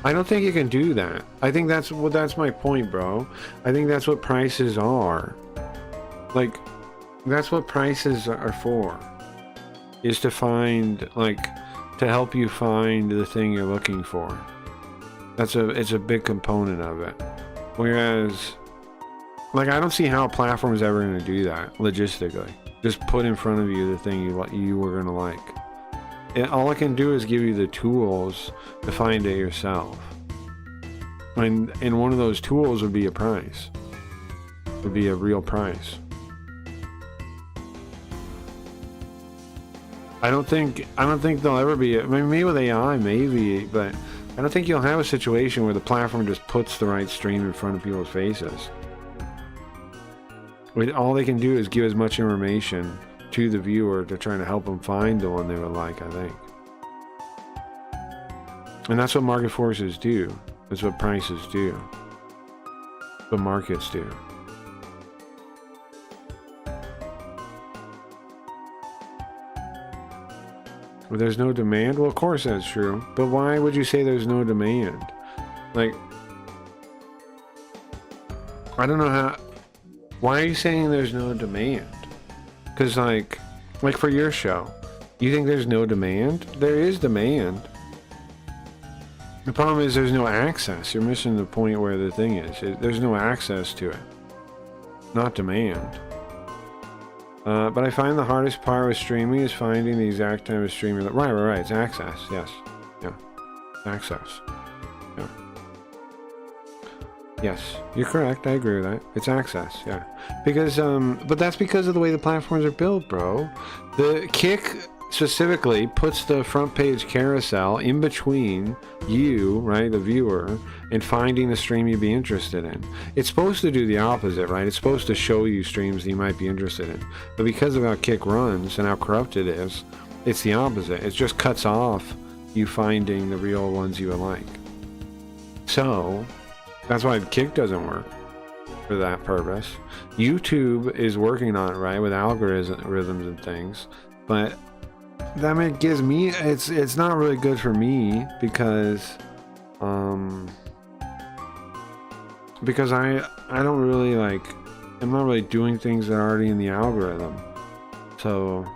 I don't think you can do that. I think that's my point, bro. I think that's what prices are. Like, that's what prices are for. Is to find, like, to help you find the thing you're looking for. It's a big component of it. Whereas, like, I don't see how a platform is ever going to do that logistically. Just put in front of you the thing you were going to like. All it can do is give you the tools to find it yourself. And one of those tools would be a price. Would be a real price. I don't think there'll ever be. I mean, maybe with AI, maybe, but I don't think you'll have a situation where the platform just puts the right stream in front of people's faces. All they can do is give as much information to the viewer to try to help them find the one they would like, I think. And that's what market forces do. That's what prices do. That's what markets do. There's no demand? Well, of course that's true. But why would you say there's no demand? Like, I don't know how... Why are you saying there's no demand? Because, like for your show, you think there's no demand? There is demand. The problem is there's no access. You're missing the point where the thing is. There's no access to it. Not demand. But I find the hardest part with streaming is finding the exact time of streaming. Right. It's access. Yes. Yeah. Access. Yeah. Yes. You're correct. I agree with that. It's access. Yeah. Because, but that's because of the way the platforms are built, bro. The Kick specifically puts the front page carousel in between you, right, the viewer, and finding the stream you'd be interested in. It's supposed to do the opposite, right? It's supposed to show you streams that you might be interested in. But because of how Kick runs and how corrupt it is, it's the opposite. It just cuts off you finding the real ones you would like. So that's why Kick doesn't work for that purpose. YouTube is working on it, right, with algorithms and things, but that gives me, it's not really good for me because I don't really like, I'm not really doing things that are already in the algorithm. So,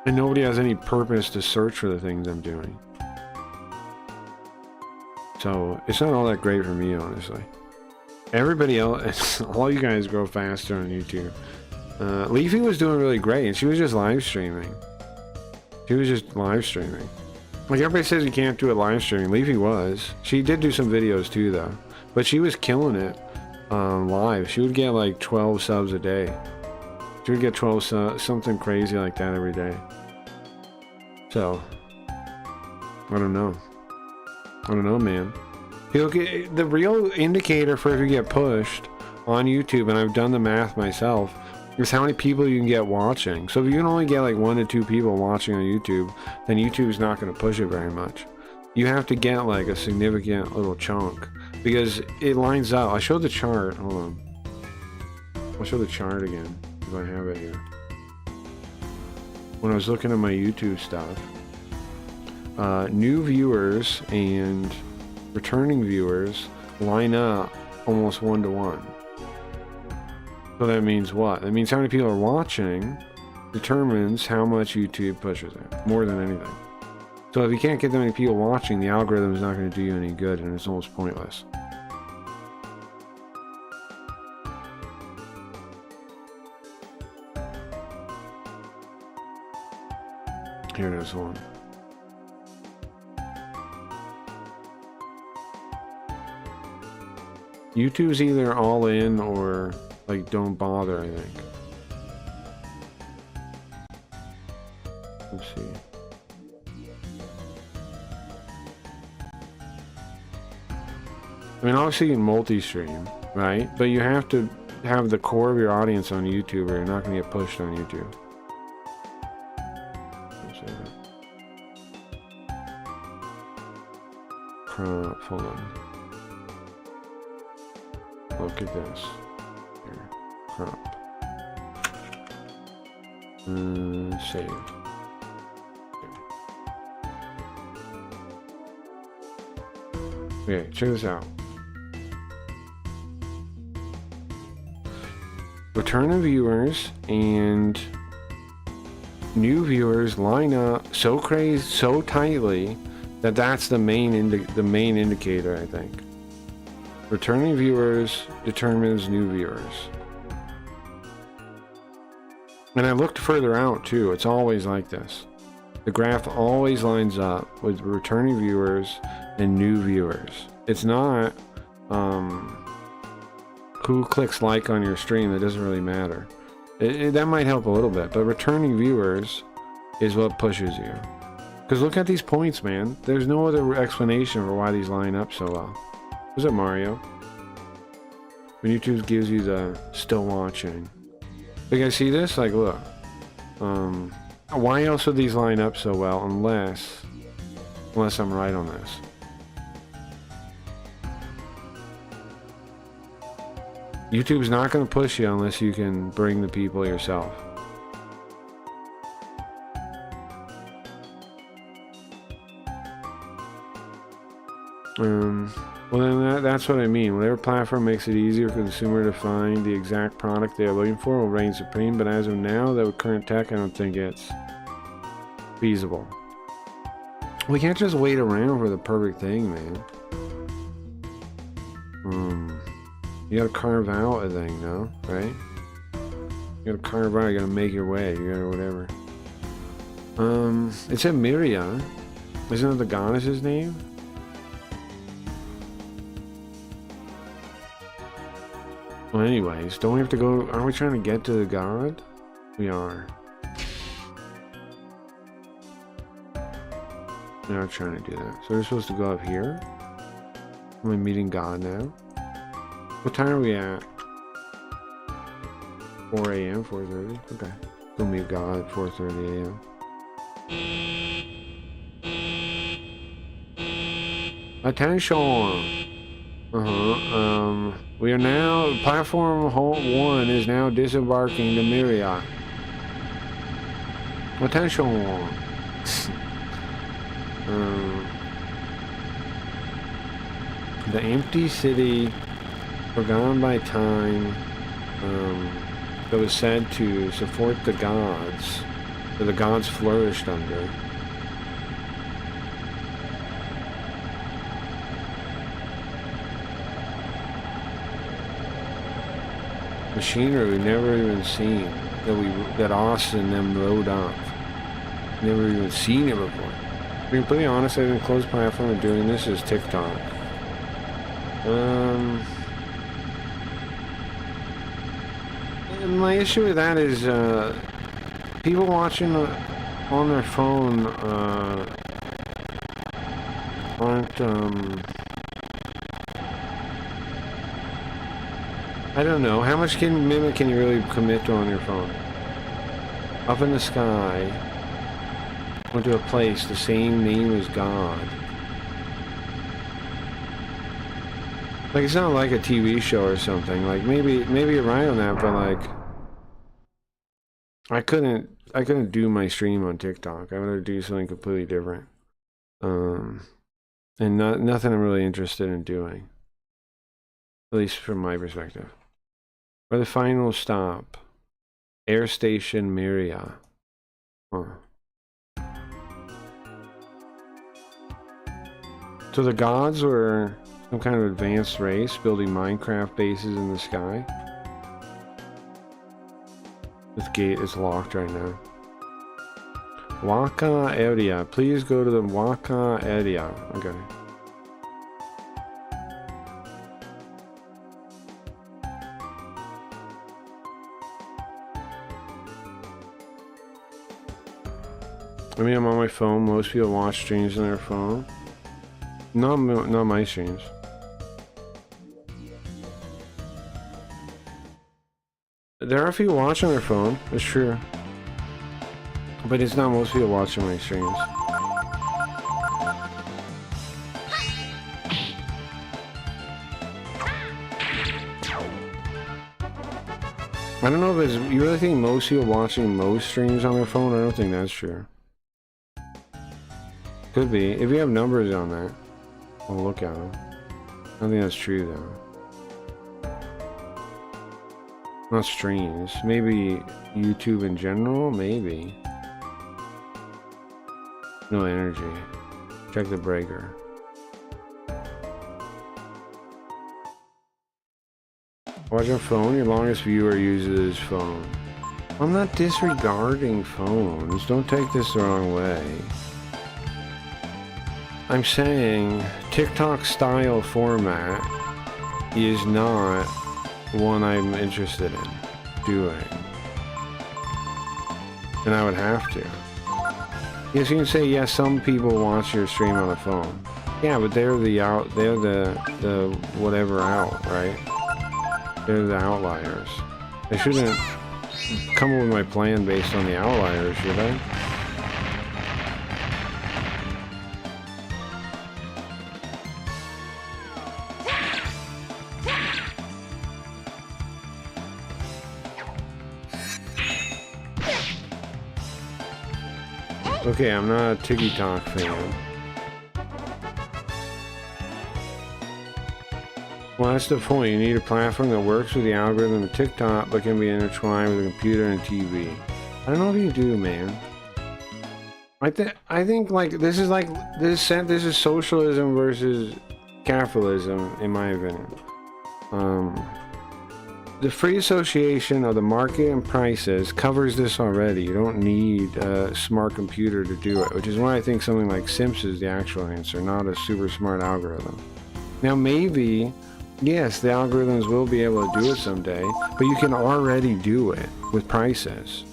and nobody has any purpose to search for the things I'm doing. So it's not all that great for me, honestly. Everybody else, all you guys grow faster on YouTube. Leafy was doing really great, and she was just live streaming. Like, everybody says you can't do it live streaming. Leafy was. She did do some videos too, though. But she was killing it live. She would get like 12 subs a day. She would get 12 subs, something crazy like that every day. So, I don't know. Man. The real indicator for if you get pushed on YouTube, and I've done the math myself, is how many people you can get watching. So if you can only get like 1 to 2 people watching on YouTube, then YouTube's not going to push it very much. You have to get like a significant little chunk, because it lines up. I showed the chart. Hold on. I'll show the chart again if I have it here. When I was looking at my YouTube stuff, new viewers and returning viewers line up almost 1 to 1. So that means what? That means how many people are watching determines how much YouTube pushes it, more than anything. So if you can't get that many people watching, the algorithm is not going to do you any good, and it's almost pointless. Here it is one. YouTube's either all in or like don't bother, I think. Let's see. I mean, obviously you can multi-stream, right? But you have to have the core of your audience on YouTube, or you're not going to get pushed on YouTube. Crop, hold on. Look at this. Here, crop. Save. Okay, check this out. Return of viewers and new viewers line up so tightly that that's the main indicator, I think. Returning viewers determines new viewers. And I looked further out too. It's always like this. The graph always lines up with returning viewers and new viewers. It's not who clicks like on your stream. That doesn't really matter. That might help a little bit, but returning viewers is what pushes you. Because look at these points, man. There's no other explanation for why these line up so well. Was it Mario? When YouTube gives you the still watching. You guys see this? Like, look. Why else would these line up so well unless I'm right on this? YouTube's not going to push you unless you can bring the people yourself. Well, then that's what I mean. Whatever platform makes it easier for the consumer to find the exact product they are looking for will reign supreme, but as of now, with current tech, I don't think it's feasible. We can't just wait around for the perfect thing, man. You gotta carve out a thing, no? Right? You gotta carve out, you gotta make your way, you gotta whatever. It said Miria. Isn't it the goddess's name? Well, anyways, don't we have to go? Are we trying to get to the god? We are. We're not trying to do that. So we're supposed to go up here. Am I meeting God now? What time are we at? 4 a.m., 4:30? Okay. Go meet God at 4:30 a.m. Attention! We are now, platform 1 is now disembarking the Miria. Attention! The empty city, forgotten by time, that was said to support the gods, that the gods flourished under. Machinery we've never even seen, that Austin and them rode up. Never even seen it before. To be completely honest, I think the closest platform of doing this is TikTok. My issue with that is people watching on their phone aren't I don't know, how much mimic can you really commit to on your phone? Up in the sky, went to a place the same name as God. Like, it's not like a TV show or something. Like, maybe you're right on that, but like, I couldn't do my stream on TikTok. I would have to do something completely different. And nothing I'm really interested in doing. At least from my perspective. For the final stop, Air Station Miria. Huh. So the gods were some kind of advanced race building Minecraft bases in the sky. This gate is locked right now. Waka area. Please go to the Waka area. Okay. I mean, I'm on my phone. Most people watch streams on their phone. Not my streams. There are a few watching their phone. It's true. But it's not most people watching my streams. I don't know if it's... You really think most people watching most streams on their phone? I don't think that's true. Could be. If you have numbers on that, I'll look at them. I don't think that's true, though. Not streams. Maybe YouTube in general? Maybe. No energy. Check the breaker. Watch your phone. Your longest viewer uses his phone. I'm not disregarding phones. Don't take this the wrong way. I'm saying TikTok style format is not one I'm interested in doing. And I would have to. Yes, you can say, yes, some people watch your stream on a phone. Yeah, but they're the whatever out, right? They're the outliers. I shouldn't come up with my plan based on the outliers, should I? Okay, I'm not a TikTok fan. Well, that's the point. You need a platform that works with the algorithm of TikTok, but can be intertwined with a computer and TV. I don't know if you do, man. I think like this is socialism versus capitalism, in my opinion. The free association of the market and prices covers this already. You don't need a smart computer to do it, which is why I think something like Simps is the actual answer, not a super smart algorithm. Now, maybe, yes, the algorithms will be able to do it someday, but you can already do it with prices.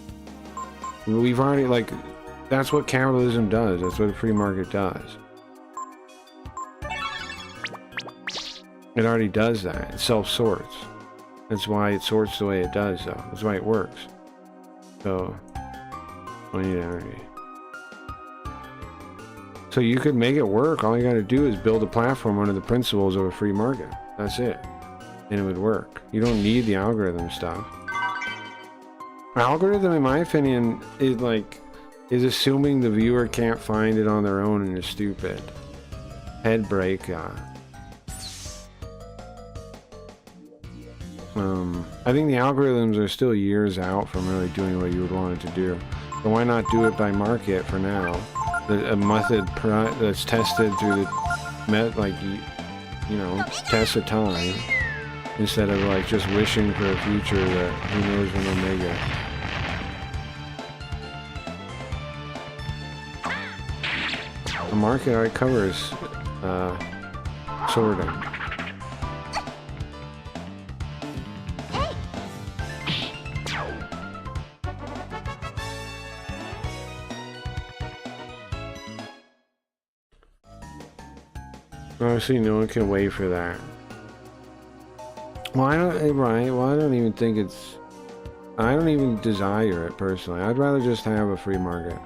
We've already, like, that's what capitalism does. That's what the free market does. It already does that. It self-sorts. That's why it sorts the way it does, though. That's why it works. So, we need energy. So you could make it work. All you gotta do is build a platform under the principles of a free market. That's it. And it would work. You don't need the algorithm stuff. Algorithm, in my opinion, is assuming the viewer can't find it on their own and is stupid. Head break, I think the algorithms are still years out from really doing what you would want it to do. But why not do it by market for now? A method that's tested through the test of time, instead of like just wishing for a future that who knows when they'll make it. The market already covers sorting. Obviously, no one can wait for that. Well, I don't even think it's... I don't even desire it, personally. I'd rather just have a free market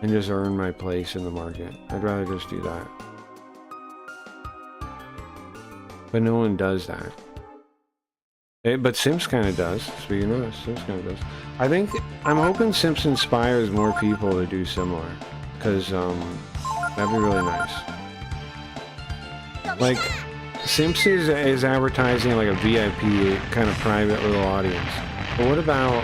and just earn my place in the market. I'd rather just do that. But no one does that. But Simps kind of does. Speaking of this, Simps kind of does. I'm hoping Simps inspires more people to do similar. Because, that'd be really nice. Like, Simps is advertising like a VIP kind of private little audience. But what about,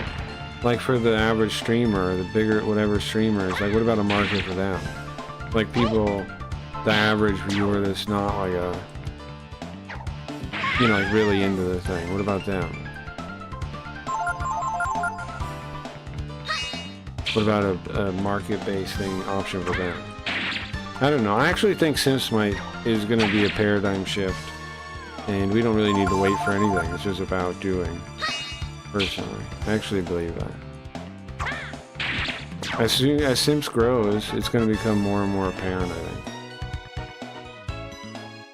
like, for the average streamer, the bigger, whatever streamers, like, what about a market for them? Like, people, the average viewer that's not like a, like, really into the thing. What about them? What about a market-based thing option for them? I don't know. I actually think Simps is going to be a paradigm shift, and we don't really need to wait for anything. It's just about doing. Personally, I actually believe that. As soon as Simps grows, it's going to become more and more apparent.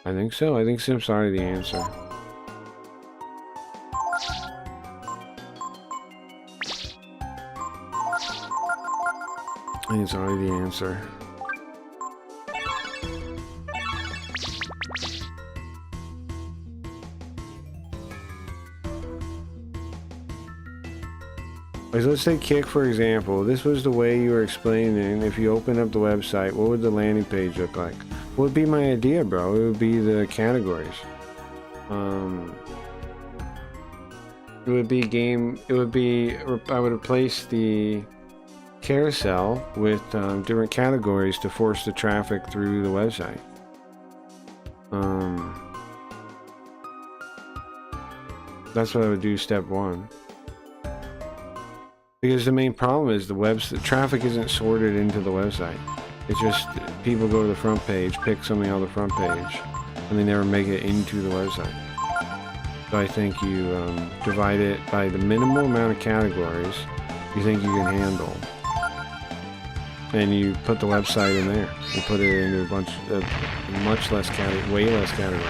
I think so. I think Simps are the answer. I think it's already the answer. Let's take Kick for example. This was the way you were explaining. If you open up the website, what would the landing page look like? What would be my idea, bro? It would be the categories. It would be game. It would be. I would replace the carousel with different categories to force the traffic through the website. That's what I would do. Step one. Because the main problem is the traffic isn't sorted into the website. It's just people go to the front page, pick something on the front page, and they never make it into the website. So I think you divide it by the minimal amount of categories you think you can handle, and you put the website in there. You put it into a bunch of way less categories.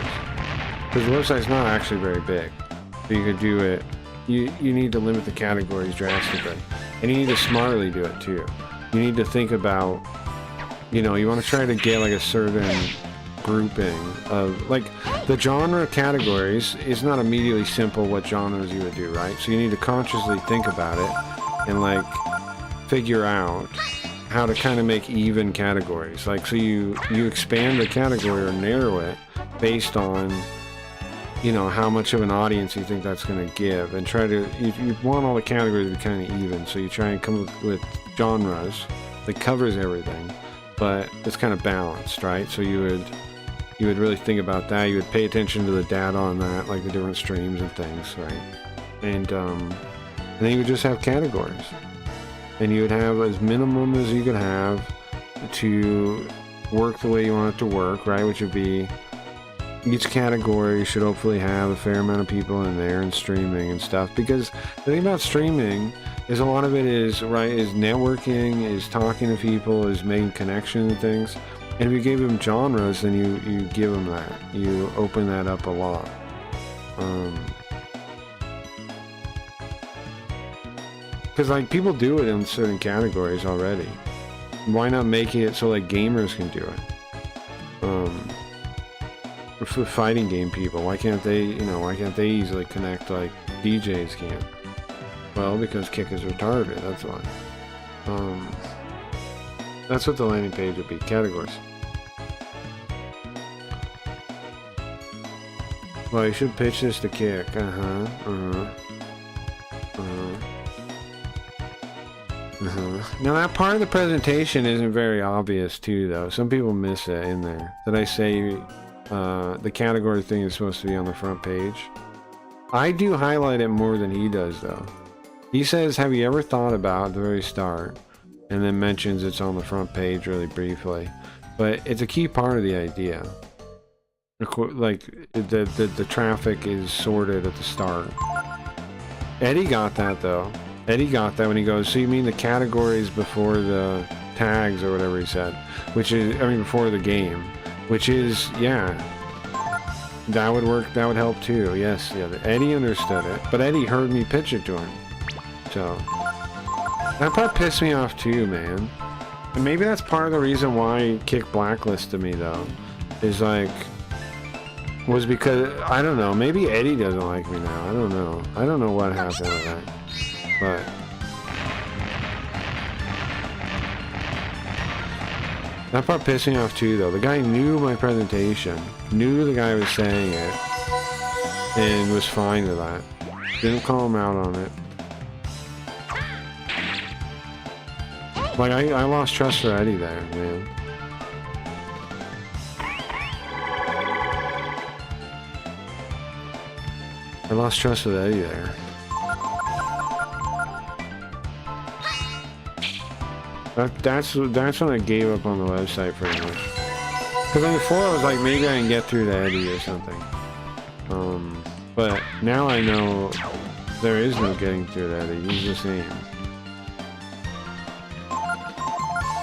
Because the website's not actually very big, so you could do it. You need to limit the categories drastically, and you need to smartly do it too. You need to think about, you want to try to get like a certain grouping of, like, the genre categories is not immediately simple what genres you would do, right? So you need to consciously think about it and like figure out how to kind of make even categories. Like, so you expand the category or narrow it based on you know, how much of an audience you think that's going to give, and try to, you want all the categories to be kind of even, so you try and come up with genres that covers everything, but it's kind of balanced, right? So you would really think about that. You would pay attention to the data on that, like the different streams and things, right? And then you would just have categories, and you would have as minimum as you could have to work the way you want it to work, right? Which would be, each category should hopefully have a fair amount of people in there and streaming and stuff, because the thing about streaming is a lot of it is, right, is networking, is talking to people, is making connections and things. And if you gave them genres, then you give them that. You open that up a lot. Because like people do it in certain categories already. Why not make it so like gamers can do it? For fighting game people, why can't they, you know, why can't they easily connect like DJs can? Well, because Kick is retarded, that's why. That's what the landing page would be, categories. Well, you should pitch this to Kick, Now that part of the presentation isn't very obvious too, though. Some people miss it in there. That I say the category thing is supposed to be on the front page. I do highlight it more than he does, though. He says, have you ever thought about at the very start, and then mentions it's on the front page really briefly. But it's a key part of the idea. Like, the traffic is sorted at the start. Eddie got that, though. Eddie got that when he goes, so you mean the categories before the tags or whatever he said, which is, I mean, before the game, which is, yeah, that would work, that would help too. Yes, yeah, Eddie understood it, but Eddie heard me pitch it to him, so that part pissed me off too, man. And maybe that's part of the reason why Kick blacklisted me, though, is like, was because, I don't know, maybe Eddie doesn't like me now, I don't know what happened with that. But that part pissed me off too, though. The guy knew my presentation, knew the guy was saying it, and was fine with that. Didn't call him out on it. Like, I lost trust for Eddie there, man. I lost trust with Eddie there. That's when I gave up on the website pretty much. Because before I was like, maybe I can get through to Eddie or something. But now I know there is no getting through to Eddie. He's the same.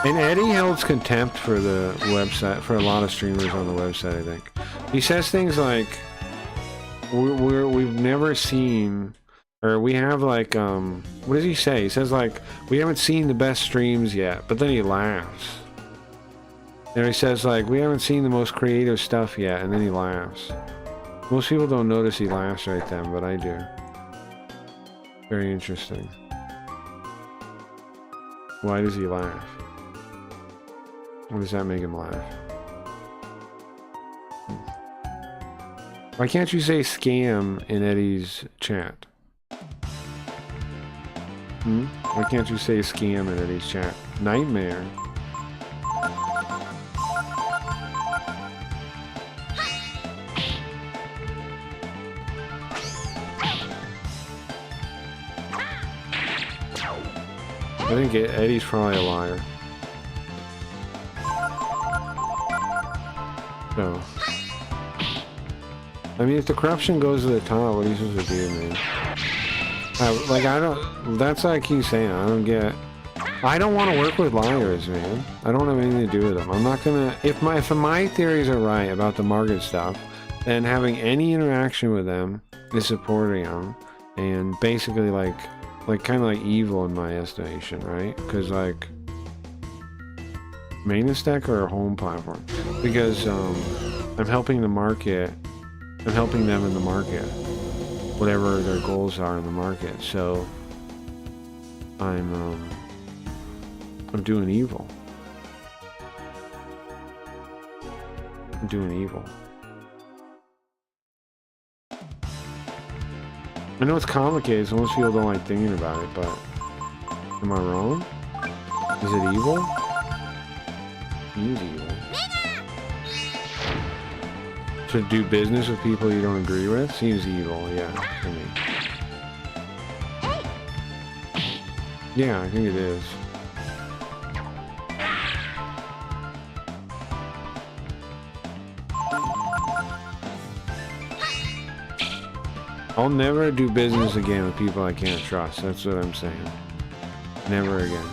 And Eddie holds contempt for the website, for a lot of streamers on the website, I think. He says things like, we've never seen... Or we have like, what does he say? He says like, we haven't seen the best streams yet, but then he laughs. And he says like, we haven't seen the most creative stuff yet, and then he laughs. Most people don't notice he laughs right then, but I do. Very interesting. Why does he laugh? What does that make him laugh? Why can't you say scam in Eddie's chat? Why can't you say scam in Eddie's chat? Nightmare. I think Eddie's probably a liar. So, I mean, if the corruption goes to the top, what are you supposed to do, man? Like, I don't, that's what I keep saying, I don't get, I don't want to work with liars, man. I don't have anything to do with them. I'm not gonna, if my theories are right about the market stuff, then having any interaction with them is supporting them, and basically like kind of like evil in my estimation, right? Because like, maintenance deck or a home platform? Because I'm helping the market, I'm helping them in the market. Whatever their goals are in the market, so I'm doing evil. I'm doing evil. I know it's complicated, so most people don't like thinking about it, but am I wrong? Is it evil? Seems evil. To do business with people you don't agree with? Seems evil, yeah, to me. Yeah, I think it is. I'll never do business again with people I can't trust. That's what I'm saying. Never again.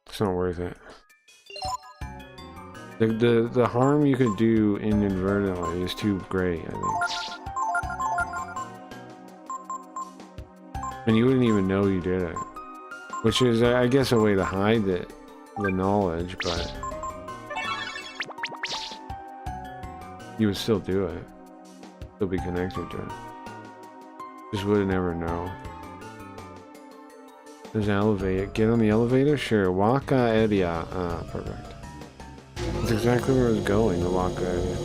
It's not worth it. The harm you could do inadvertently is too great, I think. And you wouldn't even know you did it. Which is, I guess, a way to hide the knowledge, but you would still do it. Still be connected to it. Just would never know. There's an elevator. Get on the elevator? Sure. Waka area. Perfect. That's exactly where I was going, the Waka area.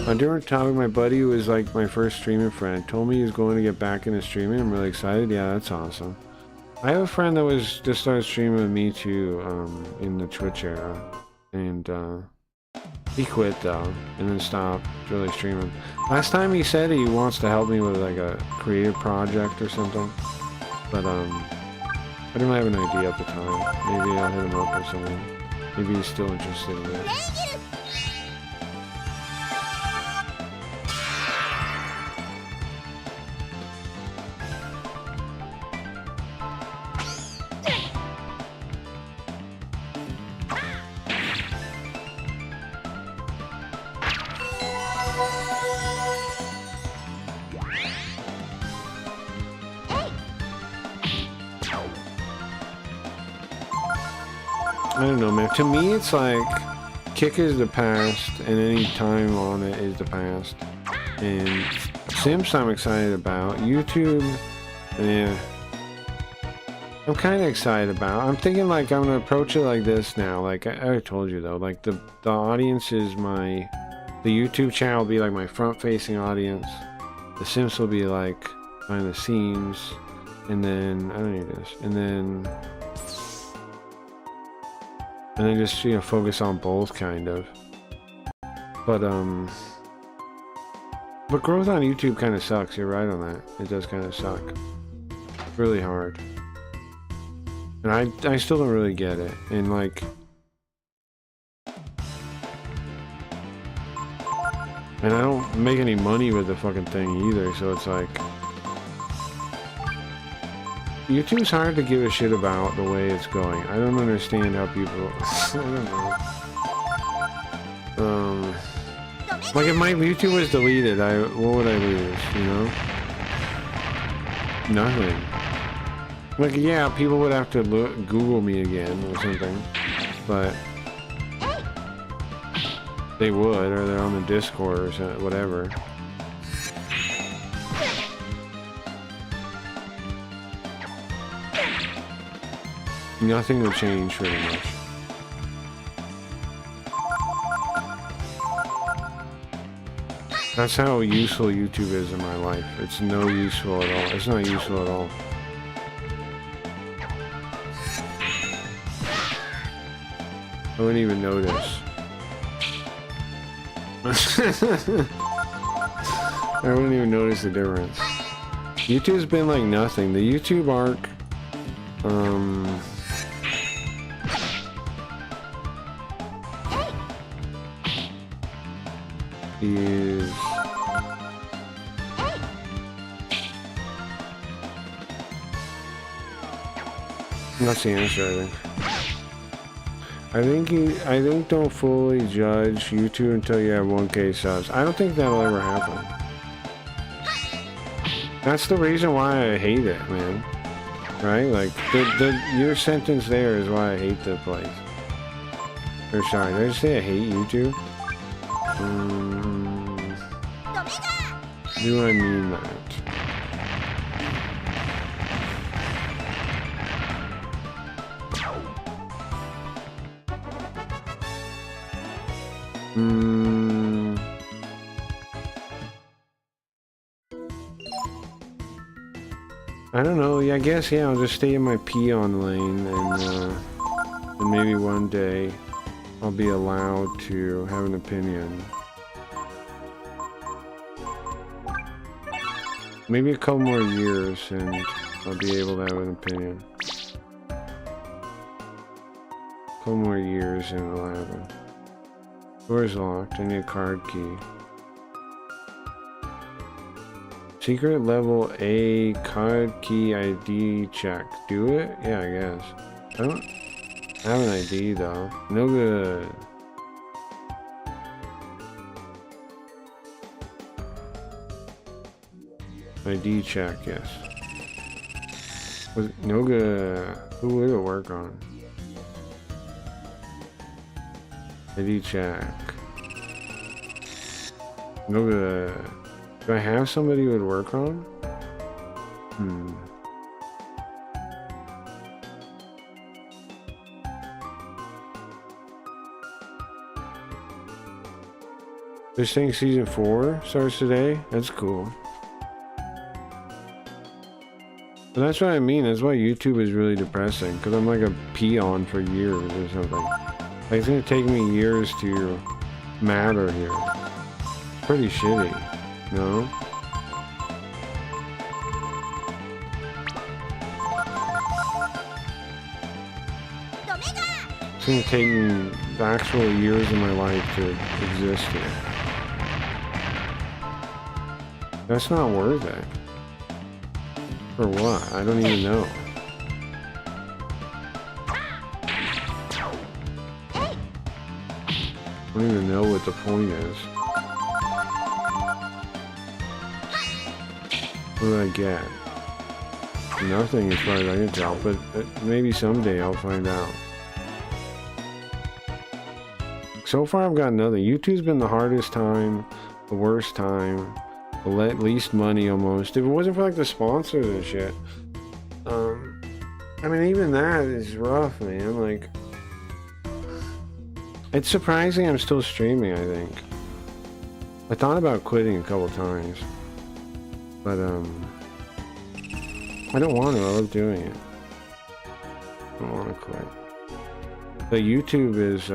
On a different topic, my buddy who was like my first streaming friend told me he was going to get back into streaming. I'm really excited. Yeah, that's awesome. I have a friend that was just started streaming with me too, in the Twitch era. And he quit though, and then stopped really streaming. Last time he said he wants to help me with like a creative project or something. But I didn't have an idea at the time. Maybe I'll hit him up or something. Maybe he's still interested in it. I don't know, man. To me, it's like Kick is the past, and any time on it is the past. And Simps, I'm excited about. YouTube, yeah, I'm kind of excited about. I'm thinking like I'm gonna approach it like this now. Like I already told you though, like the audience is the YouTube channel will be like my front-facing audience. The Simps will be like behind the scenes, and then I don't need this, and then just, you know, focus on both, kind of. But growth on YouTube kind of sucks. You're right on that. It does kind of suck. Really hard. And I still don't really get it. And like, and I don't make any money with the fucking thing either. So it's like, YouTube's hard to give a shit about the way it's going. I don't understand how people... I don't know. Like if my YouTube was deleted, what would I lose, you know? Nothing. Like, yeah, people would have to Google me again or something. But... they would, or they're on the Discord or something, whatever. Nothing will change pretty much. That's how useful YouTube is in my life. It's no useful at all. It's not useful at all. I wouldn't even notice. I wouldn't even notice the difference. YouTube's been like nothing. The YouTube arc, is that's the answer, I think don't fully judge YouTube until you have 1K subs. I don't think that'll ever happen. That's the reason why I hate it, man. Right? Like your sentence there is why I hate the place. Or sorry, did I just say I hate YouTube? Do I mean that? I don't know. Yeah, I guess, yeah, I'll just stay in my peon lane, and maybe one day I'll be allowed to have an opinion. Maybe a couple more years and I'll be able to have an opinion. A couple more years and it'll happen. Door's locked. I need a card key. Secret level A card key ID check. Do it? Yeah, I guess. I don't have an ID though. No good. ID check, yes. Was no good. Who would it work on? ID check. No good. Do I have somebody who would work on? This thing season 4 starts today? That's cool. But that's what I mean. That's why YouTube is really depressing. Because I'm like a peon for years or something. Like, it's going to take me years to matter here. Pretty shitty. No? It's going to take me the actual years of my life to exist here. That's not worth it. For what? I don't even know. I don't even know what the point is. What do I get? Nothing as far as I can tell, but maybe someday I'll find out. So far I've got nothing. YouTube's been the hardest time, the worst time, the least money almost. If it wasn't for like the sponsors and shit. I mean, even that is rough, man. Like, it's surprising I'm still streaming, I think. I thought about quitting a couple times. But, I don't want to. I love doing it. I don't want to quit. But YouTube is,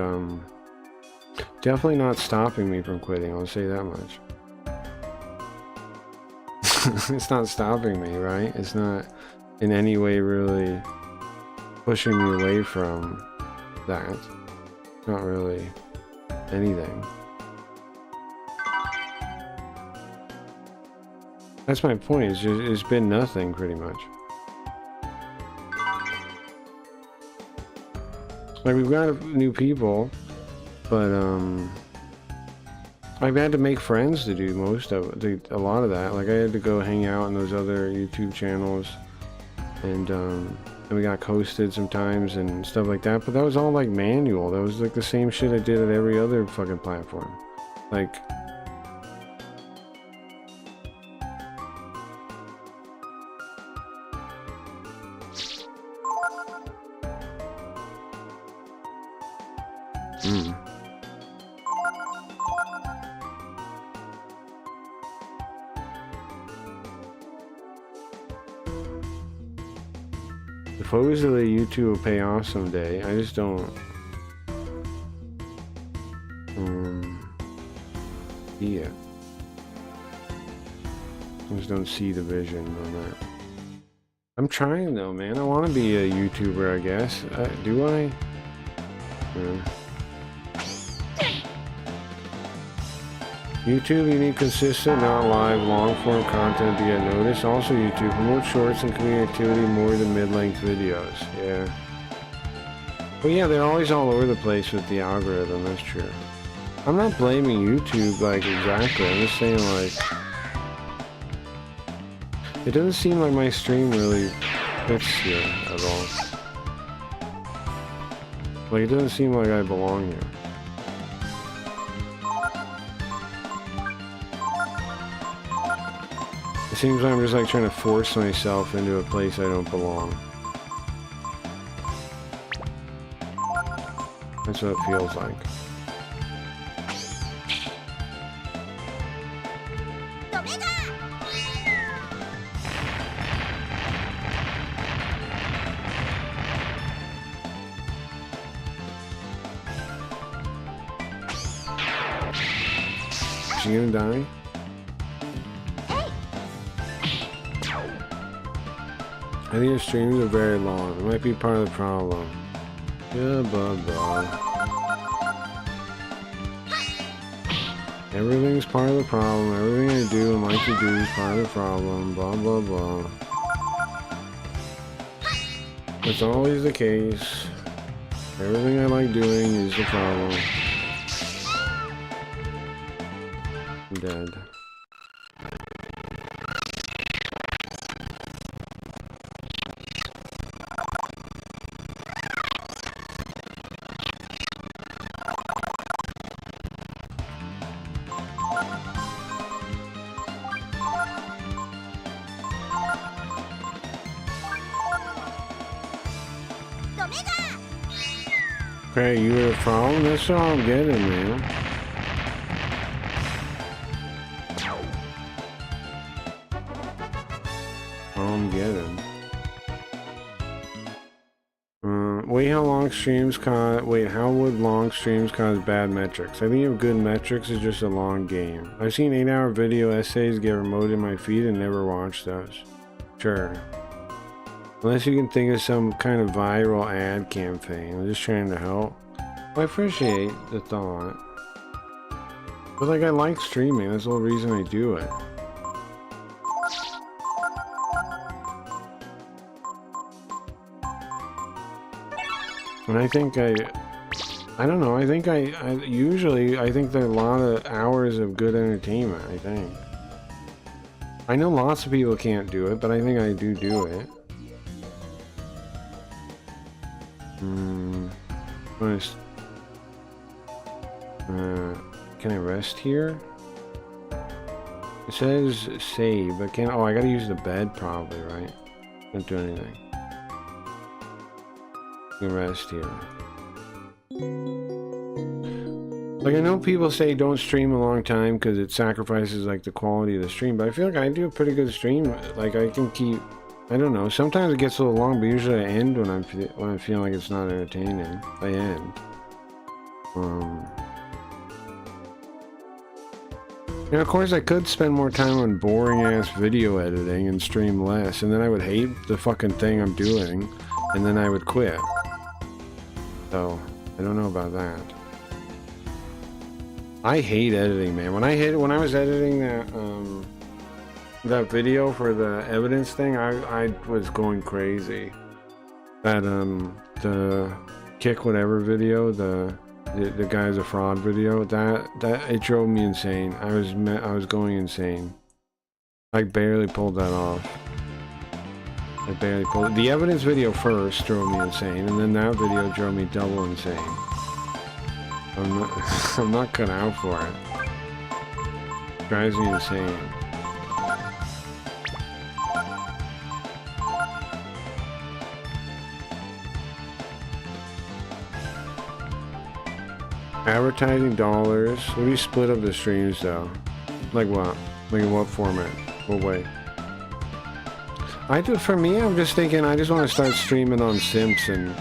definitely not stopping me from quitting. I'll say that much. It's not stopping me, right? It's not in any way really pushing me away from that. Not really anything. That's my point. It's been nothing pretty much. Like, we've got new people, but I've had to make friends to do most of it, a lot of that. Like, I had to go hang out in those other YouTube channels, and we got coasted sometimes and stuff like that. But that was all like manual. That was like the same shit I did at every other fucking platform. Like, supposedly YouTube will pay off someday. I just don't see it. I just don't see the vision on that. I'm trying though, man. I want to be a YouTuber, I guess. Do I? YouTube, you need consistent, not live, long-form content to get noticed. Also, YouTube, promote shorts and community activity more than mid-length videos. Yeah. Well, yeah, they're always all over the place with the algorithm. That's true. I'm not blaming YouTube, like, exactly. I'm just saying, like, it doesn't seem like my stream really fits here at all. Like, it doesn't seem like I belong here. It seems like I'm just like trying to force myself into a place I don't belong. That's what it feels like. she gonna die? I think her streams are very long. It might be part of the problem. Yeah, blah blah. Everything's part of the problem. Everything I do and like to do is part of the problem. Blah blah blah. It's always the case. Everything I like doing is the problem. I'm dead. Okay, you have a problem? That's all I'm getting, man. All I'm getting. Wait, how long streams cause... Wait, how would long streams cause bad metrics? I think you have good metrics, it's just a long game. I've seen 8-hour video essays get remoted in my feed and never watched those. Sure. Unless you can think of some kind of viral ad campaign. I'm just trying to help. I appreciate the thought. But like, I like streaming. That's the whole reason I do it. And I think I don't know. I think I usually there are a lot of hours of good entertainment, I think. I know lots of people can't do it, but I think I do it. Can I rest here? It says save, but can't. Oh, I gotta use the bed probably, right? Don't do anything. You can rest here. Like, I know people say don't stream a long time because it sacrifices like the quality of the stream, but I feel like I do a pretty good stream. Like, I can keep. I don't know. Sometimes it gets a little long, but usually I end when I'm feeling like it's not entertaining. I end. And of course, I could spend more time on boring-ass video editing and stream less, and then I would hate the fucking thing I'm doing, and then I would quit. So, I don't know about that. I hate editing, man. When I was editing that video for the evidence thing, I was going crazy. That the kick whatever video, the guy's a fraud video, that it drove me insane. I was going insane. I barely pulled that off. I barely pulled it. The evidence video first drove me insane, and then that video drove me double insane. I'm not cut out for it. Drives me insane. Advertising dollars. What do you split up the streams though? Like what? Like in what format? What way? For me, I'm just thinking I just want to start streaming on Simps and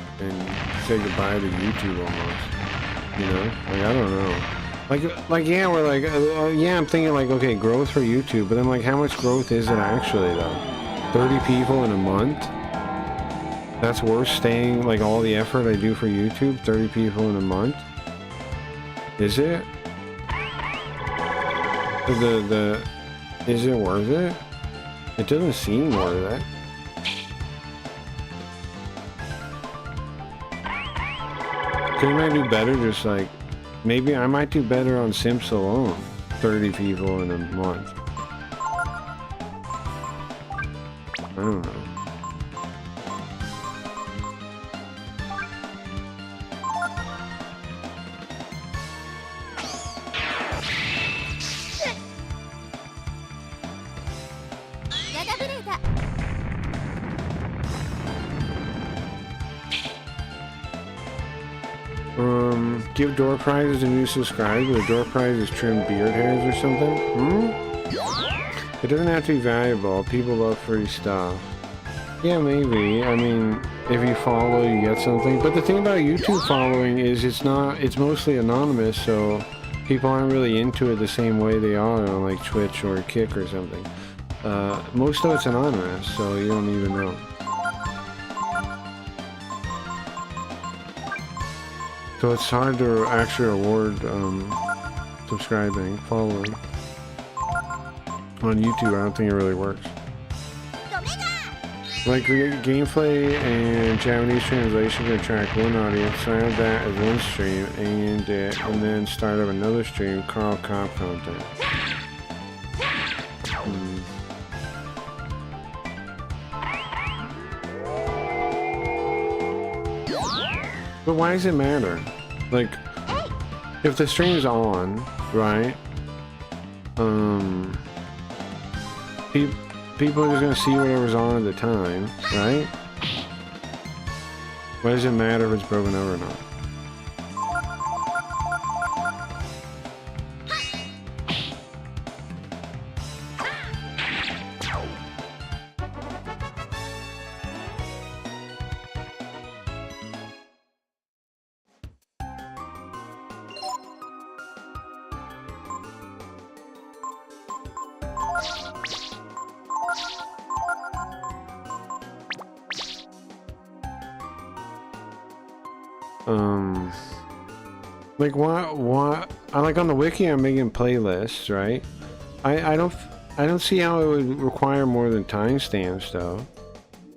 say goodbye to YouTube almost. You know? Like, I don't know. Like yeah, we're like, yeah, I'm thinking like, okay, growth for YouTube, but then like, how much growth is it actually though? 30 people in a month? That's worth staying, like all the effort I do for YouTube, 30 people in a month? Is it? Is it worth it? It doesn't seem worth it. Couldn't I do better just like, maybe I might do better on Simps alone. 30 people in a month. I don't know. Give door prizes to new subscribers. The door prize is trim beard hairs or something? It doesn't have to be valuable. People love free stuff. Yeah, maybe. I mean, if you follow, you get something. But the thing about YouTube following is it's mostly anonymous, so people aren't really into it the same way they are on like Twitch or Kick or something. Most of it's anonymous, so you don't even know. So it's hard to actually reward subscribing, following. On YouTube, I don't think it really works. Like gameplay and Japanese translation can attract one audience, sign up that as one stream, and then start up another stream, call cop content. But why does it matter? Like, if the stream's on, right? People are just gonna see whatever's on at the time, right? Why does it matter if it's broken over or not? Like what I like on the wiki I'm making playlists, right? I don't see how it would require more than timestamps though.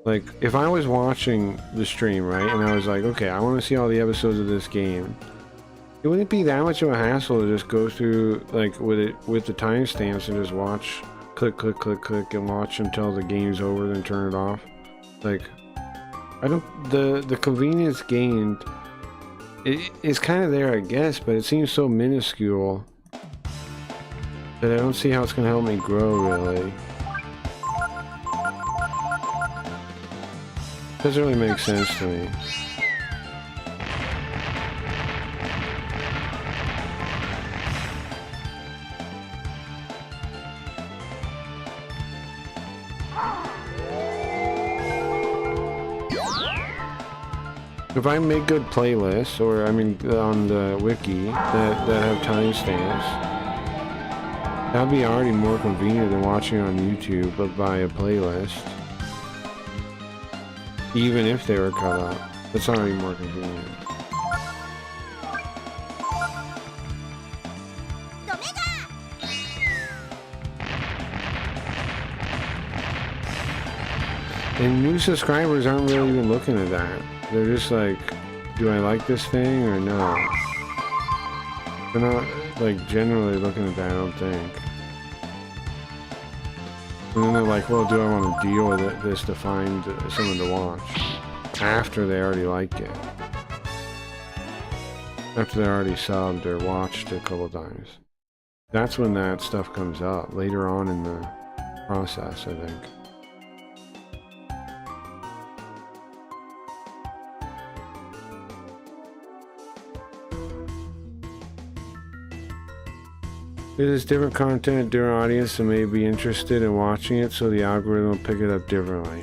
Like if I was watching the stream, right, and I was like, okay, I want to see all the episodes of this game, it wouldn't be that much of a hassle to just go through like with the timestamps and just watch, click and watch until the game's over, then turn it off. Like I don't the convenience gained it's kind of there, I guess, but it seems so minuscule that I don't see how it's going to help me grow, really. Doesn't really make sense to me. If I make good playlists, or I mean on the wiki that have timestamps, that'd be already more convenient than watching on YouTube, but by a playlist. Even if they were cut out, it's already more convenient. And new subscribers aren't really even looking at that. They're just like, do I like this thing or no? They're not like generally looking at that, I don't think. And then they're like, well, do I want to deal with this to find someone to watch? After they already like it. After they're already subbed or watched a couple times. That's when that stuff comes up, later on in the process, I think. There's different content, different audience that may be interested in watching it, so the algorithm will pick it up differently.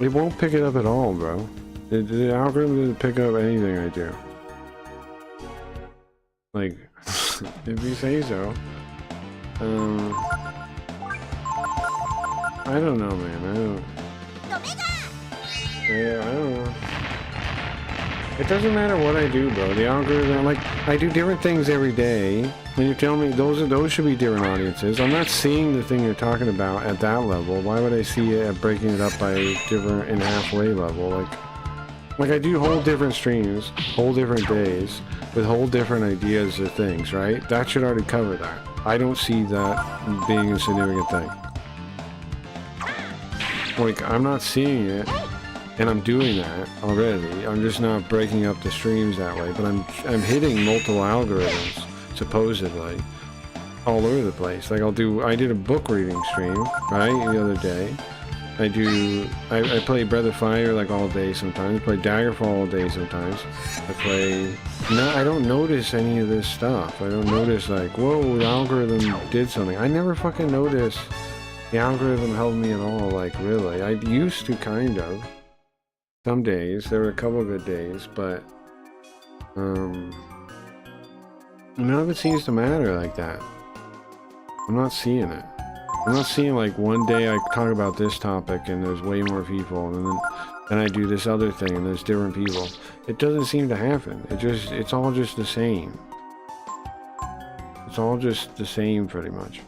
It won't pick it up at all, bro. The algorithm doesn't pick up anything I do. Like, if you say so. I don't know, man. I don't know. It doesn't matter what I do, bro. The algorithm, like, I do different things every day. When you tell me those should be different audiences. I'm not seeing the thing you're talking about at that level. Why would I see it at breaking it up by different in halfway level? Like I do whole different streams, whole different days, with whole different ideas of things, right? That should already cover that. I don't see that being a significant thing. Like, I'm not seeing it. And I'm doing that already. I'm just not breaking up the streams that way, but I'm hitting multiple algorithms, supposedly, all over the place. Like I did a book reading stream, right, the other day. I play Breath of Fire like all day sometimes. I play Daggerfall all day sometimes. I don't notice any of this stuff. I don't notice like, whoa, the algorithm did something. I never fucking noticed the algorithm helped me at all, like really. I used to kind of. Some days, there were a couple of good days, but none of it seems to matter like that. I'm not seeing it. I'm not seeing like one day I talk about this topic and there's way more people, and then I do this other thing and there's different people. It doesn't seem to happen. It's all just the same. It's all just the same pretty much.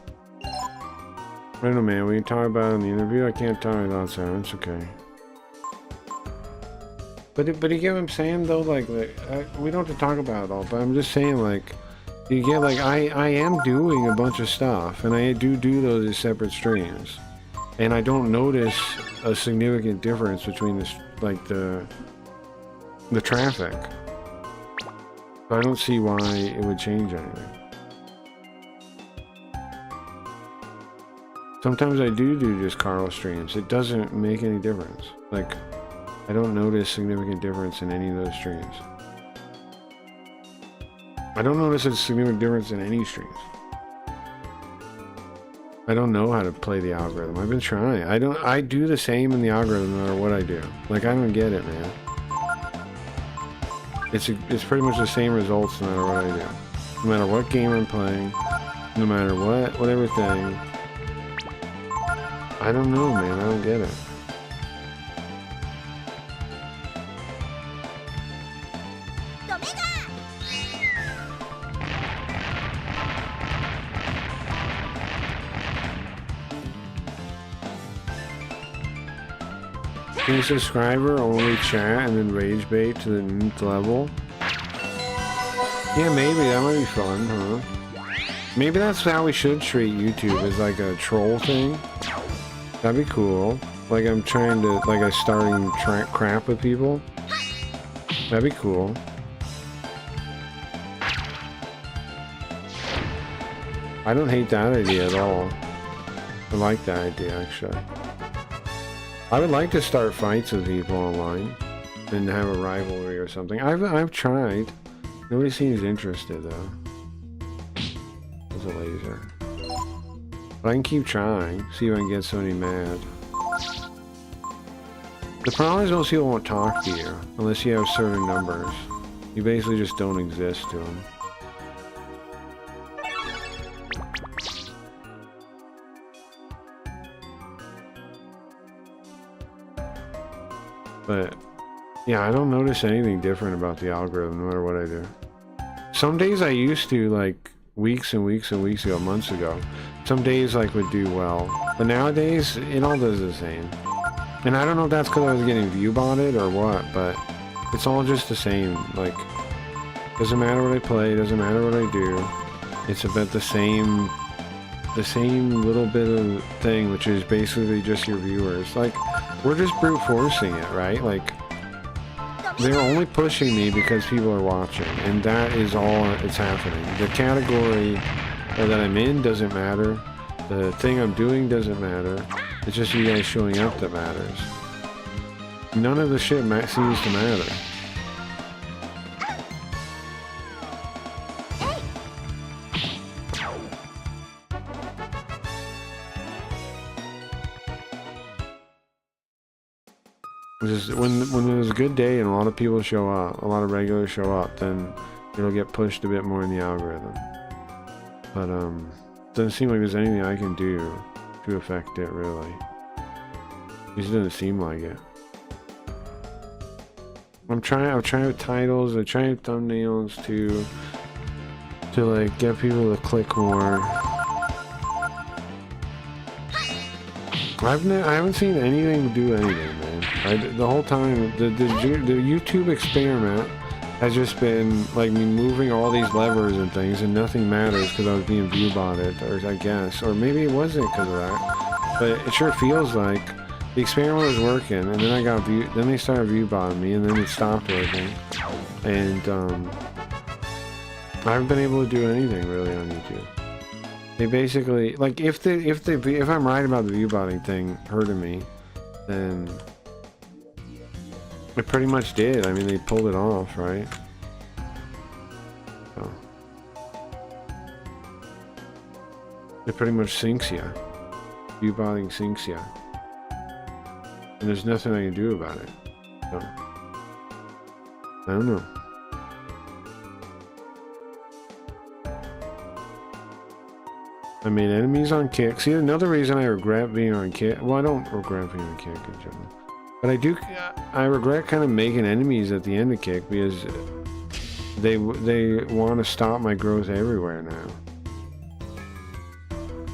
I don't know, man. We can talk about it in the interview. I can't talk about Simon. It's okay. But you get what I'm saying though? Like we don't have to talk about it all, but I'm just saying, like, you get, like, I am doing a bunch of stuff, and I do those as separate streams, and I don't notice a significant difference between this, like, the traffic. I don't see why it would change anything. Sometimes I do just Carl streams. It doesn't make any difference. Like, I don't notice significant difference in any of those streams. I don't notice a significant difference in any streams. I don't know how to play the algorithm. I've been trying. I do the same in the algorithm no matter what I do. Like, I don't get it, man. It's pretty much the same results no matter what I do. No matter what game I'm playing, no matter whatever thing. I don't know, man. I don't get it. Can a subscriber only chat and then rage bait to the nth level? Yeah, maybe. That might be fun, huh? Maybe that's how we should treat YouTube, as like a troll thing. That'd be cool. Like I'm trying to, like I'm starting crap with people. That'd be cool. I don't hate that idea at all. I like that idea, actually. I would like to start fights with people online and have a rivalry or something. I've tried. Nobody seems interested though. There's a laser. But I can keep trying. See if I can get somebody mad. The problem is most people won't talk to you unless you have certain numbers. You basically just don't exist to them. But yeah, I don't notice anything different about the algorithm no matter what I do. Some days I used to, like weeks and weeks and weeks ago, months ago, some days like would do well, but nowadays it all does the same. And I don't know if that's because I was getting view botted or what, but it's all just the same. Like, doesn't matter what I play, doesn't matter what I do. It's about the same little bit of thing, which is basically just your viewers. Like, we're just brute forcing it, right? Like, they're only pushing me because people are watching, and that is all that's happening. The category that I'm in doesn't matter. The thing I'm doing doesn't matter. It's just you guys showing up that matters. None of the shit seems to matter. Just when there's a good day and a lot of people show up, a lot of regulars show up, then it'll get pushed a bit more in the algorithm. But doesn't seem like there's anything I can do to affect it really. It just doesn't seem like it. I'm trying with titles, I'm trying with thumbnails to like get people to click more. I haven't seen anything do anything, man. The whole time, the YouTube experiment has just been like me moving all these levers and things, and nothing matters because I was being view botted, or I guess, or maybe it wasn't because of that. But it sure feels like the experiment was working, and then then they started view botting me, and then it stopped working, and I haven't been able to do anything really on YouTube. They basically, like, if I'm right about the view botting thing hurting me, then it pretty much did. I mean, they pulled it off, right? So it pretty much sinks you. View botting sinks you, and there's nothing I can do about it. So, I don't know. I made enemies on Kick. See, another reason I regret being on Kick. Well, I don't regret being on Kick in general. But I regret kind of making enemies at the end of Kick because they want to stop my growth everywhere now.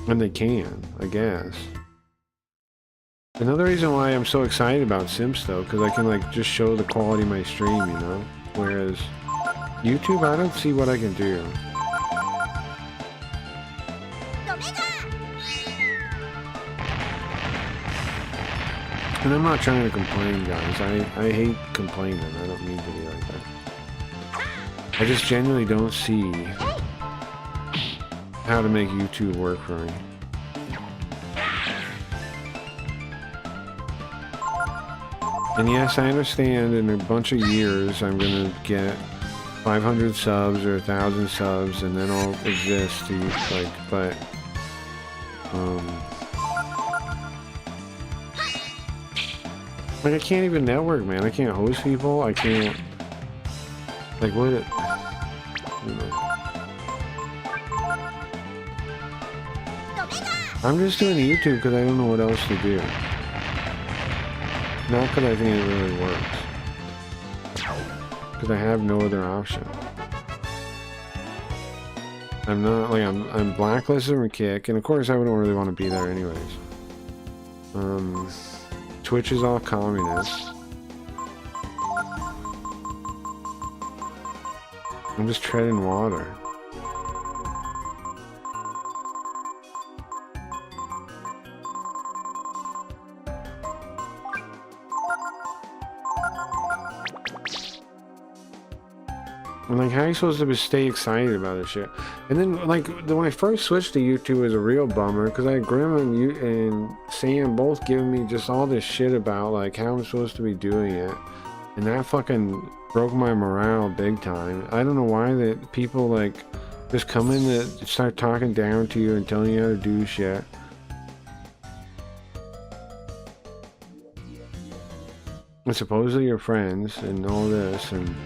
And they can, I guess. Another reason why I'm so excited about Simps though, because I can like just show the quality of my stream, you know? Whereas YouTube, I don't see what I can do. And I'm not trying to complain, guys. I hate complaining. I don't mean to be like that. I just genuinely don't see how to make YouTube work for me. And yes, I understand in a bunch of years I'm gonna get 500 subs or 1,000 subs and then I'll exist to like, but like I can't even network, man. I can't host people. I can't like what it, you know. I'm just doing YouTube because I don't know what else to do. Not because I think it really works. Because I have no other option. I'm not like I'm blacklisted from Kick, and of course I don't really want to be there anyways. Twitch is all communist. I'm just treading water. I'm like, how are you supposed to stay excited about this shit? And then, like, when I first switched to YouTube, it was a real bummer because I had Grim and Sam both giving me just all this shit about, like, how I'm supposed to be doing it. And that fucking broke my morale big time. I don't know why that people, like, just come in and start talking down to you and telling you how to do shit. And supposedly you're friends and all this and...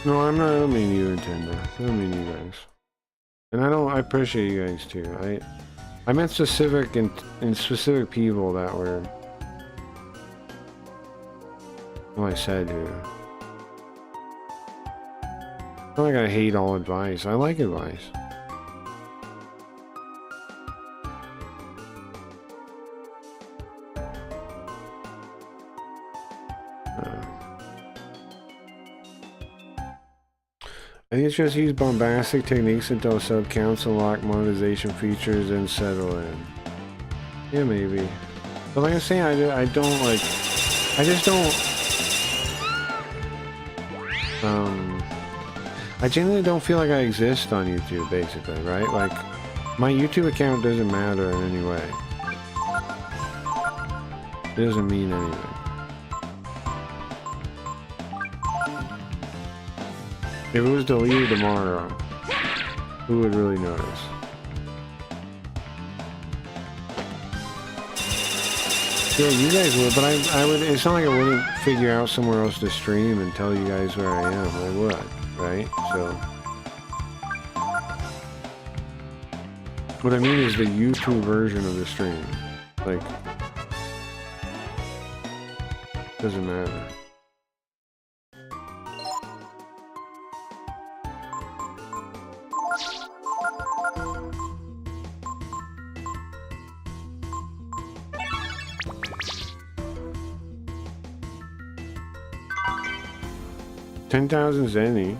No, I don't mean you, Nintendo. I don't mean you guys. And I appreciate you guys too. I meant specific and specific people that were... Well, I said here. It's not like I hate all advice. I like advice. I think it's just use bombastic techniques until sub counts, unlock monetization features, and settle in. Yeah, maybe. But like I was saying, I don't like... I just don't... I genuinely don't feel like I exist on YouTube, basically, right? Like, my YouTube account doesn't matter in any way. It doesn't mean anything. If it was deleted tomorrow, who would really notice? Yeah, you guys would, but I would. It's not like I wouldn't figure out somewhere else to stream and tell you guys where I am. I would, right? So, what I mean is the YouTube version of the stream. Like, doesn't matter. $10,000 Zenny.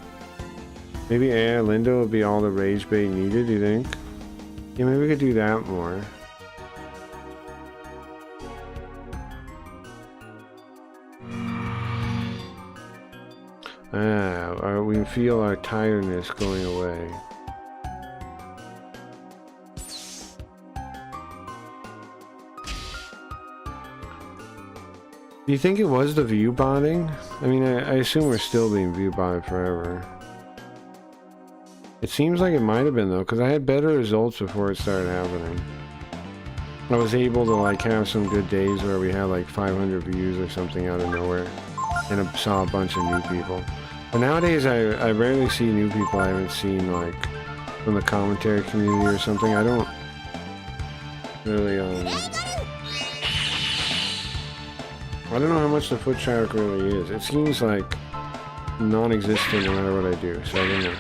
Maybe AI Lindo would be all the rage bait needed, do you think? Yeah, maybe we could do that more. We feel our tiredness going away. Do you think it was the view botting? I mean, I assume we're still being view botted forever. It seems like it might have been though, because I had better results before it started happening. I was able to like have some good days where we had like 500 views or something out of nowhere, and I saw a bunch of new people. But nowadays I rarely see new people I haven't seen like from the commentary community or something. I don't really I don't know how much the foot traffic really is. It seems like non-existent no matter what I do, so I don't know.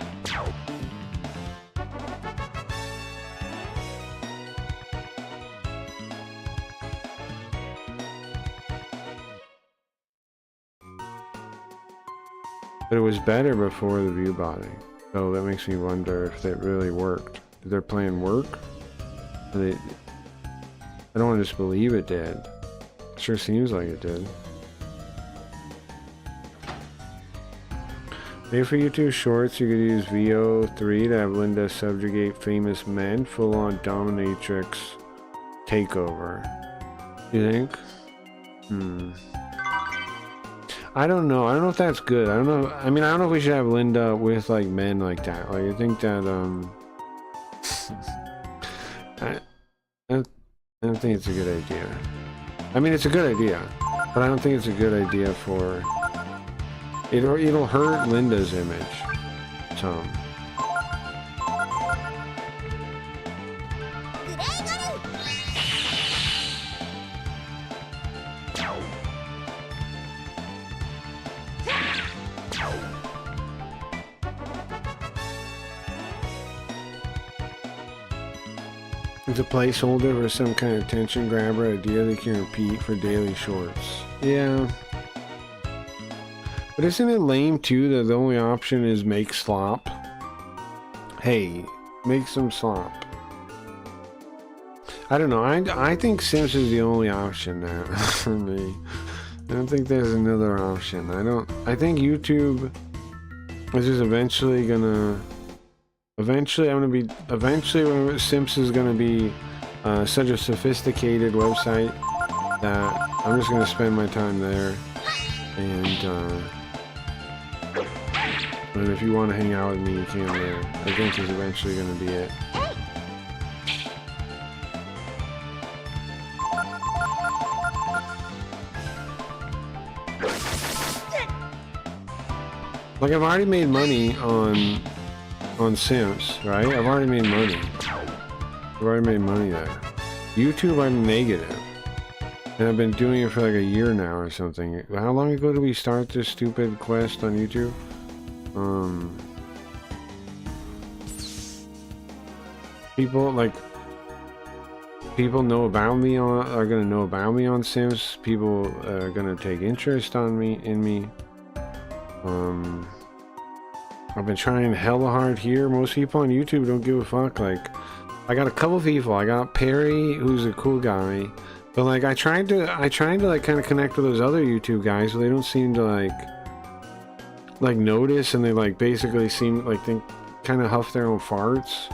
But it was better before the view botting, so that makes me wonder if it really worked. Did their plan work? I don't want to just believe it did. It sure seems like it did. Maybe for YouTube Shorts, you could use VO3 to have Linda subjugate famous men, full-on dominatrix takeover. You think? I don't know. I don't know if that's good. I don't know. I mean, I don't know if we should have Linda with like men like that. Like, I think that I don't think it's a good idea. I mean, it's a good idea, but I don't think it's a good idea for. It'll hurt Linda's image some. It's a placeholder for some kind of attention grabber idea they can repeat for daily shorts. Yeah. But isn't it lame too that the only option is make slop? Hey, make some slop. I don't know. I think Simps is the only option now for me. I don't think there's another option. I think YouTube is just eventually when Simps is gonna be such a sophisticated website that I'm just gonna spend my time there, and if you want to hang out with me, you can there. I think is eventually gonna be it. Like, I've already made money on Simps, right? I've already made money. I've already made money there. YouTube, I'm negative. And I've been doing it for like a year now or something. How long ago did we start this stupid quest on YouTube? People know about me are gonna know about me on Simps. People are gonna take interest in me. I've been trying hella hard here. Most people on YouTube don't give a fuck. Like, I got a couple people. I got Perry, who's a cool guy, but like I tried to like kind of connect with those other YouTube guys, but they don't seem to like notice, and they like basically seem like they kind of huff their own farts.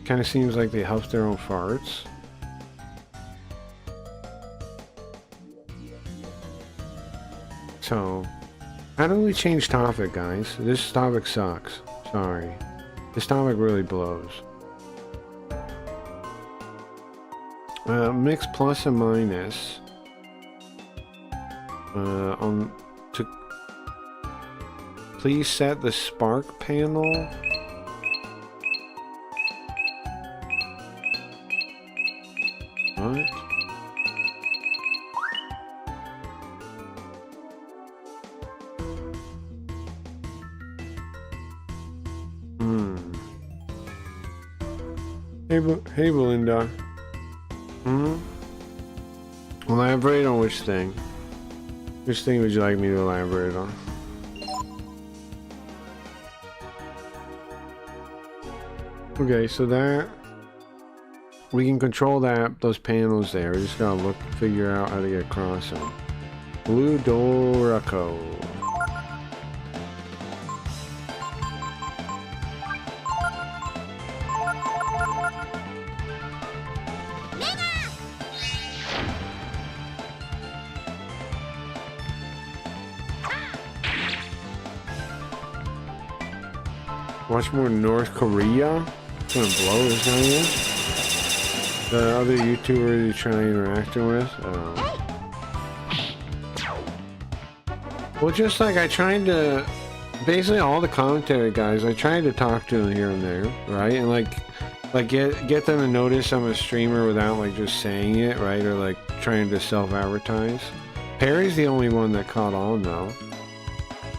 Kind of seems like they huff their own farts. So, how do we change topic, guys? This topic sucks. Sorry. This topic really blows. Mix plus and minus. Please set the spark panel. What? Hey, Belinda. Elaborate on which thing? Which thing would you like me to elaborate on? Okay, so that we can control those panels there. We just gotta figure out how to get across them. Blue Doraco. Watch more North Korea. It's gonna blow this guy in. The other YouTubers you try interacting with. Well, just like I tried to, basically all the commentary guys, I tried to talk to them here and there, right? And like get them to notice I'm a streamer without like just saying it, right? Or like trying to self-advertise. Perry's the only one that caught on though.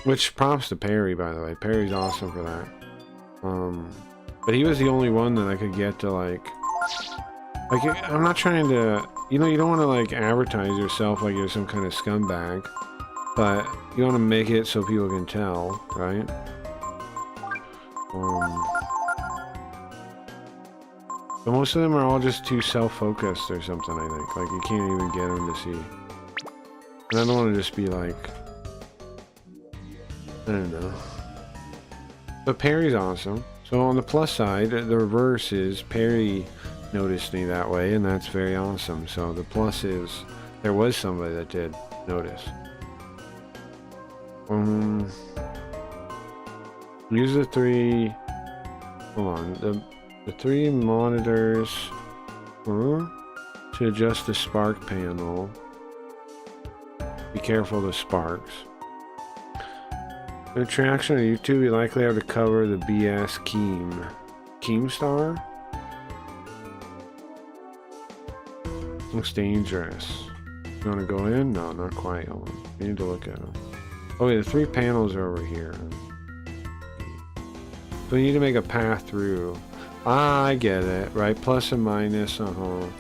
Which props to Perry, by the way. Perry's awesome for that. But he was the only one that I could get to like I'm not trying to, you know, you don't want to like advertise yourself like you're some kind of scumbag, but you want to make it so people can tell, right? But most of them are all just too self-focused or something, I think. Like you can't even get them to see. And I don't want to just be like, I don't know. But Perry's awesome. So on the plus side, the reverse is Perry noticed me that way, and that's very awesome. So the plus is there was somebody that did notice. Use the three. Hold on. The three monitors to adjust the spark panel. Be careful of the sparks. The attraction on YouTube, you likely have to cover the BS Keemstar? Looks dangerous. You want to go in? No, not quite. Hold on. You need to look at them. Oh, yeah, the three panels are over here. So you need to make a path through. Ah, I get it. Right? Plus and minus. So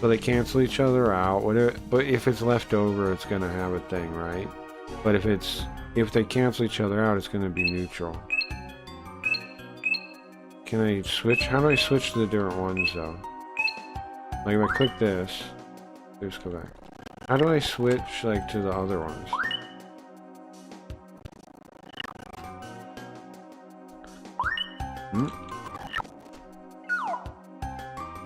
they cancel each other out. But if it's left over, it's going to have a thing, right? But if they cancel each other out, it's going to be neutral. Can I switch? How do I switch to the different ones, though? Like, if I click this, let's go back. How do I switch, like, to the other ones? I'm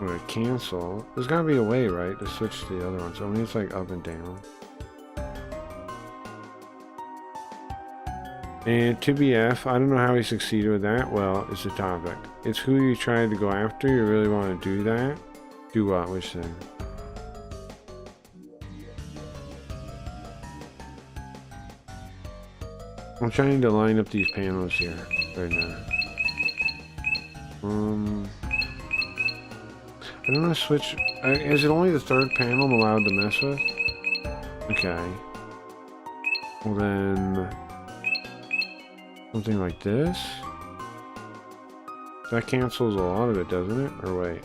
gonna cancel. There's gotta be a way, right, to switch to the other ones. I mean, it's like up and down. And to BF, I don't know how he succeeded with that. Well, it's the topic. It's who you try to go after. You really want to do that? Do what? Which thing? I'm trying to line up these panels here right now. I don't know how to switch. Is it only the third panel I'm allowed to mess with? Okay. Well then, something like this. That cancels a lot of it, doesn't it? Or wait.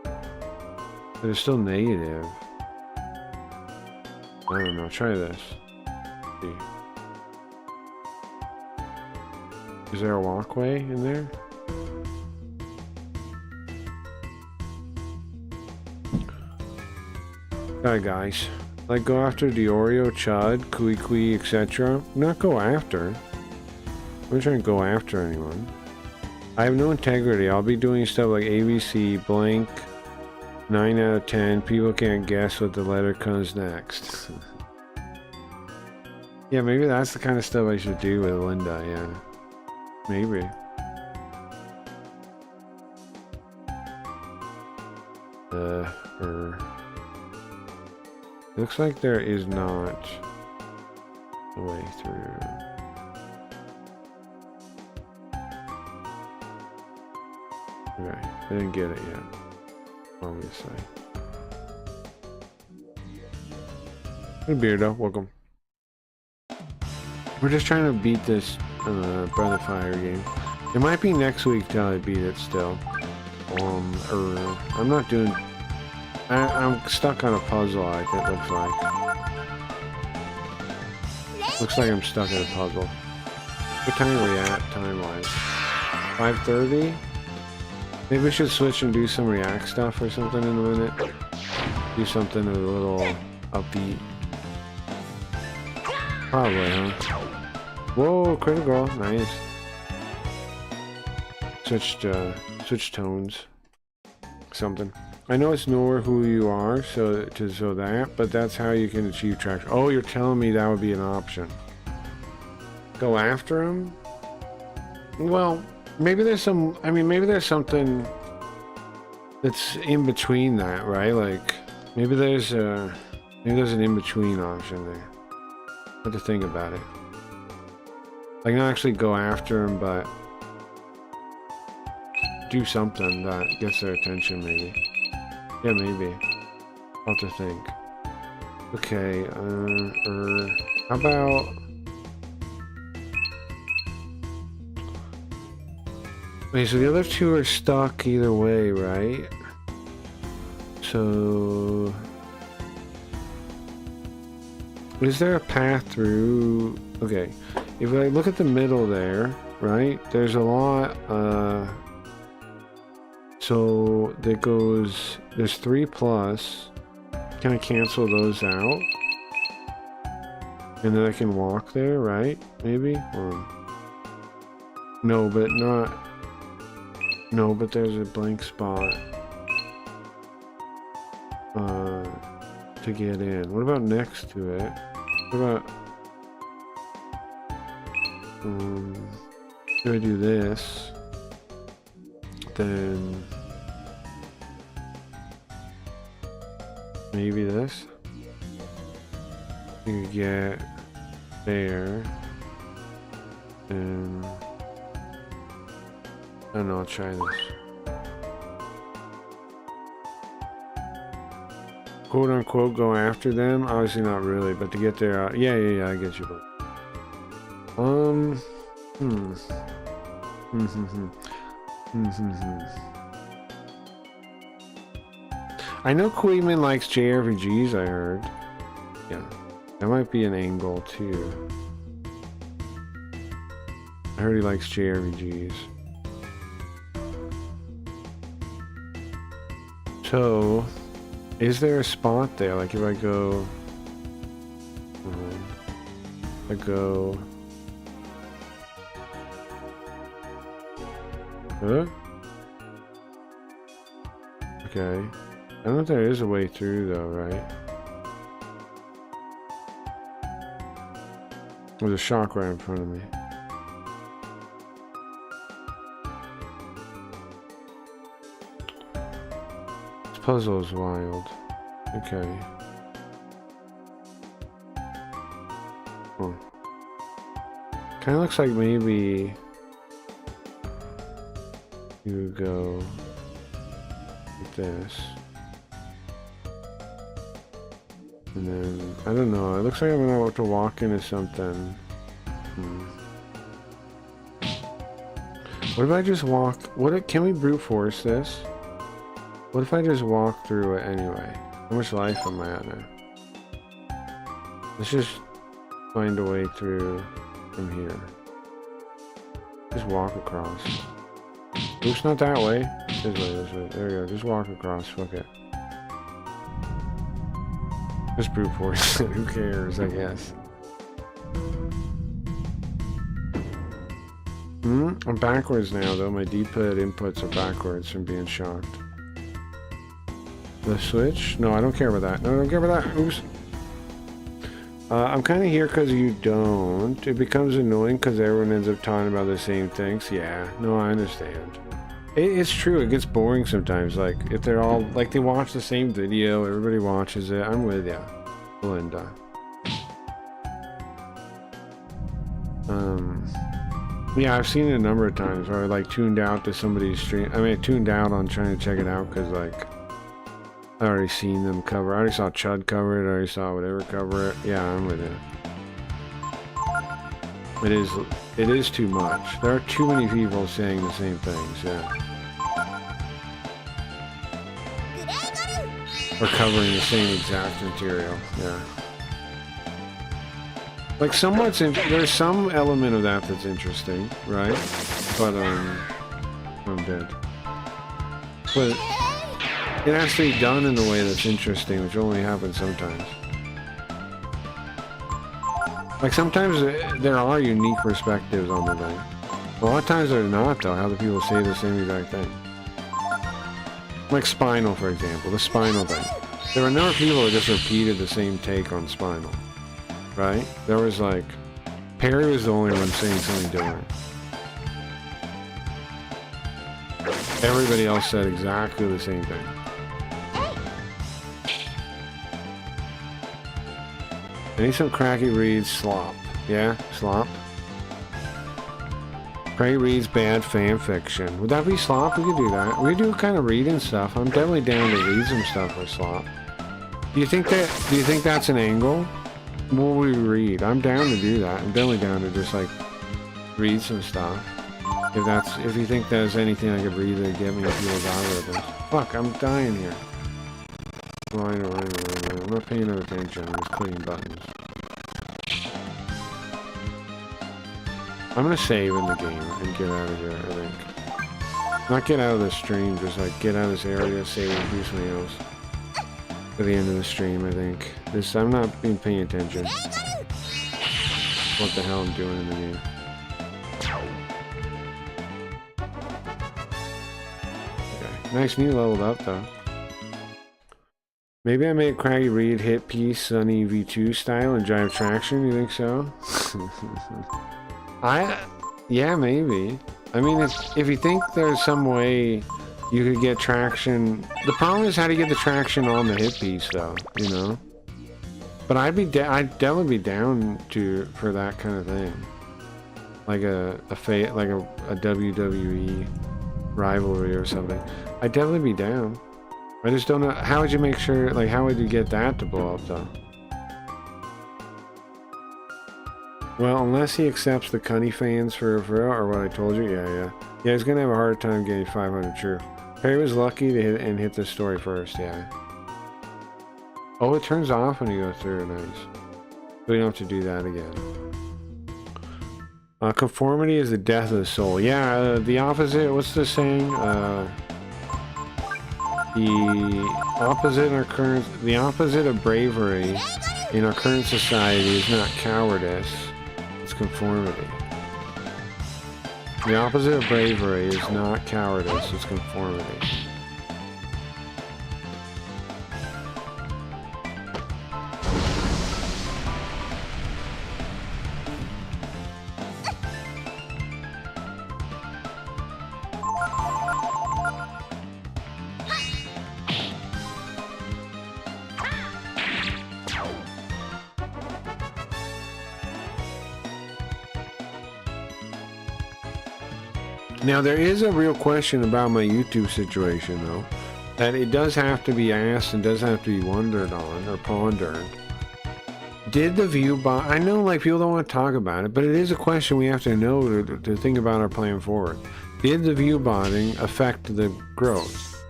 But it's still negative. I don't know. Try this. Let's see. Is there a walkway in there? Alright guys, like go after Diorio, Chud, Kui, etc. Not go after. I'm not trying to go after anyone. I have no integrity. I'll be doing stuff like ABC, blank, 9 out of 10. People can't guess what the letter comes next. Yeah, maybe that's the kind of stuff I should do with Linda, yeah. Maybe. Looks like there is not a way through. Okay, I didn't get it yet, obviously. Hey Beardo, welcome. We're just trying to beat this Breath of Fire game. It might be next week till I beat it still. I'm not doing... I'm stuck on a puzzle, it looks like. Looks like I'm stuck in a puzzle. What time are we at, time-wise? 5:30? Maybe we should switch and do some React stuff or something in a minute. Do something a little upbeat. Probably, huh? Whoa, critical, nice. Switch tones. Something. I know it's nowhere who you are, so that, but that's how you can achieve traction. Oh, you're telling me that would be an option. Go after him? Well, maybe there's some. I mean, maybe there's something that's in between that, right? Like, maybe there's an in between option there. I have to think about it. Like, not actually go after him, but do something that gets their attention, maybe. Yeah, maybe. I'll have to think. Okay, how about... Okay, so the other two are stuck either way, right? So... Is there a path through... Okay, if I look at the middle there, right? There's a lot, so that goes... There's 3 plus. Can I cancel those out? And then I can walk there, right? Maybe? Or... No, but not... No, but there's a blank spot. To get in. What about next to it? What about... If I do this, then... Maybe this? You could get there, and... I don't know, I'll try this. Quote unquote go after them? Obviously not really, but to get there, yeah, I get you, but... I know Queeman likes JRPGs, I heard. Yeah, that might be an angle too. I heard he likes JRPGs. So, is there a spot there? Like if I go... Huh? Okay. I don't know if there is a way through though, right? There's a shock right in front of me. This puzzle is wild. Okay. Kind of looks like maybe you go like this. And then, I don't know, it looks like I'm gonna have to walk into something. What if I just walk, can we brute force this? What if I just walk through it anyway? How much life am I at now? Let's just find a way through from here. Just walk across. Oops, not that way. This way. There we go, just walk across, fuck it. Just brute force it, who cares, I guess. I'm backwards now though, my D-pad inputs are backwards from being shocked. The switch? No, I don't care about that. No, I don't care about that. Oops. I'm kind of here because you don't. It becomes annoying because everyone ends up talking about the same things. Yeah, no, I understand. It's true, it gets boring sometimes. Like, if they're all, like, they watch the same video, everybody watches it. I'm with ya, Belinda. Yeah, I've seen it a number of times where I, like, tuned out to somebody's stream. I mean, I tuned out on trying to check it out because, like, I already seen them cover. I already saw Chud cover it. I already saw whatever cover it. Yeah, I'm with it. It is too much. There are too many people saying the same things, yeah. Or covering the same exact material, yeah. Like there's some element of that that's interesting, right? But I'm dead. But it has to be done in a way that's interesting, which only happens sometimes. Like sometimes there are unique perspectives on the thing. A lot of times they're not though, how the people say the same exact thing. Like Spinal, for example, the Spinal thing. There were a number of people that just repeated the same take on Spinal. Right? There was like... Perry was the only one saying something different. Everybody else said exactly the same thing. I need some Cracky Reed's slop. Yeah, slop. Cracky Reed's bad fan fiction. Would that be slop? We could do that. We do kind of reading stuff. I'm definitely down to read some stuff for slop. Do you think that's an angle? What will we read? I'm down to do that. I'm definitely down to just like read some stuff. If you think there's anything I could read that get me into those algorithms. Fuck, I'm dying here. I'm not paying no attention. I'm just clicking buttons. I'm gonna save in the game and get out of here, I think. Not get out of the stream, just like get out of this area, save and do something else. At the end of the stream, I think. I'm not being paying attention. What the hell I'm doing in the game. Okay. Nice, new leveled up though. Maybe I made Craggy Reed hit piece Sunny V2 style and drive traction, you think so? Yeah, maybe. I mean, if you think there's some way you could get traction, the problem is how to get the traction on the hit piece though, you know? But I'd definitely be down for that kind of thing. Like a WWE rivalry or something. I'd definitely be down. I just don't know, how would you make sure, like, how would you get that to blow up, though? Well, unless he accepts the Cunny fans for real, or what I told you, yeah. Yeah, he's gonna have a hard time getting 500 true. Perry was lucky to hit the story first, yeah. Oh, it turns off when you go through, nice. We don't have to do that again. Conformity is the death of the soul. Yeah, the opposite, what's the saying? The opposite of bravery in our current society is not cowardice, it's conformity. The opposite of bravery is not cowardice, it's conformity. Now, there is a real question about my YouTube situation, though, that it does have to be asked and does have to be wondered on, or pondered. Did the view bot... I know, like, people don't want to talk about it, but it is a question we have to know to think about our plan forward. Did the view botting affect the growth?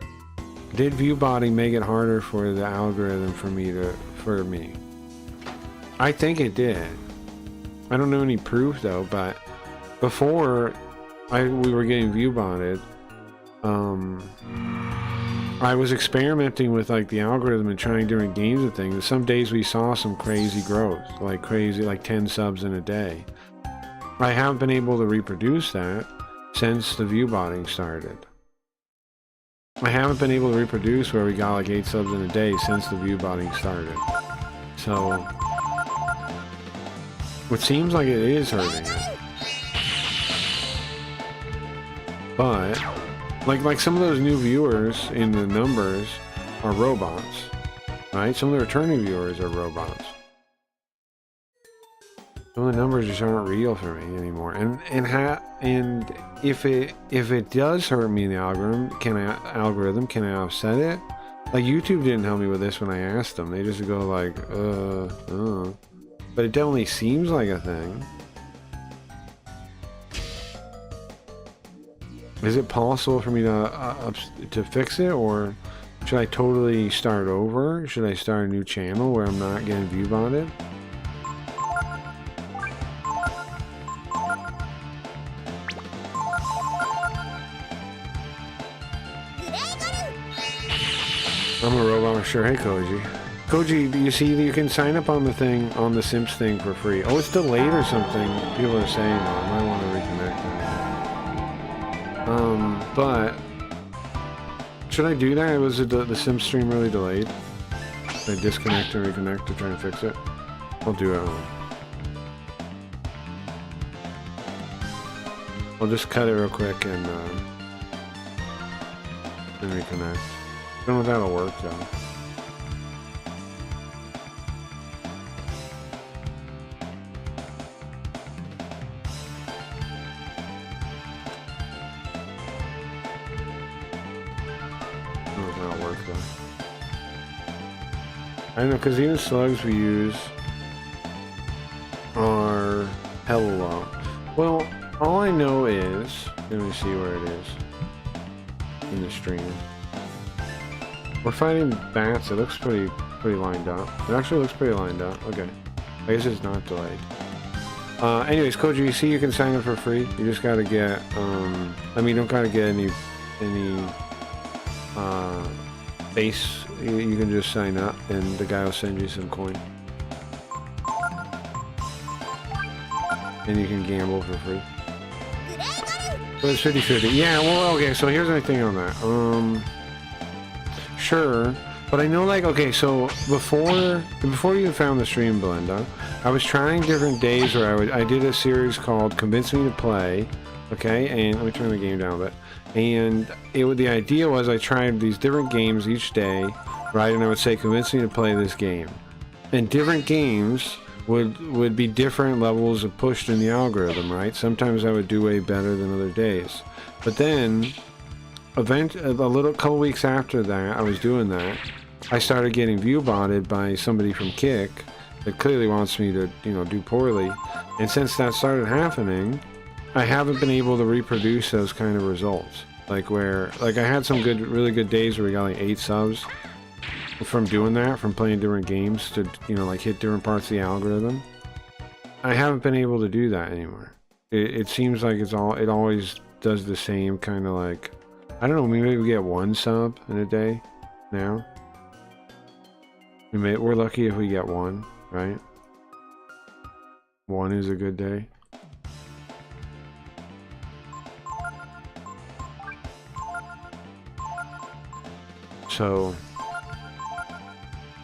Did view botting make it harder for the algorithm for me? I think it did. I don't know any proof, though, but before... we were getting view botted. I was experimenting with like the algorithm and trying different games and things. Some days we saw some crazy growth, like 10 subs in a day. I haven't been able to reproduce that since the view botting started. I haven't been able to reproduce where we got like 8 subs in a day since the view botting started. So, it seems like it is hurting it. But, like some of those new viewers in the numbers are robots, right? Some of the returning viewers are robots. Some of the numbers just aren't real for me anymore. And if it does hurt me in the algorithm, can I offset it? Like YouTube didn't help me with this when I asked them. They just go like, But it definitely seems like a thing. Is it possible for me to fix it, or should I totally start over? Should I start a new channel where I'm not getting view botted? I'm a robot, sure. Hey, Koji. Koji, do you see you can sign up on the thing, on the Simps thing for free? Oh, it's delayed or something. People are saying, I might want to reconnect that. But should I do that? Was the Sims stream really delayed? Should I disconnect and reconnect to try and fix it? I'll do it. I'll just cut it real quick and and reconnect. I don't know if that'll work though. I don't know if that'll work though. I don't know, because even slugs we use are hella low. Well, all I know is, let me see where it is in the stream. We're fighting bats. It looks pretty lined up. It actually looks pretty lined up. Okay, I guess it's not delayed. Anyways, Koji, you see you can sign up for free. You just gotta get, I mean, you don't gotta get any base. You can just sign up, and the guy will send you some coin, and you can gamble for free. But it's 50-50. Yeah, well, okay, so here's my thing on that. Sure, but I know, like, okay, so before you found the stream, Belinda, I was trying different days where I did a series called Convince Me to Play, okay, and let me turn the game down a bit, and the idea was I tried these different games each day, right, and I would say, convince me to play this game, and different games would be different levels of push in the algorithm, right? Sometimes I would do way better than other days. But then, a couple weeks after that, I was doing that, I started getting view botted by somebody from Kick that clearly wants me to, you know, do poorly. And since that started happening, I haven't been able to reproduce those kind of results. Like I had some really good days where we got like 8 subs from doing that, from playing different games to, you know, like hit different parts of the algorithm. I haven't been able to do that anymore. It seems like it always does the same kind of, like, I don't know, maybe we get 1 sub in a day now. We're lucky if we get 1, right? 1 is a good day. So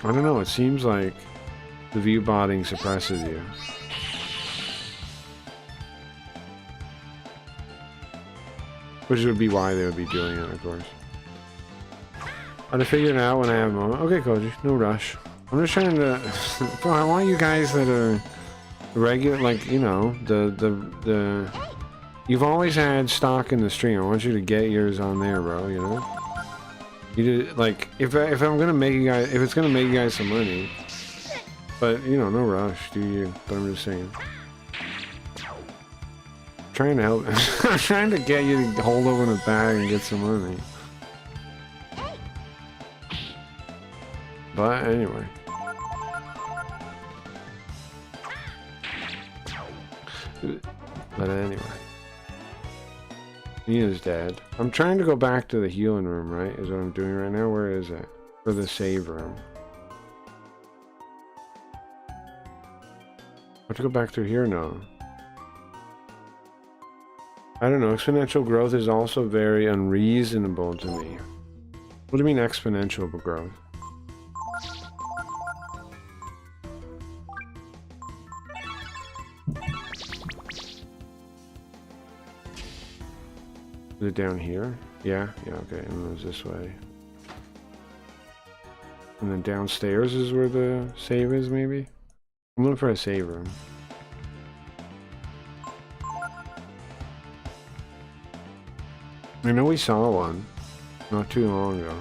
I don't know, it seems like the view botting suppresses you. Which would be why they would be doing it, of course. I'll figure it out when I have a moment. Okay, Koji, no rush. I'm just trying to... Bro, I want you guys that are regular, like, you know, the... You've always had stock in the stream. I want you to get yours on there, bro, you know? You did, like, if I'm gonna make you guys, if it's gonna make you guys some money, but, you know, no rush, do you? But I'm just saying. I'm trying to help. I'm trying to get you to hold open a bag and get some money. But anyway. But anyway. Nina's dead. I'm trying to go back to the healing room, right? Is what I'm doing right now. Where is it? For the save room. I have to go back through here now. I don't know. Exponential growth is also very unreasonable to me. What do you mean exponential growth? Is it down here? Yeah, okay, and it was this way. And then downstairs is where the save is, maybe? I'm looking for a save room. I know we saw one not too long ago.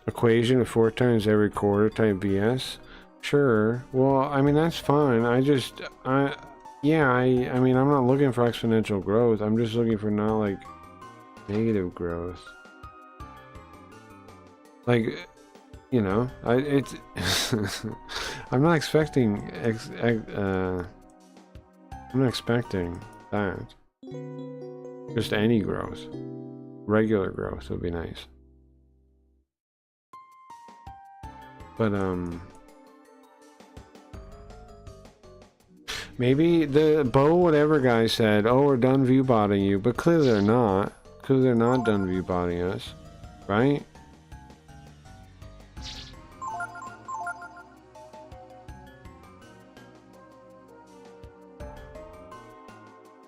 Equation of 4 times every quarter type BS? Sure. Well, I mean, that's fine. Yeah, I mean, I'm not looking for exponential growth. I'm just looking for not, like, negative growth. Like, you know, I'm not expecting, I'm not expecting that. Just any growth. Regular growth would be nice. But, maybe the Bo whatever guy said, oh, we're done view botting you, but clearly they're not. Clearly they're not done view botting us, right?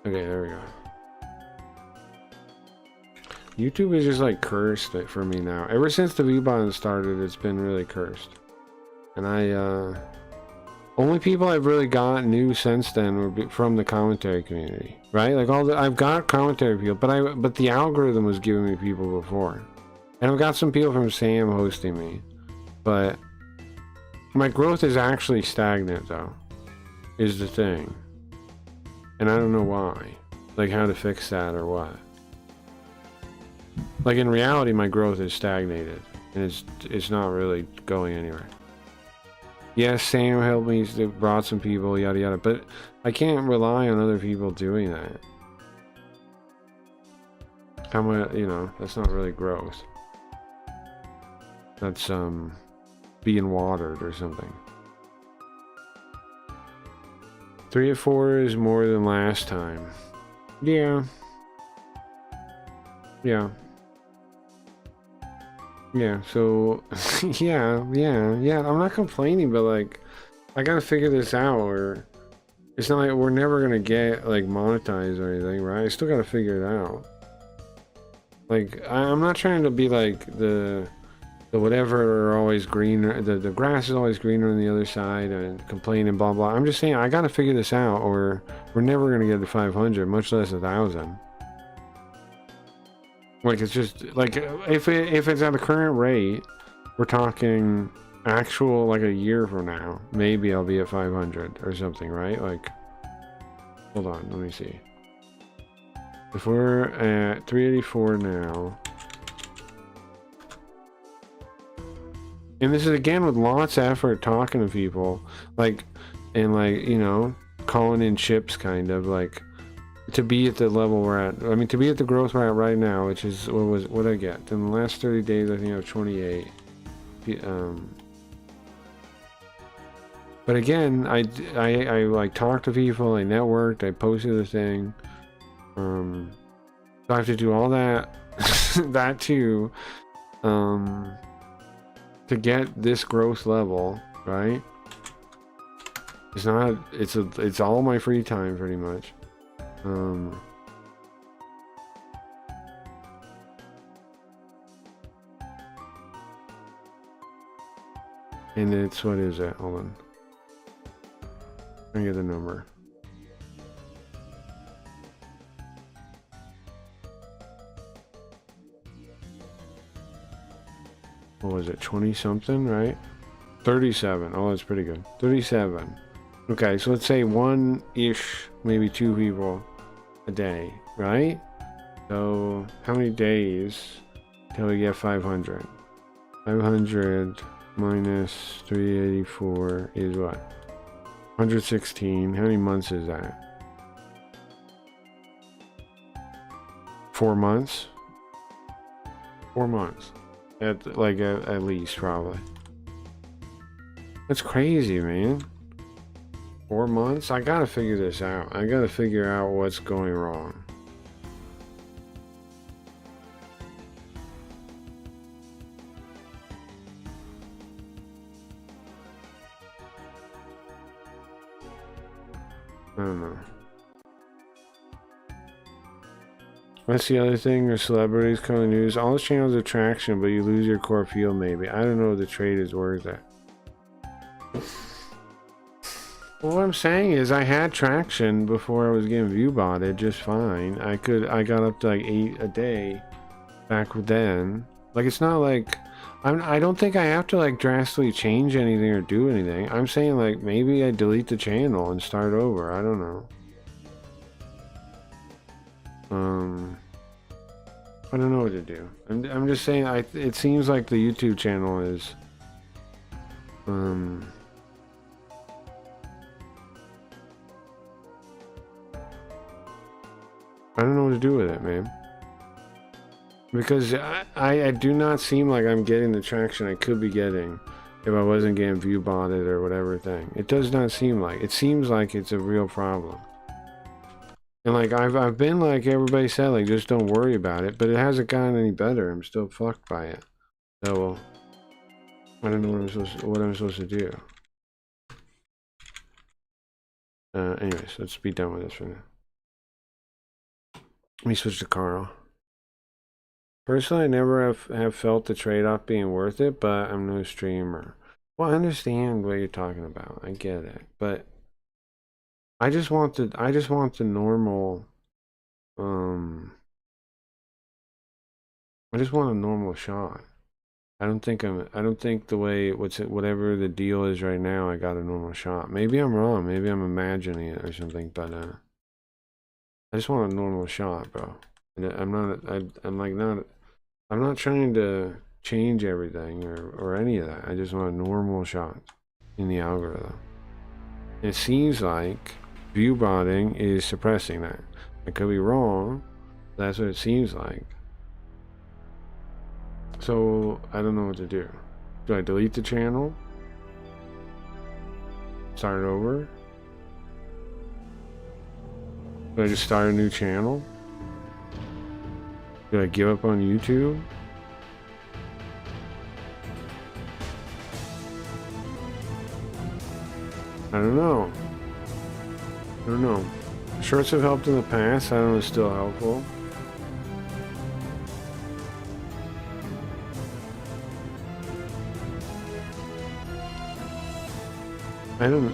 Okay, there we go. YouTube is just like cursed for me now. Ever since the view button started, it's been really cursed. And only people I've really got new since then were from the commentary community, right? Like I've got commentary people, but the algorithm was giving me people before, and I've got some people from Sam hosting me, but my growth is actually stagnant though, is the thing, and I don't know why, like how to fix that or what. Like in reality, my growth is stagnated, and it's not really going anywhere. Yes, Sam helped me, they brought some people, yada yada, but I can't rely on other people doing that. How much, you know, that's not really growth. That's being watered or something. 3 of 4 is more than last time. Yeah. Yeah. Yeah, so yeah, I'm not complaining, but like I gotta figure this out, or it's not like we're never gonna get like monetized or anything, right? I still gotta figure it out. Like I'm not trying to be like the whatever are always greener, the grass is always greener on the other side and complaining blah blah. I'm just saying I gotta figure this out, or we're never gonna get to 500, much less 1,000. Like it's just like if it's at the current rate, we're talking actual like a year from now, maybe I'll be at 500 or something, right? Like, hold on, let me see. If we're at 384 now, and this is again with lots of effort talking to people, like, and like, you know, calling in chips, kind of like. To be at the level we're at, I mean, to be at the growth we're at right now, which is what I get in the last 30 days, I think I have 28. But again, I like talked to people, I networked, I posted the thing. So I have to do all that, that too, to get this growth level, right? It's not. It's all my free time, pretty much. And it's, what is it? Hold on. I get the number. What was it? 20 something, right? 37. Oh, that's pretty good. 37. Okay, so let's say one-ish, maybe 2 people a day, right? So how many days till we get 500? 500 minus 384 is what? 116. How many months is that? 4 months? 4 months. At least, probably. That's crazy, man. 4 months? I gotta figure this out. I gotta figure out what's going wrong. I don't know. That's the other thing. There's celebrities coming news. All the channels are traction, but you lose your core feel maybe. I don't know if the trade is worth it. Well, what I'm saying is I had traction before I was getting view botted just fine. I got up to like 8 a day back then. Like, it's not like I don't think I have to like drastically change anything or do anything. I'm saying like maybe I delete the channel and start over. I don't know. I don't know what to do. I'm just saying it seems like the YouTube channel is I don't know what to do with it, man. Because I do not seem like I'm getting the traction I could be getting if I wasn't getting view botted or whatever thing. It does not seem like. It seems like it's a real problem. And like I've been like everybody said, like just don't worry about it, but it hasn't gotten any better. I'm still fucked by it. So I don't know what I'm supposed to do. Anyways, let's be done with this for now. Let me switch to Carl. Personally, I never have felt the trade-off being worth it, but I'm no streamer. Well, I understand what you're talking about. I get it, but I just want the normal. I just want a normal shot. I don't think the way whatever the deal is right now, I got a normal shot. Maybe I'm wrong. Maybe I'm imagining it or something, but I just want a normal shot, bro. I'm not trying to change everything or any of that. I just want a normal shot in the algorithm. It seems like view botting is suppressing that. I could be wrong. That's what it seems like. So I don't know what to do. Do I delete the channel? Start over? Do I just start a new channel? Do I give up on YouTube? I don't know. Shorts have helped in the past. I don't know if it's still helpful.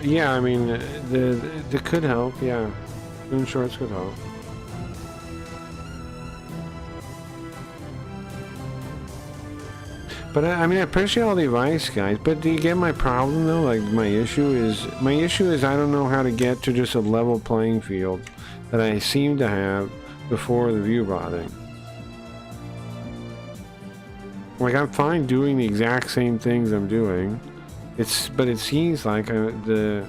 Yeah, I mean, the could help, yeah. Doing shorts could help. But I mean, I appreciate all the advice, guys. But do you get my problem though? Like my issue is I don't know how to get to just a level playing field that I seem to have before the view botting. Like I'm fine doing the exact same things I'm doing. But it seems like the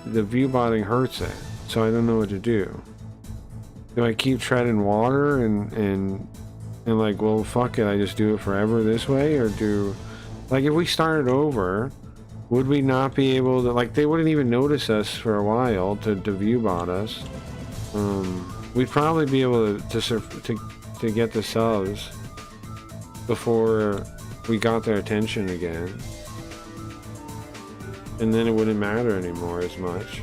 view botting hurts it. So I don't know what to do. Do I keep treading water and like, well, fuck it, I just do it forever this way? Or like, if we started over, would we not be able to, like, they wouldn't even notice us for a while to view bot us. We'd probably be able to get the subs before we got their attention again. And then it wouldn't matter anymore as much.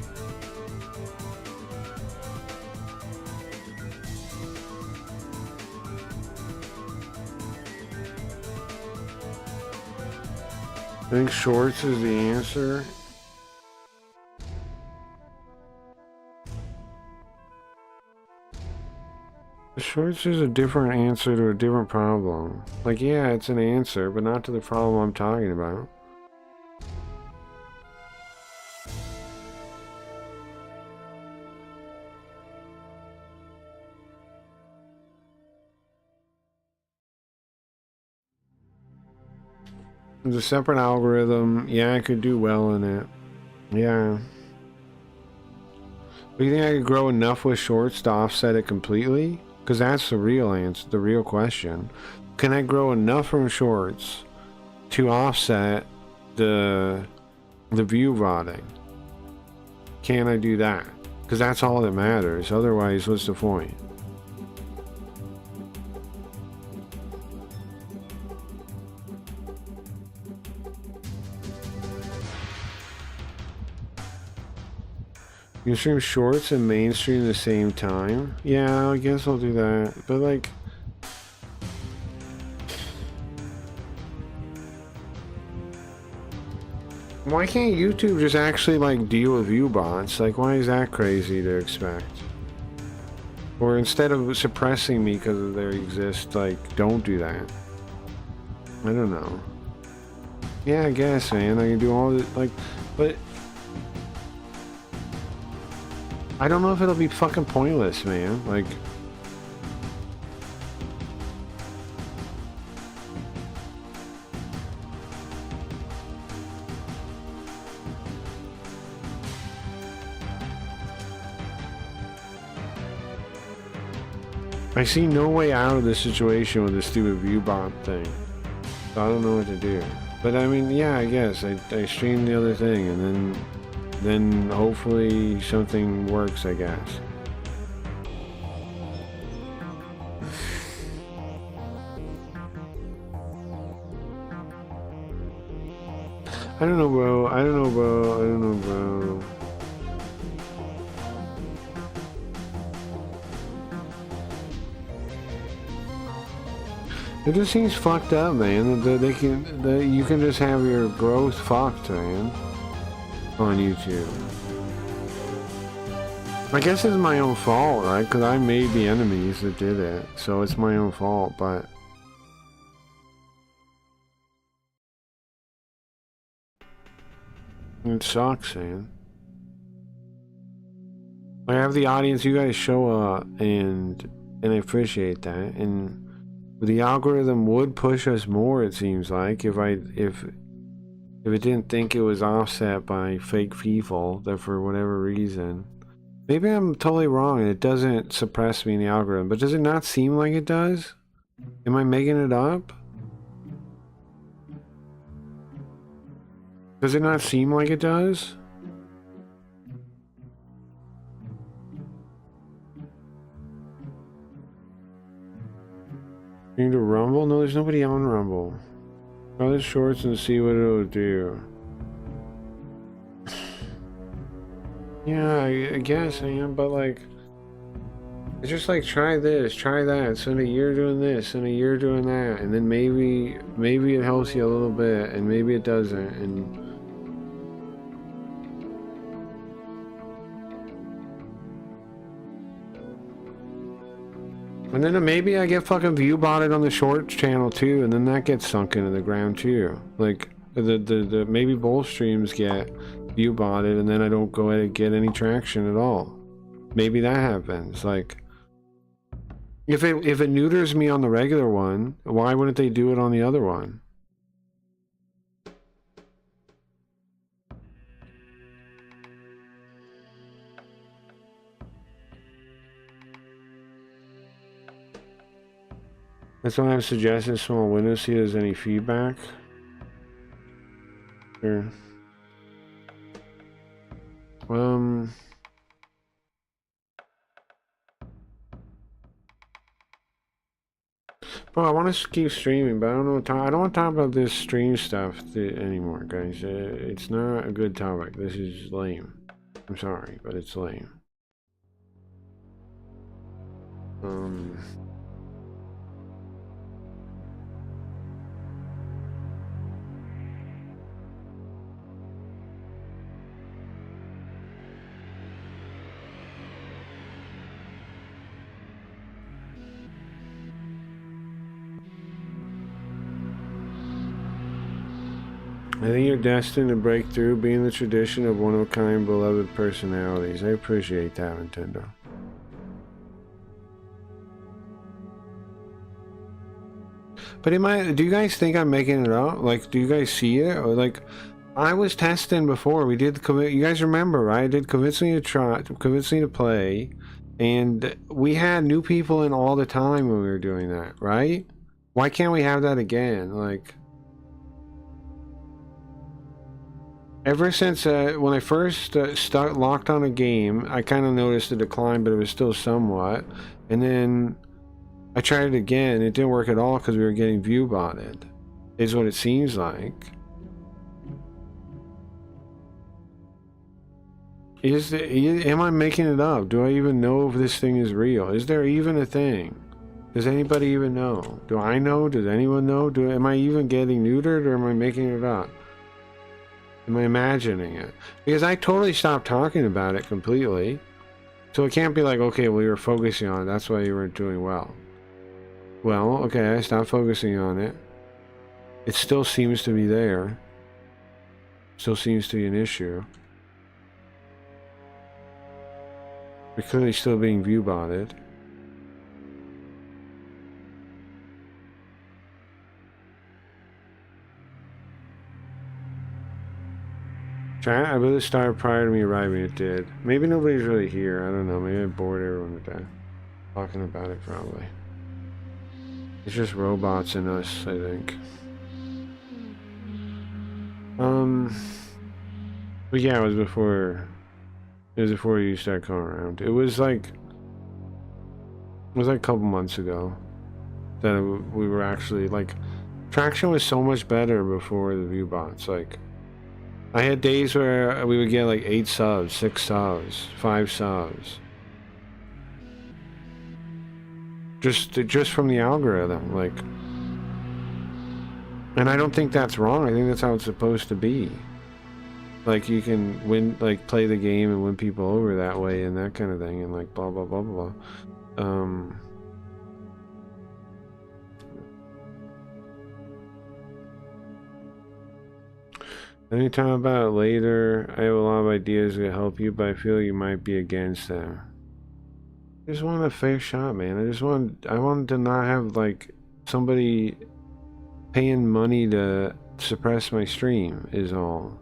I think shorts is the answer. Shorts is a different answer to a different problem. Like, yeah, it's an answer, but not to the problem I'm talking about. There's a separate algorithm. Yeah, I could do well in it. Yeah. Do you think I could grow enough with shorts to offset it completely? Because that's the real answer, the real question. Can I grow enough from shorts to offset the view botting? Can I do that? Because that's all that matters. Otherwise, what's the point? You stream shorts and mainstream at the same time? Yeah, I guess I'll do that. But like, why can't YouTube just actually like deal with view bots? Like, why is that crazy to expect? Or instead of suppressing me because of their exist, like, don't do that. I don't know. Yeah, I guess, man. I can do all this, like, but I don't know if it'll be fucking pointless, man. Like, I see no way out of this situation with this stupid view bot thing. So I don't know what to do. But I mean, yeah, I guess I stream the other thing and then hopefully something works, I guess. I don't know, bro. I don't know, bro. I don't know, bro. It just seems fucked up, man. You can just have your growth fucked, man, on YouTube. I guess it's my own fault, right? Because I made the enemies that did it, so it's my own fault, but... It sucks, man. I have the audience, you guys show up, and I appreciate that, and the algorithm would push us more, it seems like, if it didn't think it was offset by fake people, that for whatever reason. Maybe I'm totally wrong and it doesn't suppress me in the algorithm, but does it not seem like it does? Am I making it up? Does it not seem like it does? Need to Rumble? No, there's nobody on Rumble. Try the shorts and see what it'll do. Yeah, I guess I am, but like, it's just like try this, try that, spend a year doing this, and a year doing that, and then maybe it helps you a little bit, and maybe it doesn't, and then maybe I get fucking view botted on the shorts channel too, and then that gets sunk into the ground too. Like the maybe both streams get view botted, and then I don't go ahead and get any traction at all. Maybe that happens. Like if it neuters me on the regular one, why wouldn't they do it on the other one? That's why I'm suggesting small windows, see if there's any feedback. Sure. Bro, I want to keep streaming, but I don't know. I don't want to talk about this stream stuff anymore, guys. It's not a good topic. This is lame. I'm sorry, but it's lame. I think you're destined to break through, being the tradition of one-of-a-kind beloved personalities. I appreciate that, Nintendo. But do you guys think I'm making it up? Like, do you guys see it? Or like, I was testing before. We did you guys remember, right? I did convince me to play, and we had new people in all the time when we were doing that, right? Why can't we have that again? Like, ever since when I first locked on a game, I kind of noticed a decline, but it was still somewhat. And then I tried it again. It didn't work at all because we were getting view botted, is what it seems like. Am I making it up? Do I even know if this thing is real? Is there even a thing? Does anybody even know? Do I know? Does anyone know? Am I even getting neutered, or am I making it up? Am I imagining it? Because I totally stopped talking about it completely. So it can't be like, okay, well, you were focusing on it, that's why you weren't doing well. Well, okay, I stopped focusing on it. It still seems to be there. Still seems to be an issue. We're clearly still being view botted. I really started prior to me arriving. It did. Maybe nobody's really here. I don't know. Maybe I bored everyone with that. Talking about it, probably. It's just robots in us, I think. But yeah, it was before you started coming around. It was like a couple months ago that we were actually like, traction was so much better before the view bots. Like, I had days where we would get like 8 subs, 6 subs, 5 subs. Just from the algorithm, like, And I don't think that's wrong. I think that's how it's supposed to be. Like, you can win, like, play the game and win people over that way and that kind of thing, and like blah blah blah blah blah. Anytime about it later. I have a lot of ideas that help you, but I feel you might be against them. I just want a fair shot, man. I wanted to not have like somebody paying money to suppress my stream is all.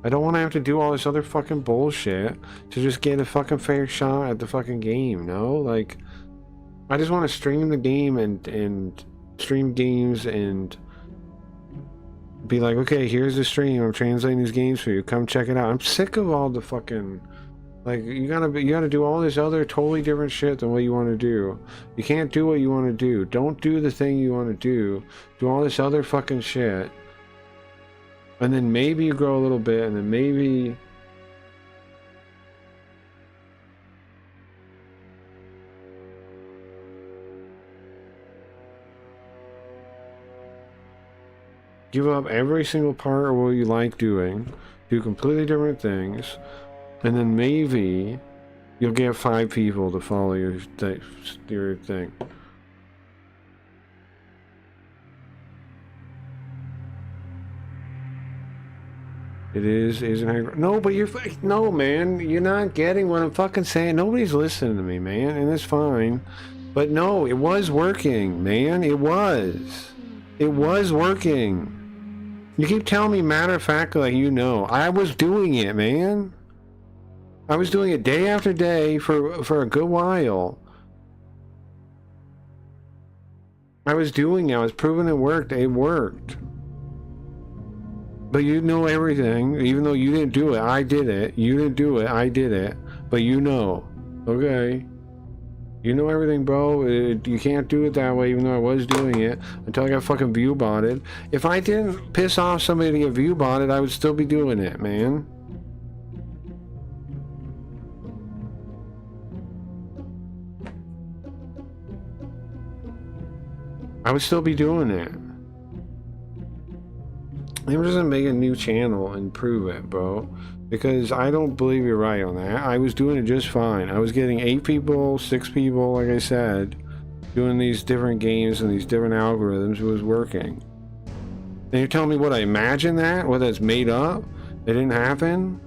I don't want to have to do all this other fucking bullshit to just get a fucking fair shot at the fucking game, no? Like, I just want to stream the game and stream games and be like, okay, here's the stream, I'm translating these games for you, come check it out. I'm sick of all the fucking, like, you gotta do all this other totally different shit than what you want to do. You can't do what you want to do. Don't do the thing you want to do. Do all this other fucking shit. And then maybe you grow a little bit, and then maybe give up every single part of what you like doing, do completely different things, and then maybe you'll get 5 people to follow your thing. It isn't. No, but no, man. You're not getting what I'm fucking saying. Nobody's listening to me, man, and it's fine. But no, it was working, man. It was working. You keep telling me matter of fact, like you know. I was doing it, man. I was doing it day after day for a good while. I was doing it. I was proving it worked. It worked. But you know everything, even though you didn't do it. I did it. You didn't do it. I did it. But you know. Okay. You know everything, bro. You can't do it that way, even though I was doing it, until I got fucking view botted. If I didn't piss off somebody to get view botted, I would still be doing it, man. I would still be doing it. I'm just gonna make a new channel and prove it, bro. Because I don't believe you're right on that. I was doing it just fine. I was getting 8 people, 6 people, like I said, doing these different games and these different algorithms. It was working. And you're telling me what, I imagined that? What, that's made up? It didn't happen?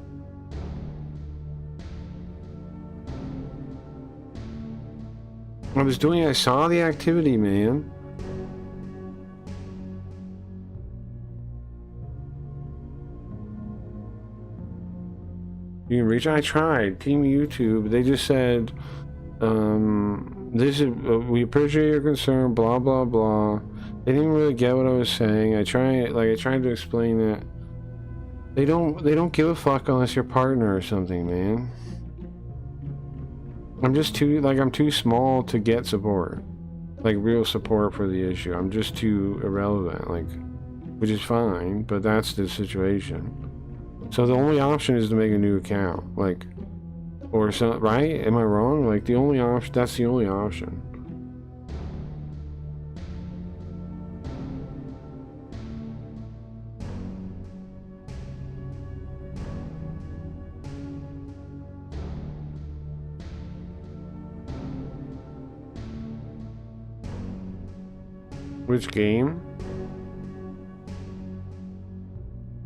I was doing it, I saw the activity, man. You can reach. I tried. Team YouTube. They just said, "This is. We appreciate your concern." Blah blah blah. They didn't really get what I was saying. I tried to explain that they don't give a fuck unless you're partner or something, man. I'm just I'm too small to get support, like real support for the issue. I'm just too irrelevant, which is fine, but that's the situation. So the only option is to make a new account, or something, right? Am I wrong? The only option, that's the only option. Which game?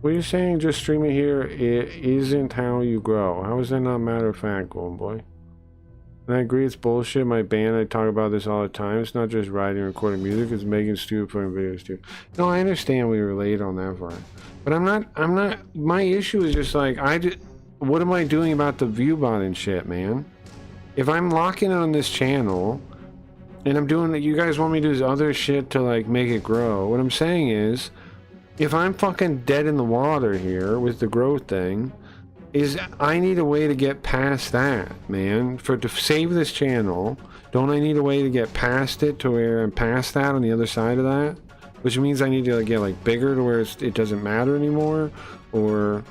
What are you saying? Just stream it here. It isn't how you grow. How is that not matter of fact, golden boy? And I agree, it's bullshit. My band, I talk about this all the time. It's not just writing and recording music. It's making stupid fucking videos too. No, I understand we relate on that part. But I'm not. My issue is just what am I doing about the view bot and shit, man? If I'm locking on this channel and I'm doing, you guys want me to do this other shit to make it grow. What I'm saying is, if I'm fucking dead in the water here with the growth thing, I need a way to get past that, man. To save this channel, don't I need a way to get past it to where I'm past that on the other side of that? Which means I need to get bigger to where it doesn't matter anymore? Or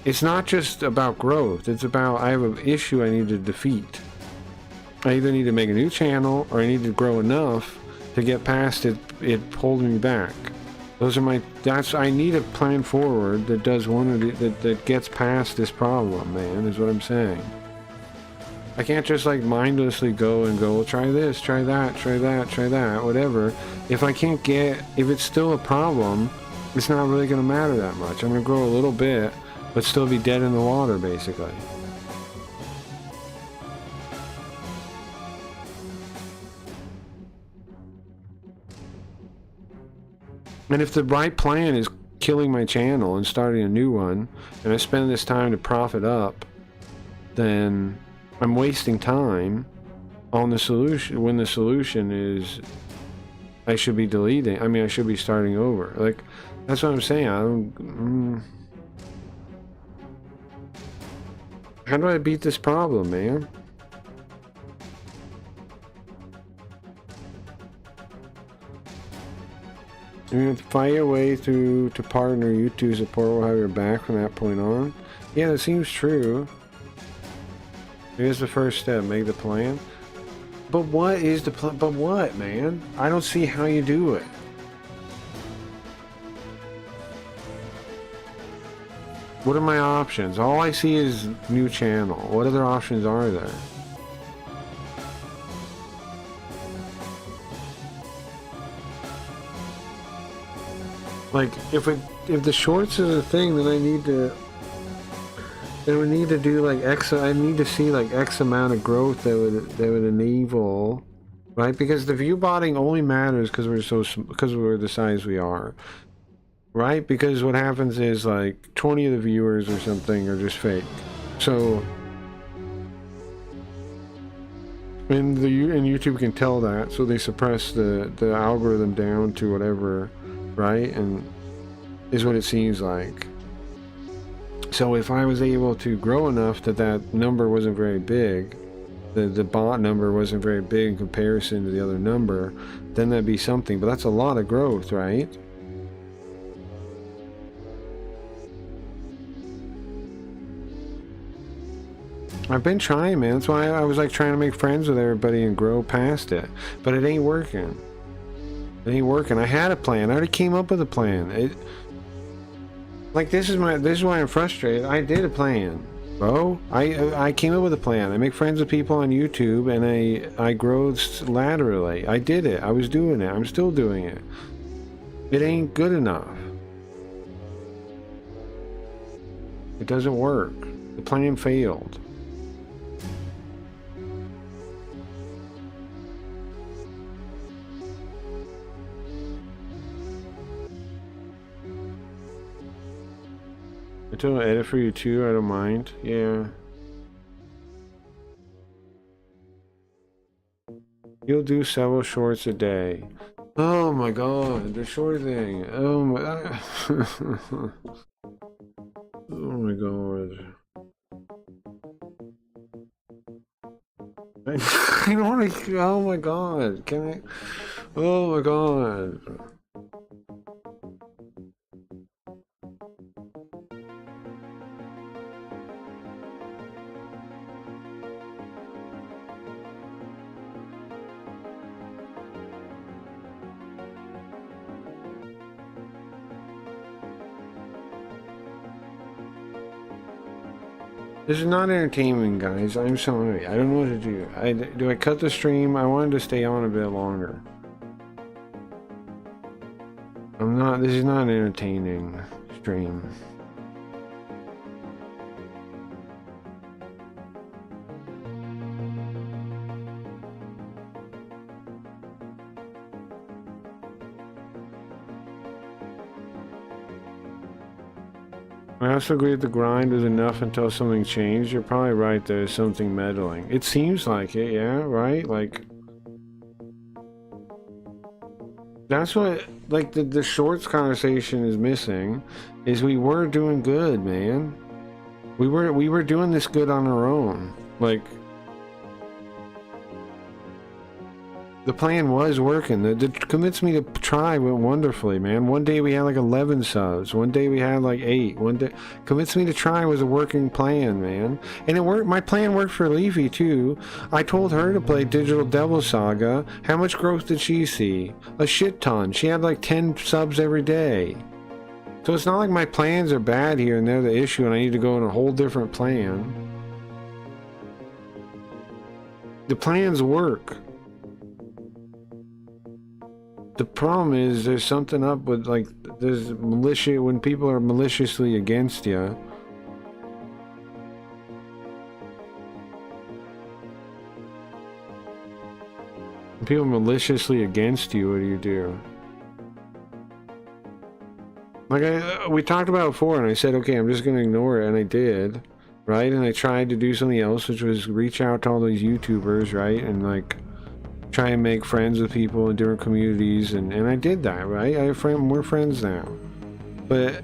it's not just about growth, it's about I have an issue I need to defeat. I either need to make a new channel or I need to grow enough to get past it holding me back. Those are my. I need a plan forward that does one of the, that gets past this problem, man. Is what I'm saying. I can't just like mindlessly go and go. Try this, try that, try that, try that, whatever. If I can't get, if it's still a problem, it's not really gonna matter that much. I'm gonna grow a little bit, but still be dead in the water, basically. And if the right plan is killing my channel and starting a new one, and I spend this time to profit up, then I'm wasting time on the solution when the solution is I should be deleting. I mean, I should be starting over. Like, that's what I'm saying. I don't. How do I beat this problem, man? You have to fight your way through to partner. YouTube support will have your back from that point on. Yeah, that seems true. Here's the first step. Make the plan. But what is the plan? But what, man? I don't see how you do it. What are my options? All I see is new channel. What other options are there? Like, if the shorts is a thing, then I need to. Then we need to do like X. I need to see like X amount of growth that would enable, right? Because the view botting only matters because we're the size we are, right? Because what happens is like 20 of the viewers or something are just fake. So, and YouTube can tell that, so they suppress the algorithm down to whatever. Right, and is what it seems like. So if I was able to grow enough that number wasn't very big, the bot number wasn't very big in comparison to the other number, then that'd be something. But that's a lot of growth, right? I've been trying, man. That's why I was like trying to make friends with everybody and grow past it, but it ain't working. It ain't working. I had a plan. I already came up with a plan. Like, this is why I'm frustrated. I did a plan, bro. I came up with a plan. I make friends with people on YouTube, and I grow laterally. I did it. I was doing it. I'm still doing it. It ain't good enough. It doesn't work. The plan failed. I'll edit for you too, I don't mind. Yeah. You'll do several shorts a day. Oh my god, the short thing. Oh my oh my god. I don't want to. Oh my god. Can I? Oh my god. This is not entertainment, guys. I'm sorry. I don't know what to do. Do I cut the stream? I wanted to stay on a bit longer. I'm not. This is not an entertaining stream. I also agree that the grind was enough until something changed. You're probably right, there's something meddling. It seems like it, yeah, right? Like, that's what, like, the shorts conversation is missing, is we were doing good, man. We were doing this good on our own. Like, The plan was working. The convinced me to try went wonderfully, man. One day we had like 11 subs. One day we had like 8. One day convinced me to try was a working plan, man. And it worked. My plan worked for Leafy too. I told her to play Digital Devil Saga. How much growth did she see? A shit ton. She had like 10 subs every day. So it's not like my plans are bad here and they're the issue and I need to go in a whole different plan. The plans work. The problem is there's something up with, like, there's militia, when people are maliciously against you. When people are maliciously against you, what do? Like, we talked about it before, and I said, okay, I'm just gonna ignore it, and I did, right? And I tried to do something else, which was reach out to all these YouTubers, right? And, like, try and make friends with people in different communities, and I did that, right? We're friends now. But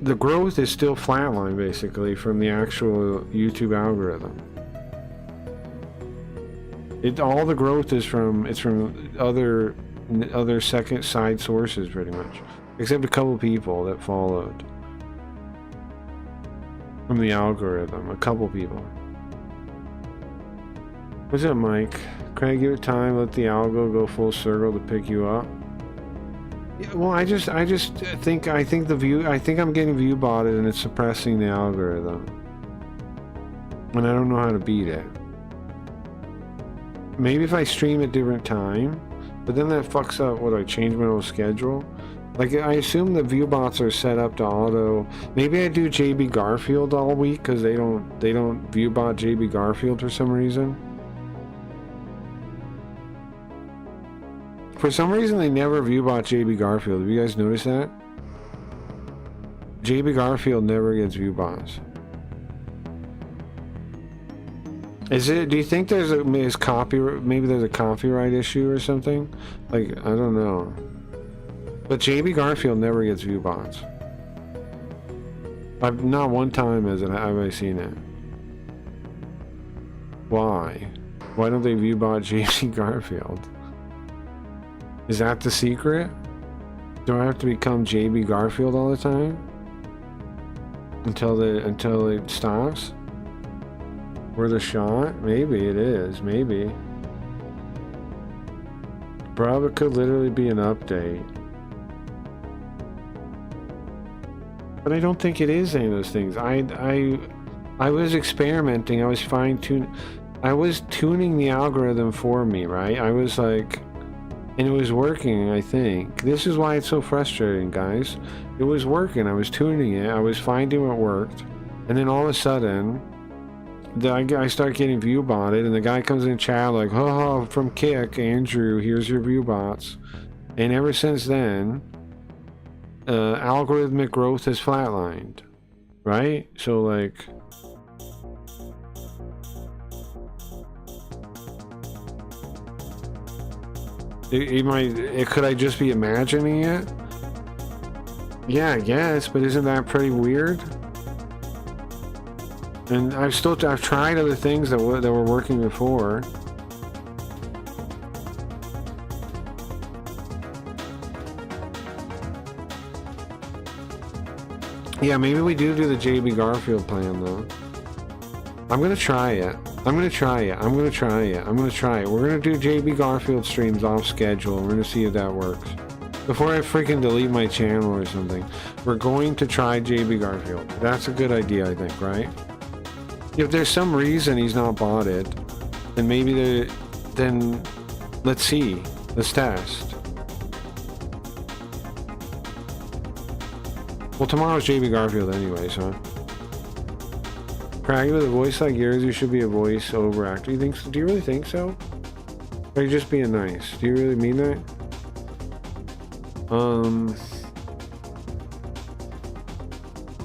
the growth is still flatline, basically, from the actual YouTube algorithm. All the growth is from other second side sources, pretty much. Except a couple people that followed from the algorithm. A couple people. What's up, Mike? Craig, give it time, let the algo go full circle to pick you up. Yeah, well, I think I'm getting view botted and it's suppressing the algorithm. And I don't know how to beat it. Maybe if I stream at different time, but then that fucks up what I change my whole schedule. Like, I assume the view bots are set up to auto. Maybe I do JB Garfield all week because they don't view bot JB Garfield for some reason. For some reason, they never viewbot JB Garfield. Have you guys noticed that? JB Garfield never gets viewbots. Do you think there's maybe there's a copyright issue or something? Like, I don't know. But JB Garfield never gets viewbots. Not one time have I seen it. Why? Why don't they viewbot JB Garfield? Is that the secret? Do I have to become JB Garfield all the time? Until it stops? Worth a shot? Maybe it is, maybe. Bro, it could literally be an update. But I don't think it is any of those things. I was experimenting, I was fine-tuning. I was tuning the algorithm for me, right? I was like... And it was working, I think. This is why it's so frustrating, guys. It was working. I was tuning it. I was finding what worked. And then all of a sudden, I start getting view botted, and the guy comes in chat like, haha, from Kick, Andrew, here's your view bots. And ever since then, algorithmic growth has flatlined. Right? So, like... Could I just be imagining it? Yeah, I guess, but isn't that pretty weird? And I've tried other things that were working before. Yeah, maybe we do the JB Garfield plan though. I'm gonna try it. I'm gonna try it. We're gonna do JB Garfield streams off schedule. We're gonna see if that works. Before I freaking delete my channel or something. We're going to try JB Garfield. That's a good idea, I think, right? If there's some reason he's not botted, then maybe then let's see. Let's test. Well, tomorrow's JB Garfield anyway, so... Craggy, with a voice like yours, you should be a voice-over actor. Do you really think so? Or are you just being nice? Do you really mean that?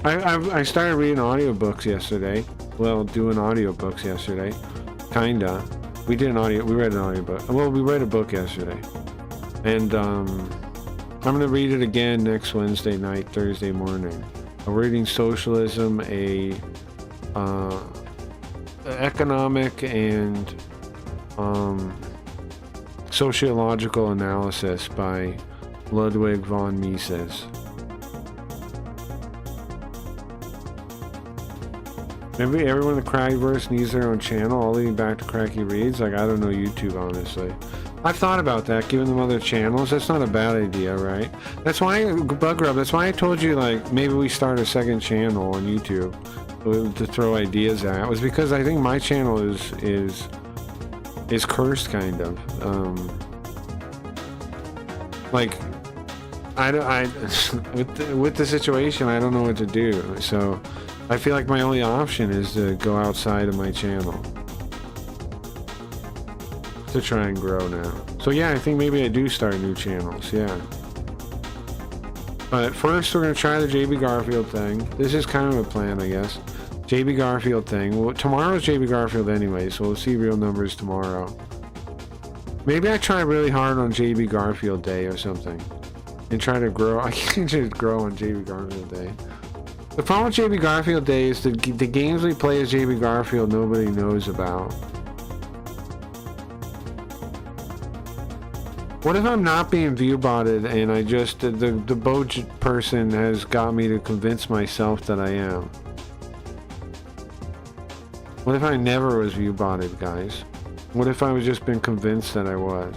I started reading audiobooks yesterday. Well, doing audiobooks yesterday. Kinda. We read an audiobook. Well, we read a book yesterday. And, I'm gonna read it again next Wednesday night, Thursday morning. I'm reading Socialism, economic and Sociological Analysis by Ludwig von Mises. Maybe everyone in the Crackverse needs their own channel, all leading back to Cracky Reads. Like, I don't know YouTube, honestly. I've thought about that, giving them other channels. That's not a bad idea, right? That's why, Bugrub, that's why I told you, like, maybe we start a second channel on YouTube to throw ideas at. It was because I think my channel is cursed, kind of. Like, with the situation, I don't know what to do. So, I feel like my only option is to go outside of my channel to try and grow now. So yeah, I think maybe I do start new channels, yeah. But first we're going to try the JB Garfield thing. This is kind of a plan, I guess. JB Garfield thing. Well, tomorrow's JB Garfield anyway, so we'll see real numbers tomorrow. Maybe I try really hard on JB Garfield Day or something. And try to grow. I can't just grow on JB Garfield Day. The problem with JB Garfield Day is the games we play as JB Garfield nobody knows about. What if I'm not being view-botted and I just, the Boj person has got me to convince myself that I am? What if I never was view-botted, guys? What if I was just been convinced that I was?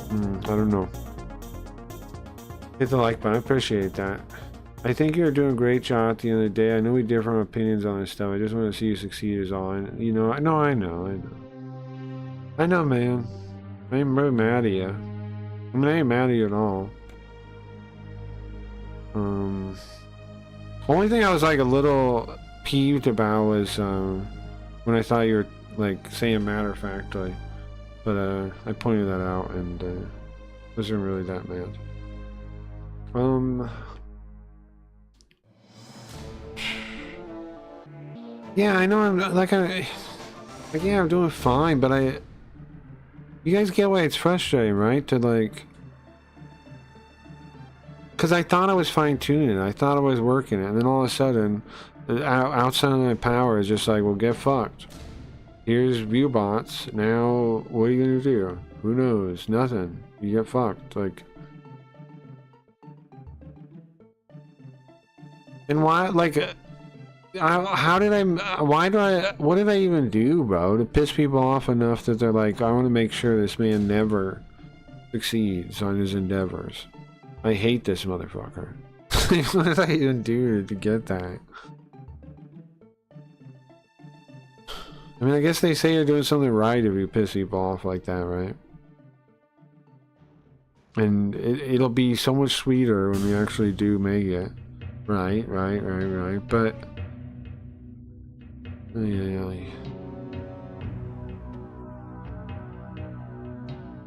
I don't know. Hit the like button. I appreciate that. I think you're doing a great job at the end of the day. I know we differ on opinions on this stuff. I just want to see you succeed is all. You know, I know, man. I ain't really mad at you. I mean, I ain't mad at you at all. Only thing I was like a little peeved about was when I thought you were like saying matter-of-factly. But I pointed that out and wasn't really that mad. Yeah, I know. I'm like, yeah, I'm doing fine, but you guys get why it's frustrating, right? To like, because I thought I was fine-tuning it, I thought I was working it, and then all of a sudden, outside of my power is just like, well, get fucked. Here's viewbots. Now, what are you gonna do? Who knows? Nothing. You get fucked. Like. And why, like, what did I even do, bro, to piss people off enough that they're like, I want to make sure this man never succeeds on his endeavors. I hate this motherfucker. What did I even do to get that? I mean, I guess they say you're doing something right if you piss people off like that, right? And it'll be so much sweeter when we actually do make it. Right, but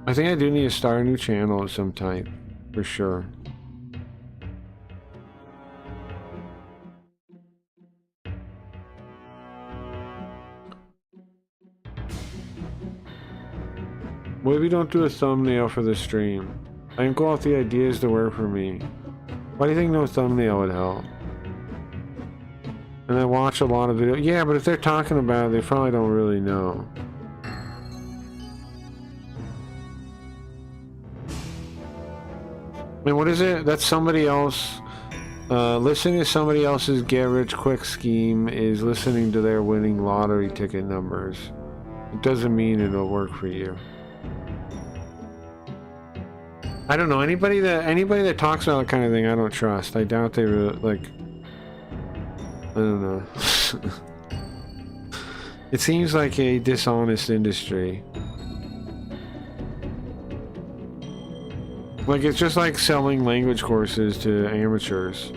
I think I do need to start a new channel of some type, for sure. What if you don't do a thumbnail for the stream? I can go off the ideas that work for me. Why do you think no thumbnail would help? And I watch a lot of videos. Yeah, but if they're talking about it, they probably don't really know. I mean, what is it? That's somebody else. Listening to somebody else's get-rich-quick scheme is listening to their winning lottery ticket numbers. It doesn't mean it'll work for you. I don't know, anybody that talks about that kind of thing, I don't trust. I doubt they really, like, I don't know. It seems like a dishonest industry. Like, it's just like selling language courses to amateurs.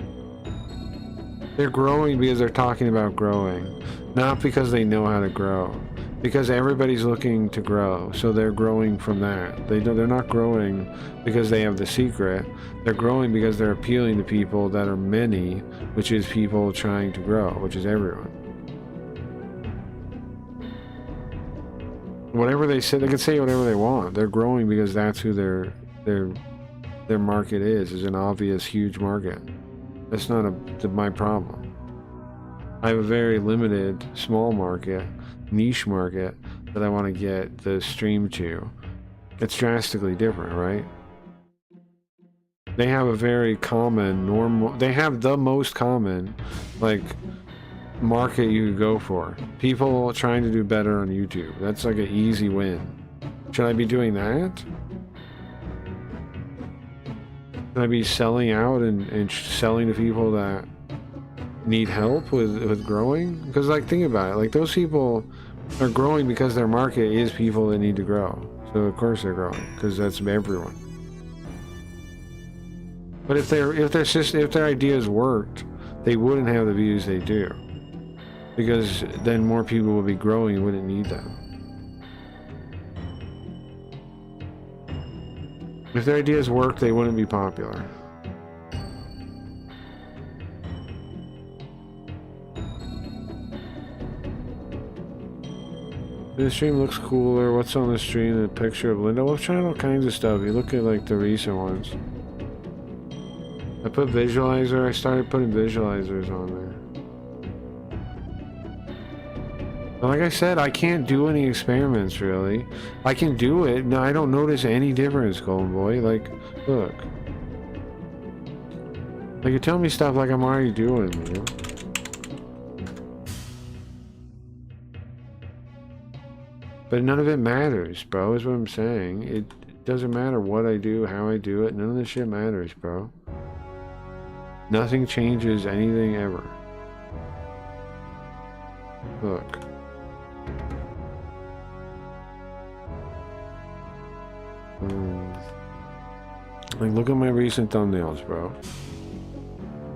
They're growing because they're talking about growing, not because they know how to grow. Because everybody's looking to grow, so they're growing from that. They're not growing because they have the secret. They're growing because they're appealing to people that are many, which is people trying to grow, which is everyone. Whatever they say, they can say whatever they want. They're growing because that's who their market is an obvious huge market. That's not my problem. I have a very limited, small market, niche market that I want to get the stream to. It's drastically different, right? They have a very common, normal, they have the most common, like, market you could go for. People trying to do better on YouTube. That's like an easy win. Should I be doing that? Should I be selling out and selling to people that need help with growing? Because, like, think about it. Like, those people are growing because their market is people that need to grow. So of course they're growing, because that's everyone. But if their ideas worked, they wouldn't have the views they do, because then more people would be growing and wouldn't need them. If their ideas worked, they wouldn't be popular. This stream looks cooler. What's on the stream? A picture of Linda. Well, I've tried all kinds of stuff. You look at like the recent ones. I put visualizer. I started putting visualizers on there. But like I said, I can't do any experiments really. I can do it. No, I don't notice any difference, Golden Boy. Like, look. Like, you tell me stuff like I'm already doing, you know? But none of it matters, bro, is what I'm saying. It doesn't matter what I do, how I do it. None of this shit matters, bro. Nothing changes anything ever. Look. Like, look at my recent thumbnails, bro.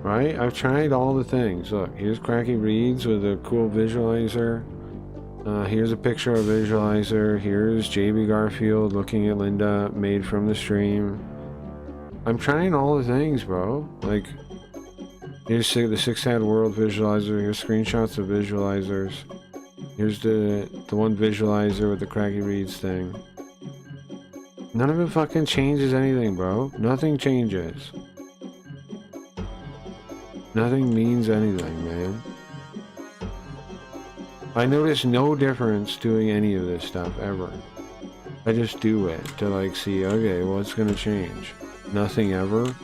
Right? I've tried all the things. Look, here's Cracky Reads with a cool visualizer. Here's a picture of visualizer. Here's JB Garfield looking at Linda, made from the stream. I'm trying all the things, bro. Like, here's the Six Hat World visualizer. Here's screenshots of visualizers. Here's the one visualizer with the Cracky Reads thing. None of it fucking changes anything, bro. Nothing changes. Nothing means anything, man. I notice no difference doing any of this stuff ever. I just do it to like see, okay, what's gonna change? Nothing ever.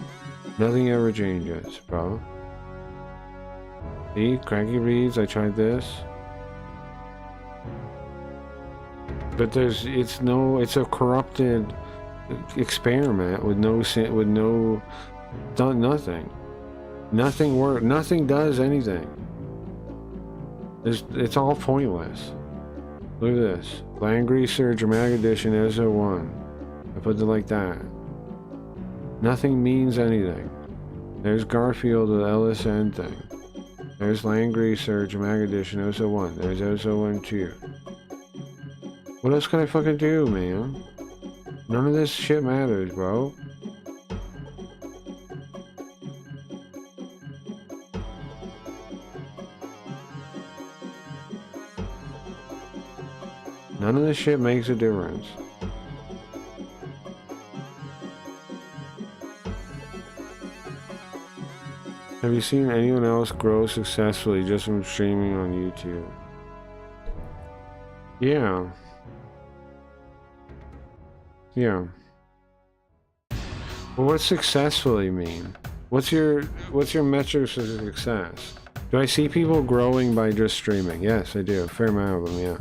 Nothing ever changes, bro. See, Cracky Reads, I tried this. But it's a corrupted experiment with nothing. Nothing works, nothing does anything. It's all pointless. Look at this. Land Greaser Dramatic Edition ESO 1. I put it like that. Nothing means anything. There's Garfield with the LSN thing. There's Land Greaser Dramatic Edition ESO 1. There's ESO 1 2. What else can I fucking do, man? None of this shit matters, bro. None of this shit makes a difference. Have you seen anyone else grow successfully just from streaming on YouTube? Yeah. Yeah. Well, what's successfully mean? What's your metrics for success? Do I see people growing by just streaming? Yes, I do. A fair amount of them, yeah.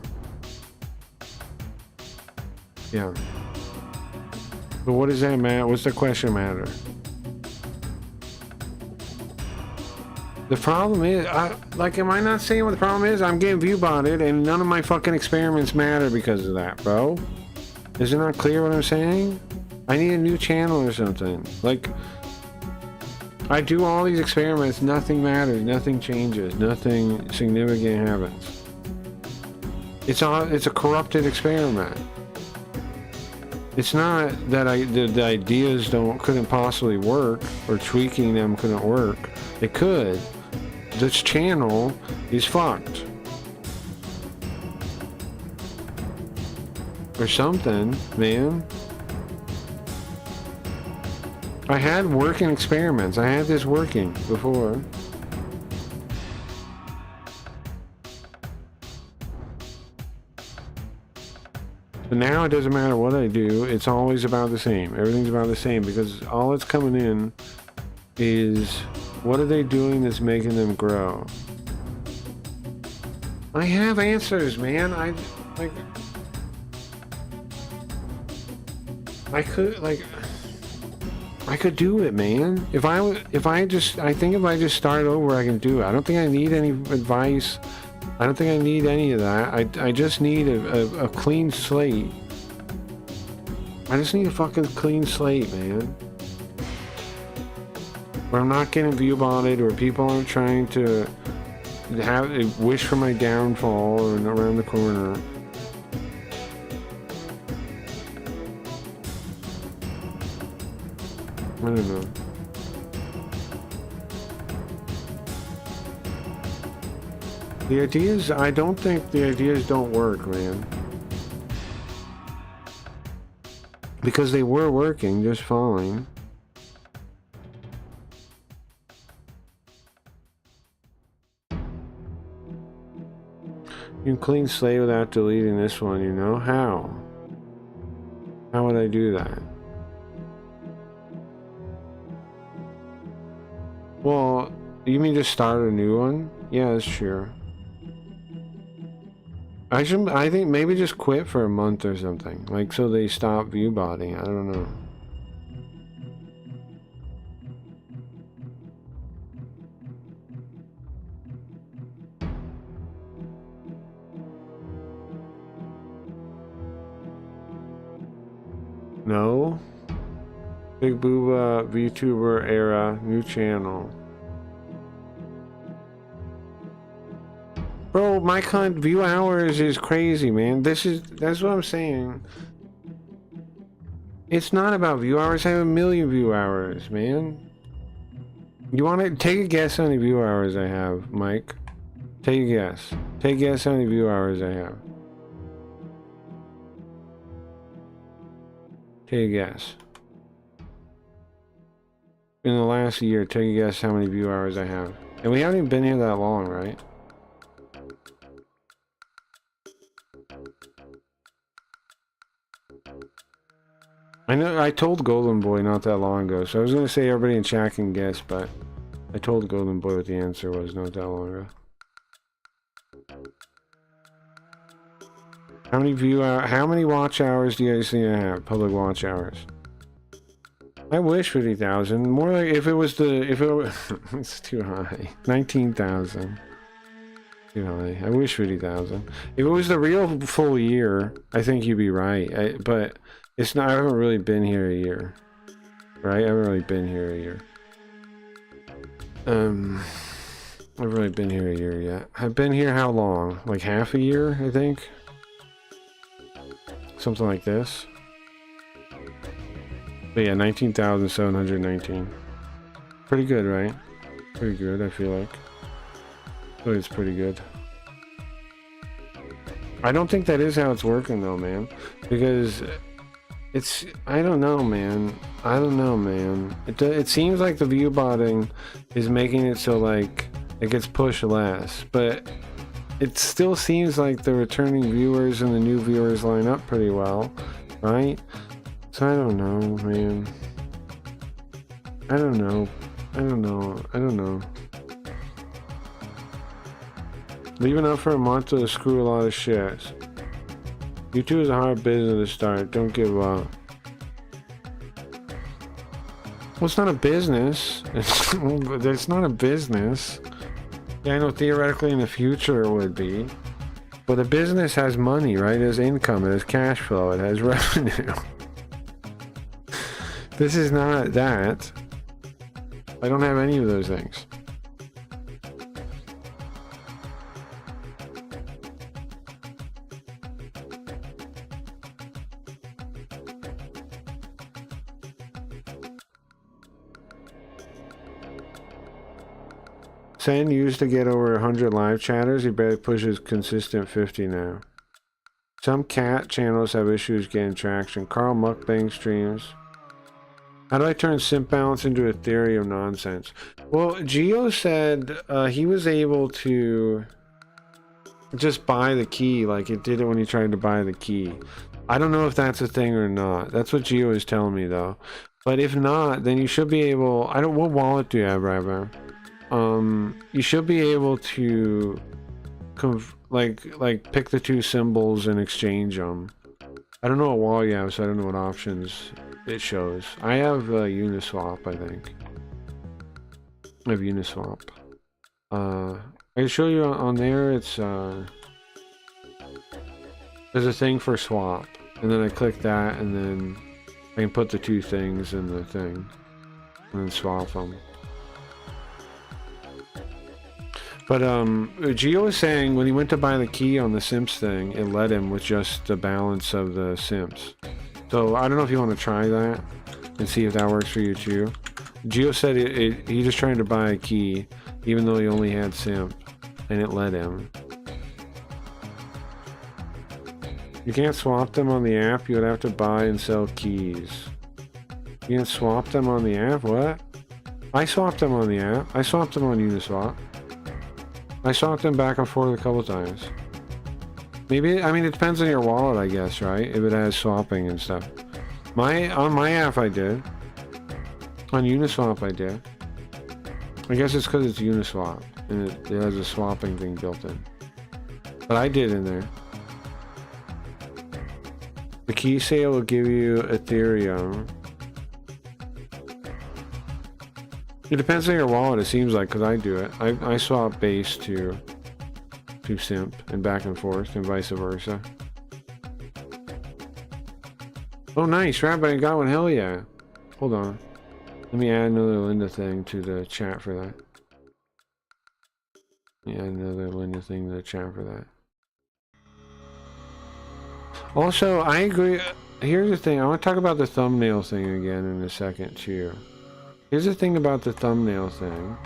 Yeah. But what does that matter? What's the question matter? The problem is, am I not saying what the problem is? I'm getting viewbotted and none of my fucking experiments matter because of that, bro. Is it not clear what I'm saying? I need a new channel or something. Like, I do all these experiments, nothing matters, nothing changes, nothing significant happens. It's a corrupted experiment. It's not that the ideas couldn't possibly work, or tweaking them couldn't work. It could. This channel is fucked. Or something, man. I had working experiments. I had this working before. But now it doesn't matter what I do, it's always about the same. Everything's about the same because all that's coming in is what are they doing that's making them grow? I have answers, man. I could do it, man. I think if I just start over, I can do it. I don't think I need any advice. I don't think I need any of that. I just need a clean slate. I just need a fucking clean slate, man. Where I'm not getting view-botted, or people aren't trying to have a wish for my downfall or around the corner. I don't know. The ideas, I don't think the ideas don't work, man. Because they were working just fine. You can clean slate without deleting this one, you know? How? How would I do that? Well, you mean just start a new one? Yeah, that's true. I think maybe just quit for a month or something. Like, so they stop view-botting. I don't know. No? Big Booba, VTuber era, new channel. Bro, my view hours is crazy, man. That's what I'm saying. It's not about view hours. I have 1 million view hours, man. You want to take a guess how many view hours I have, Mike? Take a guess. Take a guess how many view hours I have. Take a guess. In the last year, take a guess how many view hours I have. And we haven't even been here that long, right? I know I told Golden Boy not that long ago, so I was gonna say everybody in chat can guess, but I told Golden Boy what the answer was not that long ago. How many watch hours do you guys think I have? Public watch hours. I wish 50,000. More like if it was it's too high. 19,000. Too high. I wish 50,000. If it was the real full year, I think you'd be right. But it's not. I haven't really been here a year, right? I haven't really been here a year. I haven't really been here a year yet. I've been here how long? Like half a year, I think. Something like this. But yeah, 19,719. Pretty good, right? Pretty good, I feel like. Oh, it's pretty good. I don't think that is how it's working though, man. Because it's, I don't know, man. I don't know, man. It seems like the view botting is making it so like it gets pushed less, but it still seems like the returning viewers and the new viewers line up pretty well, right? So I don't know, man. I don't know. I don't know. I don't know. Leaving up for a month to screw a lot of shit. YouTube is a hard business to start. Don't give up. Well, it's not a business. It's not a business. Yeah, I know theoretically in the future it would be. But a business has money, right? It has income, it has cash flow, it has revenue. This is not that. I don't have any of those things. Sen used to get over 100 live chatters. He barely pushes consistent 50 now. Some cat channels have issues getting traction. Carl mukbang streams. How do I turn simp balance into Ethereum nonsense? Well, Geo said he was able to just buy the key like it did it when he tried to buy the key. I don't know if that's a thing or not. That's what Gio is telling me though. But if not, then you should be able. I don't. What wallet do you have, Rabbi? You should be able to, like pick the two symbols and exchange them. I don't know what wallet you have, so I don't know what options it shows. I have Uniswap, I think. I have Uniswap. I can show you on there. It's there's a thing for swap, and then I click that, and then I can put the two things in the thing, and then swap them. But Gio was saying when he went to buy the key on the Simps thing, it let him with just the balance of the Simps. So I don't know if you want to try that and see if that works for you too. Gio said he just tried to buy a key, even though he only had Simp, and it let him. You can't swap them on the app. You would have to buy and sell keys. You can't swap them on the app? What? I swapped them on the app. I swapped them on Uniswap. I swapped them back and forth a couple times. Maybe, I mean, it depends on your wallet, I guess, right? If it has swapping and stuff. On my app, I did. On Uniswap, I did. I guess it's because it's Uniswap, and it has a swapping thing built in. But I did in there. The key sale will give you Ethereum. It depends on your wallet, it seems like, because I do it. I swap base to Simp and back and forth and vice versa. Oh, nice. Rabbi, I got one. Hell yeah. Hold on. Let me add another Linda thing to the chat for that. Let me add another Linda thing to the chat for that. Also, I agree. Here's the thing. I want to talk about the thumbnail thing again in a second, too. Here's the thing about the thumbnail thing.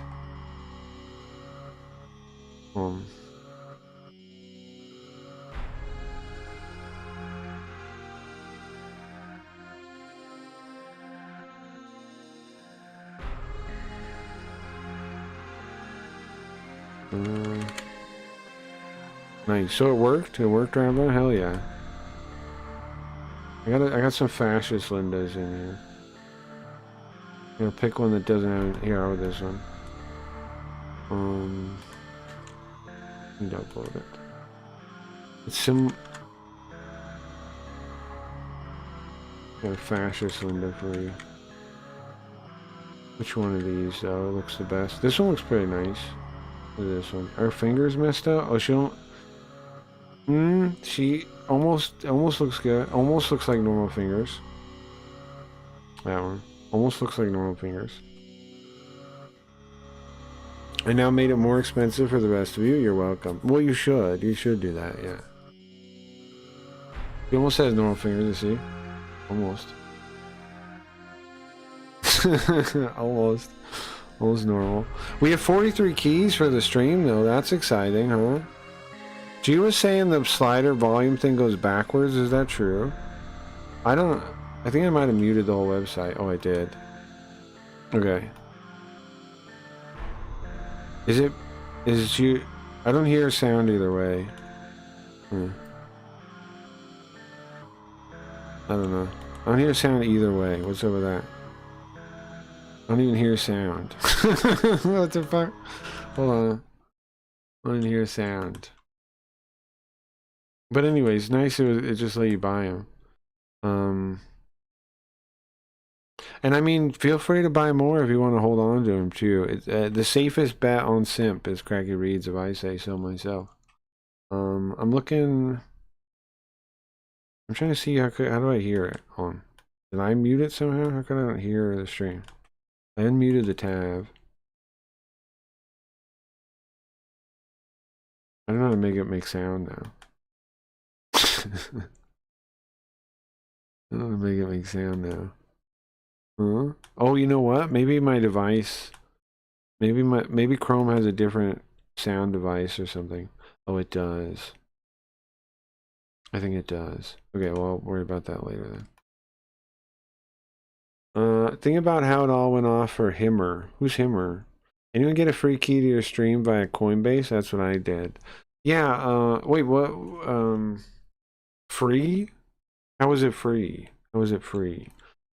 Nice. So it worked? It worked, Rabbi? Hell yeah. I got some fascist Lindas in here. I'm gonna pick one that doesn't have here. Or this one. Need to upload it. It's got a fascist Linda for you. Which one of these though looks the best? This one looks pretty nice. Look at this one. Her fingers messed up. Oh, she don't. She almost looks good. Almost looks like normal fingers. That one. Almost looks like normal fingers. I now made it more expensive for the rest of you. You're welcome. Well, you should. You should do that, yeah. He almost has normal fingers, you see? Almost. Almost. Almost normal. We have 43 keys for the stream, though. That's exciting, huh? G was saying the slider volume thing goes backwards. Is that true? I think I might have muted the whole website. Oh, I did. Okay. Is it you? I don't hear a sound either way. I don't know. I don't hear a sound either way. What's up with that? I don't even hear a sound. What the fuck? Hold on. I don't hear a sound. But anyways, nice it just let you buy them. And I mean, feel free to buy more if you want to hold on to them too. It's the safest bet on Simp, as Cracky reads, if I say so myself. I'm looking. I'm trying to see how do I hear it on. Did I mute it somehow? How come I don't hear the stream? I unmuted the tab. I don't know how to make it make sound now. I don't know how to make it make sound now. Huh? Oh, you know what? Maybe my device. Maybe Chrome has a different sound device or something. Oh, it does. I think it does. Okay, well, I'll worry about that later then. Think about how it all went off for Himmer. Who's Himmer? Anyone get a free key to your stream via Coinbase? That's what I did. Yeah, wait, what? Free? How is it free? How is it free?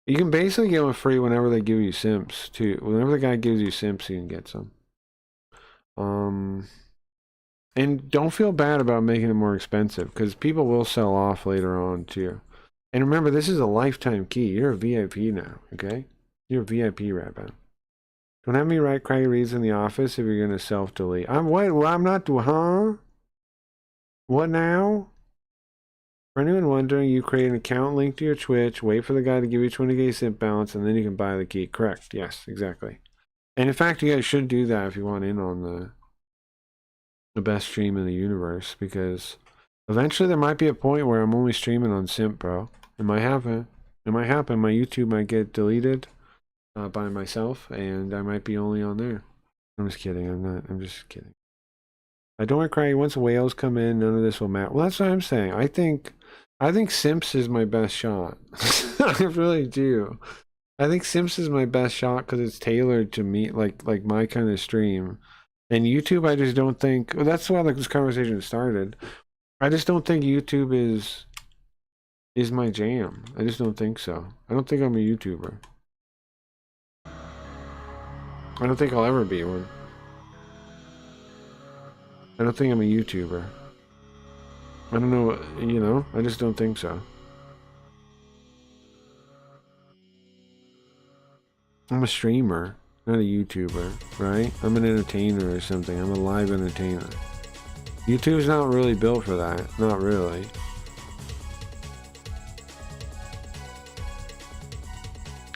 You can basically get them free whenever they give you Simps too. Whenever the guy gives you Simps, you can get some. And don't feel bad about making it more expensive, because people will sell off later on too. And remember, this is a lifetime key. You're a VIP now, okay? You're a VIP Rabbi. Don't have me write Craggy Reads in the office if you're gonna self-delete. I'm not, huh? What now? For anyone wondering, you create an account link to your Twitch, wait for the guy to give you 20k simp balance, and then you can buy the key. Correct. Yes, exactly. And in fact, you guys should do that if you want in on the best stream in the universe, because eventually there might be a point where I'm only streaming on Simp, bro. It might happen. It might happen. My YouTube might get deleted by myself, and I might be only on there. I'm just kidding. I'm just kidding. Don't worry, Craggy. Once whales come in, none of this will matter. Well, that's what I'm saying. I think Simps is my best shot. I really do. I think Simps is my best shot because it's tailored to me, like my kind of stream. And YouTube, I just don't think. Well, that's why this conversation started. I just don't think YouTube is my jam. I just don't think so. I don't think I'm a YouTuber. I don't think I'll ever be one. I don't think I'm a YouTuber. I don't know, you know, I just don't think so. I'm a streamer, not a YouTuber, right? I'm an entertainer or something. I'm a live entertainer. YouTube's not really built for that. Not really.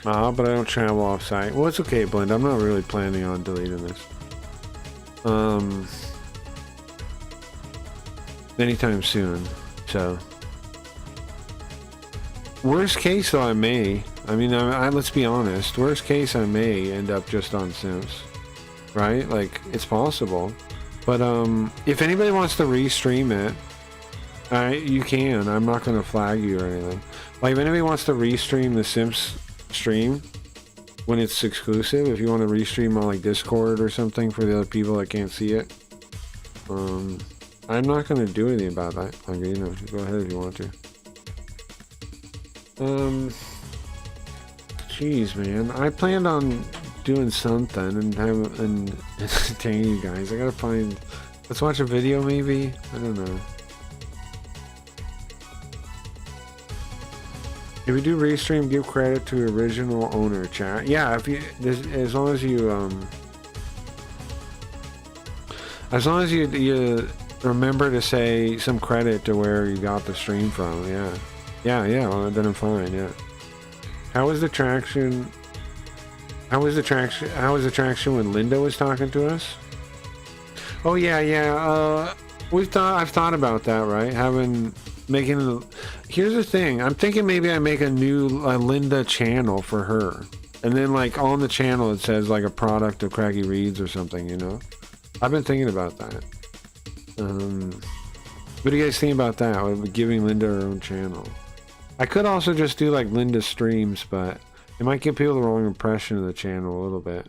But I don't travel off-site. Well, it's okay, Blend. I'm not really planning on deleting this. Anytime soon. So, worst case, though, I may. I mean, let's be honest. Worst case, I may end up just on Simps, right? Like, it's possible. But if anybody wants to restream it, you can. I'm not gonna flag you or anything. Like, if anybody wants to restream the Simps stream when it's exclusive, if you want to restream on like Discord or something for the other people that can't see it, I'm not gonna do anything about that. Like, you know, go ahead if you want to. Jeez, man, I planned on doing something and entertaining you guys. I gotta find. Let's watch a video, maybe. I don't know. If you do restream, give credit to original owner, chat. Yeah, if you, as long as you remember to say some credit to where you got the stream from. Yeah. Well, then I'm fine. Yeah. How was the traction? How was the traction when Linda was talking to us? Oh yeah. I've thought about that, right? Here's the thing. I'm thinking maybe I make a new Linda channel for her, and then like on the channel it says like a product of Craggy Reads or something. You know, I've been thinking about that. What do you guys think about that? With giving Linda her own channel. I could also just do like Linda streams, but it might give people the wrong impression of the channel a little bit.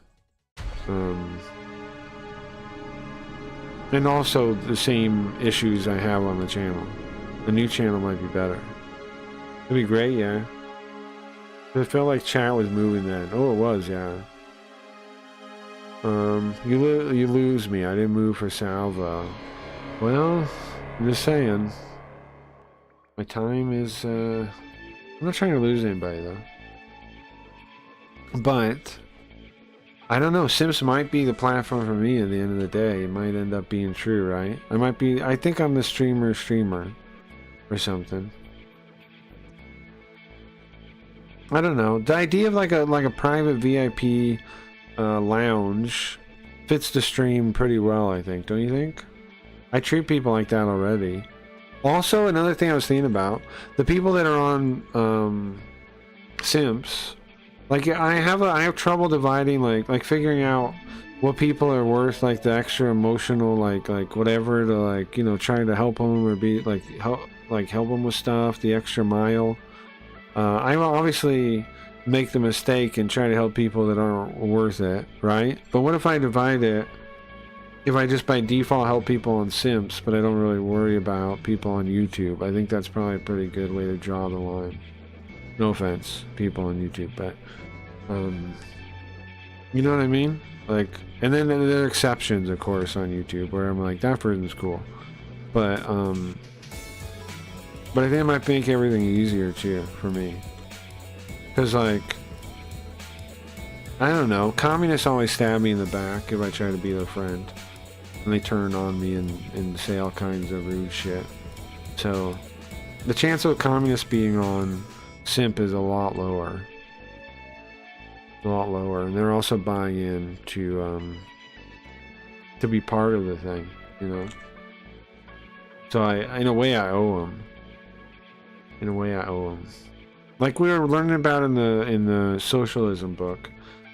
And also the same issues I have on the channel. The new channel might be better. It'd be great, yeah. It felt like chat was moving then. Oh, it was, yeah. You lose me. I didn't move for Salvo. Well, I'm just saying. My time is, I'm not trying to lose anybody, though. But, I don't know. Simps might be the platform for me at the end of the day. It might end up being true, right? I think I'm the streamer or something. I don't know. The idea of like a private VIP lounge fits the stream pretty well, I think. Don't you think? I treat people like that already. Also, another thing I was thinking about, the people that are on Simps, like I have trouble dividing like figuring out what people are worth, like the extra emotional like whatever to like, you know, trying to help them or be like help them with stuff, the extra mile. I obviously make the mistake and try to help people that aren't worth it, right? But what if I divide it if I just by default help people on Simps, but I don't really worry about people on YouTube. I think that's probably a pretty good way to draw the line. No offense, people on YouTube, but you know what I mean? Like, and then there are exceptions, of course, on YouTube where I'm like, that person's cool, but I think it might make everything easier too for me, because like, I don't know, communists always stab me in the back if I try to be their friend, and they turn on me and say all kinds of rude shit. So the chance of a communist being on Simp is a lot lower. And they're also buying in to be part of the thing, you know. So in a way I owe them. Like we were learning about in the Socialism book.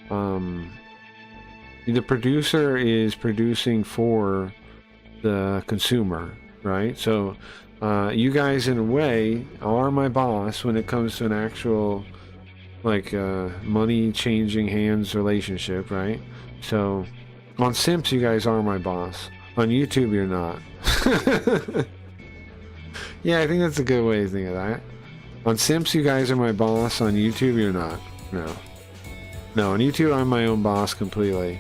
The producer is producing for the consumer, right? So you guys in a way are my boss when it comes to an actual like money changing hands relationship, right? So on Simps you guys are my boss. On YouTube you're not. Yeah, I think that's a good way to think of that. On Simps you guys are my boss. On YouTube you're not. No, on YouTube I'm my own boss completely.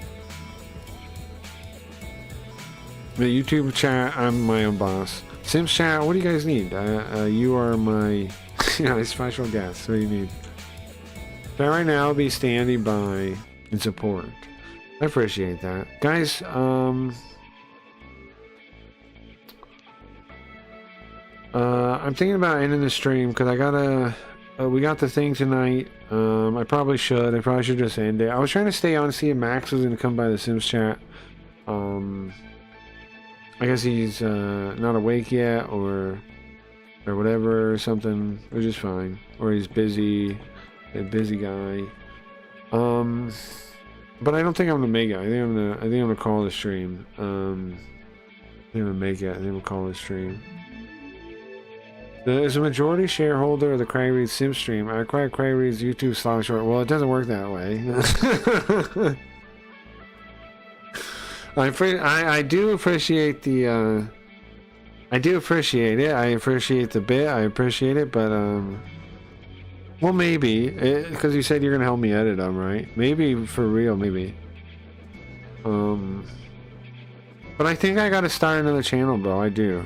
The YouTube chat, I'm my own boss. Simps chat, what do you guys need? You are my special guest. What do you need? So right now I'll be standing by in support. I appreciate that. Guys, I'm thinking about ending the stream because I gotta we got the thing tonight. I probably should just end it. I was trying to stay on to see if Max was gonna come by the Sims chat. I guess he's not awake yet or whatever or something, which is fine. Or he's busy, a busy guy. But I don't think I'm gonna make it. I think I'm gonna call the stream. I think I'm gonna make it. I think I'm gonna call the stream. As a majority shareholder of the Craig Reed's Sim stream, I acquired Craig Reed's YouTube slot short. Well, it doesn't work that way. I do appreciate the I do appreciate it. I appreciate the bit. I appreciate it, but well, maybe because you said you're gonna help me edit them, right? Maybe for real, maybe. But I think I gotta start another channel, bro. I do.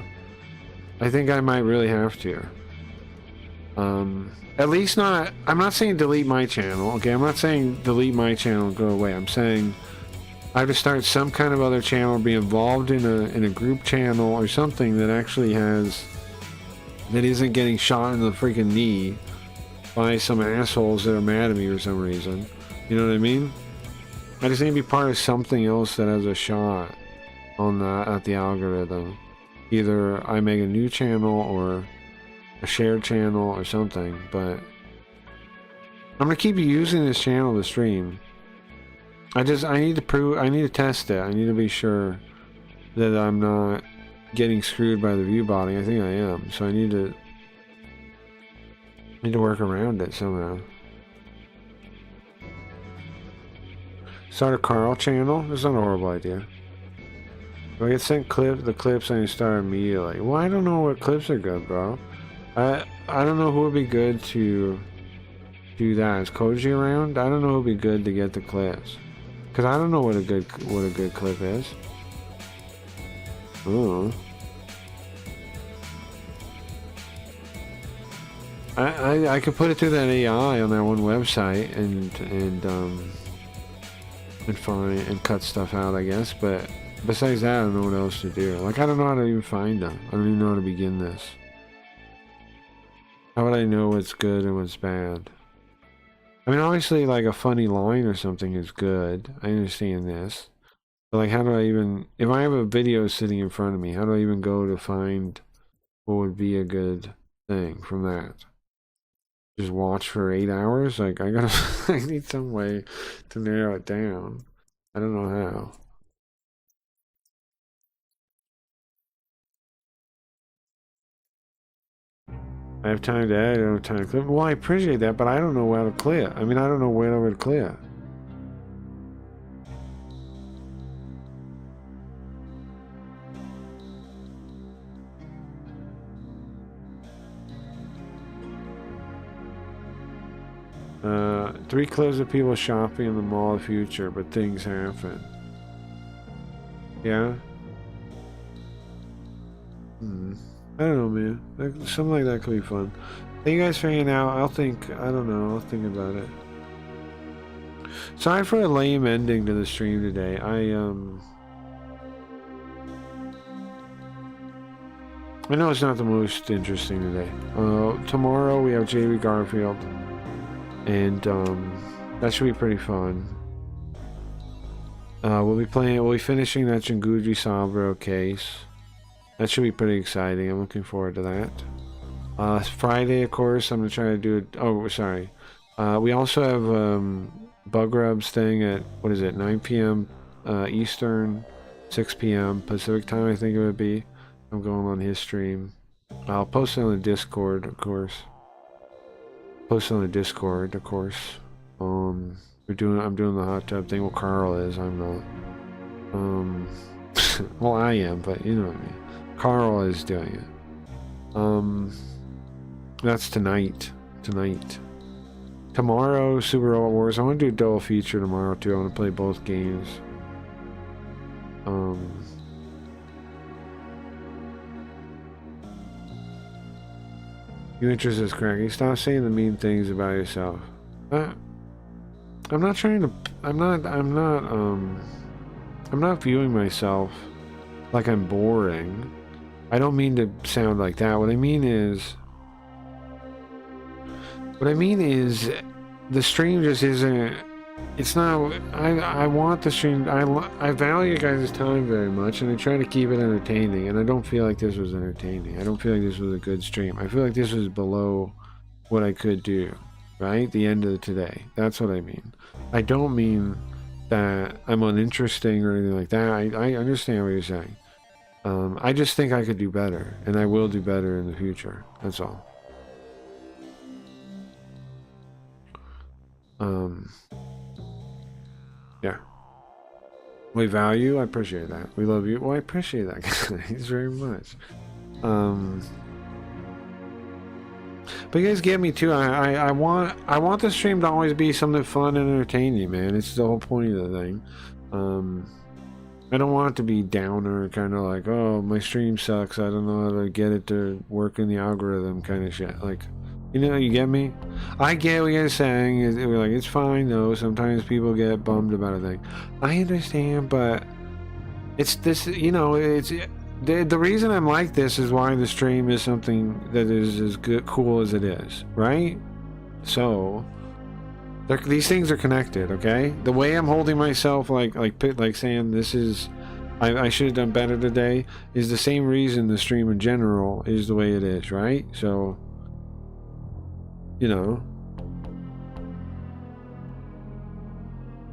I think I might really have to. At least not. I'm not saying delete my channel. Okay, I'm not saying delete my channel and go away. I'm saying I have to start some kind of other channel, be involved in a group channel or something that actually that isn't getting shot in the freaking knee by some assholes that are mad at me for some reason. You know what I mean? I just need to be part of something else that has a shot on at the algorithm. Either I make a new channel or a shared channel or something, but I'm gonna keep using this channel to stream. I need to test it. I need to be sure that I'm not getting screwed by the view botting. I think I am, so I need to work around it somehow. Start a Carl channel? That's not a horrible idea. If I get sent the clips, I need to start immediately. Well, I don't know what clips are good, bro. I don't know who would be good to do that. Is Koji around? I don't know who would be good to get the clips. Cause I don't know what a good clip is. Ooh. I could put it through that AI on that one website and find and cut stuff out, I guess. But besides that, I don't know what else to do. Like, I don't know how to even find them. I don't even know how to begin this. How would I know what's good and what's bad? I mean, obviously, like, a funny line or something is good. I understand this. But, like, how do I even... If I have a video sitting in front of me, how do I even go to find what would be a good thing from that? Just watch for 8 hours? Like, I gotta... I need some way to narrow it down. I don't know how. I have time to edit, I don't have time to clip. Well, I appreciate that, but I don't know how to clear. I mean, I don't know where I would clear. 3 clips of people shopping in the mall of the future, but things happen. Yeah? I don't know, man. Something like that could be fun. Thank you guys for hanging out. I don't know. I'll think about it. Sorry for a lame ending to the stream today. I know it's not the most interesting today. Tomorrow we have JB Garfield. And, that should be pretty fun. We'll be finishing that Jinguji Saburo case. That should be pretty exciting. I'm looking forward to that. Friday, of course, I'm gonna try to do it. Oh, sorry. We also have, Bug Rubs thing at, 9 p.m. Eastern, 6 p.m. Pacific time, I think it would be. I'm going on his stream. I'll post it on the Discord, of course. I'm doing the hot tub thing. Well, Carl is. I'm not. Well, I am, but you know what I mean. Carl is doing it. That's tonight. Tomorrow, Super Robot Wars. I want to do a double feature tomorrow too. I want to play both games. You interest is cracking. Stop saying the mean things about yourself. I'm not trying to. I'm not viewing myself like I'm boring. I don't mean to sound like that. What I mean is, the stream just isn't. It's not. I want the stream. I value you guys' time very much, and I try to keep it entertaining. And I don't feel like this was entertaining. I don't feel like this was a good stream. I feel like this was below what I could do. Right? The end of today. That's what I mean. I don't mean that I'm uninteresting or anything like that. I understand what you're saying. I just think I could do better, and I will do better in the future. That's all. Yeah. We value. I appreciate that. We love you. Well, I appreciate that, guys, very much. But you guys get me too. I want the stream to always be something fun and entertaining, man. It's the whole point of the thing. I don't want it to be downer, kind of like, oh, my stream sucks. I don't know how to get it to work in the algorithm, kind of shit. Like, you know, you get me? I get what you're saying. We're like, it's fine though. Sometimes people get bummed about a thing. I understand, but it's this. You know, it's. The reason I'm like this is why the stream is something that is as good, cool as it is, right? So, these things are connected, okay? The way I'm holding myself, like saying this is, I should have done better today, is the same reason the stream in general is the way it is, right? So, you know.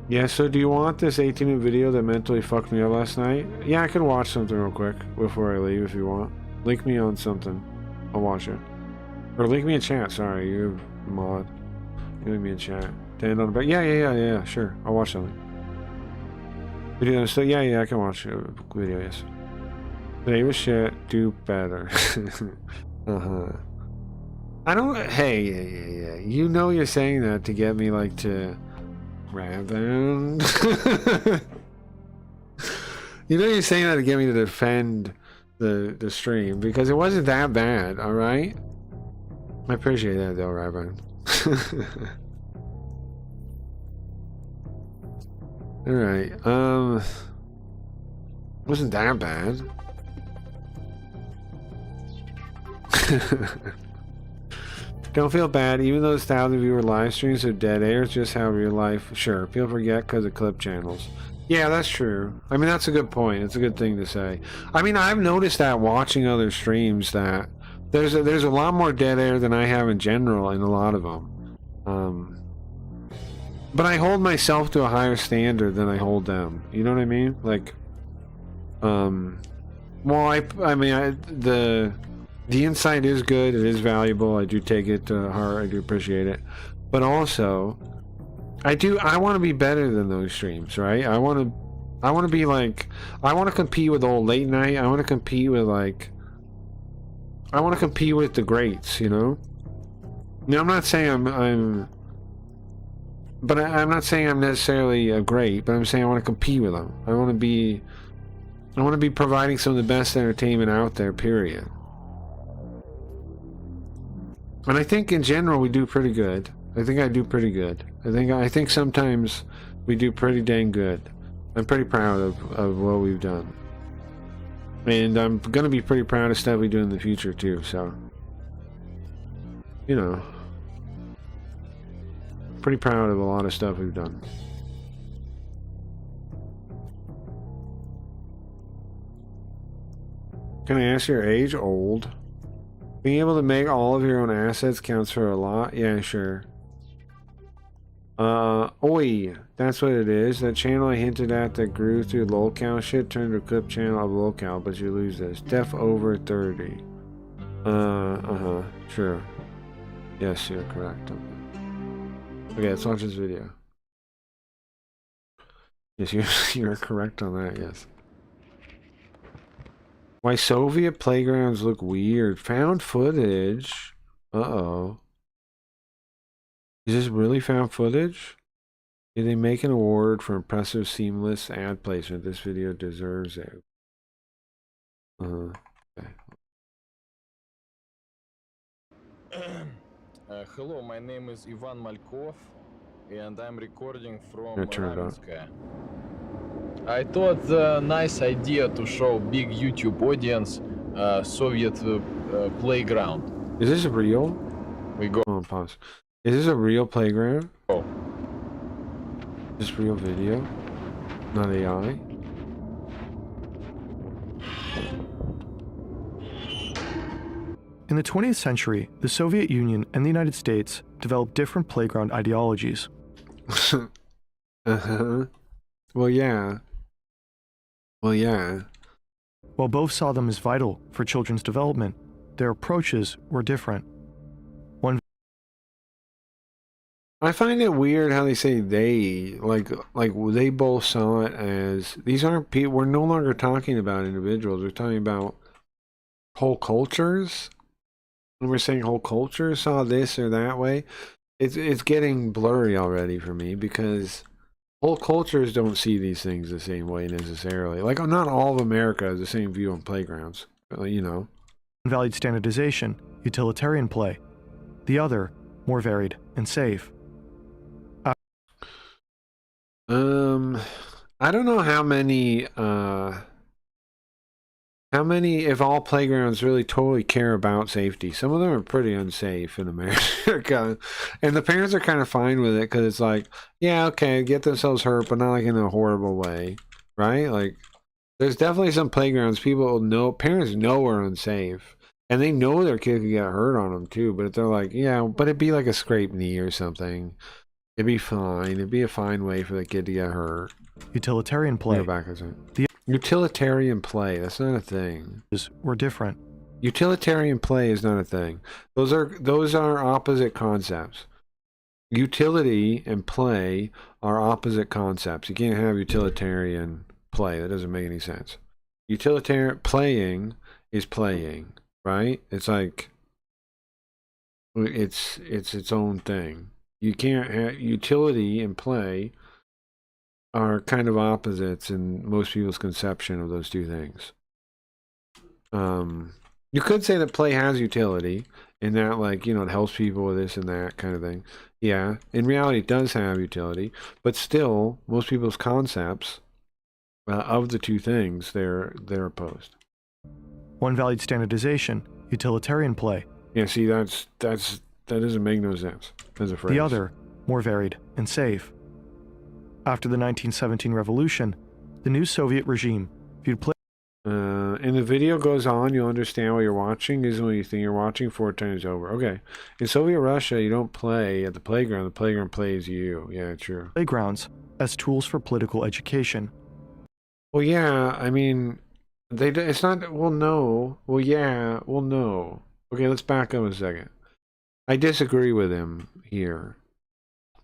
Yeah, so do you want this 18-minute video that mentally fucked me up last night? Yeah, I can watch something real quick before I leave if you want. Link me on something. I'll watch it. Or link me in chat, sorry, you're a mod. You link me in chat. Stand on the back. Yeah, sure. I'll watch something. Video, so yeah, I can watch a video, yes. Today was shit, do better. I don't, hey, you know you're saying that to get me, like, to... Raven. You know you're saying that to get me to defend the stream because it wasn't that bad, alright? I appreciate that though, Raven. Alright, wasn't that bad. Don't feel bad, even though 1,000 viewer live streams are dead air, it's just how real life. Sure, people forget because of clip channels. Yeah, that's true. I mean, that's a good point. It's a good thing to say. I mean, I've noticed that watching other streams that there's a lot more dead air than I have in general in a lot of them. But I hold myself to a higher standard than I hold them. You know what I mean? Like, well, the insight is good. It is valuable. I do take it to heart. I do appreciate it. But also, I want to be better than those streams, right? I want to be like, I want to compete with old late night. I want to compete with the greats, you know? Now, I'm not saying But I'm not saying I'm necessarily great, but I'm saying I want to compete with them. I want to be providing some of the best entertainment out there, period. And I think in general we do pretty good. I think I do pretty good. I think sometimes we do pretty dang good. I'm pretty proud of what we've done. And I'm gonna be pretty proud of stuff we do in the future too, so you know. Pretty proud of a lot of stuff we've done. Can I ask your age? Old. Being able to make all of your own assets counts for a lot? Yeah, sure. Oi! That's what it is. That channel I hinted at that grew through lolcow shit turned to a clip channel of lolcow, but you lose this. Def over 30. Sure. Yes, you're correct. Okay, let's watch this video. Yes, you're correct on that, yes. Why Soviet playgrounds look weird. Found footage. Uh-oh. Is this really found footage? Did they make an award for impressive seamless ad placement? This video deserves it. Okay. Hello, my name is Ivan Malkov, and I'm recording from Turn it on. Ramenskoye. I thought nice idea to show big YouTube audience Soviet playground. Is this real? We go. Hold on, pause. Is this a real playground? Oh. Is this real video? Not AI? In the 20th century, the Soviet Union and the United States developed different playground ideologies. Uh-huh. Well, yeah. Well, yeah. While both saw them as vital for children's development, their approaches were different. I find it weird how they say they, like they both saw it as, these aren't people, we're no longer talking about individuals, we're talking about whole cultures. When we're saying whole cultures saw this or that way, it's getting blurry already for me, because whole cultures don't see these things the same way necessarily. Like, not all of America has the same view on playgrounds, you know. Valued standardization, utilitarian play. The other, more varied and safe. I don't know how many, if all playgrounds really totally care about safety. Some of them are pretty unsafe in America. And the parents are kind of fine with it, because it's like, yeah, okay, get themselves hurt, but not like in a horrible way, right? Like, there's definitely some playgrounds people know, parents know are unsafe. And they know their kid could get hurt on them too, but they're like, yeah, but it'd be like a scraped knee or something. It'd be fine. It'd be a fine way for the kid to get hurt. Utilitarian play. Go back a second. Utilitarian play. That's not a thing. We're different. Utilitarian play is not a thing. Those are opposite concepts. Utility and play are opposite concepts. You can't have utilitarian play. That doesn't make any sense. Utilitarian playing is playing, right? It's like it's its own thing. You can't have utility and play are kind of opposites in most people's conception of those two things. You could say that play has utility in that, like, you know, it helps people with this and that kind of thing. Yeah, in reality it does have utility, but still most people's concepts of the two things, they're opposed. One valued standardization, utilitarian play. Yeah, see, that doesn't make no sense as a phrase. The other, more varied and safe. After the 1917 revolution, the new Soviet regime viewed play. And the video goes on, you'll understand what you're watching is when you think you're watching 4 times over. Okay. In Soviet Russia, you don't play at the playground plays you. Yeah, true. Playgrounds as tools for political education. Well, yeah, I mean, it's not, well, no. Well, yeah, well, no. Okay, let's back up a second. I disagree with him here.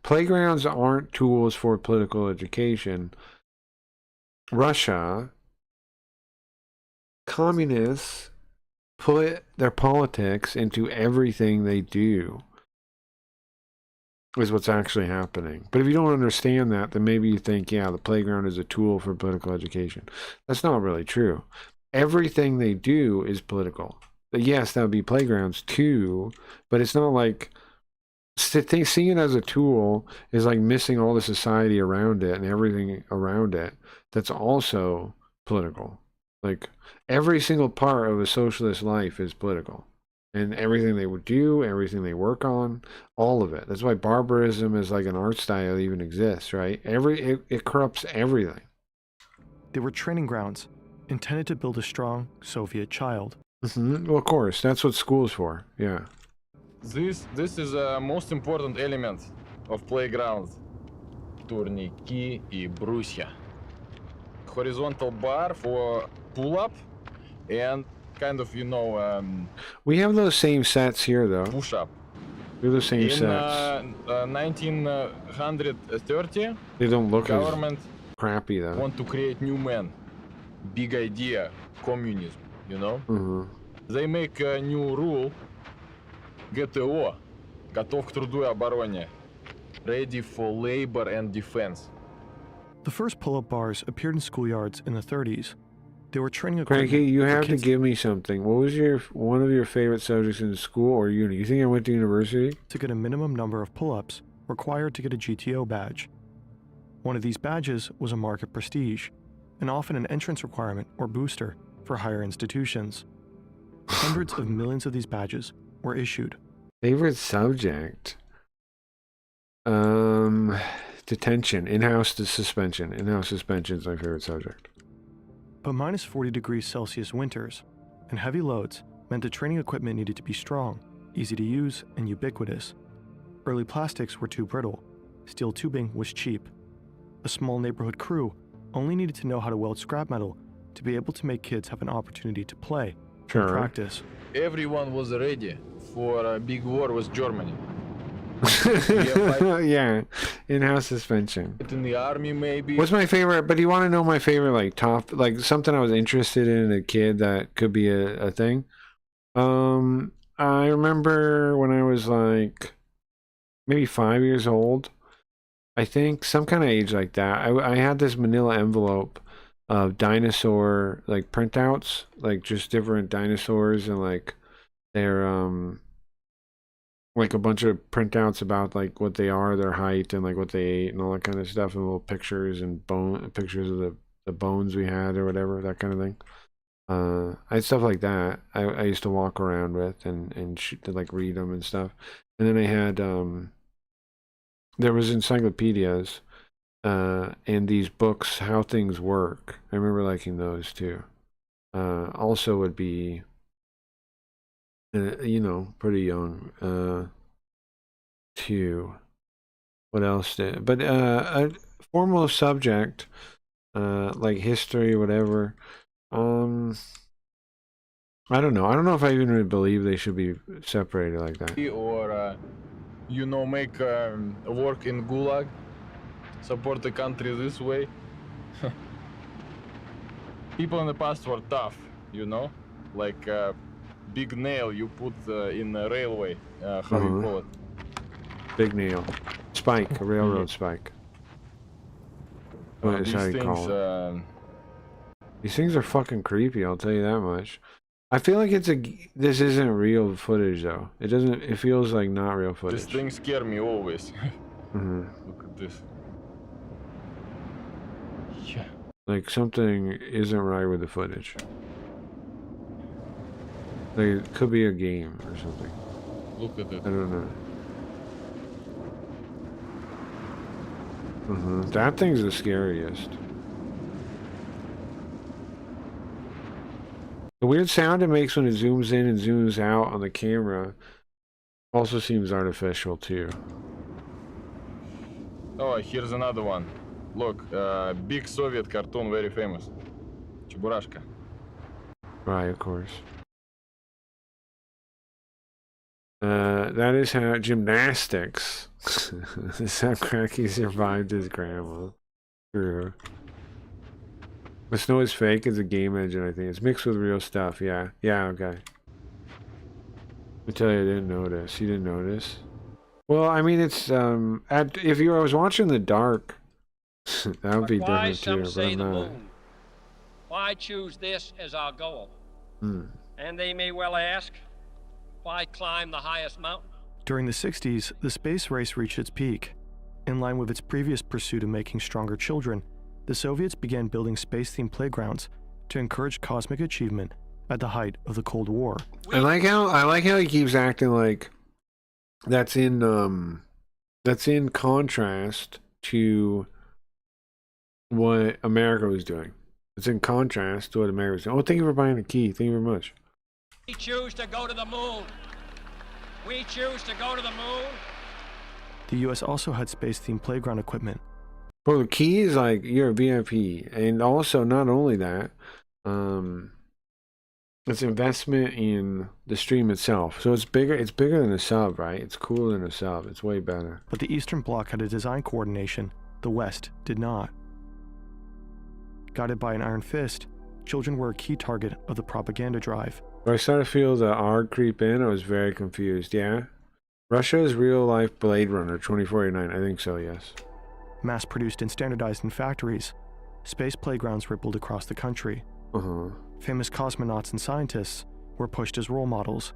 Playgrounds aren't tools for political education. Russia, communists put their politics into everything they do. is what's actually happening. But if you don't understand that, then maybe you think, yeah, the playground is a tool for political education. That's not really true. Everything they do is political. Yes, that would be playgrounds too, but it's not like seeing it as a tool is like missing all the society around it and everything around it that's also political. Like every single part of a socialist life is political. And everything they would do, everything they work on, all of it. That's why barbarism is like an art style even exists, right? It corrupts everything. They were training grounds intended to build a strong Soviet child. Well, of course, that's what school's for. Yeah. This is the most important element of playground. Турники и брусья. Horizontal bar for pull-up and kind of, we have those same sets here, though. Push-up. They're the same In sets. 1930, They don't look government as crappy, though. want to create new men. Big idea, communism, They make a new rule, ГТО, готов к труду и обороне, ready for labor and defense. The first pull-up bars appeared in schoolyards in the 30s. They were training Cranky, you have to kids give me something. What was one of your favorite subjects in school or uni? You think I went to university? to get a minimum number of pull-ups required to get a GTO badge. One of these badges was a mark of prestige, and often an entrance requirement or booster for higher institutions. Hundreds of millions of these badges were issued. Favorite subject? Detention. In-house suspension. In-house suspension is my favorite subject. But minus 40 degrees Celsius winters and heavy loads meant the training equipment needed to be strong, easy to use, and ubiquitous. Early plastics were too brittle. Steel tubing was cheap. A small neighborhood crew only needed to know how to weld scrap metal to be able to make kids have an opportunity to play and practice. Everyone was ready for a big war with Germany. Yeah, in-house suspension. In the army, maybe. What's my favorite? But you want to know my favorite, like something I was interested in a kid that could be a thing? I remember when I was like maybe 5 years old, I think, some kind of age like that. I had this manila envelope of dinosaur like printouts, like just different dinosaurs and like their like a bunch of printouts about like what they are, their height, and like what they ate and all that kind of stuff, and little pictures and pictures of the bones we had or whatever, that kind of thing. I had stuff like that. I used to walk around with and to like read them and stuff. And then I had there was encyclopedias and these books, How Things Work. I remember liking those too. Also would be pretty young too. What else did? But a formal subject like history, whatever. I don't know. I don't know if I even really believe they should be separated like that. Or make work in Gulag, support the country this way. People in the past were tough, like big nail you put in a railway. How do you call it? Big nail. Spike, a railroad spike. What is how you call it? These things are fucking creepy, I'll tell you that much. I feel like this isn't real footage though. It feels like not real footage. These things scare me always. Look at this. Yeah. Like something isn't right with the footage. Like it could be a game or something. Look at it. I don't know. That thing's the scariest. The weird sound it makes when it zooms in and zooms out on the camera also seems artificial too. Oh, here's another one. Look, big Soviet cartoon, very famous. Чебурашка. Right, of course. That is how gymnastics. This is how Cracky survived his grandma. True. The snow is fake. It's a game engine, I think. It's mixed with real stuff. Yeah. Yeah, okay. I tell you, I didn't notice. You didn't notice? Well, I mean, it's if I was watching The Dark, that would be Why different some too. But say I'm the not. moon? Why choose this as our goal? Hmm. And they may well ask, why climb the highest mountain? During the 60s, the space race reached its peak. In line with its previous pursuit of making stronger children, the Soviets began building space-themed playgrounds to encourage cosmic achievement at the height of the Cold War. I like how he keeps acting like that's in contrast to what America was doing. It's in contrast to what America was doing. Oh, thank you for buying the key. Thank you very much. We choose to go to the moon. We choose to go to the moon. The US also had space-themed playground equipment. Well, the key is like you're a VIP, and also not only that, it's investment in the stream itself. So it's bigger. It's bigger than a sub, right? It's cooler than a sub. It's way better. But the Eastern Bloc had a design coordination the West did not. Guided by an iron fist, children were a key target of the propaganda drive. I started to feel the ARG creep in. I was very confused. Yeah, Russia is real-life Blade Runner 2049. I think so. Yes. Mass-produced and standardized in factories, space playgrounds rippled across the country. Famous cosmonauts and scientists were pushed as role models,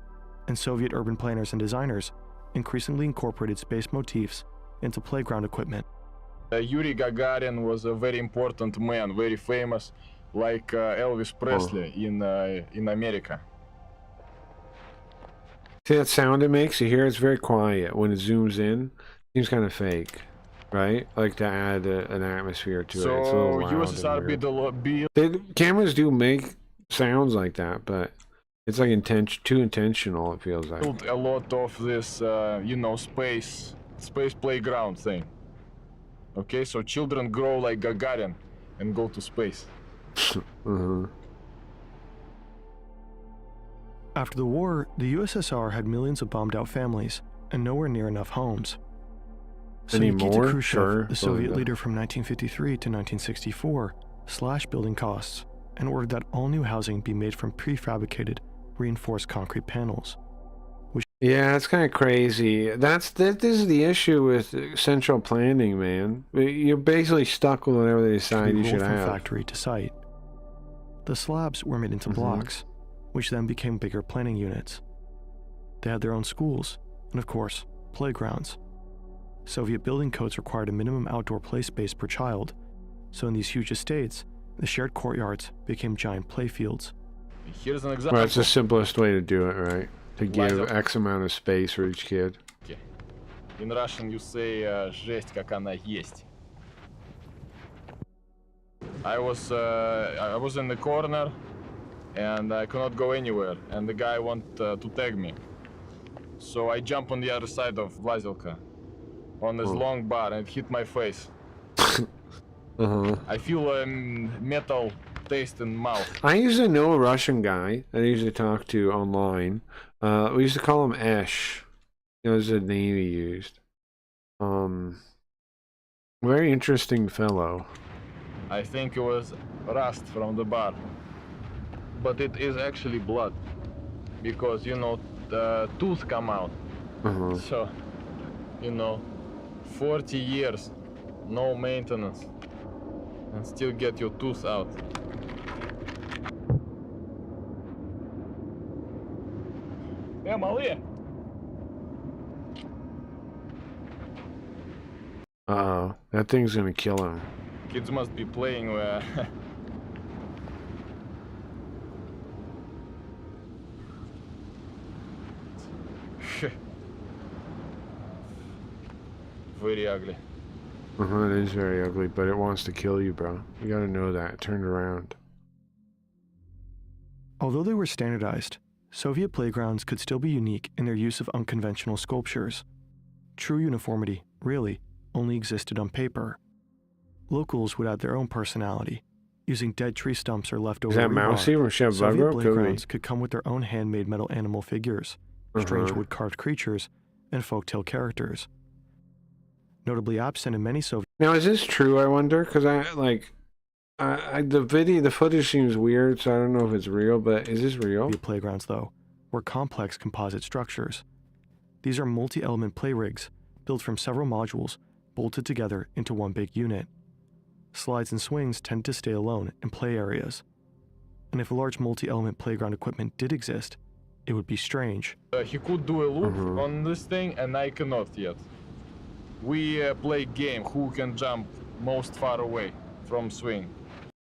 and Soviet urban planners and designers increasingly incorporated space motifs into playground equipment. Yuri Gagarin was a very important man, very famous, like Elvis Presley in America. See that sound it makes? You hear it's very quiet when it zooms in. Seems kind of fake, right? Like to add an atmosphere to it. It's a little loud and weird. Cameras do make sounds like that, but it's like too intentional. It feels like A lot of this, you know, space playground thing. Okay, so children grow like Gagarin and go to space. After the war, the USSR had millions of bombed-out families and nowhere near enough homes. So Nikita Khrushchev, the Soviet leader from 1953 to 1964, slashed building costs and ordered that all new housing be made from prefabricated, reinforced concrete panels. Yeah, it's kind of crazy. This is the issue with central planning, man. You're basically stuck with whatever they decide you should from have. Factory to site. The slabs were made into blocks, which then became bigger planning units. They had their own schools, and of course, playgrounds. Soviet building codes required a minimum outdoor play space per child, so in these huge estates, the shared courtyards became giant playfields. Here's an example. Well, it's the simplest way to do it, right? To give X amount of space for each kid. In Russian you say "жесть как она есть." I was in the corner and I could not go anywhere, and the guy wanted to tag me. So I jump on the other side of Vlazilka on this long bar and it hit my face. I feel a metal taste in mouth. I used to know a Russian guy that I used to talk to online. We used to call him Esh. It was the name he used. Very interesting fellow. I think it was rust from the bar. But it is actually blood. Because, you know, the tooth come out. So, you know, 40 years, no maintenance. And still get your tooth out. Малые! Uh-oh, that thing's gonna kill him. Kids must be playing where... Very ugly. It is very ugly, but it wants to kill you, bro. You gotta know that. Turn around. Although they were standardized, Soviet playgrounds could still be unique in their use of unconventional sculptures. True uniformity, really, only existed on paper. Locals would add their own personality, using dead tree stumps or leftover rebar. Mousy from Chef Soviet Bugger? playgrounds could come with their own handmade metal animal figures, strange wood-carved creatures, and folktale characters. Notably absent in many Soviet... Now, is this true, I wonder? Because the footage seems weird, so I don't know if it's real, but is this real? Playgrounds, though, were complex composite structures. These are multi-element play rigs built from several modules bolted together into one big unit. Slides and swings tend to stay alone in play areas. And if a large multi-element playground equipment did exist, it would be strange. He could do a loop on this thing, and I cannot yet. We play game who can jump most far away from swing.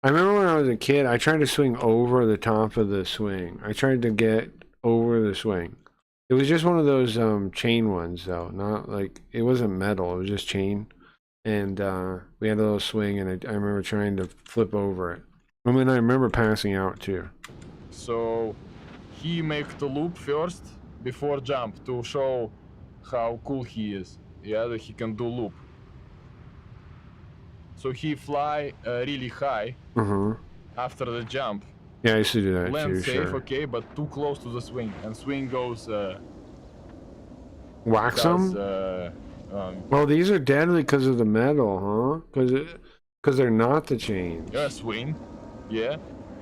I remember when I was a kid, I tried to swing over the top of the swing. I tried to get over the swing. It was just one of those chain ones, though. Not like, it wasn't metal, it was just chain. And we had a little swing, and I remember trying to flip over it. I mean, I remember passing out, too. So he make the loop first before jump to show how cool he is. Yeah, that he can do loop. So he fly really high after the jump. Yeah, I used to do that Land too, safe, sure. okay, but too close to the swing. And swing goes... Wax them? Well, these are deadly because of the metal, huh? Because they're not the chains. Yeah, swing. Yeah.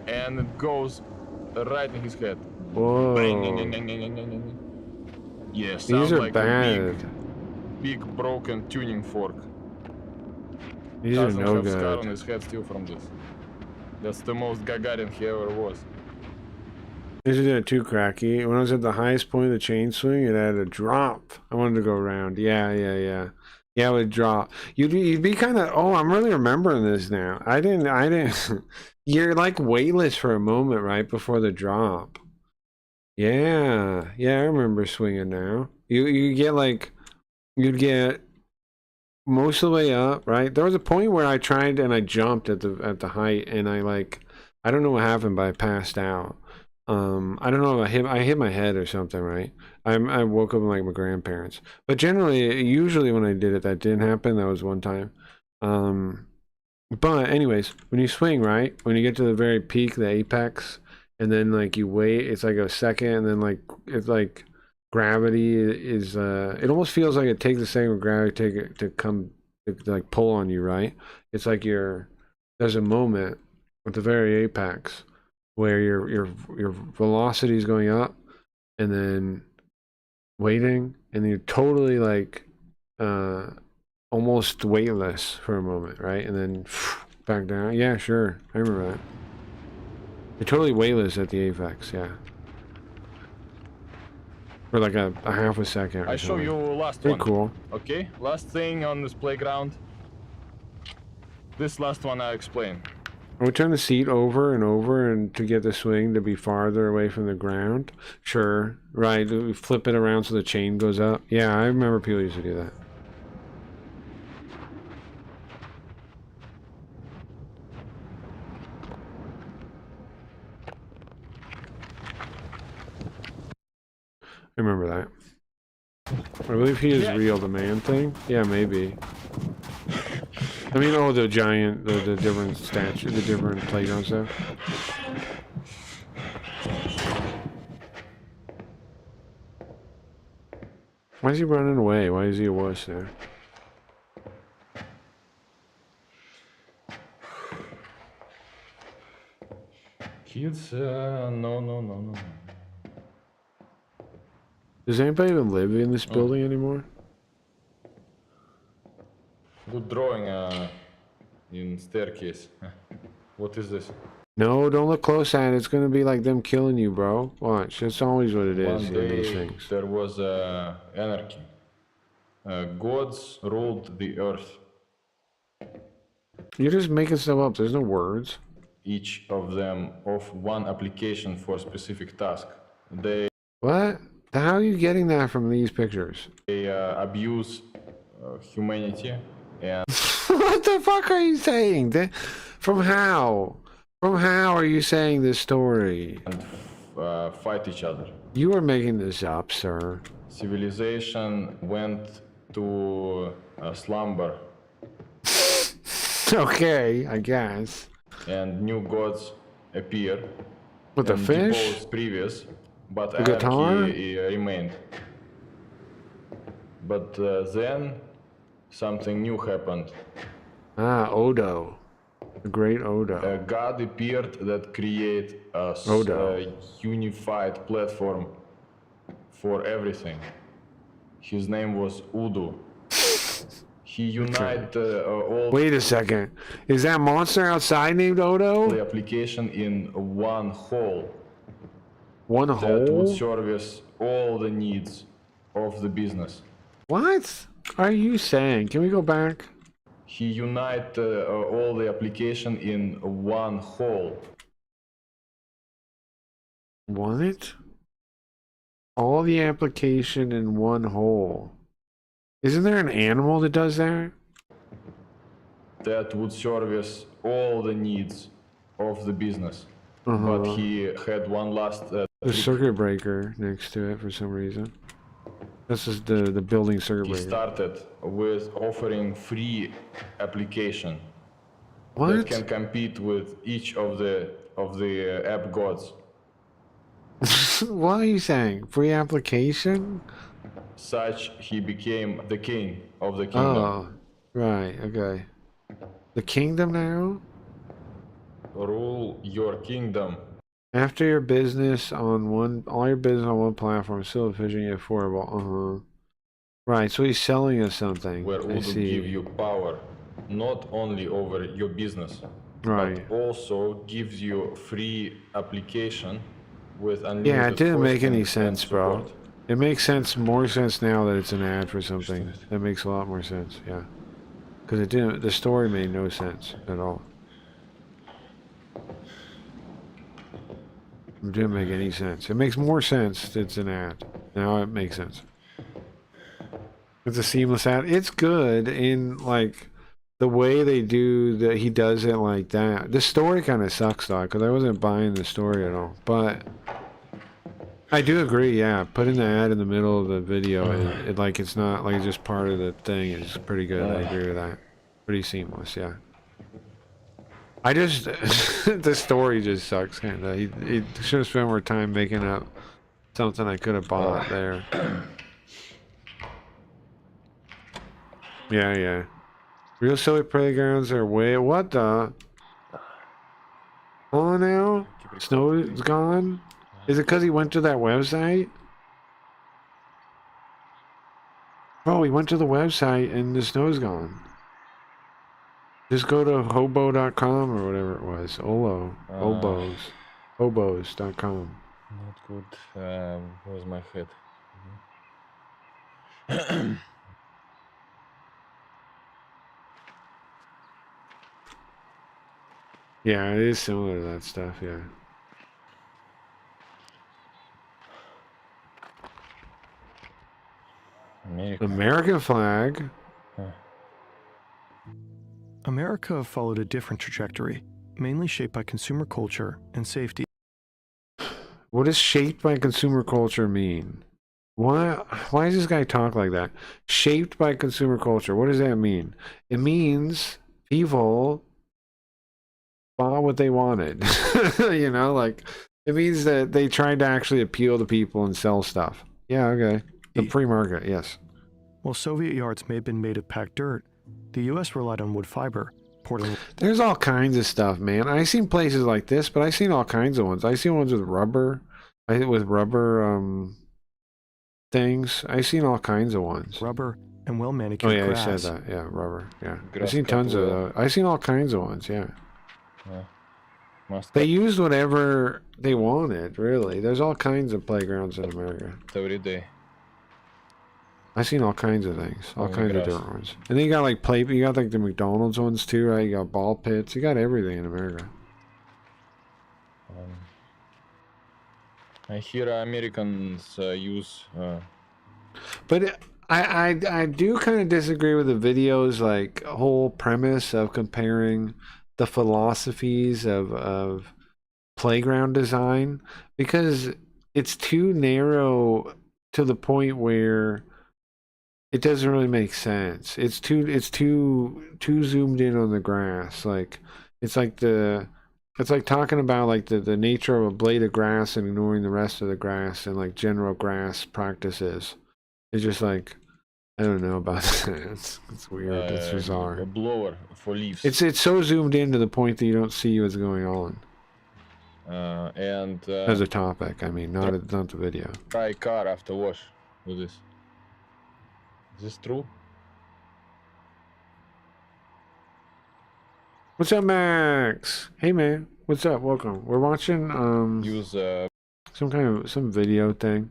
And it goes right in his head. Whoa. Yeah, sounds These are like bad. a big broken tuning fork. These are no have scar on good. his head still from this. That's the most Gagarin he ever was. These are too cracky. When I was at the highest point of the chain swing, it had a drop. I wanted to go around. Yeah, it would drop. You'd be kind of, oh, I'm really remembering this now. I didn't. You're like weightless for a moment right before the drop. Yeah, I remember swinging now. You get like, you'd get most of the way up, right? There was a point where I tried and I jumped at the height, and I don't know what happened, but I passed out. I don't know, I hit my head or something, right? I woke up like my grandparents. But usually when I did it, that didn't happen. That was one time. But anyways, when you swing, right? When you get to the very peak, the apex, and then like you wait, it's like a second, and then like it's like gravity is it almost feels like it takes a second of gravity to like pull on you, right? It's like there's a moment at the very apex where your velocity is going up, and then waiting, and you're totally like almost weightless for a moment, right? And then back down. Yeah, sure, I remember that. You're totally weightless at the apex, yeah. For like a half a second. I show you last Pretty one. Cool. Okay, last thing on this playground. This last one I explain. I would turn the seat over and over and to get the swing to be farther away from the ground. Sure, right. We flip it around so the chain goes up. Yeah, I remember people used to do that. I remember that. I believe he is real, the man thing. Yeah, maybe. I mean, oh, the giant, the different statue, the different playground stuff. Why is he running away? Why is he a wuss there? Kids, no. Does anybody even live in this building anymore? Good drawing in staircase. What is this? No, don't look close at it. It's gonna be like them killing you, bro. Watch. That's always what it is in these things. There was anarchy. Gods ruled the earth. You're just making stuff up. There's no words. Each of them of one application for specific task. They What? How are you getting that from these pictures? Abuse humanity and What the fuck are you saying? From how? From how are you saying this story? Fight each other. You are making this up, sir. Civilization went to slumber. Okay, I guess. And new gods appear. With the fish? Deposed previous, but The guitar? anarchy remained. But then something new happened. Ah, Odo. The great Odo. A god appeared that create a unified platform for everything. His name was Udu. He unite all Wait a second. Is that monster outside named Odo? the application in one whole. One That would hole? service all the needs of the business. What are you saying? Can we go back? He unite all the application in one whole. What? All the application in one hole. Isn't there an animal that does that? That would service all the needs of the business. But he had one last... the circuit breaker next to it for some reason. This is the building circuit He breaker. started with offering free application What? that can compete with each of the app gods. What are you saying? Free application? Such he became the king of the kingdom. Oh, right, okay. The kingdom now? Rule your kingdom. After your business on one, all your business on one platform, still efficient yet affordable. Right, so he's selling us something. Where I would see. give you power, not only over your business, Right. but also gives you free application with unlimited. Yeah, it didn't make any hosting and sense, bro. support. It makes more sense now that it's an ad for something. That makes a lot more sense, yeah. Because it didn't, the story made no sense at all. It didn't make any sense. It makes more sense that it's an ad. Now it makes sense. It's a seamless ad. It's good in, like, the way they do that. He does it like that. The story kind of sucks, though, because I wasn't buying the story at all. But I do agree, yeah. Putting the ad in the middle of the video, it like, it's not, like, just part of the thing. It's pretty good. I agree with that. Pretty seamless, yeah. I just, the story just sucks, kind of. He should have spent more time making up something I could have bought there. Yeah. Real silly playgrounds are way, what the? Oh, now? Snow is gone? Is it because he went to that website? Oh, he went to the website and the snow's gone. Just go to hobo.com or whatever it was. Hobos.com. Not good. Where's my head? Yeah, it is similar to that stuff, yeah. American flag? America followed a different trajectory, mainly shaped by consumer culture and safety. What does shaped by consumer culture mean? Why does this guy talk like that? Shaped by consumer culture. What does that mean? It means people bought what they wanted. You know, like, it means that they tried to actually appeal to people and sell stuff. Yeah, okay. The free market, yes. While Soviet yards may have been made of packed dirt, the U.S. relied on wood fiber, Portland. There's all kinds of stuff, man. I've seen places like this, but I've seen all kinds of ones. I've seen ones with rubber. Things. I've seen all kinds of ones. Rubber and well-manicured grass. Oh yeah, I said that. Yeah, rubber. Yeah. Grass I've seen tons of those. I've seen all kinds of ones, yeah. They used whatever they wanted, really. There's all kinds of playgrounds in America. Every day. I've seen all kinds of things, all kinds of different ones. And then you got like you got like the McDonald's ones too, right? You got ball pits. You got everything in America. I hear Americans use. But I do kind of disagree with the video's like whole premise of comparing the philosophies of playground design, because it's too narrow to the point where it doesn't really make sense. It's too zoomed in on the grass. Like it's like talking about like the nature of a blade of grass and ignoring the rest of the grass and like general grass practices. It's just like, I don't know about that. It's weird. It's bizarre. A blower for leaves. It's so zoomed in to the point that you don't see what's going on. As a topic, I mean, not the video. Try car after wash with this. Is this true? What's up, Max? Hey, man. What's up? Welcome. We're watching Use some video thing.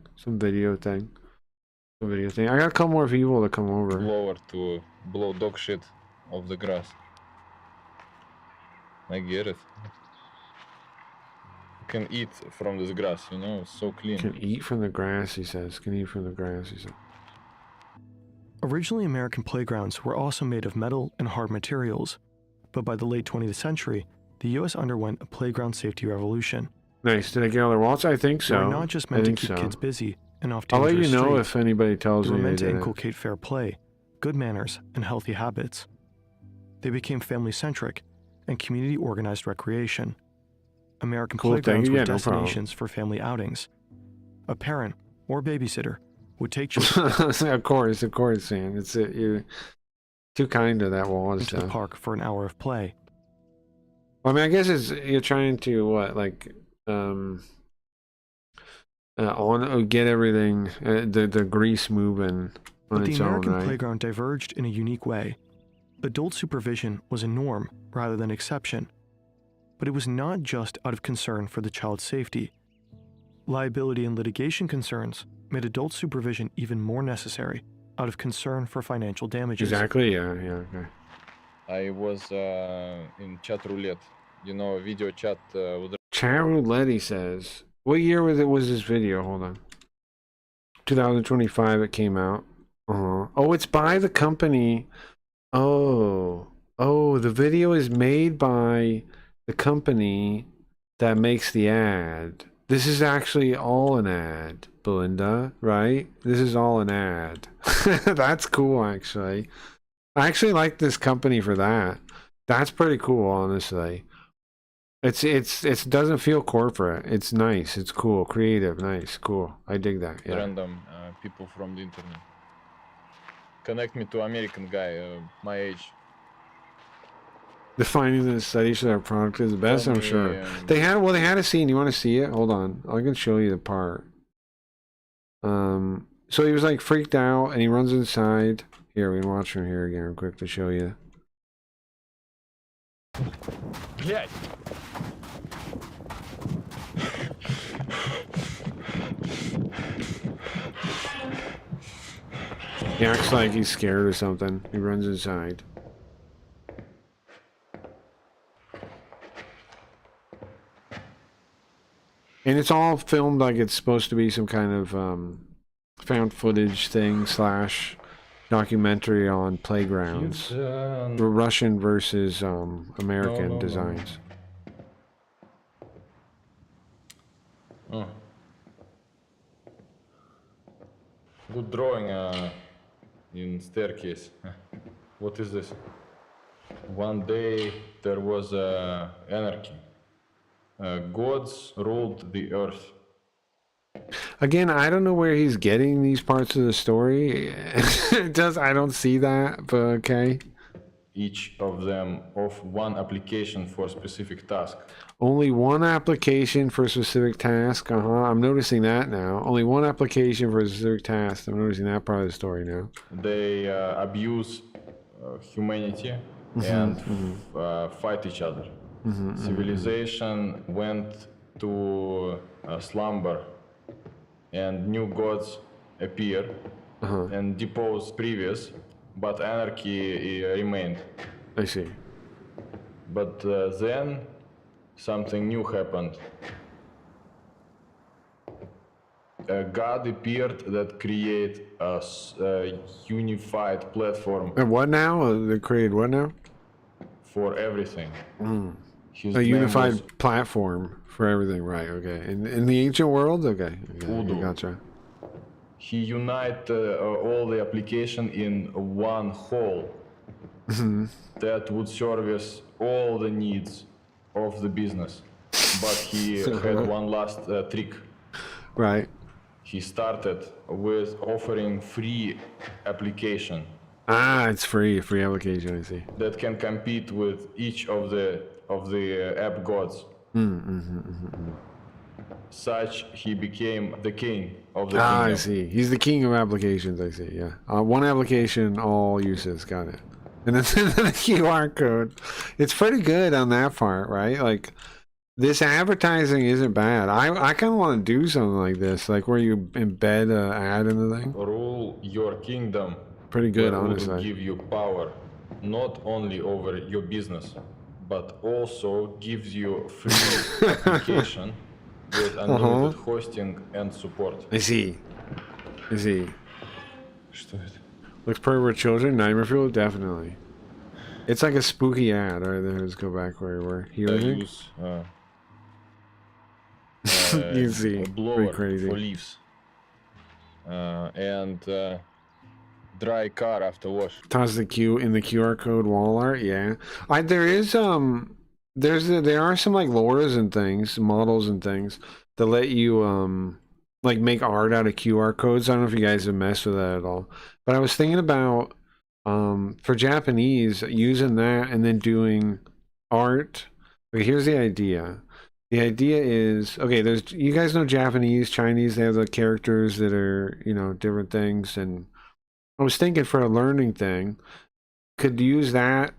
I got a couple more people to come over. blower to blow dog shit off the grass. I get it. You can eat from this grass, you know, it's so clean. Can eat from the grass, he says. Can eat from the grass, he says. Originally, American playgrounds were also made of metal and hard materials, but by the late 20th century, the U.S. underwent a playground safety revolution. Nice. Did I get all their wallets? I think so. They were not just meant to keep kids busy and off I'll let dangerous you know streets. if anybody tells They were me meant they to did it. inculcate fair play, good manners, and healthy habits. They became family-centric and community-organized recreation. American Cool, thank playgrounds you. were Yeah, no problem. destinations for family outings. A parent or babysitter would take children Of course, man. It's you're too kind to that wall and into the stuff. park for an hour of play. Well, I mean, I guess you're trying to what, like, get everything, the grease moving on But the its own, American right? playground diverged in a unique way. Adult supervision was a norm rather than exception. But it was not just out of concern for the child's safety. Liability and litigation concerns made adult supervision even more necessary out of concern for financial damages. Exactly. Yeah. Okay. I was in chat roulette, you know, video chat with Chat roulette, he says. What year was this video? Hold on. 2025 it came out. Oh, it's by the company. Oh, the video is made by the company that makes the ad. This is actually all an ad, Belinda, right? This is all an ad. That's cool, actually. I actually like this company for that. That's pretty cool, honestly. It doesn't feel corporate. It's nice. It's cool. Creative. Nice. Cool. I dig that. Yeah. random people from the internet. Connect me to American guy my age. The findings and studies for their product is the best, Tell I'm me, sure. They had a scene. You want to see it? Hold on. I can show you the part. So he was like freaked out and he runs inside. Here, we can watch from here again real quick to show you. Блять! He acts like he's scared or something. He runs inside. And it's all filmed like it's supposed to be some kind of found footage thing / documentary on playgrounds. Russian versus American designs. Oh. Good drawing in staircase. What is this? One day there was anarchy. Gods ruled the earth. Again, I don't know where he's getting these parts of the story. I don't see that, but okay. Each of them of one application for specific task. Only one application for a specific task. I'm noticing that now. Only one application for a specific task. I'm noticing that part of the story now. They abuse humanity and fight each other. Civilization went to slumber and new gods appear and depose previous, but anarchy remained. I see. But then something new happened. A god appeared that create a unified platform. And what now? They created what now? For everything. His A name unified was platform for everything, right? Okay. In the ancient world, okay. Voodoo. Gotcha. He unite all the application in one whole that would service all the needs of the business. But he had one last trick. Right. He started with offering free application. It's free application, I see. That can compete with each of the app gods. Such he became the king of the kingdom. I see. He's the king of applications, I see, yeah. One application, all uses, got it. And then the QR code. It's pretty good on that part, right? Like, this advertising isn't bad. I kind of want to do something like this, like where you embed an ad in the thing. Rule your kingdom. Pretty good, where will honestly. give you power, not only over your business, but also gives you free application with unlimited hosting and support. I see. Что это? Looks perfect for children. Nightmare fuel, definitely. It's like a spooky ad. Alright, then let's go back where we were. Healing. Use You see, a blower pretty crazy. for leaves. And dry car after wash. Toss the Q in the QR code wall art. Yeah, there is there are some like lures and things, models and things that let you like make art out of QR codes. I don't know if you guys have messed with that at all, but I was thinking about for Japanese using that and then doing art. Okay, here's the idea. The idea is, okay, there's, you guys know Japanese, Chinese, they have the characters that are, you know, different things. And I was thinking for a learning thing, could use that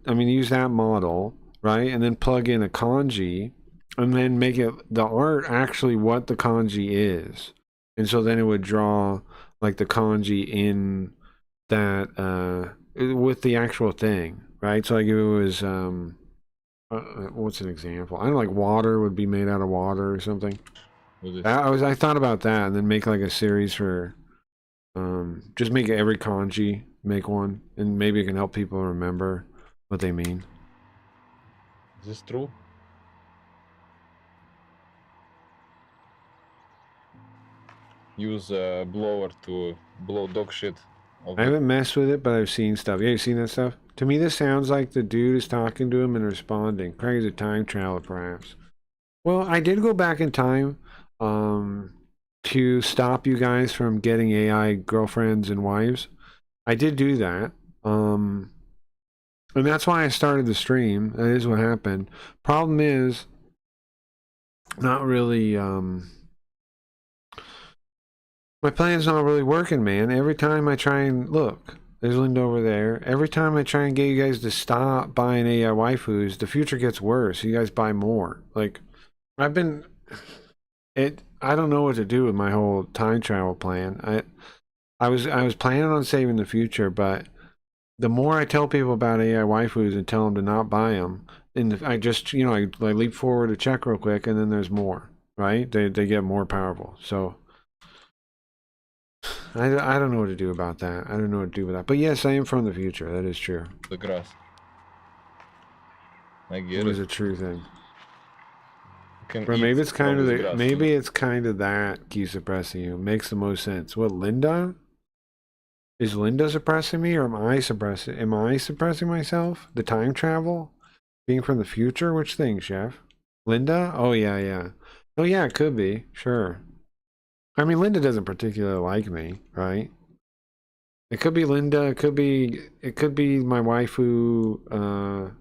use that model, right? And then plug in a kanji and then make it, the art actually what the kanji is. And so then it would draw like the kanji in that, with the actual thing, right? So like if it was, what's an example? I don't know, like water would be made out of water or something. I thought about that and then make like a series for just make every kanji, make one, and maybe it can help people remember what they mean. Is this true? Use a blower to blow dog shit. I haven't messed with it, but I've seen stuff. Yeah, you've seen that stuff? To me, this sounds like the dude is talking to him and responding. Craig is a time traveler, perhaps. Well, I did go back in time to stop you guys from getting AI girlfriends and wives. I did do that. And that's why I started the stream. That is what happened. Problem is, not really... my plan's not really working, man. Every time I try and look, there's Linda over there. Every time I try and get you guys to stop buying AI waifus, the future gets worse. You guys buy more. Like, I don't know what to do with my whole time travel plan. I was planning on saving the future, but the more I tell people about AI waifus and tell them to not buy them, and I just, you know, I leap forward to check real quick, and then there's more, right? They get more powerful. So I don't know what to do about that. I don't know what to do with that. But yes, I am from the future. That is true. The grass. I get it. It is a true thing. But maybe it's kind of that keeps suppressing you. Makes the most sense. What, Linda? Is Linda suppressing me, or am I suppressing myself? The time travel? Being from the future? Which thing, Chef? Linda? Oh yeah. Oh yeah, it could be. Sure. I mean, Linda doesn't particularly like me, right? It could be Linda. It could be my waifu.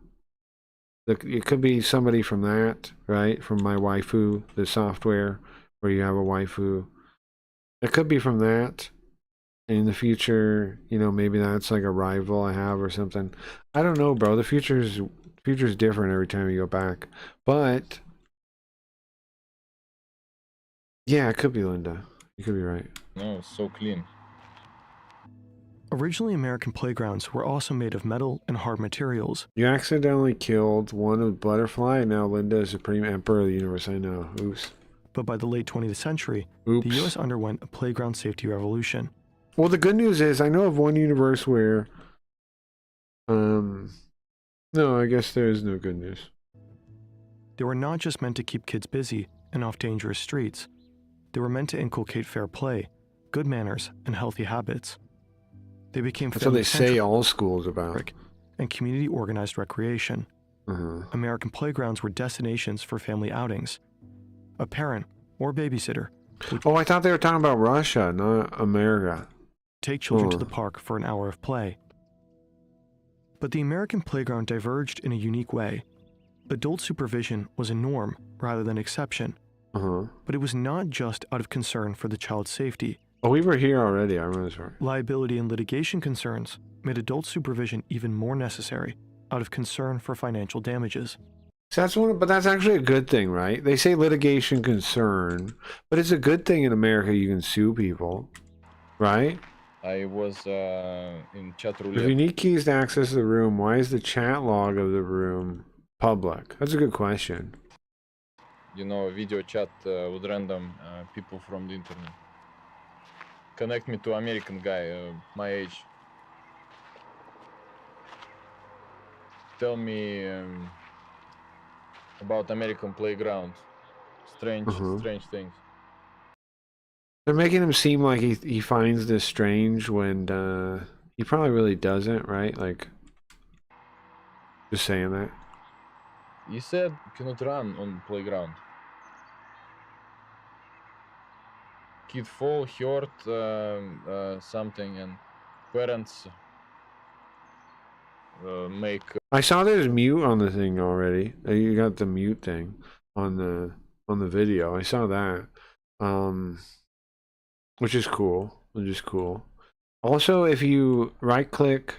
It could be somebody from that, right? From my waifu, the software where you have a waifu. It could be from that. In the future, you know, maybe that's like a rival I have or something. I don't know, bro. The future's different every time you go back, but. Yeah, it could be Linda. You could be right. No, it's so clean. Originally, American playgrounds were also made of metal and hard materials. You accidentally killed one of Butterfly, and now Linda is Supreme Emperor of the Universe. I know. Oops. But by the late 20th century, the U.S. underwent a playground safety revolution. Well, the good news is I know of one universe where... No, I guess there is no good news. They were not just meant to keep kids busy and off dangerous streets. They were meant to inculcate fair play, good manners, and healthy habits. They became that's what they say all schools about. And community-organized recreation. American playgrounds were destinations for family outings. A parent or babysitter. Oh, I thought they were talking about Russia, not America. Take children to the park for an hour of play. But the American playground diverged in a unique way. Adult supervision was a norm rather than exception. But it was not just out of concern for the child's safety. Oh, we were here already. I remember this part. Liability and litigation concerns made adult supervision even more necessary out of concern for financial damages. So but that's actually a good thing, right? They say litigation concern, but it's a good thing in America you can sue people, right? I was in chat If roulette. you need keys to access the room, why is the chat log of the room public? That's a good question. You know, a video chat with random people from the internet. Connect me to American guy my age. Tell me about American playground. Strange things. They're making him seem like he finds this strange when he probably really doesn't, right? Like, just saying that. He said you cannot run on playground. Kid fall, hurt something, and parents make. I saw there's mute on the thing already. You got the mute thing on the video. I saw that, which is cool. Also, if you right click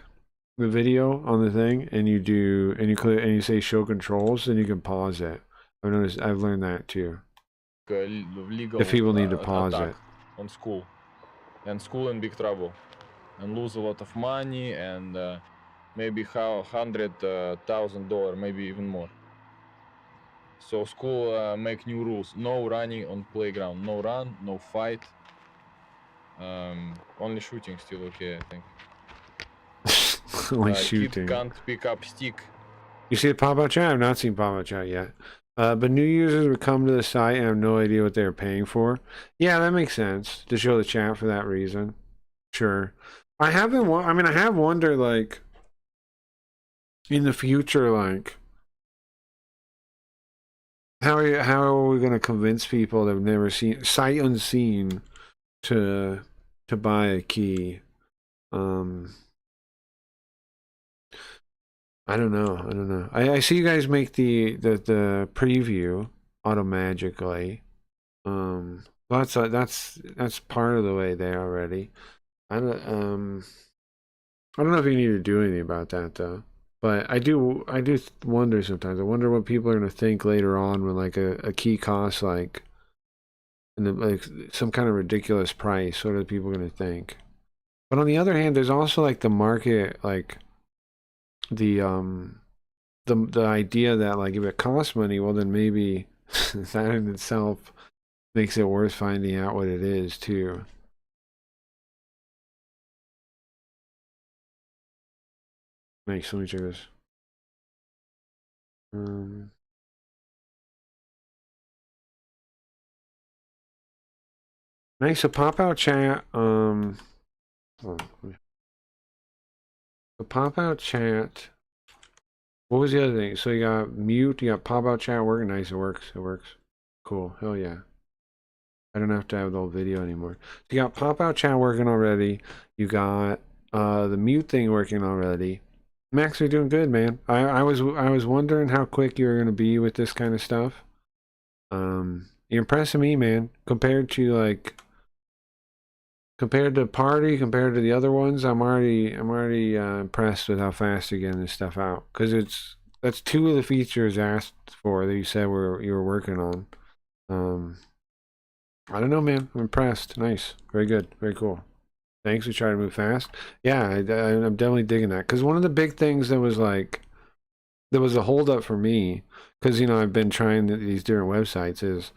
the video on the thing and you say show controls, then you can pause it. I've learned that too. Legal, if people need to pause it on school, and school in big trouble, and lose a lot of money, and maybe $100,000, maybe even more. So school make new rules: no running on playground, no run, no fight. Only shooting still okay, I think. Only shooting. Kid can't pick up stick. You see the pop-out chat? I've not seen pop-out chat yet. But new users would come to the site and have no idea what they're paying for. Yeah, that makes sense to show the chat for that reason. Sure. I have wondered, like, in the future, like, how are we going to convince people that have never seen, sight unseen, to buy a key? I don't know. I see you guys make the preview automatically. That's part of the way there already. I don't know if you need to do anything about that though. But I do wonder sometimes. I wonder what people are gonna think later on when like a key costs like some kind of ridiculous price. What are people gonna think? But on the other hand, there's also like the market, like the idea that like if it costs money, well then maybe that in itself makes it worth finding out what it is too. Nice, let me check this. Nice, so pop out chat. The pop out chat. What was the other thing? So you got mute, you got pop out chat working. Nice, it works. Cool, hell yeah. I don't have to have the whole video anymore. So you got pop out chat working already. You got the mute thing working already. Max, you're doing good, man. I was wondering how quick you were gonna be with this kind of stuff. You're impressing me, man. Compared to Party, compared to the other ones, I'm already impressed with how fast you're getting this stuff out. Because that's two of the features asked for that you said you were working on. I don't know, man. I'm impressed. Nice, very good, very cool. Thanks. We try to move fast. Yeah, I'm definitely digging that. Because one of the big things that was a holdup for me, because I've been trying these different websites, is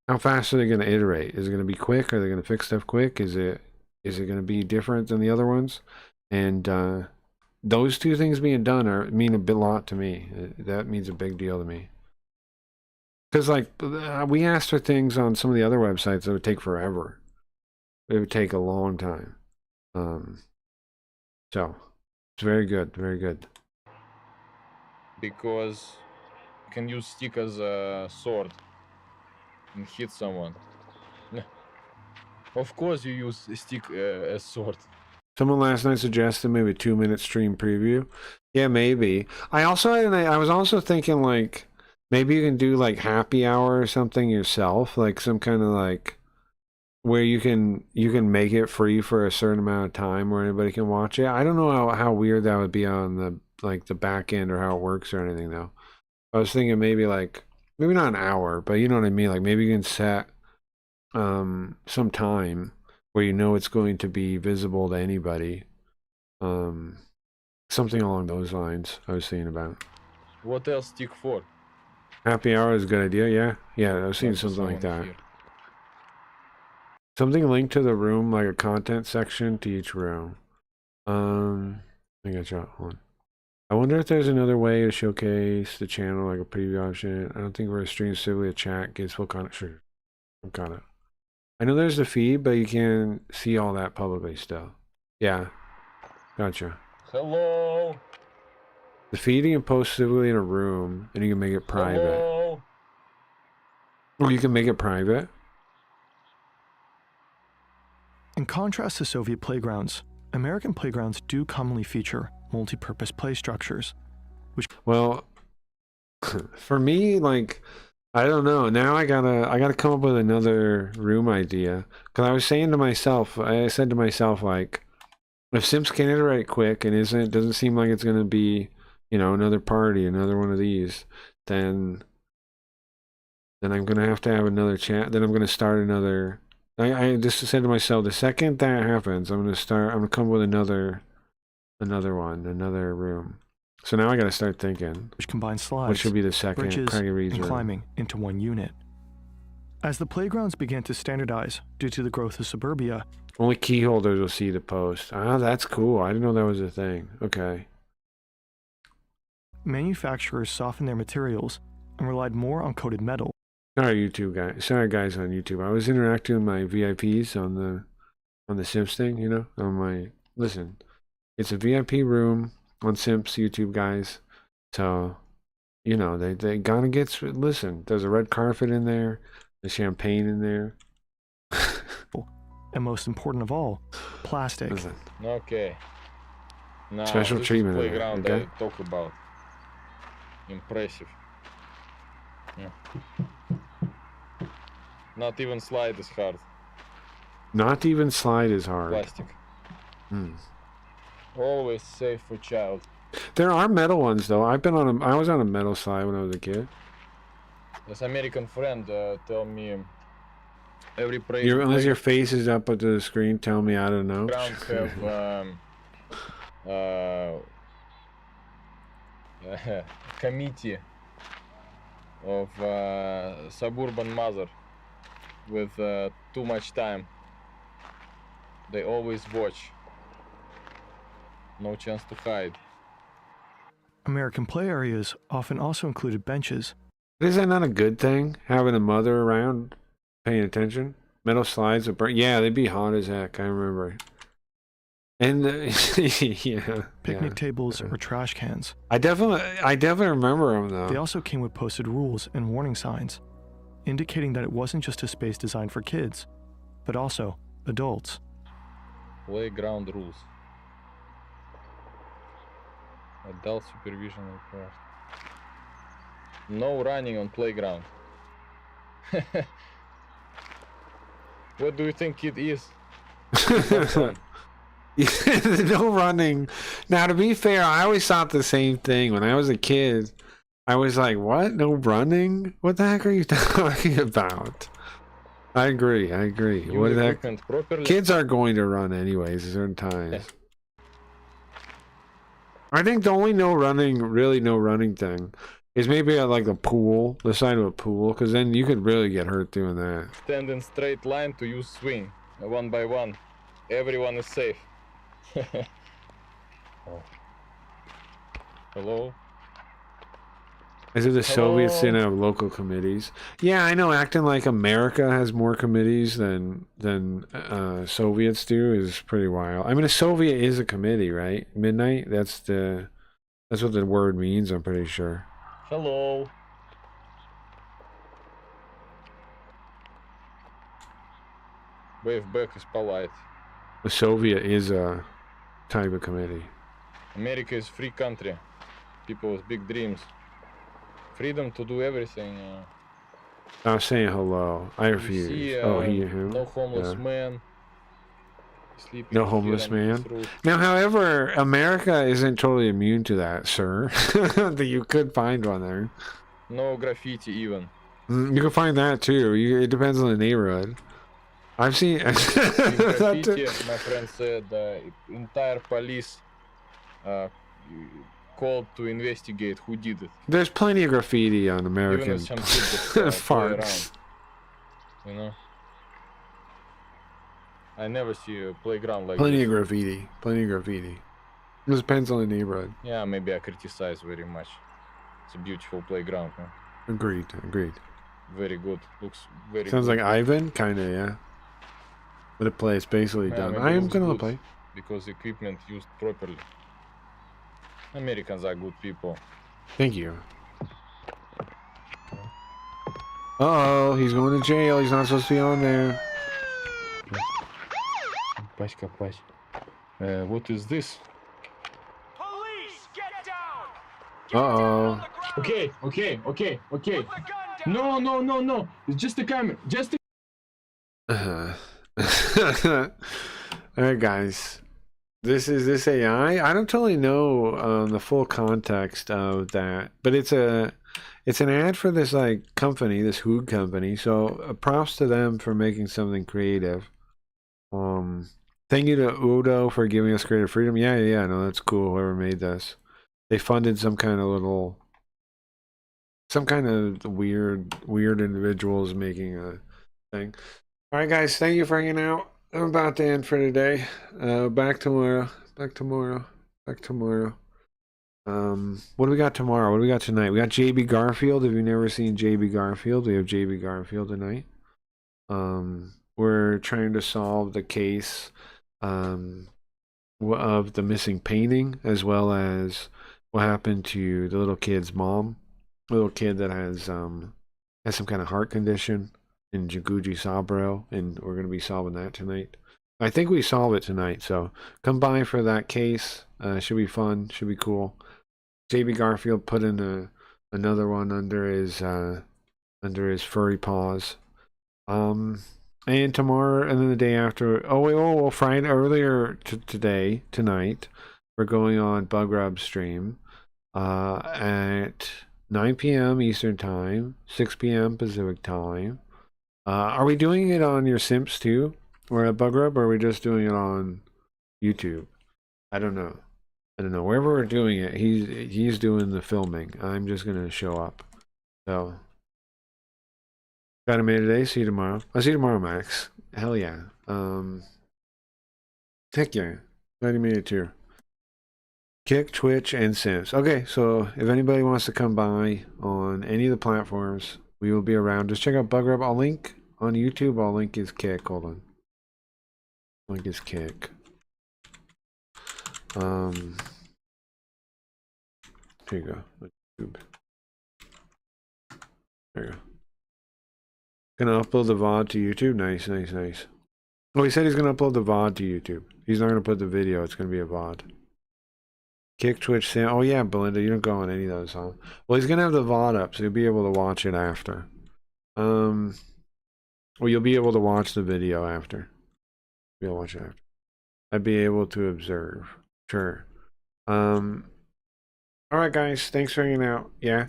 how fast are they going to iterate? Is it going to be quick? Are they going to fix stuff quick? Is it going to be different than the other ones? And those two things being done mean a lot to me. That means a big deal to me. Because we asked for things on some of the other websites that would take forever. It would take a long time. So it's very good, very good. Because you can use stick as a sword and hit someone. Of course you use stick as sword. Someone last night suggested maybe a 2-minute stream preview. Yeah, maybe. I was also thinking like maybe you can do like happy hour or something yourself, like some kind of like where you can make it free for a certain amount of time where anybody can watch it. I don't know how weird that would be on the the back end or how it works or anything though. I was thinking maybe maybe not an hour, but you know what I mean. Like maybe you can set some time where you know it's going to be visible to anybody. Something along those lines. I was thinking about. What else stick for? Happy hour is a good idea. Yeah, I was seeing something like that. Something linked to the room, like a content section to each room. I got you. Hold on. I wonder if there's another way to showcase the channel, like a preview option. I don't think we're a stream civilly a chat gets full content. Sure, I'm kind of. I know there's the feed, but you can see all that publicly still. Yeah, gotcha. Hello. The feed you can post civilly in a room, and you can make it private. Hello. Or you can make it private. In contrast to Soviet playgrounds, American playgrounds do commonly feature multi-purpose play structures, which... Well, for me, like, I don't know. Now I gotta come up with another room idea. Because I was saying to myself, I said to myself, like, if Simps can iterate quick and doesn't seem like it's gonna be, you know, another party, another one of these, then I'm gonna have to have another chat. Then I'm gonna start another. I just said to myself, the second that happens, I'm gonna come up with another room. So now I gotta start thinking. Which combines slides, what should be the second bridges, and room. climbing into one unit. As the playgrounds began to standardize due to the growth of suburbia, only key holders will see the post. Ah, that's cool. I didn't know that was a thing. Okay. Manufacturers softened their materials and relied more on coated metal. Sorry, YouTube guys. Sorry, guys on YouTube. I was interacting with my VIPs on the Simps thing. You know, on my listen. It's a VIP room on Simps YouTube guys. So, you know, they gotta get. Listen, there's a red carpet in there, the champagne in there, and most important of all, plastic. Listen. Okay. Now, Special this treatment. Is playground okay? I talk about. Impressive. Yeah. Not even slide is hard. Not even slide is hard. Plastic. Hmm. Always safe for child. There are metal ones though. I was on a metal slide when I was a kid. This American friend tell me every place. Unless your face is up at the screen, tell me I don't know. Grounds have committee of suburban mother with too much time. They always watch. No chance to hide. American play areas often also included benches. Is that not a good thing? Having a mother around, paying attention. Metal slides would burn. Yeah, they'd be hot as heck. I remember. And yeah, picnic tables or trash cans. I definitely remember them though. They also came with posted rules and warning signs, indicating that it wasn't just a space designed for kids, but also adults. Playground rules. Adult supervision required. No running on playground. What do you think it is? No running. Now, to be fair, I always thought the same thing. When I was a kid, I was like, what? No running? What the heck are you talking about? I agree. What the heck? Kids are going to run anyways at certain times. I think the only no running thing is maybe at like a pool, the side of a pool, because then you could really get hurt doing that. Stand in straight line to use swing, one by one. Everyone is safe. Oh. Hello? Is it the Soviets didn't have local committees? Yeah, I know. Acting like America has more committees than Soviets do is pretty wild. I mean, a Soviet is a committee, right? Midnight. That's what the word means. I'm pretty sure. Hello. Wave back is polite. A Soviet is a type of committee. America is free country. People with big dreams. Freedom to do everything. Stop saying hello. I refuse. See, Oh, he, him. no homeless Yeah. man. Sleeping No here homeless on man. this roof. Now, however, America isn't totally immune to that, sir. That you could find one there. No graffiti even. You can find that too. It depends on the neighborhood. I've seen. In graffiti, my friend said entire police called to investigate who did it. There's plenty of graffiti on Even American if some kids just play farts. around. You know? I never see a playground like Plenty this. of graffiti. Plenty of graffiti. It just depends on the neighborhood. Yeah, maybe I criticize very much. It's a beautiful playground, huh? Agreed. Agreed. Very good. Looks very Sounds good. like Ivan, kind of, yeah. But the play is basically Yeah, done. maybe I am looks gonna good play. because equipment used properly. Americans are good people. Thank you. Uh-oh, he's going to jail. He's not supposed to be on there. Пачка, пачка. What is this? Police, get down! Uh-oh. Okay. No. It's just a camera. Just a... Alright, guys. This is this AI. I don't totally know the full context of that, but it's an ad for this like company, this Hoog company. So props to them for making something creative. Thank you to Udo for giving us creative freedom. Yeah. No, that's cool. Whoever made this, they funded some kind of weird individuals making a thing. All right, guys. Thank you for hanging out. I'm about to end for today. Back tomorrow. What do we got tomorrow? What do we got tonight? We got JB Garfield. If you've never seen JB Garfield, we have JB Garfield tonight. We're trying to solve the case of the missing painting, as well as what happened to the little kid's mom. A little kid that has some kind of heart condition in Jaguji Sabro, and we're going to be solving that tonight. I think we solve it tonight, so come by for that case. Should be fun, should be cool. JB Garfield put in another one under his furry paws. And tomorrow, and then the day after. Friday earlier tonight, we're going on Bug Rub stream at 9 p.m. Eastern Time, 6 p.m. Pacific Time. Are we doing it on your Simps too, or at Bug Rub, or are we just doing it on YouTube? I don't know. Wherever we're doing it, he's doing the filming. I'm just gonna show up. So. Got him today. See you tomorrow. I'll see you tomorrow, Max. Hell yeah. Heck yeah. Glad you made it too. Kick, Twitch, and Simps. Okay, so if anybody wants to come by on any of the platforms, we will be around. Just check out Bug Rub. I'll link on YouTube. I'll link his Kick. Hold on. Link his Kick. Here you go. YouTube. There you go. Gonna upload the VOD to YouTube. Nice. Oh, he said he's gonna upload the VOD to YouTube. He's not gonna put the video. It's gonna be a VOD. Kick, Twitch, Sam. Oh yeah, Belinda, you don't go on any of those, huh? Well, he's gonna have the VOD up, so you'll be able to watch it after. Well, you'll be able to watch the video after. You'll watch it after. I'd be able to observe. Sure. All right, guys. Thanks for hanging out. Yeah.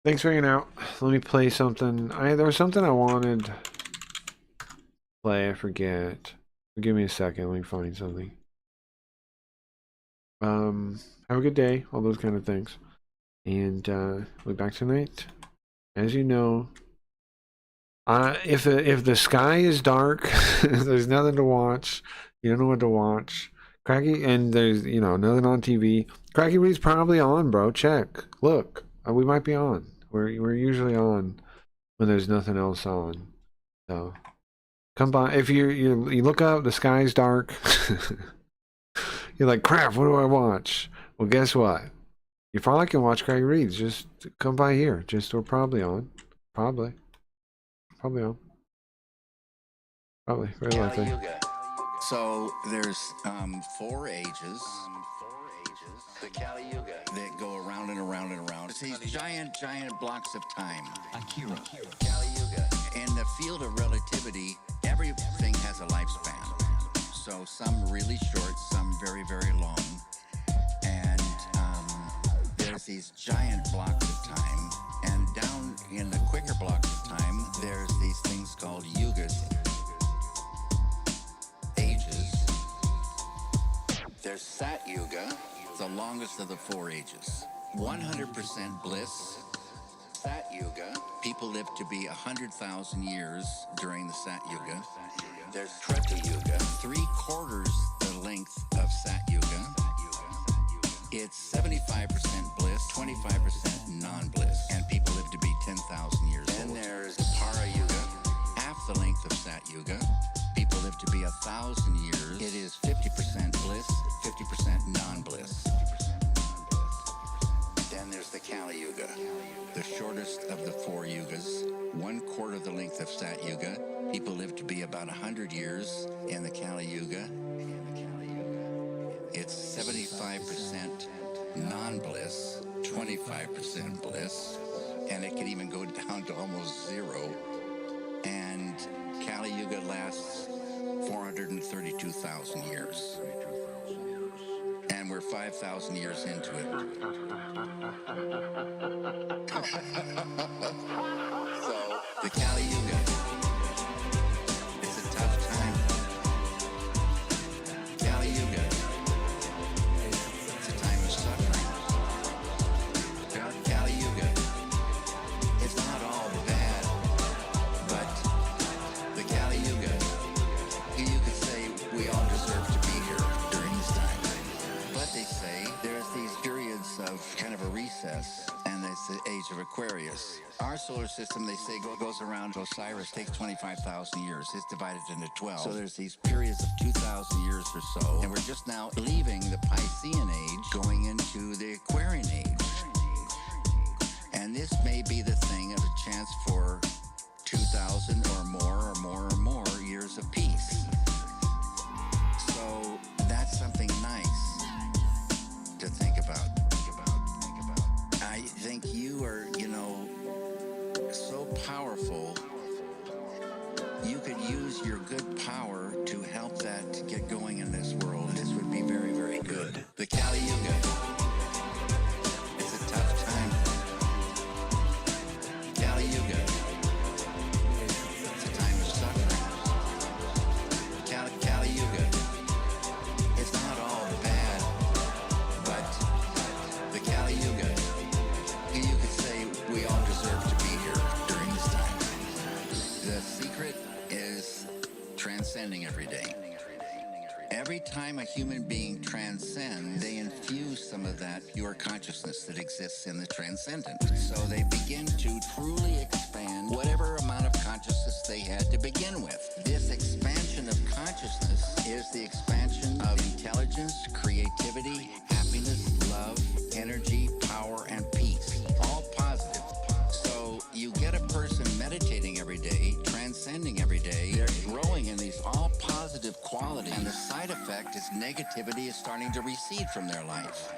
Thanks for hanging out. Let me play something. There was something I wanted to play. I forget. Give me a second. Let me find something. Have a good day. All those kind of things. And we'll be back tonight. As you know, if the sky is dark, there's nothing to watch. You don't know what to watch. And there's nothing on TV. Cracky Reed's probably on, bro. Check. Look. We might be on. We're usually on when there's nothing else on. So come by. If you look up, the sky's dark. You're like, crap, what do I watch? Well, guess what? You probably can watch Craig Reed's. Just come by here. We're probably on. Probably on. Probably. Very likely. So there's 4 ages. The Kali Yuga that go around and around and around. these giant blocks of time. Akira. Kali Yuga. In the field of relativity, everything has a lifespan. So some really short, some very, very long. And there's these giant blocks of time. And down in the quicker blocks of time, there's these things called yugas. Ages. There's Sat Yuga, the longest of the 4 ages. 100% bliss. Sat Yuga, people live to be 100,000 years during the Sat Yuga. There's Treta Yuga, 3/4 the length of Sat Yuga. It's 75% bliss, 25% non-bliss, and people live to be 10,000 years old. Then there's Para Yuga, half the length of Sat Yuga. People live to be 1,000 years. It is 50% bliss, 50% non-bliss. Then there's the Kali Yuga, the shortest of the 4 yugas, 1/4 the length of Sat Yuga. People live to be about 100 years in the Kali Yuga. It's 75% non-bliss, 25% bliss, and it can even go down to almost 0. And Kali Yuga lasts 432,000 years. And we're 5,000 years into it. So, the Kali Yuga. It's a tough time. Kali Yuga. It's a time of suffering. Kali Yuga. It's not all bad, but the Kali Yuga, you could say we all deserve to be here during this time. But they say there's these periods of kind of a recess, and it's the age of Aquarius. Our solar system, they say, goes around Osiris, takes 25,000 years. It's divided into 12. So there's these periods of 2,000 years or so, and we're just now leaving the Piscean age, going into the Aquarian age. And this may be the thing of a chance for 2,000 or more years of peace. So that's something nice to think about. I think you are, so powerful. You could use your good power to help that get going in this world. This would be very, very good. The Kali Yuga. It's a tough time. Kali Yuga. It's a time of suffering. Kali Yuga. It's not all bad, but the Kali Yuga, you could say we all deserve to be here during this time. The secret is transcending every day. Every time a human being transcends, they infuse some of that pure consciousness that exists in the transcendent. So they begin to truly expand whatever amount of consciousness they had to begin with. This expansion of consciousness is the expansion of intelligence, creativity, happiness, love, energy, power, and peace. All positive. So you get a person meditating every day, transcending every day. They're growing in these all positive qualities. And the side effect is negativity is starting to recede from their life.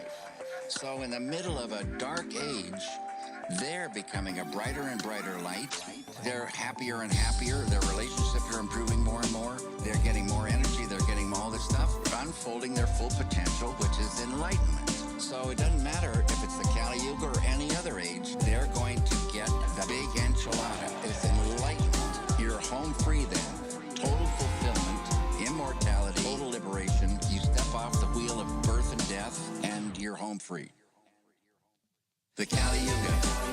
So in the middle of a dark age, they're becoming a brighter and brighter light. They're happier and happier. Their relationships are improving more and more. They're getting more energy. They're getting all this stuff, unfolding their full potential, which is enlightenment. So it doesn't matter if it's the Kali Yuga or any other age, they're going to get the big enchilada. It's enlightenment. You're home free then. Total fulfillment, immortality, total liberation. You step off the wheel of birth and death, and you're home free. The Kali Yuga.